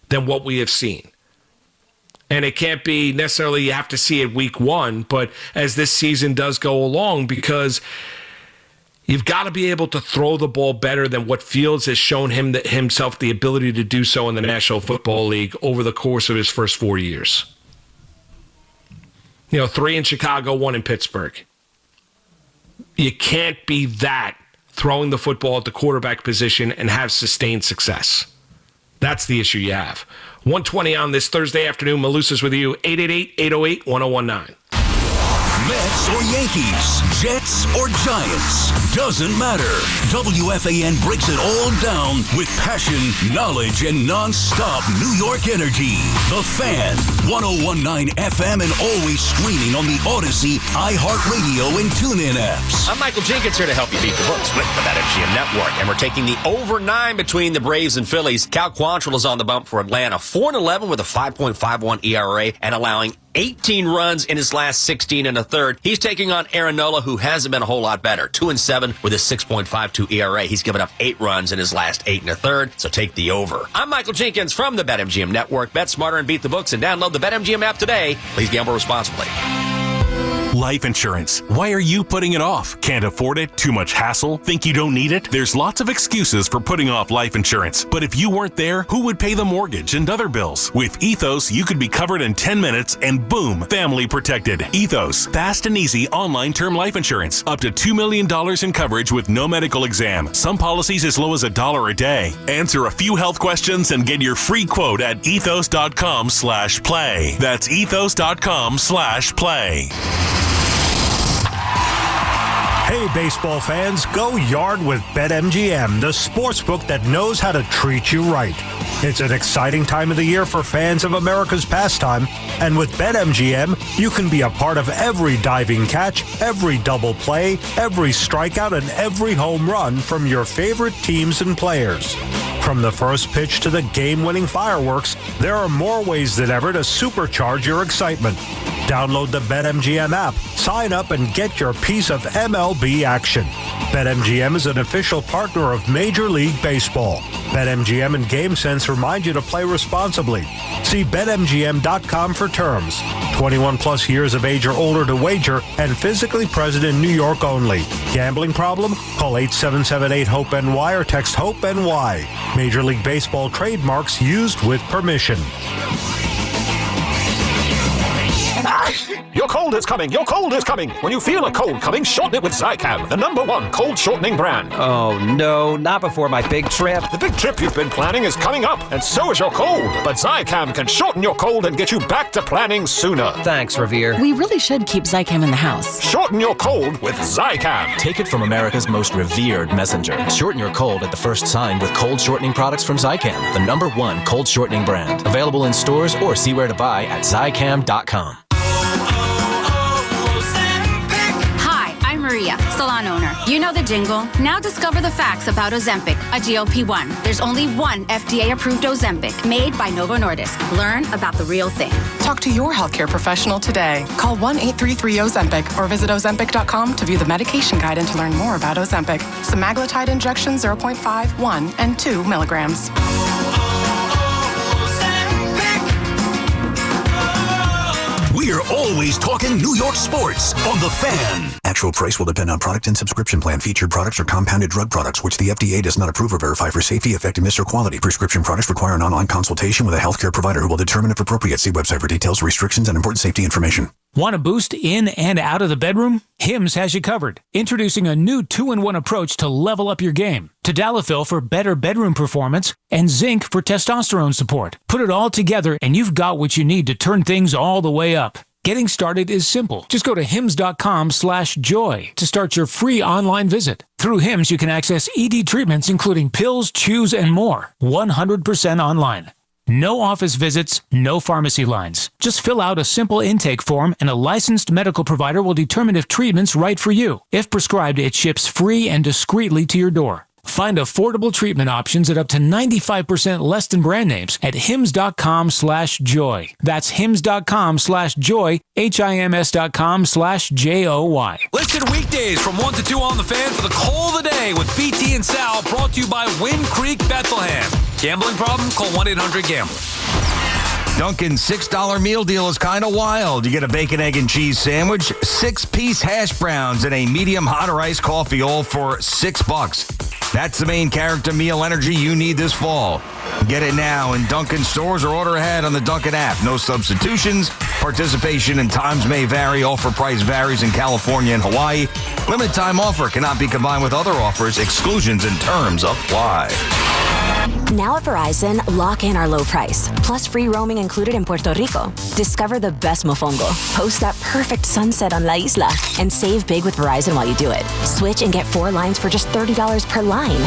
than what we have seen. And it can't be necessarily you have to see it week 1, but as this season does go along, because you've got to be able to throw the ball better than what Fields has shown himself the ability to do so in the National Football League over the course of his first 4 years. 3 in Chicago, 1 in Pittsburgh. You can't be that throwing the football at the quarterback position and have sustained success. That's the issue you have. 1:20 on this Thursday afternoon. Malusis with you, 888-808-1019. Mets or Yankees, Jets or Giants, doesn't matter. WFAN breaks it all down with passion, knowledge, and non-stop New York energy. The Fan, 101.9 FM, and always streaming on the Odyssey, iHeartRadio, and TuneIn apps. I'm Michael Jenkins here to help you beat the books with the BetMGM Network, and we're taking the over 9 between the Braves and Phillies. Cal Quantrill is on the bump for Atlanta, 4-11 with a 5.51 ERA and allowing 18 runs in his last 16 and a third. He's taking on Aaron Nola, who hasn't been a whole lot better. 2-7 with a 6.52 ERA. He's given up 8 runs in his last 8 and a third, so take the over. I'm Michael Jenkins from the BetMGM Network. Bet smarter and beat the books, and download the BetMGM app today. Please gamble responsibly. Life insurance. Why are you putting it off? Can't afford it? Too much hassle? Think you don't need it? There's lots of excuses for putting off life insurance. But if you weren't there, who would pay the mortgage and other bills? With Ethos, you could be covered in 10 minutes and boom, family protected. Ethos, fast and easy online term life insurance. Up to $2 million in coverage with no medical exam. Some policies as low as $1 a day. Answer a few health questions and get your free quote at ethos.com/play. That's ethos.com/play. Hey, baseball fans, go yard with BetMGM, the sportsbook that knows how to treat you right. It's an exciting time of the year for fans of America's pastime, and with BetMGM, you can be a part of every diving catch, every double play, every strikeout, and every home run from your favorite teams and players. From the first pitch to the game-winning fireworks, there are more ways than ever to supercharge your excitement. Download the BetMGM app, sign up, and get your piece of MLB action. BetMGM is an official partner of Major League Baseball. BetMGM and GameSense remind you to play responsibly. See BetMGM.com for terms. 21 plus years of age or older to wager and physically present in New York only. Gambling problem? Call 877-8-HOPE-NY or text HOPE-NY. Major League Baseball trademarks used with permission. Your cold is coming. Your cold is coming. When you feel a cold coming, shorten it with Zicam, the #1 cold shortening brand. Oh, no, not before my big trip. The big trip you've been planning is coming up, and so is your cold. But Zicam can shorten your cold and get you back to planning sooner. Thanks, Revere. We really should keep Zicam in the house. Shorten your cold with Zicam. Take it from America's most revered messenger. Shorten your cold at the first sign with cold shortening products from Zicam, the #1 cold shortening brand. Available in stores or see where to buy at Zicam.com. Maria, salon owner. You know the jingle. Now discover the facts about Ozempic, a GLP-1. There's only one FDA-approved Ozempic, made by Novo Nordisk. Learn about the real thing. Talk to your healthcare professional today. Call 1-833-OZEMPIC or visit Ozempic.com to view the medication guide and to learn more about Ozempic. Semaglutide injection 0.5, 1, and 2 milligrams. We're always talking New York sports on The Fan. Actual price will depend on product and subscription plan. Featured products are compounded drug products, which the FDA does not approve or verify for safety, effectiveness, or quality. Prescription products require an online consultation with a healthcare provider who will determine if appropriate. See website for details, restrictions, and important safety information. Want a boost in and out of the bedroom? Hims has you covered. Introducing a new 2-in-1 approach to level up your game. Tadalafil for better bedroom performance and zinc for testosterone support. Put it all together and you've got what you need to turn things all the way up. Getting started is simple. Just go to hims.com/joy to start your free online visit. Through Hims, you can access ED treatments including pills, chews, and more. 100% online. No office visits, no pharmacy lines. Just fill out a simple intake form and a licensed medical provider will determine if treatment's right for you. If prescribed, it ships free and discreetly to your door. Find affordable treatment options at up to 95% less than brand names at hims.com/joy. That's hims.com/joy, HIMS.com/JOY. Listen weekdays from 1 to 2 on The Fan for the call of the day with BT and Sal, brought to you by Wind Creek Bethlehem. Gambling problem? Call 1-800-GAMBLER. Dunkin's $6 meal deal is kind of wild. You get a bacon, egg, and cheese sandwich, 6-piece hash browns, and a medium hot or iced coffee, all for $6. That's the main character meal energy you need this fall. Get it now in Dunkin' stores or order ahead on the Dunkin' app. No substitutions. Participation and times may vary. Offer price varies in California and Hawaii. Limited time offer cannot be combined with other offers. Exclusions and terms apply. Now at Verizon, lock in our low price, plus free roaming included in Puerto Rico. Discover the best mofongo, post that perfect sunset on La Isla, and save big with Verizon while you do it. Switch and get 4 lines for just $30 per line.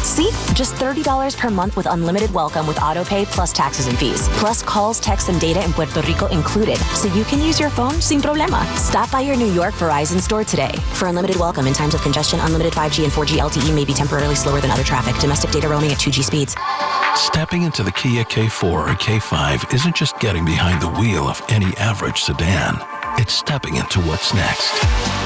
See? Just $30 per month with unlimited welcome with auto pay plus taxes and fees. Plus calls, texts, and data in Puerto Rico included, so you can use your phone sin problema. Stop by your New York Verizon store today. For unlimited welcome in times of congestion, unlimited 5G and 4G LTE may be temporarily slower than other traffic. Domestic data roaming at 2G speeds. Stepping into the Kia K4 or K5 isn't just getting behind the wheel of any average sedan. It's stepping into what's next.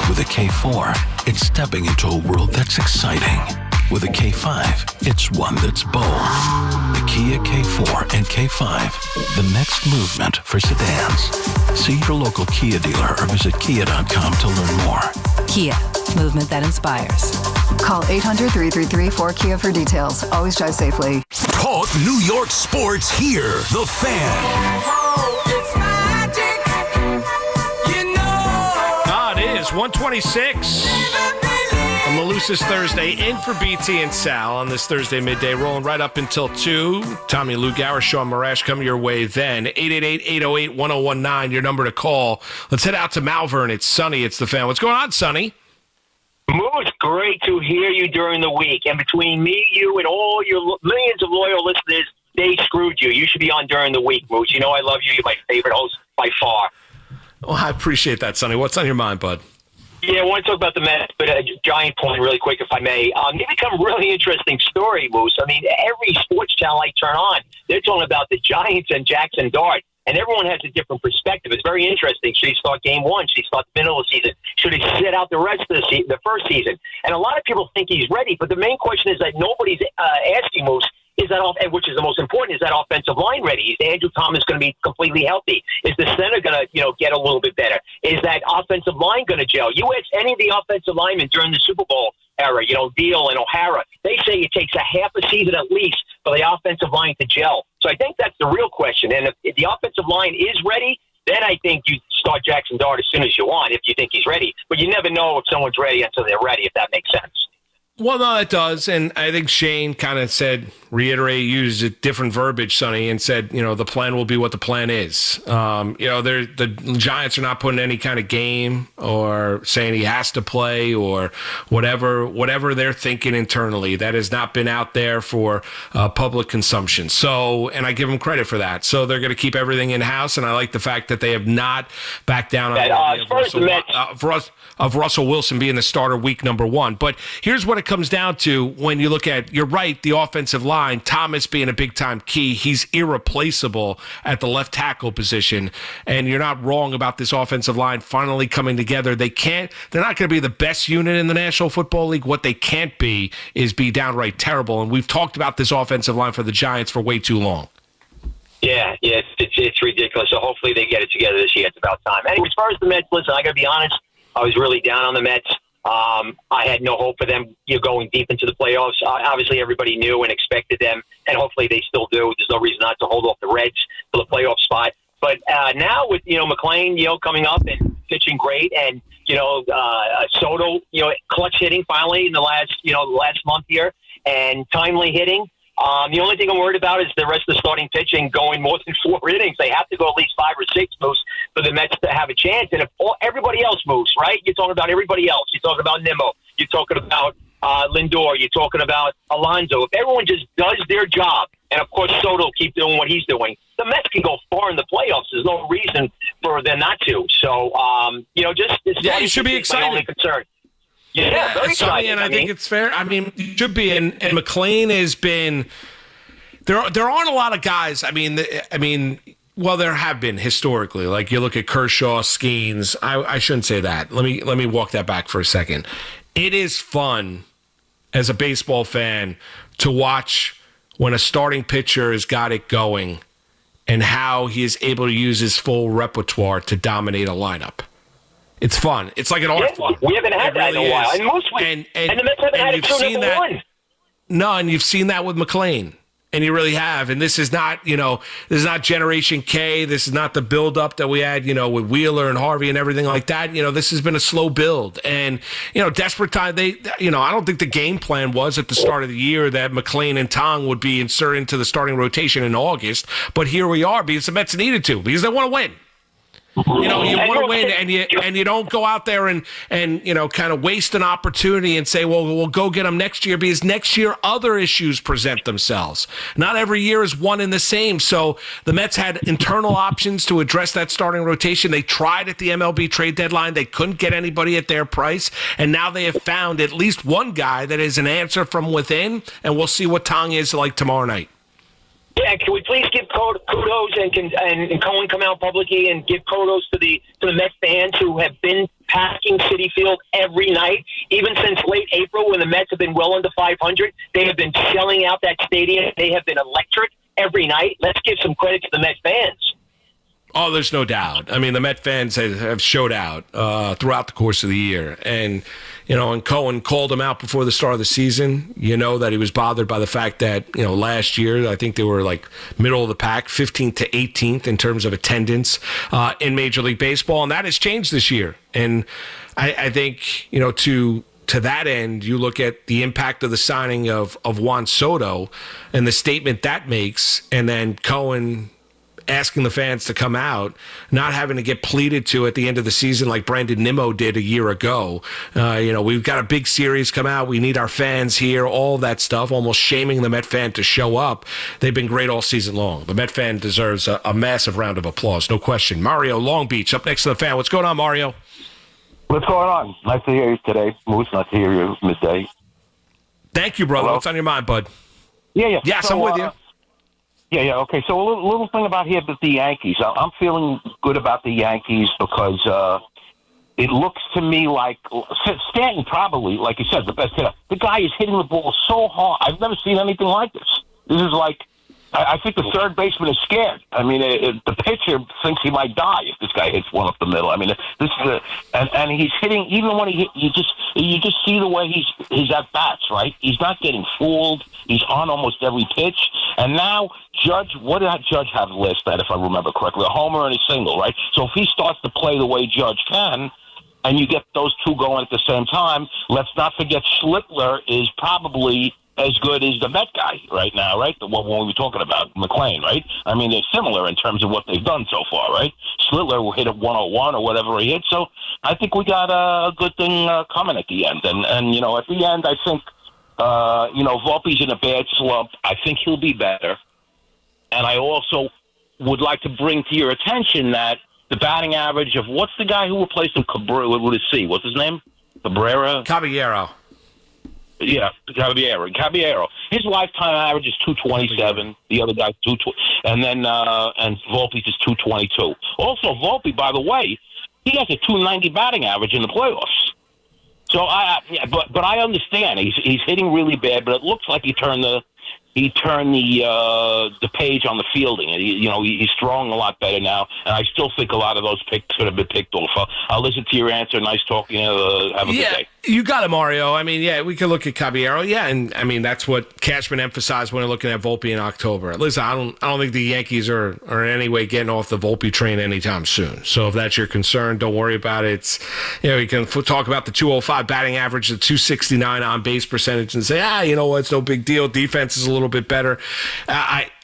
With a K4, it's stepping into a world that's exciting. With a K5, it's one that's bold. The Kia K4 and K5, the next movement for sedans. See your local Kia dealer or visit kia.com to learn more. Kia, movement that inspires. Call 800-333-4KIA for details. Always drive safely. Talk New York sports here. The Fan. It is 126. On Malusis Thursday, in for BT and Sal on this Thursday midday, rolling right up until 2. Tommy Lugauer, Sean Marash coming your way then. 888-808-1019, your number to call. Let's head out to Malvern. It's Sonny. It's the Fan. What's going on, Sonny? Moose, great to hear you during the week. And between me, you, and all your millions of loyal listeners, they screwed you. You should be on during the week, Moose. You know I love you. You're my favorite host by far. Well, I appreciate that, Sonny. What's on your mind, bud? Yeah, I want to talk about the Mets, but a giant point really quick, if I may. They become a really interesting story, Moose. I mean, every sports channel I turn on, they're talking about the Giants and Jackson Dart. And everyone has a different perspective. It's very interesting. Should he start game one? Should he start the middle of the season? Should he sit out the rest of the first season? And a lot of people think he's ready, but the main question is that nobody's asking Moose, is that and which is the most important, is that offensive line ready? Is Andrew Thomas going to be completely healthy? Is the center going to, get a little bit better? Is that offensive line going to gel? You ask any of the offensive linemen during the Super Bowl era, Deal and O'Hara, they say it takes a half a season at least for the offensive line to gel. So I think that's the real question. And if the offensive line is ready, then I think you start Jackson Dart as soon as you want if you think he's ready. But you never know if someone's ready until they're ready, if that makes sense. Well, no, it does. And I think Shane kind of used a different verbiage, Sonny, and said, the plan will be what the plan is. The Giants are not putting any kind of game or saying he has to play or whatever they're thinking internally. That has not been out there for public consumption. So, and I give them credit for that. So they're going to keep everything in-house, and I like the fact that they have not backed down on the idea of Russell Wilson being the starter week number one. But here's what it comes down to when you look at, you're right, the offensive line, Thomas being a big-time key. He's irreplaceable at the left tackle position, and you're not wrong about this offensive line finally coming together. They're not going to be the best unit in the National Football League. What they can't be is be downright terrible, and we've talked about this offensive line for the Giants for way too long. Yeah, it's ridiculous. So hopefully they get it together this year. It's about time. Anyway, as far as the Mets, listen, I got to be honest, I was really down on the Mets. I had no hope for them going deep into the playoffs. Obviously, everybody knew and expected them, and hopefully they still do. There's no reason not to hold off the Reds for the playoff spot. But now with McLean, coming up and pitching great, and Soto, clutch hitting finally in the last month here, and timely hitting. The only thing I'm worried about is the rest of the starting pitching going more than 4 innings. They have to go at least 5 or 6 moves for the Mets to have a chance. And if everybody else moves, right? You're talking about everybody else. You're talking about Nimmo. You're talking about Lindor. You're talking about Alonso. If everyone just does their job, and of course Soto will keep doing what he's doing, the Mets can go far in the playoffs. There's no reason for them not to. So, you should be excited. My only concern. Yeah, very exciting. And I think it's fair. I mean, it should be. And McLean has been. There aren't a lot of guys. Well, there have been historically. Like you look at Kershaw, Skeens. I shouldn't say that. Let me walk that back for a second. It is fun as a baseball fan to watch when a starting pitcher has got it going, and how he is able to use his full repertoire to dominate a lineup. It's fun. It's like an art form. We haven't had that in a while. And the Mets haven't had it till number one. No, and you've seen that with McLean. And you really have. And this is not, this is not Generation K. This is not the build-up that we had, with Wheeler and Harvey and everything like that. This has been a slow build. And, desperate time, I don't think the game plan was at the start of the year that McLean and Tong would be inserted into the starting rotation in August. But here we are because the Mets needed to, because they want to win. You want to win, and you don't go out there and kind of waste an opportunity and say, well, we'll go get them next year, because next year other issues present themselves. Not every year is one and the same. So the Mets had internal options to address that starting rotation. They tried at the MLB trade deadline. They couldn't get anybody at their price, and now they have found at least one guy that is an answer from within, and we'll see what Tong is like tomorrow night. Yeah, can we please give kudos and Cohen come out publicly and give kudos to the Mets fans who have been packing Citi Field every night, even since late April when the Mets have been well under 500. They have been selling out that stadium. They have been electric every night. Let's give some credit to the Mets fans. Oh, there's no doubt. I mean, the Met fans have showed out throughout the course of the year. And, and Cohen called him out before the start of the season. That he was bothered by the fact that, last year, I think they were like middle of the pack, 15th to 18th in terms of attendance in Major League Baseball. And that has changed this year. And I think, to that end, you look at the impact of the signing of Juan Soto and the statement that makes, and then Cohen asking the fans to come out, not having to get pleaded to at the end of the season like Brandon Nimmo did a year ago. We've got a big series come out. We need our fans here, all that stuff, almost shaming the Met fan to show up. They've been great all season long. The Met fan deserves a massive round of applause, no question. Mario, Long Beach, up next to the fan. What's going on, Mario? What's going on? Nice to hear you today. Moose, nice to hear you midday. Thank you, brother. Hello? What's on your mind, bud? Yeah. Yes, So, I'm with you. Yeah, okay. So a little thing about here with the Yankees. I'm feeling good about the Yankees because it looks to me like Stanton probably, like you said, the best hitter. The guy is hitting the ball so hard. I've never seen anything like this. This is like, I think the third baseman is scared. I mean, the pitcher thinks he might die if this guy hits one up the middle. I mean, this is and he's hitting, even when he hit, you just see the way he's at bats, right? He's not getting fooled. He's on almost every pitch. And now Judge, what did Judge have listed, if I remember correctly? A homer and a single, right? So if he starts to play the way Judge can, and you get those two going at the same time, let's not forget Schlittler is probably as good as the Met guy right now, right? The one we were talking about, McLean, right? I mean, they're similar in terms of what they've done so far, right? Schlittler will hit a 101 or whatever he hits. So I think we got a good thing coming at the end. And at the end, I think, Volpe's in a bad slump. I think he'll be better. And I also would like to bring to your attention that the batting average of what's the guy who replaced him? With a C. What's his name? Caballero. Yeah, Caballero. His lifetime average is 227. The other guy's 220, and then and Volpe's is 222. Also, Volpe, by the way, he has a 290 batting average in the playoffs. So but I understand he's hitting really bad, but it looks like he turned the page on the fielding. He's throwing a lot better now, and I still think a lot of those picks could have been picked off. I'll listen to your answer. Nice talking. Have a good day. You got it, Mario. I mean, we could look at Caballero. Yeah, and I mean that's what Cashman emphasized when they're looking at Volpe in October. Listen, I don't think the Yankees are in any way getting off the Volpe train anytime soon. So if that's your concern, don't worry about it. It's, we can talk about the 205 batting average, the 269 on base percentage, and say, it's no big deal. Defense is a little bit better.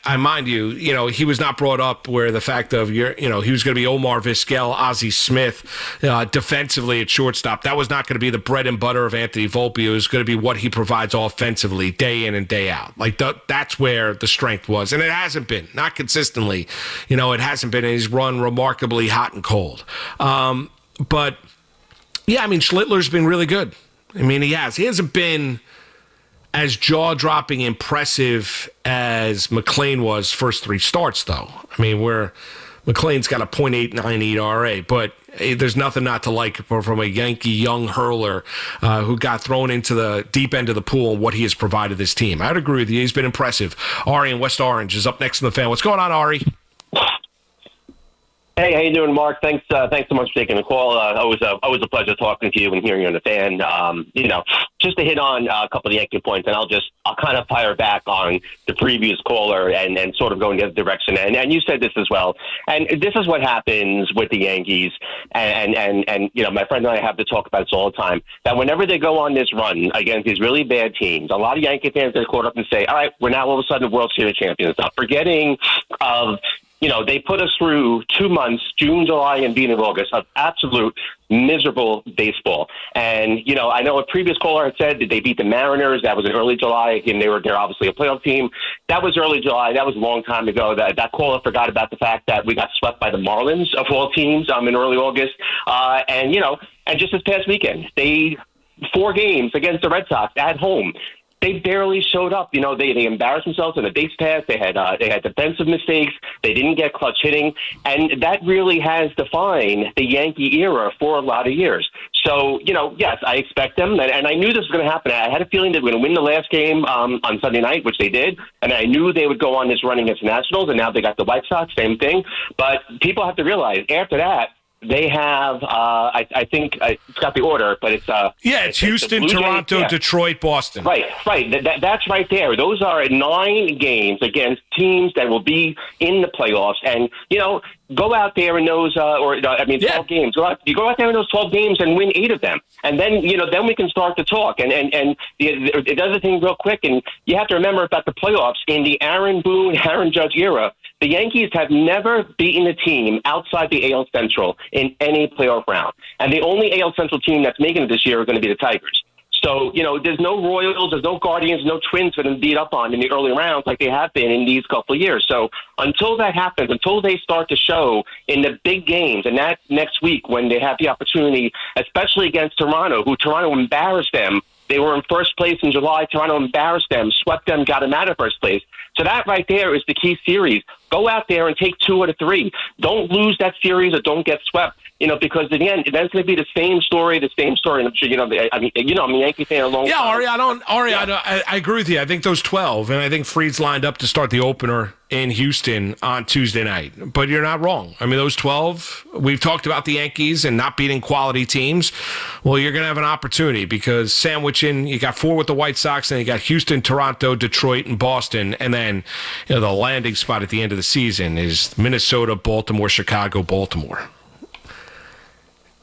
I mind you, he was not brought up where the fact of he was going to be Omar Vizquel, Ozzie Smith, defensively at shortstop. That was not going to be the bread and butter of Anthony Volpe. It was going to be what he provides offensively, day in and day out. Like that's where the strength was, and it hasn't been, not consistently. It hasn't been. And he's run remarkably hot and cold. But yeah, I mean, Schlittler's been really good. I mean, he has. He hasn't been as jaw-dropping impressive as McLean was first three starts, though. I mean, McLean's got a .898 ERA, but there's nothing not to like from a Yankee young hurler who got thrown into the deep end of the pool and what he has provided this team. I'd agree with you. He's been impressive. Ari in West Orange is up next in the fan. What's going on, Ari? Hey, how you doing, Mark? Thanks so much for taking the call. Always a pleasure talking to you and hearing you on the fan. Just to hit on a couple of Yankee points, and I'll kind of fire back on the previous caller and sort of go in the other direction. And you said this as well. And this is what happens with the Yankees. And my friend and I have to talk about this all the time. That whenever they go on this run against these really bad teams, a lot of Yankee fans get caught up and say, "All right, we're now all of a sudden World Series champions." Not forgetting of. They put us through 2 months, June, July, and beginning of August, of absolute miserable baseball. And, I know a previous caller had said that they beat the Mariners. That was in early July. Again, they're obviously a playoff team. That was early July. That was a long time ago. That caller forgot about the fact that we got swept by the Marlins, of all teams, in early August. And just this past weekend, 4 games against the Red Sox at home. They barely showed up. They embarrassed themselves in the base pass. They had defensive mistakes. They didn't get clutch hitting, and that really has defined the Yankee era for a lot of years. So, yes, I expect them, and I knew this was going to happen. I had a feeling they were going to win the last game on Sunday night, which they did, and I knew they would go on this run against the Nationals, and now they got the White Sox, same thing. But people have to realize after that, they have, I think, it's got the order, but it's... it's Houston, Toronto, Detroit, Boston. Right. That's right there. Those are 9 games against teams that will be in the playoffs. And, go out there in those, 12 games. You go out there in those 12 games and win 8 of them. And then, then we can start to talk. And it does a thing real quick. And you have to remember about the playoffs. In the Aaron Boone, Aaron Judge era, the Yankees have never beaten a team outside the AL Central in any playoff round. And the only AL Central team that's making it this year are going to be the Tigers. So, there's no Royals, there's no Guardians, no Twins for them to beat up on in the early rounds like they have been in these couple of years. So until that happens, until they start to show in the big games, and that's next week when they have the opportunity, especially against Toronto, who Toronto embarrassed them They were in first place in July. Toronto embarrassed them, swept them, got them out of first place. So that right there is the key series. Go out there and take 2 out of 3. Don't lose that series or don't get swept. Because again, that's going to be the same story. And I'm sure I'm a Yankee fan a long time. Yeah, I agree with you. I think those 12, and I think Fried's lined up to start the opener in Houston on Tuesday night. But you're not wrong. I mean, those 12, we've talked about the Yankees and not beating quality teams. Well, you're going to have an opportunity because sandwiching, you got 4 with the White Sox, and you got Houston, Toronto, Detroit, and Boston. And then the landing spot at the end of the season is Minnesota, Baltimore, Chicago, Baltimore.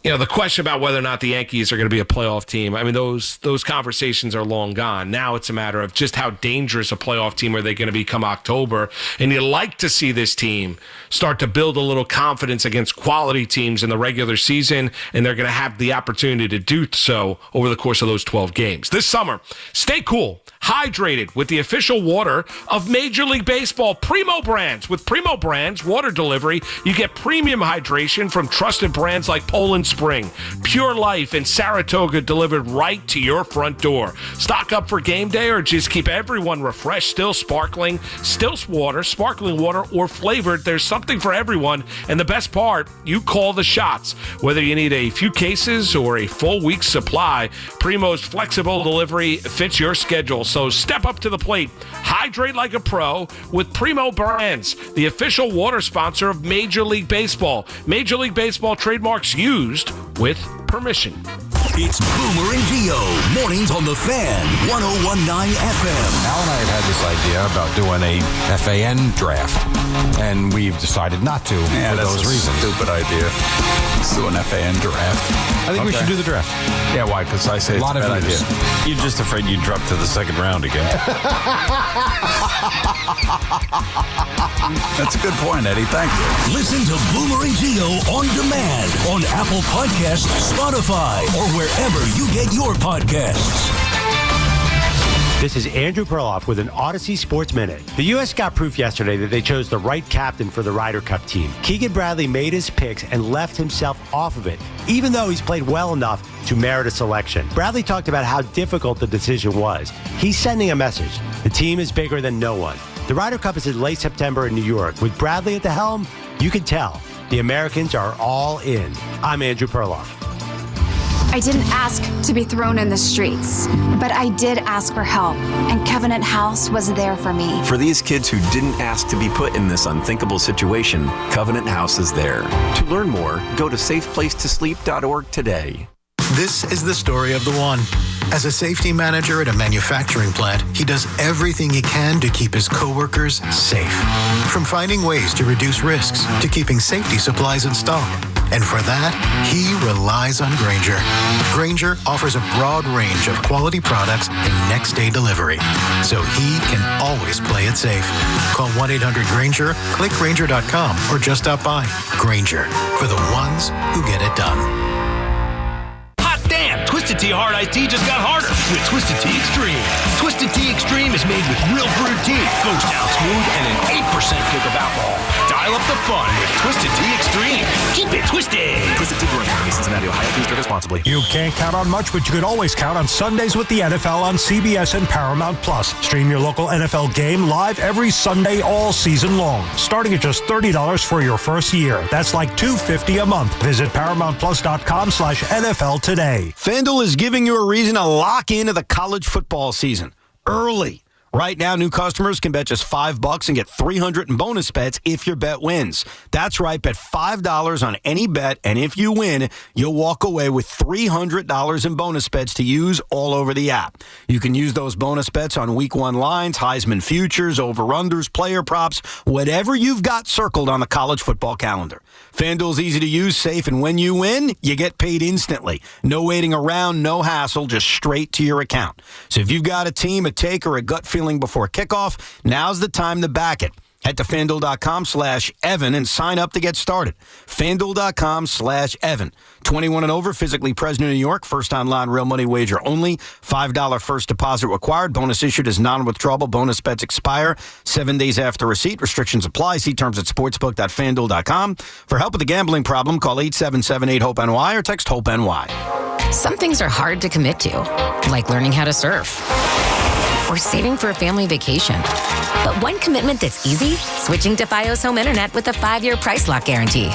The question about whether or not the Yankees are going to be a playoff team, I mean, those conversations are long gone. Now it's a matter of just how dangerous a playoff team are they going to be come October. And you like to see this team start to build a little confidence against quality teams in the regular season, and they're going to have the opportunity to do so over the course of those 12 games. This summer, stay cool, hydrated with the official water of Major League Baseball, Primo Brands. With Primo Brands water delivery, you get premium hydration from trusted brands like Poland Spring, Pure Life, and Saratoga delivered right to your front door. Stock up for game day or just keep everyone refreshed, still sparkling water, or flavored. There's something for everyone. And the best part, you call the shots. Whether you need a few cases or a full week's supply, Primo's flexible delivery fits your schedule. So step up to the plate. Hydrate like a pro with Primo Brands, the official water sponsor of Major League Baseball. Major League Baseball trademarks used with permission. It's Boomer and Gio, mornings on the Fan, 101.9 FM. Al and I had this idea about doing a FAN draft, and we've decided not to for those reasons. Stupid idea. Let's do an FAN draft. I think we should do the draft. Yeah, why? Because I say it's a bad idea. You're just afraid you'd drop to the second round again. That's a good point, Eddie. Thank you. Listen to Boomer and Gio on demand on Apple Podcasts, Spotify, or wherever you get your podcasts. This is Andrew Perloff with an Odyssey Sports Minute. The U.S. got proof yesterday that they chose the right captain for the Ryder Cup team. Keegan Bradley made his picks and left himself off of it, even though he's played well enough to merit a selection. Bradley talked about how difficult the decision was. He's sending a message. The team is bigger than no one. The Ryder Cup is in late September in New York. With Bradley at the helm, you can tell the Americans are all in. I'm Andrew Perloff. I didn't ask to be thrown in the streets, but I did ask for help, and Covenant House was there for me. For these kids who didn't ask to be put in this unthinkable situation, Covenant House is there. To learn more, go to safeplacetosleep.org today. This is the story of the one. As a safety manager at a manufacturing plant, he does everything he can to keep his coworkers safe. From finding ways to reduce risks to keeping safety supplies in stock. And for that, he relies on Grainger. Grainger offers a broad range of quality products and next-day delivery, so he can always play it safe. Call 1-800-GRAINGER, click Grainger.com, or just stop by. Grainger, for the ones who get it done. Hot damn! Twisted Tea Hard Iced Tea just got harder with Twisted Tea Extreme. Twisted Tea Extreme is made with real brewed tea, goes down smooth, and an 8% kick of alcohol. Dial up the fun with Twisted Tea Extreme. Keep it twisted. Twisted Tea Brewing Company, Cincinnati, Ohio. Please drink responsibly. You can't count on much, but you can always count on Sundays with the NFL on CBS and Paramount Plus. Stream your local NFL game live every Sunday all season long, starting at just $30 for your first year. That's like $250 a month. Visit ParamountPlus.com/NFL today. FanDuel is giving you a reason to lock into the college football season early. Right now, new customers can bet just $5 and get $300 in bonus bets if your bet wins. That's right, bet $5 on any bet, and if you win, you'll walk away with $300 in bonus bets to use all over the app. You can use those bonus bets on Week 1 lines, Heisman futures, over-unders, player props, whatever you've got circled on the college football calendar. FanDuel's easy to use, safe, and when you win, you get paid instantly. No waiting around, no hassle, just straight to your account. So if you've got a team, a take, or a gut feeling before kickoff, now's the time to back it. Head to FanDuel.com/Evan and sign up to get started. FanDuel.com/Evan. 21 and over, physically present in New York. First online real money wager only. $5 first deposit required. Bonus issued as non-withdrawable. Bonus bets expire 7 days after receipt. Restrictions apply. See terms at sportsbook.fanduel.com. For help with a gambling problem, call 877-8-HOPE-NY or text HOPE-NY. Some things are hard to commit to, like learning how to surf or saving for a family vacation. But one commitment that's easy, switching to Fios Home Internet with a 5-year price lock guarantee.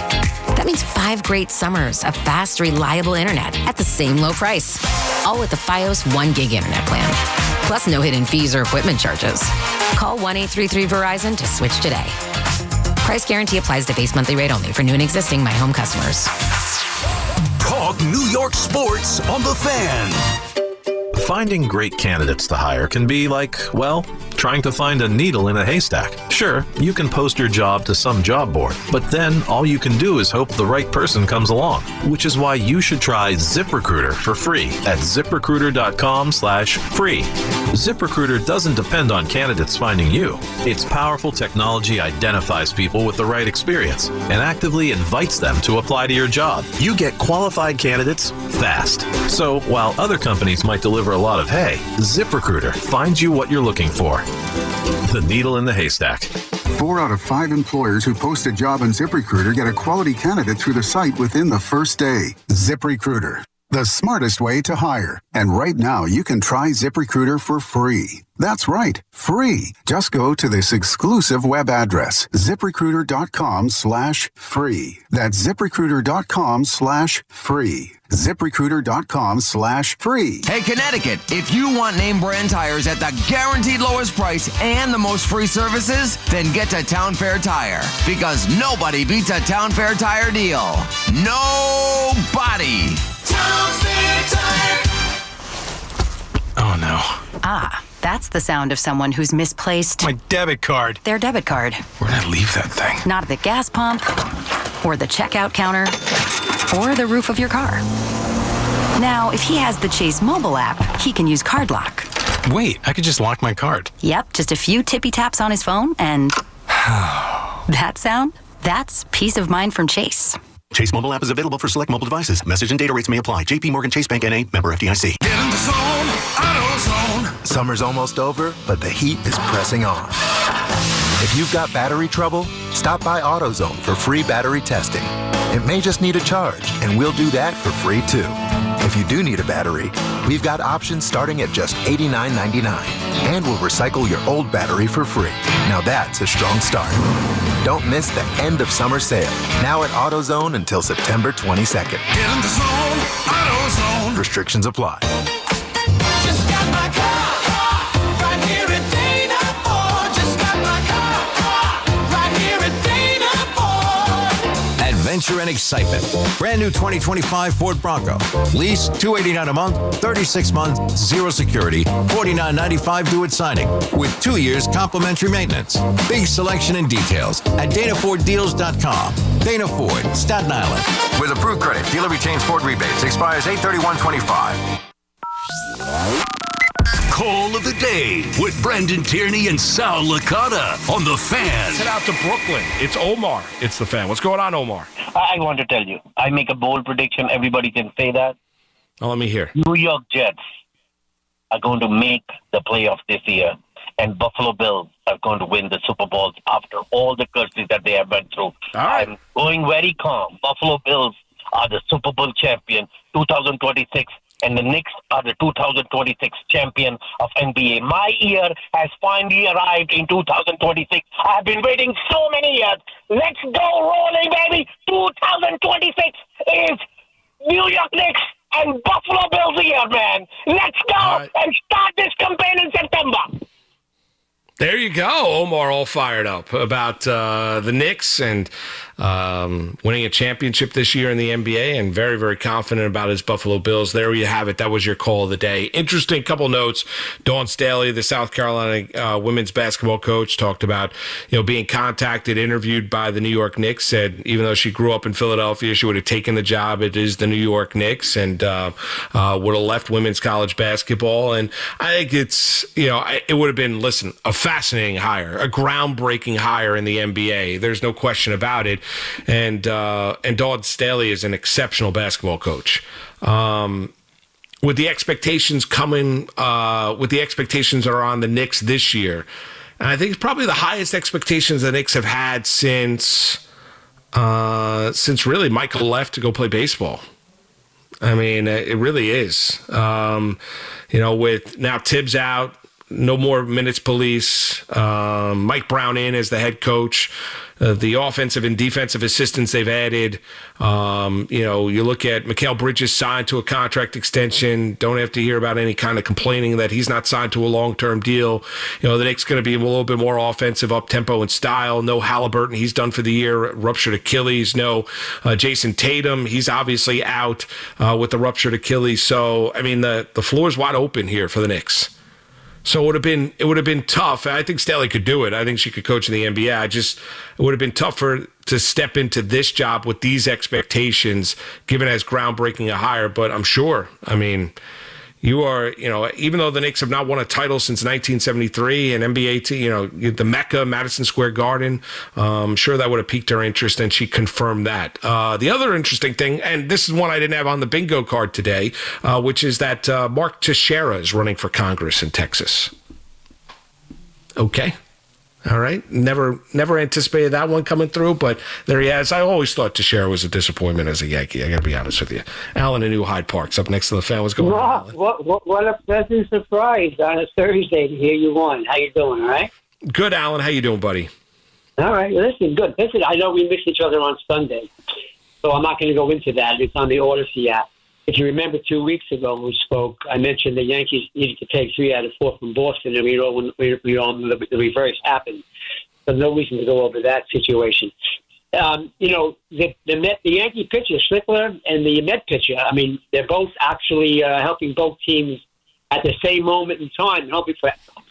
That means 5 great summers of fast, reliable internet at the same low price. All with the Fios 1 gig internet plan. Plus no hidden fees or equipment charges. Call 1-833-VERIZON to switch today. Price guarantee applies to base monthly rate only for new and existing My Home customers. Talk New York sports on The Fan. Finding great candidates to hire can be like, well, trying to find a needle in a haystack. Sure, you can post your job to some job board, but then all you can do is hope the right person comes along, which is why you should try ZipRecruiter for free at ZipRecruiter.com/free. ZipRecruiter doesn't depend on candidates finding you. Its powerful technology identifies people with the right experience and actively invites them to apply to your job. You get qualified candidates fast. So while other companies might deliver a lot of hay, ZipRecruiter finds you what you're looking for. The needle in the haystack. 4 out of 5 employers who post a job on ZipRecruiter get a quality candidate through the site within the first day. ZipRecruiter, the smartest way to hire. And right now, you can try ZipRecruiter for free. That's right, free. Just go to this exclusive web address, ZipRecruiter.com/free. That's ZipRecruiter.com/free. ZipRecruiter.com/free. Hey, Connecticut, if you want name brand tires at the guaranteed lowest price and the most free services, then get to Town Fair Tire. Because nobody beats a Town Fair Tire deal. Nobody. Town Fair Tire. Oh, no. Ah, that's the sound of someone who's misplaced My debit card. their debit card. Where'd I leave that thing? Not at the gas pump, or the checkout counter, or the roof of your car. Now, if he has the Chase mobile app, he can use Card Lock. Wait, I could just lock my card. Yep, just a few tippy taps on his phone, and that sound? That's peace of mind from Chase. Chase mobile app is available for select mobile devices. Message and data rates may apply. JP Morgan Chase Bank N.A. member FDIC. Get in the zone, AutoZone. Summer's almost over, but the heat is pressing on. If you've got battery trouble, stop by AutoZone for free battery testing. It may just need a charge, and we'll do that for free too. If you do need a battery, we've got options starting at just $89.99. And we'll recycle your old battery for free. Now that's a strong start. Don't miss the end of summer sale. Now at AutoZone until September 22nd. Get in the zone, AutoZone. Restrictions apply. Just got my car right here at Dana Ford. Just got my car right here at Dana Ford. Adventure and excitement. Brand new 2025 Ford Bronco. Lease $289 a month, 36 months, zero security, $49.95 due at signing, with 2 years complimentary maintenance. Big selection and details at DanaFordDeals.com. Dana Ford, Staten Island. With approved credit, dealer retains Ford rebates. Expires 8/31/25. Call of the day with Brendan Tierney and Sal Licata on The Fan. Head out to Brooklyn. It's Omar. It's The Fan. What's going on, Omar? I want to tell you, I make a bold prediction. Everybody can say that. Oh, let me hear. New York Jets are going to make the playoffs this year, and Buffalo Bills are going to win the Super Bowls after all the curses that they have went through. I'm going very calm. Buffalo Bills are the Super Bowl champion 2026, and the Knicks are the 2026 champion of NBA. My year has finally arrived in 2026. I've been waiting so many years. Let's go rolling, baby. 2026 is New York Knicks and Buffalo Bills year, man. Let's go and start this campaign in September. There you go. Omar all fired up about the Knicks. And winning a championship this year in the NBA, and very, very confident about his Buffalo Bills. There you have it. That was your call of the day. Interesting couple notes. Dawn Staley, the South Carolina women's basketball coach, talked about being contacted, interviewed by the New York Knicks. Said even though she grew up in Philadelphia, she would have taken the job. It is the New York Knicks, and would have left women's college basketball. And I think it's it would have been a fascinating hire, a groundbreaking hire in the NBA. There's no question about it. And Dawn Staley is an exceptional basketball coach. With the expectations coming, with the expectations that are on the Knicks this year, and I think it's probably the highest expectations the Knicks have had since really Michael left to go play baseball. I mean, it really is. With now Tibbs out, no more minutes police, Mike Brown in as the head coach, the offensive and defensive assistants they've added. You look at Mikal Bridges signed to a contract extension. Don't have to hear about any kind of complaining that he's not signed to a long-term deal. The Knicks going to be a little bit more offensive, up-tempo and style. No Halliburton, he's done for the year, ruptured Achilles. No Jason Tatum, he's obviously out with the ruptured Achilles. So, I mean, the floor's wide open here for the Knicks. So it would have been tough. I think Staley could do it. I think she could coach in the NBA. It would have been tougher to step into this job with these expectations, given as groundbreaking a hire. But I'm sure, I mean, you are, even though the Knicks have not won a title since 1973 and NBA, the Mecca, Madison Square Garden, I'm sure that would have piqued her interest, and she confirmed that. The other interesting thing, and this is one I didn't have on the bingo card today, which is that Mark Teixeira is running for Congress in Texas. Okay. All right. Never anticipated that one coming through, but there he is. I always thought Teixeira was a disappointment as a Yankee. I got to be honest with you. Alan in New Hyde Park's up next to the fan. What's going on, Alan? What a pleasant surprise on a Thursday to hear you won. How you doing, all right? Good, Alan. How you doing, buddy? All right. Listen, good. Listen, I know we missed each other on Sunday, so I'm not going to go into that. It's on the Odyssey app. If you remember 2 weeks ago when we spoke, I mentioned the Yankees needed to take 3 out of 4 from Boston, and the reverse happened. So no reason to go over that situation. The Yankee pitcher, Schlickler, and the Met pitcher, I mean, they're both actually helping both teams at the same moment in time, hoping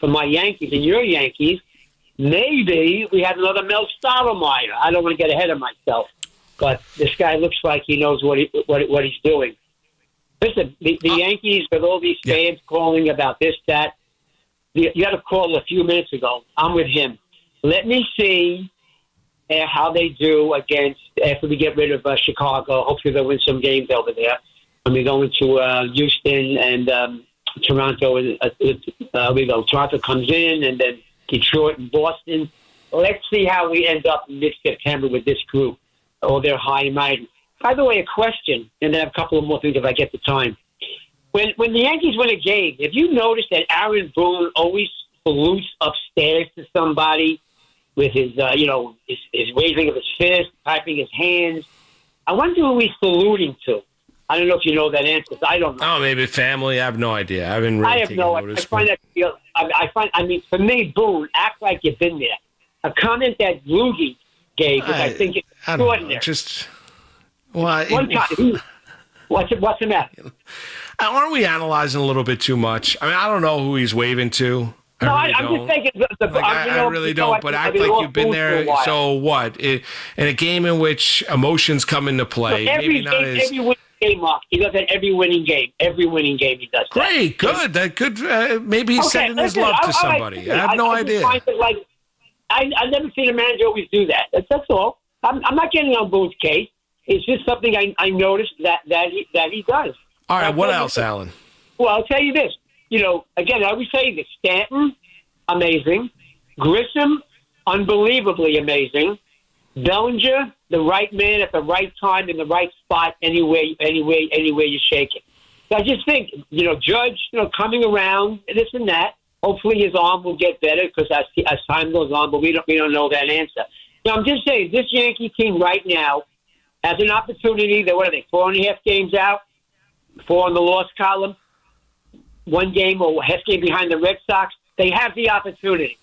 for my Yankees and your Yankees. Maybe we have another Mel Stottlemyre. I don't want to get ahead of myself, but this guy looks like he knows what he's doing. Listen, the Yankees, with all these fans calling about this, that, you had a call a few minutes ago. I'm with him. Let me see how they do after we get rid of Chicago. Hopefully they'll win some games over there. When we go into Houston and Toronto, Toronto comes in, and then Detroit and Boston. Let's see how we end up in mid-September with this group. Oh, they're high and mighty. By the way, a question, and then a couple of more things if I get the time. When the Yankees win a game, have you noticed that Aaron Boone always salutes upstairs to somebody with his raising of his fist, piping his hands? I wonder who he's saluting to. I don't know if you know that answer. I don't know. Oh, maybe family. I have no idea. I haven't really taken notice. I mean, for me, Boone, act like you've been there. A comment that Rudy gave, which I think is extraordinary. One time, what's the matter? Aren't we analyzing a little bit too much? I mean, I don't know who he's waving to. I'm just thinking. I really don't. But act like you've been there. So what? In a game in which emotions come into play, every winning game, Mark. He does that every winning game. Every winning game, he does that. Great, good. That could maybe he's sending his love to somebody. I have no idea. I've never seen a manager always do that. That's all. I'm not getting on Boone's case. It's just something I noticed that he does. All right, what else, Alan? Well, I'll tell you this. Again, I always say this. Stanton, amazing. Grissom, unbelievably amazing. Bellinger, the right man at the right time in the right spot anywhere you shake it. So I just think, Judge, coming around, this and that. Hopefully his arm will get better because as time goes on, but we don't know that answer. I'm just saying, this Yankee team right now has an opportunity. What are they, 4.5 games out? 4 on the loss column. 1 game or half game behind the Red Sox. They have the opportunity.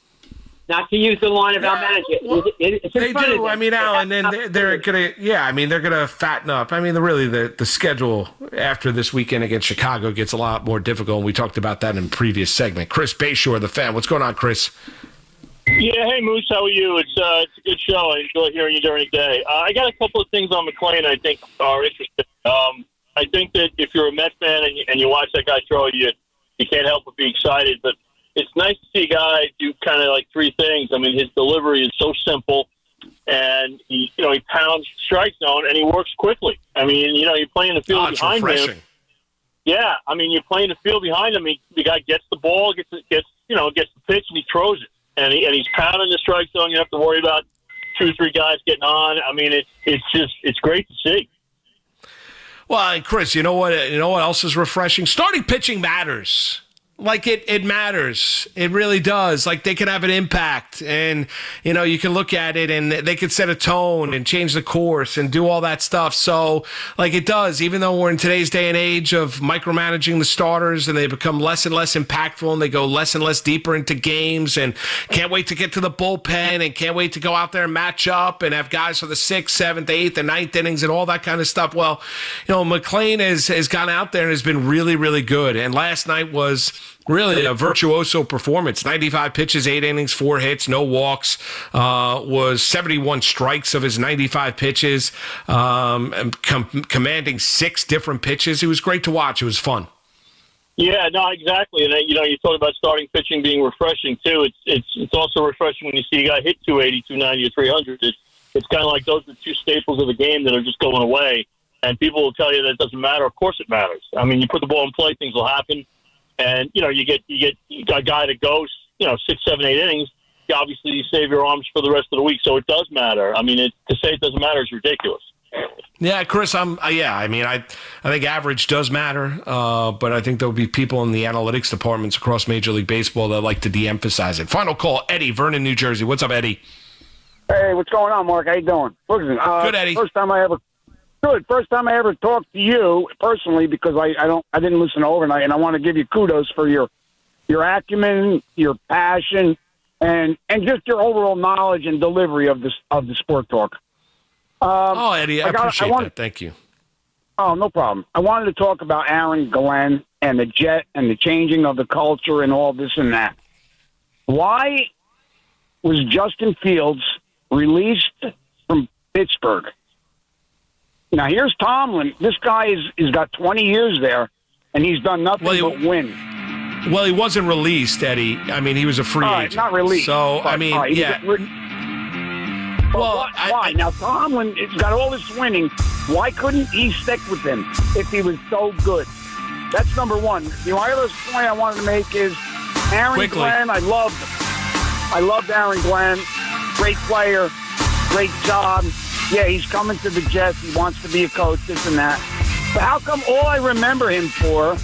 not to use the line of our manager. Well, it's they do. I mean, Alan, and they're going to, they're going to fatten up. I mean, the schedule after this weekend against Chicago gets a lot more difficult, and we talked about that in the previous segment. Chris Bayshore, the fan. What's going on, Chris? Yeah, hey, Moose, how are you? It's a good show. I enjoy hearing you during the day. I got a couple of things on McLean I think are interesting. I think that if you're a Mets fan and you watch that guy throw, you can't help but be excited. But it's nice to see a guy do kind of like three things. I mean, his delivery is so simple, and he pounds strike zone, and he works quickly. I mean, you're playing the field behind him. Yeah, I mean, you're playing the field behind him. The guy gets the ball, gets the pitch, and he throws it. And he's pounding the strike zone. You have to worry about 2 or 3 guys getting on. I mean, it's great to see. Well, and Chris, you know what else is refreshing? Starting pitching matters. Like it matters. It really does. Like they can have an impact, and you can look at it and they could set a tone and change the course and do all that stuff. So like it does, even though we're in today's day and age of micromanaging the starters and they become less and less impactful and they go less and less deeper into games and can't wait to get to the bullpen and can't wait to go out there and match up and have guys for the 6th, 7th, 8th, and 9th innings and all that kind of stuff. Well, McLean has gone out there and has been really, really good. And last night was really a virtuoso performance. 95 pitches, 8 innings, 4 hits, no walks, was 71 strikes of his 95 pitches, commanding 6 different pitches. It was great to watch. It was fun. Yeah, no, exactly. And, you talk about starting pitching being refreshing, too. It's also refreshing when you see a guy hit 280, 290, or 300. It's kind of like those are the 2 staples of the game that are just going away. And people will tell you that it doesn't matter. Of course it matters. I mean, you put the ball in play, things will happen. And, you get a guy that goes, 6, 7, 8 innings. Obviously, you save your arms for the rest of the week. So it does matter. I mean, to say it doesn't matter is ridiculous. Yeah, Chris, I think average does matter. But I think there'll be people in the analytics departments across Major League Baseball that like to de-emphasize it. Final call, Eddie, Vernon, New Jersey. What's up, Eddie? Hey, what's going on, Mark? How you doing? Listen, good, Eddie. First time I ever talked to you personally, because I didn't listen overnight, and I want to give you kudos for your acumen, your passion, and just your overall knowledge and delivery of the sport talk. Eddie, I appreciate that. Thank you. Oh, no problem. I wanted to talk about Aaron Glenn and the Jet and the changing of the culture and all this and that. Why was Justin Fields released from Pittsburgh? Now, here's Tomlin. This guy has got 20 years there, and he's done nothing but win. Well, he wasn't released, Eddie. I mean, he was a free agent. Not released. So, I mean, yeah. Why? Now, Tomlin has got all this winning. Why couldn't he stick with him if he was so good? That's number one. The other point I wanted to make is Aaron Glenn. I loved Aaron Glenn. Great player. Great job. Yeah, he's coming to the Jets. He wants to be a coach, this and that. But how come all I remember him for